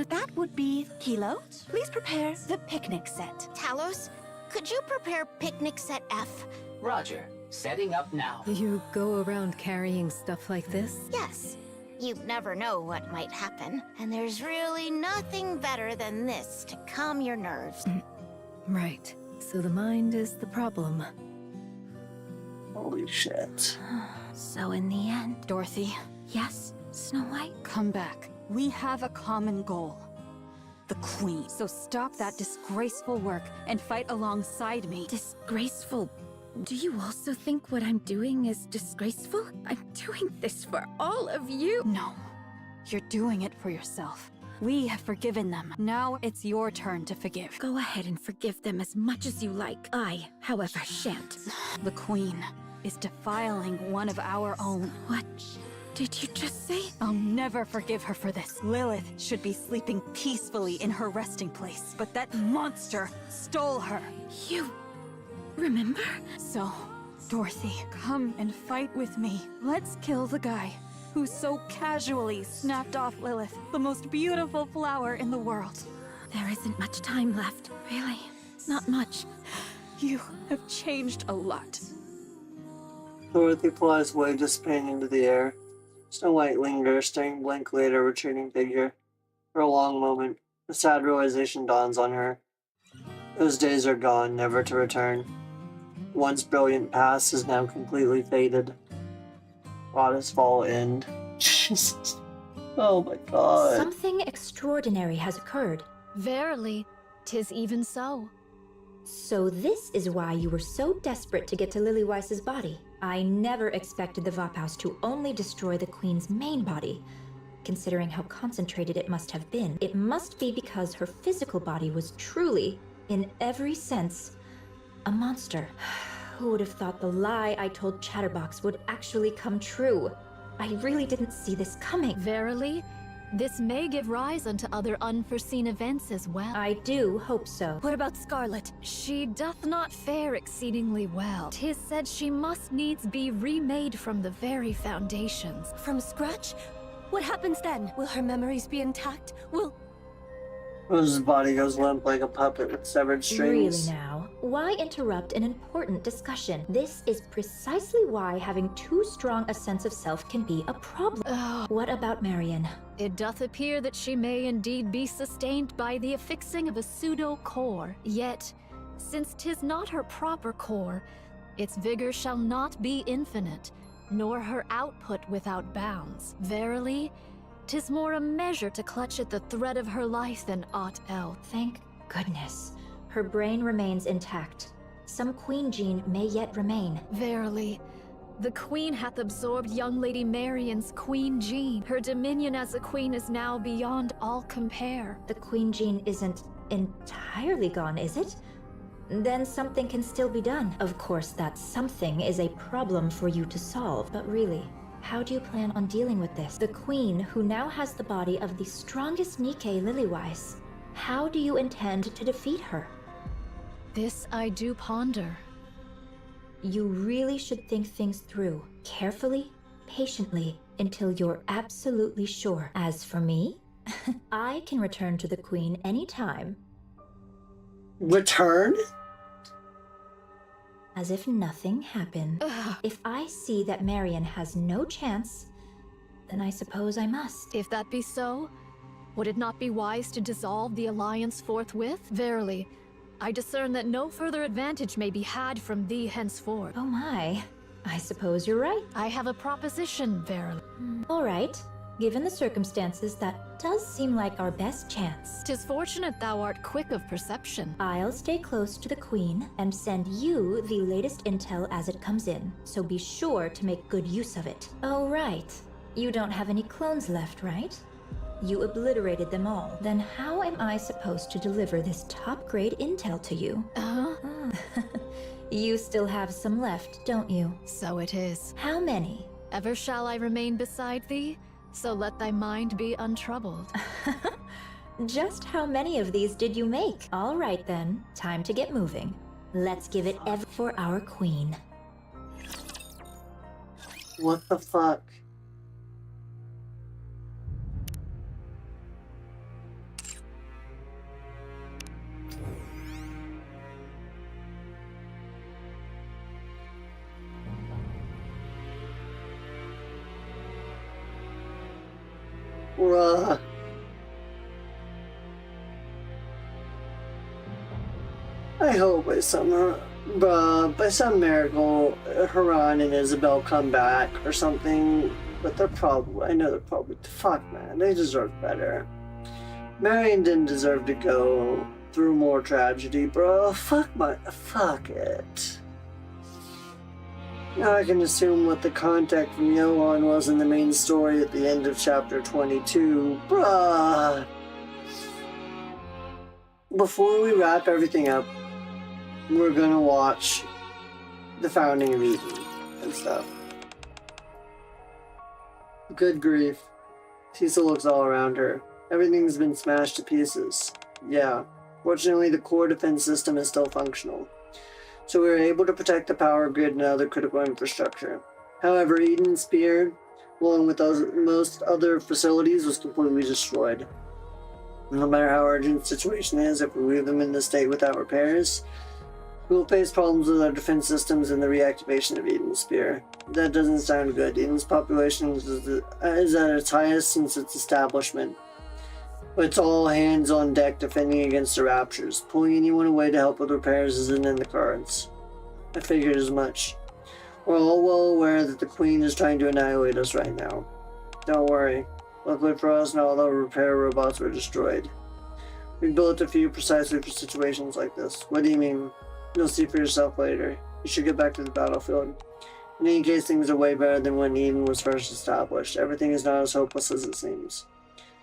That would be Kilo. Please prepare the picnic set. Talos, could you prepare picnic set F? Roger. Setting up now. You go around carrying stuff like this? Yes. You never know what might happen, and there's really nothing better than this to calm your nerves. Right. So the mind is the problem. Holy shit. So in the end... Dorothy, Yes, Snow White? come back. We have a common goal. The Queen. So stop that disgraceful work and fight alongside me. Disgraceful? Do you also think what I'm doing is disgraceful? I'm doing this for all of you. No. You're doing it for yourself. We have forgiven them. Now it's your turn to forgive. Go ahead and forgive them as much as you like. I, however, shan't. The Queen is defiling one of our own. What did you just say? I'll never forgive her for this. Lilith should be sleeping peacefully in her resting place, but that monster stole her. You remember? So, Dorothy, come and fight with me. Let's kill the guy who so casually snapped off Lilith, the most beautiful flower in the world. There isn't much time left. Really, not much. You have changed a lot. Dorothy flies away, dissipating into the air. Snow White lingers, staring blankly at her retreating figure. For a long moment, a sad realization dawns on her. Those days are gone, never to return. Once brilliant past is now completely faded. Goddess fall end. Jesus. Oh my god. Something extraordinary has occurred. Verily, 'tis even so. So this is why you were so desperate to get to Lillyweiss's body. I never expected the Vophouse to only destroy the Queen's main body. Considering how concentrated it must have been, it must be because her physical body was truly, in every sense, a monster. Who would have thought the lie I told Chatterbox would actually come true? I really didn't see this coming. Verily, this may give rise unto other unforeseen events as well. I do hope so. What about Scarlet? She doth not fare exceedingly well. 'Tis said she must needs be remade from the very foundations. From scratch? What happens then? Will her memories be intact? Will... Rose's body goes limp like a puppet with severed strings. Really now? Why interrupt an important discussion? This is precisely why having too strong a sense of self can be a problem. What about Marion? It doth appear that she may indeed be sustained by the affixing of a pseudo-core. Yet, since 'tis not her proper core, its vigor shall not be infinite, nor her output without bounds. Verily, 'tis more a measure to clutch at the thread of her life than aught else. Thank goodness. Her brain remains intact. Some queen gene may yet remain. Verily, the queen hath absorbed young Lady Marion's queen gene. Her dominion as a queen is now beyond all compare. The queen gene isn't entirely gone, is it? Then something can still be done. Of course, that something is a problem for you to solve, but really, how do you plan on dealing with this? The queen, who now has the body of the strongest Nikke Lilywise. How do you intend to defeat her? This I do ponder. You really should think things through, carefully, patiently, until you're absolutely sure. As for me, I can return to the queen anytime. Return? As if nothing happened. Ugh. If I see that Marion has no chance, then I suppose I must. If that be so, would it not be wise to dissolve the alliance forthwith? Verily, I discern that no further advantage may be had from thee henceforth. Oh my, I suppose you're right. I have a proposition, verily. All right, given the circumstances, that does seem like our best chance. 'Tis fortunate thou art quick of perception. I'll stay close to the queen and send you the latest intel as it comes in, so be sure to make good use of it. Oh right, you don't have any clones left, right? You obliterated them all. Then how am I supposed to deliver this top-grade intel to you? You still have some left, don't you? So it is. How many? Ever shall I remain beside thee, so let thy mind be untroubled. Just how many of these did you make? All right then, time to get moving. Let's give it ever for our queen. What the fuck? Bruh. I hope by some miracle, Haran and Isabel come back or something. But I know they're probably, fuck man, they deserve better. Marion didn't deserve to go through more tragedy, bro. Fuck it. Now I can assume what the contact from Johan was in the main story at the end of chapter 22. Bruh. Before we wrap everything up, we're gonna watch the founding of Eden and stuff. Good grief. Cecil looks all around her. Everything's been smashed to pieces. Yeah. Fortunately, the core defense system is still functional, so we were able to protect the power grid and other critical infrastructure. However, Eden Spear, along with most other facilities, was completely destroyed. No matter how urgent the situation is, if we leave them in this state without repairs, we will face problems with our defense systems and the reactivation of Eden Spear. That doesn't sound good. Eden's population is at its highest since its establishment. But it's all hands on deck defending against the Raptures. Pulling anyone away to help with repairs isn't in the cards. I figured as much. We're all well aware that the Queen is trying to annihilate us right now. Don't worry. Luckily for us, not all the repair robots were destroyed. We built a few precisely for situations like this. What do you mean? You'll see for yourself later. You should get back to the battlefield. In any case, things are way better than when Eden was first established. Everything is not as hopeless as it seems.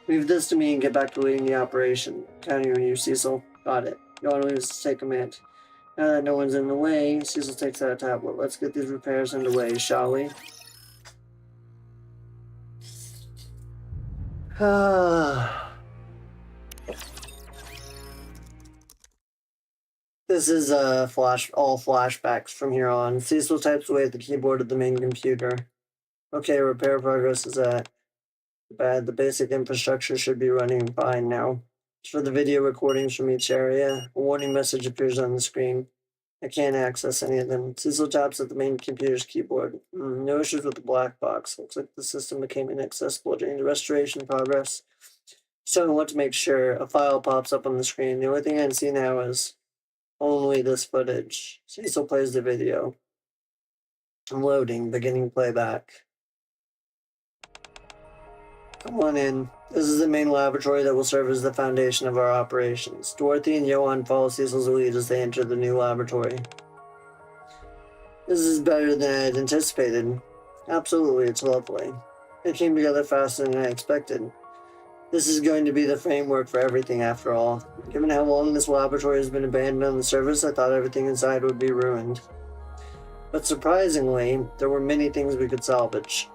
Leave this to me and get back to leading the operation. Counting on you, Cecil. Got it. You want to take command. Now that no one's in the way, Cecil takes out a tablet. Let's get these repairs underway, shall we? This is all flashbacks from here on. Cecil types away at the keyboard of the main computer. Okay, repair progress is at bad. The basic infrastructure should be running fine now. As for the video recordings from each area, a warning message appears on the screen. I can't access any of them. Cecil taps at the main computer's keyboard. No issues with the black box. Looks like the system became inaccessible during the restoration progress. So I want to make sure a file pops up on the screen. The only thing I can see now is only this footage. Cecil plays the video. Loading, beginning playback. Come on in. This is the main laboratory that will serve as the foundation of our operations. Dorothy and Johann follow Cecil's lead as they enter the new laboratory. This is better than I had anticipated. Absolutely, it's lovely. It came together faster than I expected. This is going to be the framework for everything after all. Given how long this laboratory has been abandoned on the surface, I thought everything inside would be ruined. But surprisingly, there were many things we could salvage.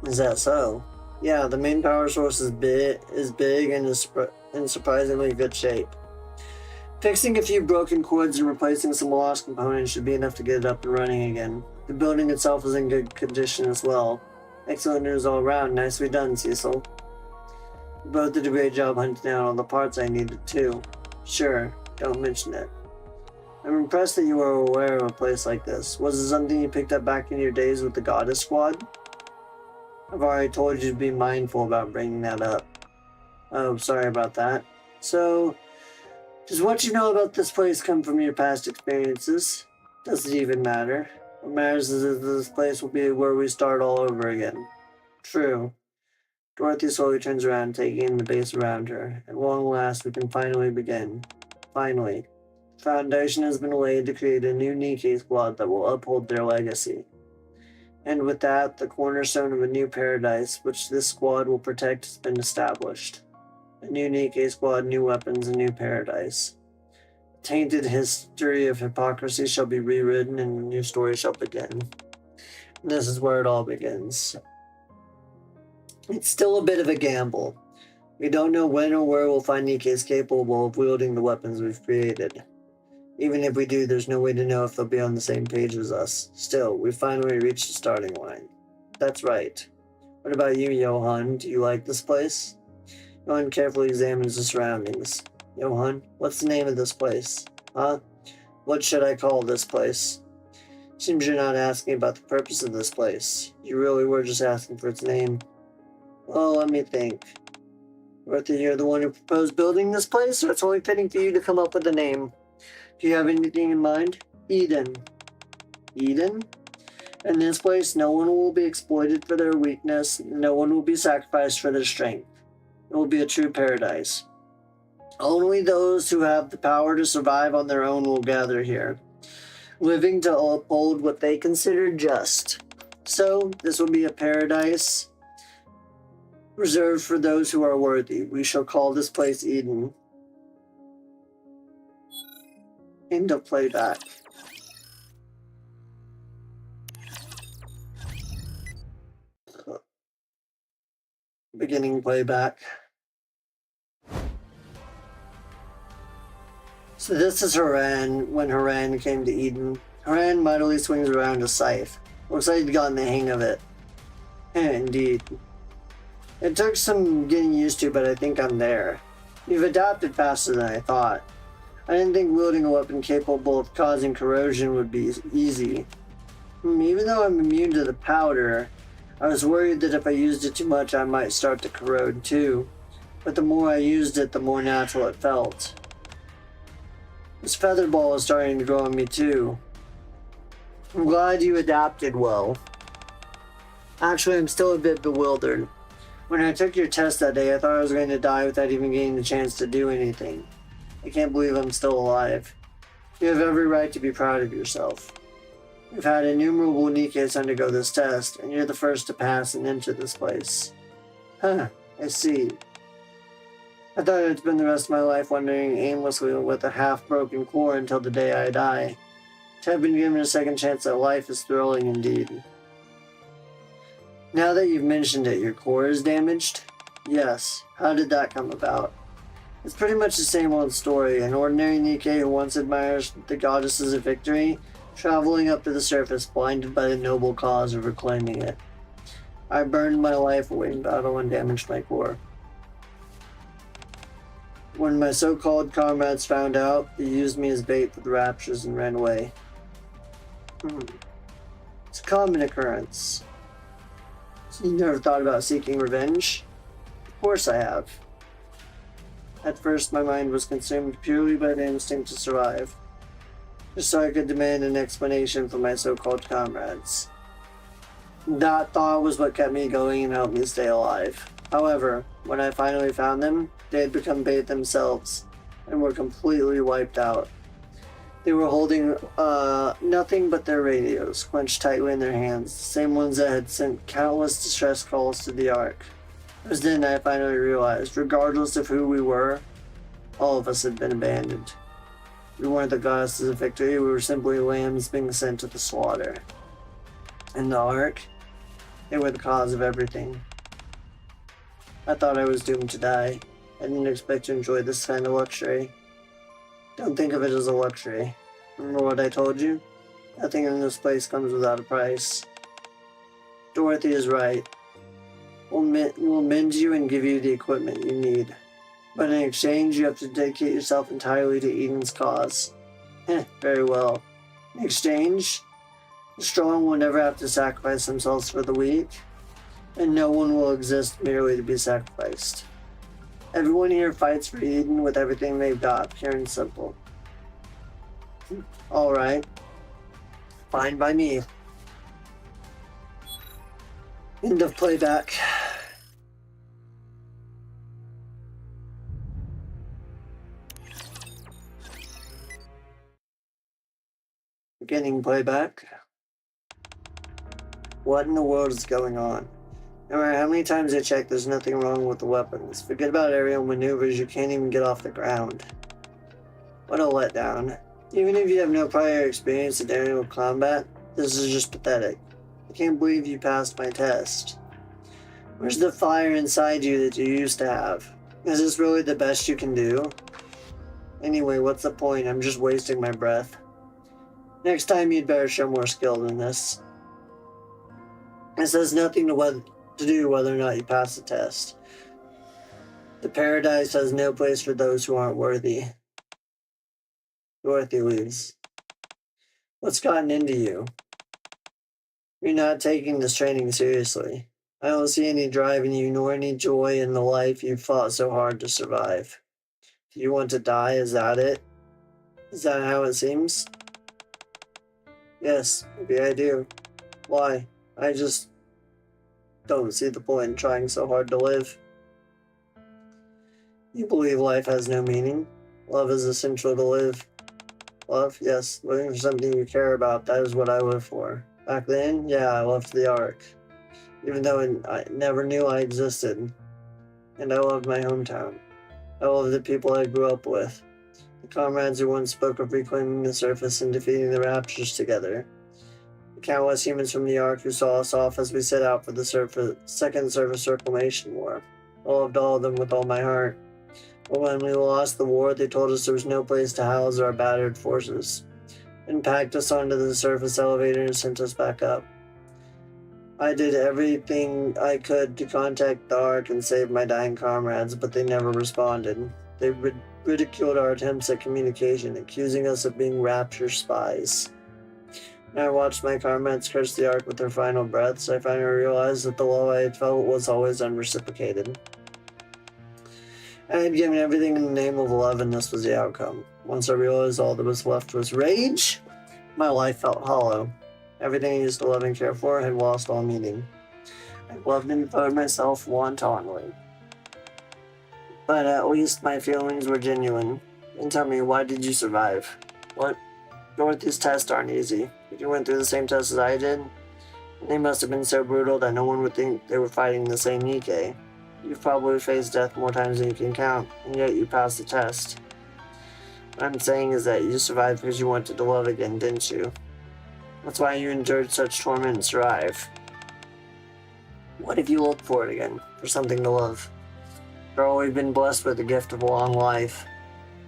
Is that so? Yeah, the main power source is big and is in surprisingly good shape. Fixing a few broken cords and replacing some lost components should be enough to get it up and running again. The building itself is in good condition as well. Excellent news all around. Nicely done, Cecil. You both did a great job hunting down all the parts I needed too. Sure, don't mention it. I'm impressed that you were aware of a place like this. Was it something you picked up back in your days with the Goddess Squad? I've already told you to be mindful about bringing that up. Oh, sorry about that. So, does what you know about this place come from your past experiences? Does it even matter? What matters is that this place will be where we start all over again. True. Dorothy slowly turns around, taking in the base around her. At long last, we can finally begin. Finally. The foundation has been laid to create a new Nikke squad that will uphold their legacy. And with that, the cornerstone of a new paradise, which this squad will protect, has been established. A new Nikke squad, new weapons, a new paradise. The tainted history of hypocrisy shall be rewritten, and a new story shall begin. And this is where it all begins. It's still a bit of a gamble. We don't know when or where we'll find Nikke's capable of wielding the weapons we've created. Even if we do, there's no way to know if they'll be on the same page as us. Still, we finally reached the starting line. That's right. What about you, Johann? Do you like this place? Johann carefully examines the surroundings. Johann, what's the name of this place? Huh? What should I call this place? Seems you're not asking about the purpose of this place. You really were just asking for its name. Well, let me think. Dorothy, you're the one who proposed building this place, so it's only fitting for you to come up with a name. Do you have anything in mind? Eden. Eden? In this place, no one will be exploited for their weakness. No one will be sacrificed for their strength. It will be a true paradise. Only those who have the power to survive on their own will gather here, living to uphold what they consider just. So, this will be a paradise reserved for those who are worthy. We shall call this place Eden. End of playback. Beginning playback. So this is Haran when Haran came to Eden. Haran mightily swings around a scythe. Looks like he'd gotten the hang of it. Indeed. It took some getting used to, but I think I'm there. You've adapted faster than I thought. I didn't think wielding a weapon capable of causing corrosion would be easy. Even though I'm immune to the powder, I was worried that if I used it too much I might start to corrode too. But the more I used it, the more natural it felt. This feather ball is starting to grow on me too. I'm glad you adapted well. Actually, I'm still a bit bewildered. When I took your test that day, I thought I was going to die without even getting the chance to do anything. I can't believe I'm still alive. You have every right to be proud of yourself. We've had innumerable Nikkes undergo this test, and you're the first to pass and enter this place. Huh, I see. I thought I'd spend the rest of my life wandering aimlessly with a half-broken core until the day I die. To have been given a second chance at life is thrilling indeed. Now that you've mentioned it, your core is damaged? Yes. How did that come about? It's pretty much the same old story. An ordinary Nikke who once admires the goddesses of victory, traveling up to the surface, blinded by the noble cause of reclaiming it. I burned my life away in battle and damaged my core. When my so-called comrades found out, they used me as bait for the raptures and ran away. It's a common occurrence. So you never thought about seeking revenge? Of course I have. At first, my mind was consumed purely by the instinct to survive, just so I could demand an explanation from my so-called comrades. That thought was what kept me going and helped me stay alive. However, when I finally found them, they had become bait themselves and were completely wiped out. They were holding nothing but their radios, clenched tightly in their hands, the same ones that had sent countless distress calls to the Ark. It was then I finally realized, regardless of who we were, all of us had been abandoned. We weren't the goddesses of victory, we were simply lambs being sent to the slaughter. And the Ark, they were the cause of everything. I thought I was doomed to die. I didn't expect to enjoy this kind of luxury. Don't think of it as a luxury. Remember what I told you? Nothing in this place comes without a price. Dorothy is right. We'll mend you and give you the equipment you need. But in exchange, you have to dedicate yourself entirely to Eden's cause. Very well. In exchange, the strong will never have to sacrifice themselves for the weak, and no one will exist merely to be sacrificed. Everyone here fights for Eden with everything they've got, pure and simple. Alright. Fine by me. End of playback. Beginning playback. What in the world is going on? No matter how many times I check, there's nothing wrong with the weapons. Forget about aerial maneuvers, you can't even get off the ground. What a letdown. Even if you have no prior experience in aerial combat, this is just pathetic. I can't believe you passed my test. Where's the fire inside you that you used to have? Is this really the best you can do? Anyway, what's the point? I'm just wasting my breath. Next time you'd better show more skill than this. This has nothing to do whether or not you pass the test. The paradise has no place for those who aren't worthy. Dorothy leaves. What's gotten into you? You're not taking this training seriously. I don't see any drive in you, nor any joy in the life you fought so hard to survive. Do you want to die? Is that it? Is that how it seems? Yes, maybe I do. Why? I just don't see the point in trying so hard to live. You believe life has no meaning? Love is essential to live. Love? Yes, living for something you care about, that is what I live for. Back then, yeah, I loved the Ark. Even though I never knew I existed. And I loved my hometown. I loved the people I grew up with. The comrades who once spoke of reclaiming the surface and defeating the Raptors together. The countless humans from the Ark who saw us off as we set out for the Second Surface Reclamation War. I loved all of them with all my heart. But when we lost the war, they told us there was no place to house our battered forces, and packed us onto the surface elevator and sent us back up. I did everything I could to contact the Ark and save my dying comrades, but they never responded. They ridiculed our attempts at communication, accusing us of being Rapture spies. When I watched my comrades curse the Ark with their final breaths, I finally realized that the love I had felt was always unreciprocated. I had given everything in the name of love, and this was the outcome. Once I realized all that was left was rage, my life felt hollow. Everything I used to love and care for had lost all meaning. I loved and devoted myself wantonly. But at least my feelings were genuine. And tell me, why did you survive? What? Dorothy's tests aren't easy. If you went through the same tests as I did, they must have been so brutal that no one would think they were fighting the same Nikke. You've probably faced death more times than you can count, and yet you passed the test. What I'm saying is that you survived because you wanted to love again, didn't you? That's why you endured such torment and survive. What if you looked for it again, for something to love? After all, we've been blessed with the gift of a long life.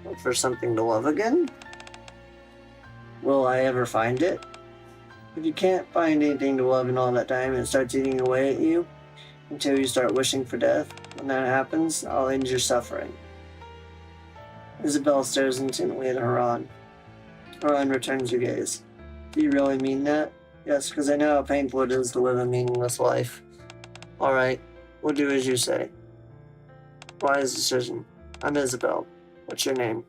Look for something to love again? Will I ever find it? If you can't find anything to love in all that time and it starts eating away at you, until you start wishing for death, when that happens, I'll end your suffering. Isabel stares intently at Haran. Haran returns your gaze. Do you really mean that? Yes, because I know how painful it is to live a meaningless life. Alright, we'll do as you say. Wise decision. I'm Isabel. What's your name?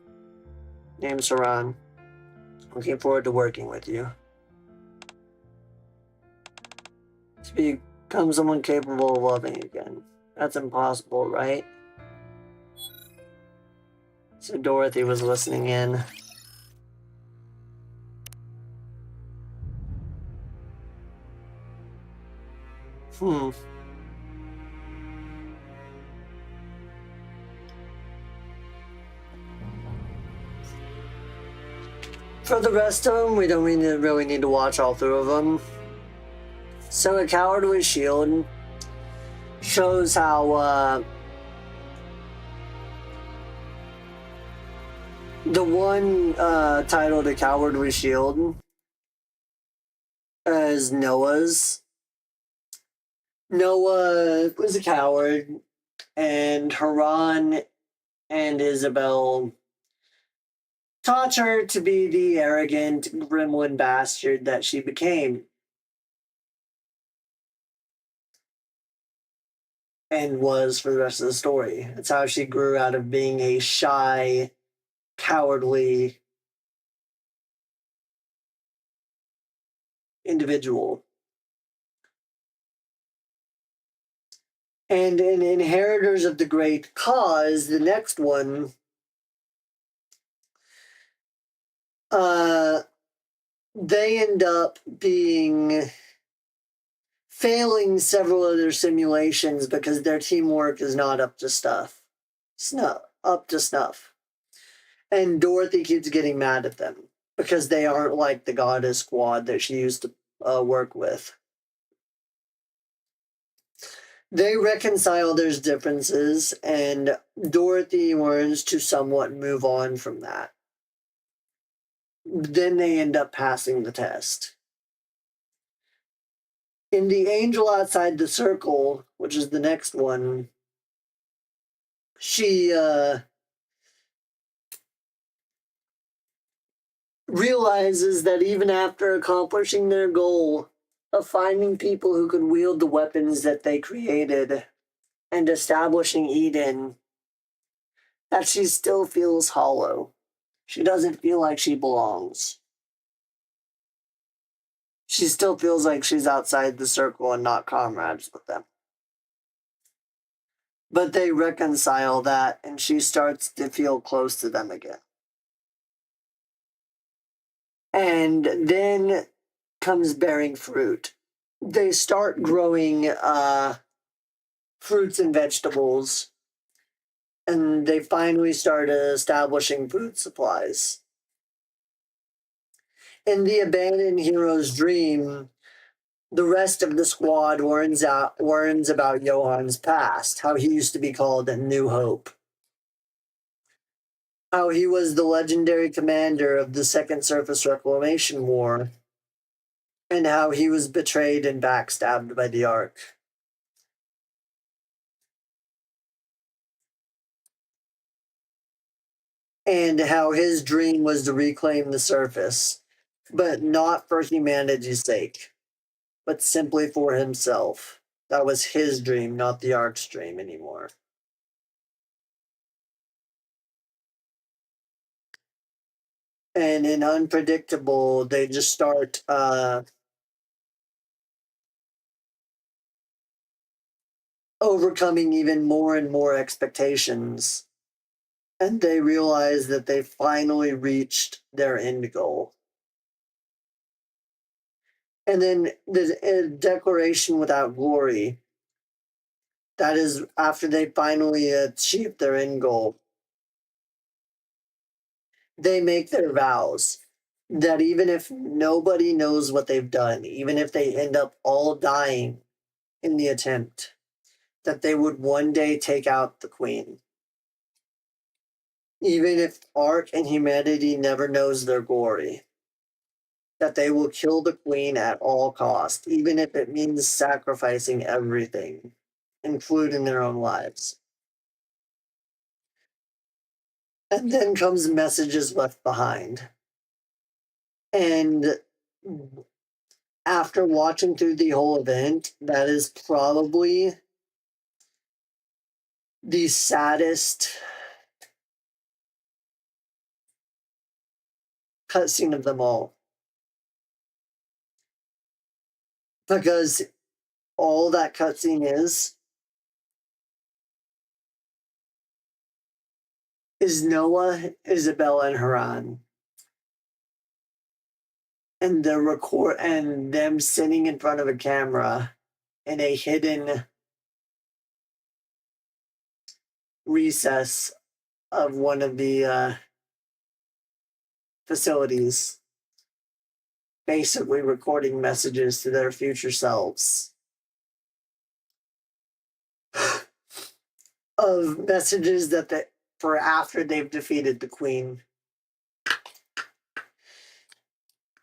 Name's Haran. Looking forward to working with you. To become someone capable of loving again. That's impossible, right? So Dorothy was listening in. For the rest of them, we don't really need to watch all through of them. So a cowardly shield shows how the one titled A Cowardly Shield is Noah's. Noah was a coward, and Haran and Isabel taught her to be the arrogant gremlin bastard that she became. And was for the rest of the story. That's how she grew out of being a shy, cowardly individual. And in Inheritors of the Great Cause, the next one, they end up failing several of their simulations because their teamwork is not up to snuff. And Dorothy keeps getting mad at them because they aren't like the goddess squad that she used to work with. They reconcile their differences, and Dorothy learns to somewhat move on from that. Then they end up passing the test. In The Angel Outside the Circle, which is the next one, she realizes that even after accomplishing their goal of finding people who could wield the weapons that they created and establishing Eden, that she still feels hollow. She doesn't feel like she belongs. She still feels like she's outside the circle and not comrades with them. But they reconcile that, and she starts to feel close to them again. And then comes bearing fruit. They start growing fruits and vegetables, and they finally start establishing food supplies. In The Abandoned Hero's Dream, the rest of the squad learns about Johan's past, how he used to be called New Hope, how he was the legendary commander of the Second Surface Reclamation War, and how he was betrayed and backstabbed by the Ark. And how his dream was to reclaim the surface, but not for humanity's sake, but simply for himself. That was his dream, not the Ark's dream anymore. And in Unpredictable, they just start overcoming even more and more expectations. And they realize that they finally reached their end goal. And then the Declaration Without Glory, that is after they finally achieved their end goal. They make their vows that even if nobody knows what they've done, even if they end up all dying in the attempt, that they would one day take out the Queen. Even if Ark and humanity never knows their glory, that they will kill the Queen at all costs, even if it means sacrificing everything, including their own lives. And then comes Messages Left Behind. And after watching through the whole event, that is probably the saddest cutscene of them all. Because all that cutscene is Noah, Isabella, and Haran. And and them sitting in front of a camera in a hidden recess of one of the facilities, basically recording messages to their future selves. Of messages for after they've defeated the queen.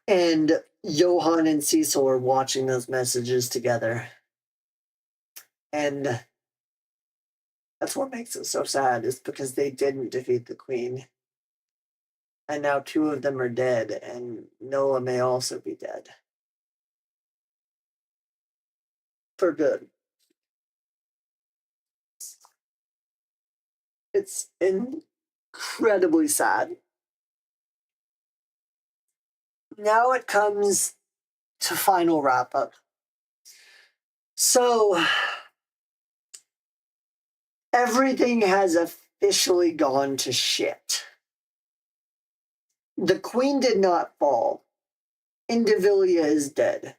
And Johan and Cecil are watching those messages together. And that's what makes it so sad, is because they didn't defeat the queen. And now 2 of them are dead, and Noah may also be dead. For good. It's incredibly sad. Now it comes to final wrap up. So, everything has officially gone to shit. The queen did not fall. Indivilia is dead.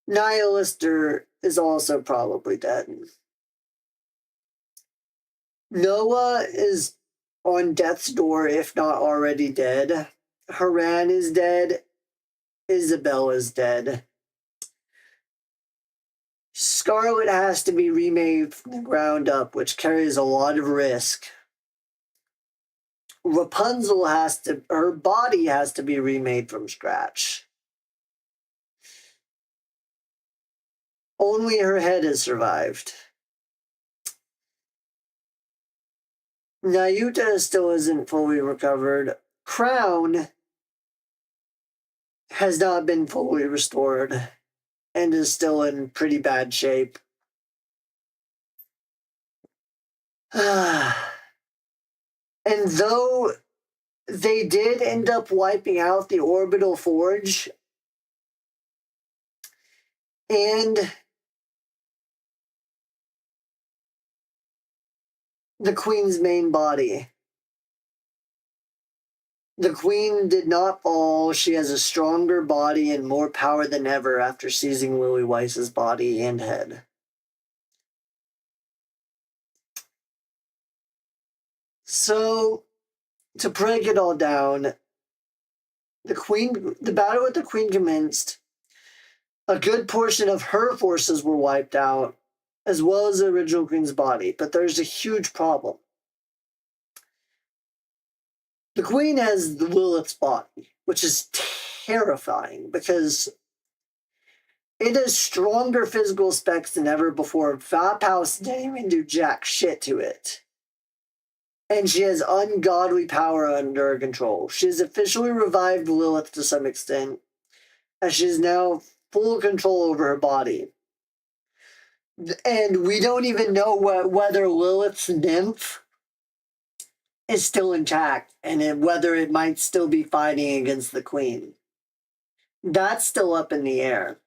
Nihilister is also probably dead. Noah is on death's door, if not already dead. Haran is dead. Isabel is dead. Scarlet has to be remade from the ground up, which carries a lot of risk. Rapunzel her body has to be remade from scratch. Only her head has survived. Nayuta still isn't fully recovered. Crown has not been fully restored and is still in pretty bad shape. And though they did end up wiping out the orbital forge and the queen's main body, the queen did not fall. She has a stronger body and more power than ever after seizing Lily Weiss's body and head. So, to break it all down, the battle with the queen commenced. A good portion of her forces were wiped out, as well as the original queen's body, but there's a huge problem. The queen has the Lilith's body, which is terrifying because it has stronger physical specs than ever before. Vaphouse didn't even do jack shit to it. And she has ungodly power under her control. She has officially revived Lilith to some extent, as she has now full control over her body. And we don't even know whether Lilith's nymph is still intact and whether it might still be fighting against the queen. That's still up in the air.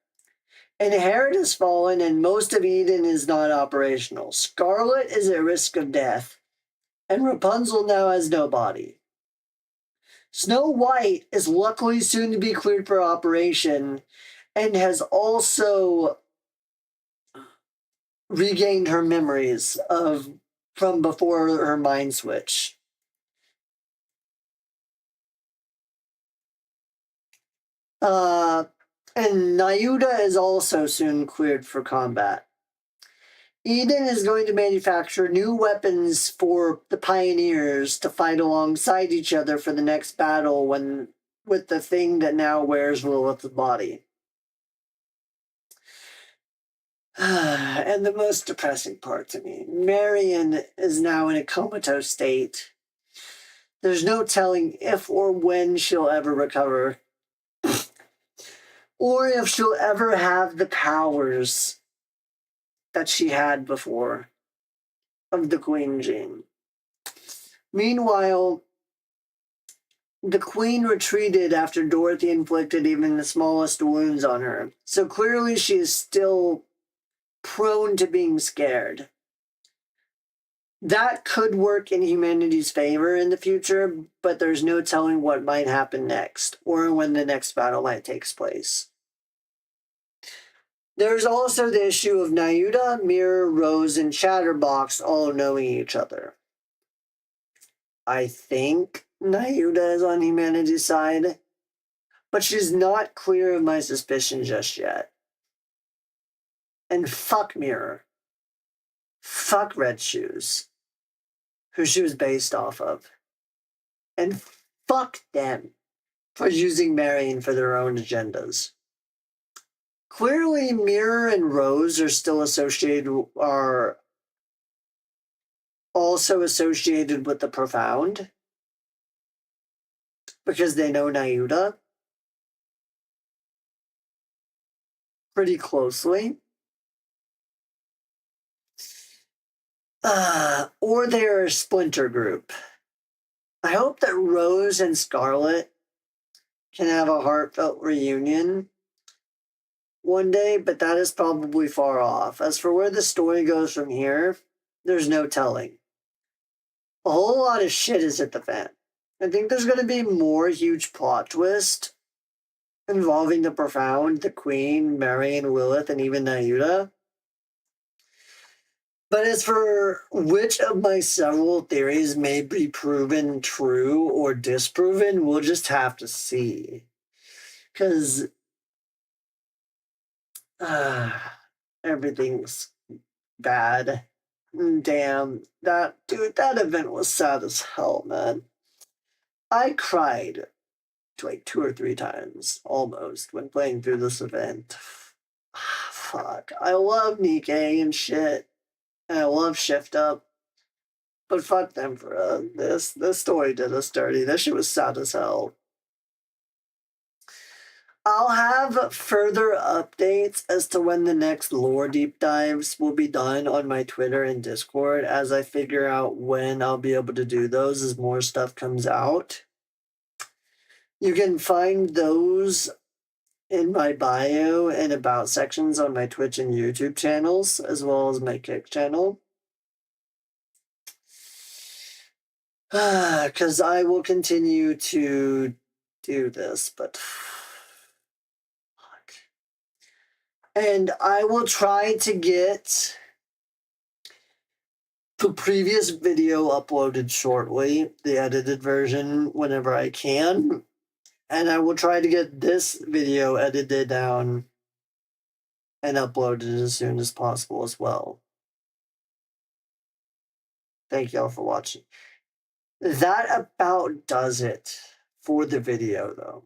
Inherit has fallen and most of Eden is not operational. Scarlet is at risk of death, and Rapunzel now has no body. Snow White is luckily soon to be cleared for operation and has also regained her memories from before her mind switch. And Nayuta is also soon cleared for combat. Eden is going to manufacture new weapons for the Pioneers to fight alongside each other for the next battle with the thing that now wears Lilith's body. And the most depressing part to me, Marion is now in a comatose state. There's no telling if or when she'll ever recover, or if she'll ever have the powers that she had before of the Queen Gene. Meanwhile, the Queen retreated after Dorothy inflicted even the smallest wounds on her, so clearly she is still prone to being scared. That could work in humanity's favor in the future, but there's no telling what might happen next, or when the next battle might take place. There's also the issue of Nayuta, Mirror, Rose, and Chatterbox all knowing each other. I think Nayuta is on humanity's side, but she's not clear of my suspicion just yet. And fuck Mirror. Fuck Red Shoes, who she was based off of. And fuck them for using Marion for their own agendas. Clearly, Mirror and Rose are also associated with the Profound because they know Nayuta pretty closely. Or they're a splinter group. I hope that Rose and Scarlet can have a heartfelt reunion one day, but that is probably far off. As for where the story goes from here, there's no telling. A whole lot of shit is hit the fan. I think there's going to be more huge plot twist involving the Profound, the Queen, Marion, Lilith, and even Nayuta. But as for which of my several theories may be proven true or disproven, we'll just have to see. Because everything's bad. Damn, that event was sad as hell, man. I cried like 2 or 3 times, almost, when playing through this event. Fuck. I love Nikke and shit. And I love Shift Up. But fuck them for this. This story did us dirty. This shit was sad as hell. I'll have further updates as to when the next lore deep dives will be done on my Twitter and Discord as I figure out when I'll be able to do those as more stuff comes out. You can find those in my bio and about sections on my Twitch and YouTube channels, as well as my Kick channel. Because I will continue to do this, but fuck. And I will try to get the previous video uploaded shortly, the edited version, whenever I can. And I will try to get this video edited down and uploaded as soon as possible as well. Thank y'all for watching. That about does it for the video, though.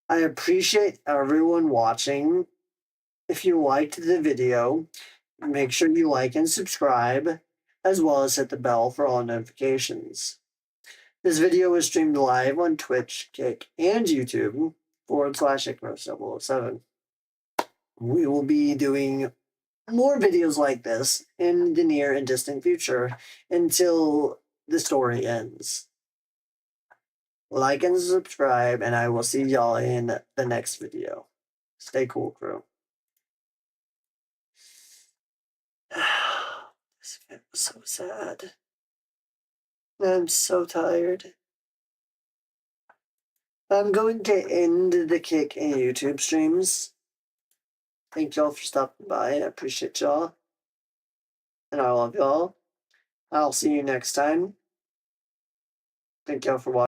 I appreciate everyone watching. If you liked the video, make sure you like and subscribe, as well as hit the bell for all notifications. This video was streamed live on Twitch, Kick, and YouTube /Icarus007. We will be doing more videos like this in the near and distant future until the story ends. Like and subscribe, and I will see y'all in the next video. Stay cool, crew. This event was so sad. I'm so tired. I'm going to end the Kick and YouTube streams. Thank y'all for stopping by. I appreciate y'all. And I love y'all. I'll see you next time. Thank y'all for watching.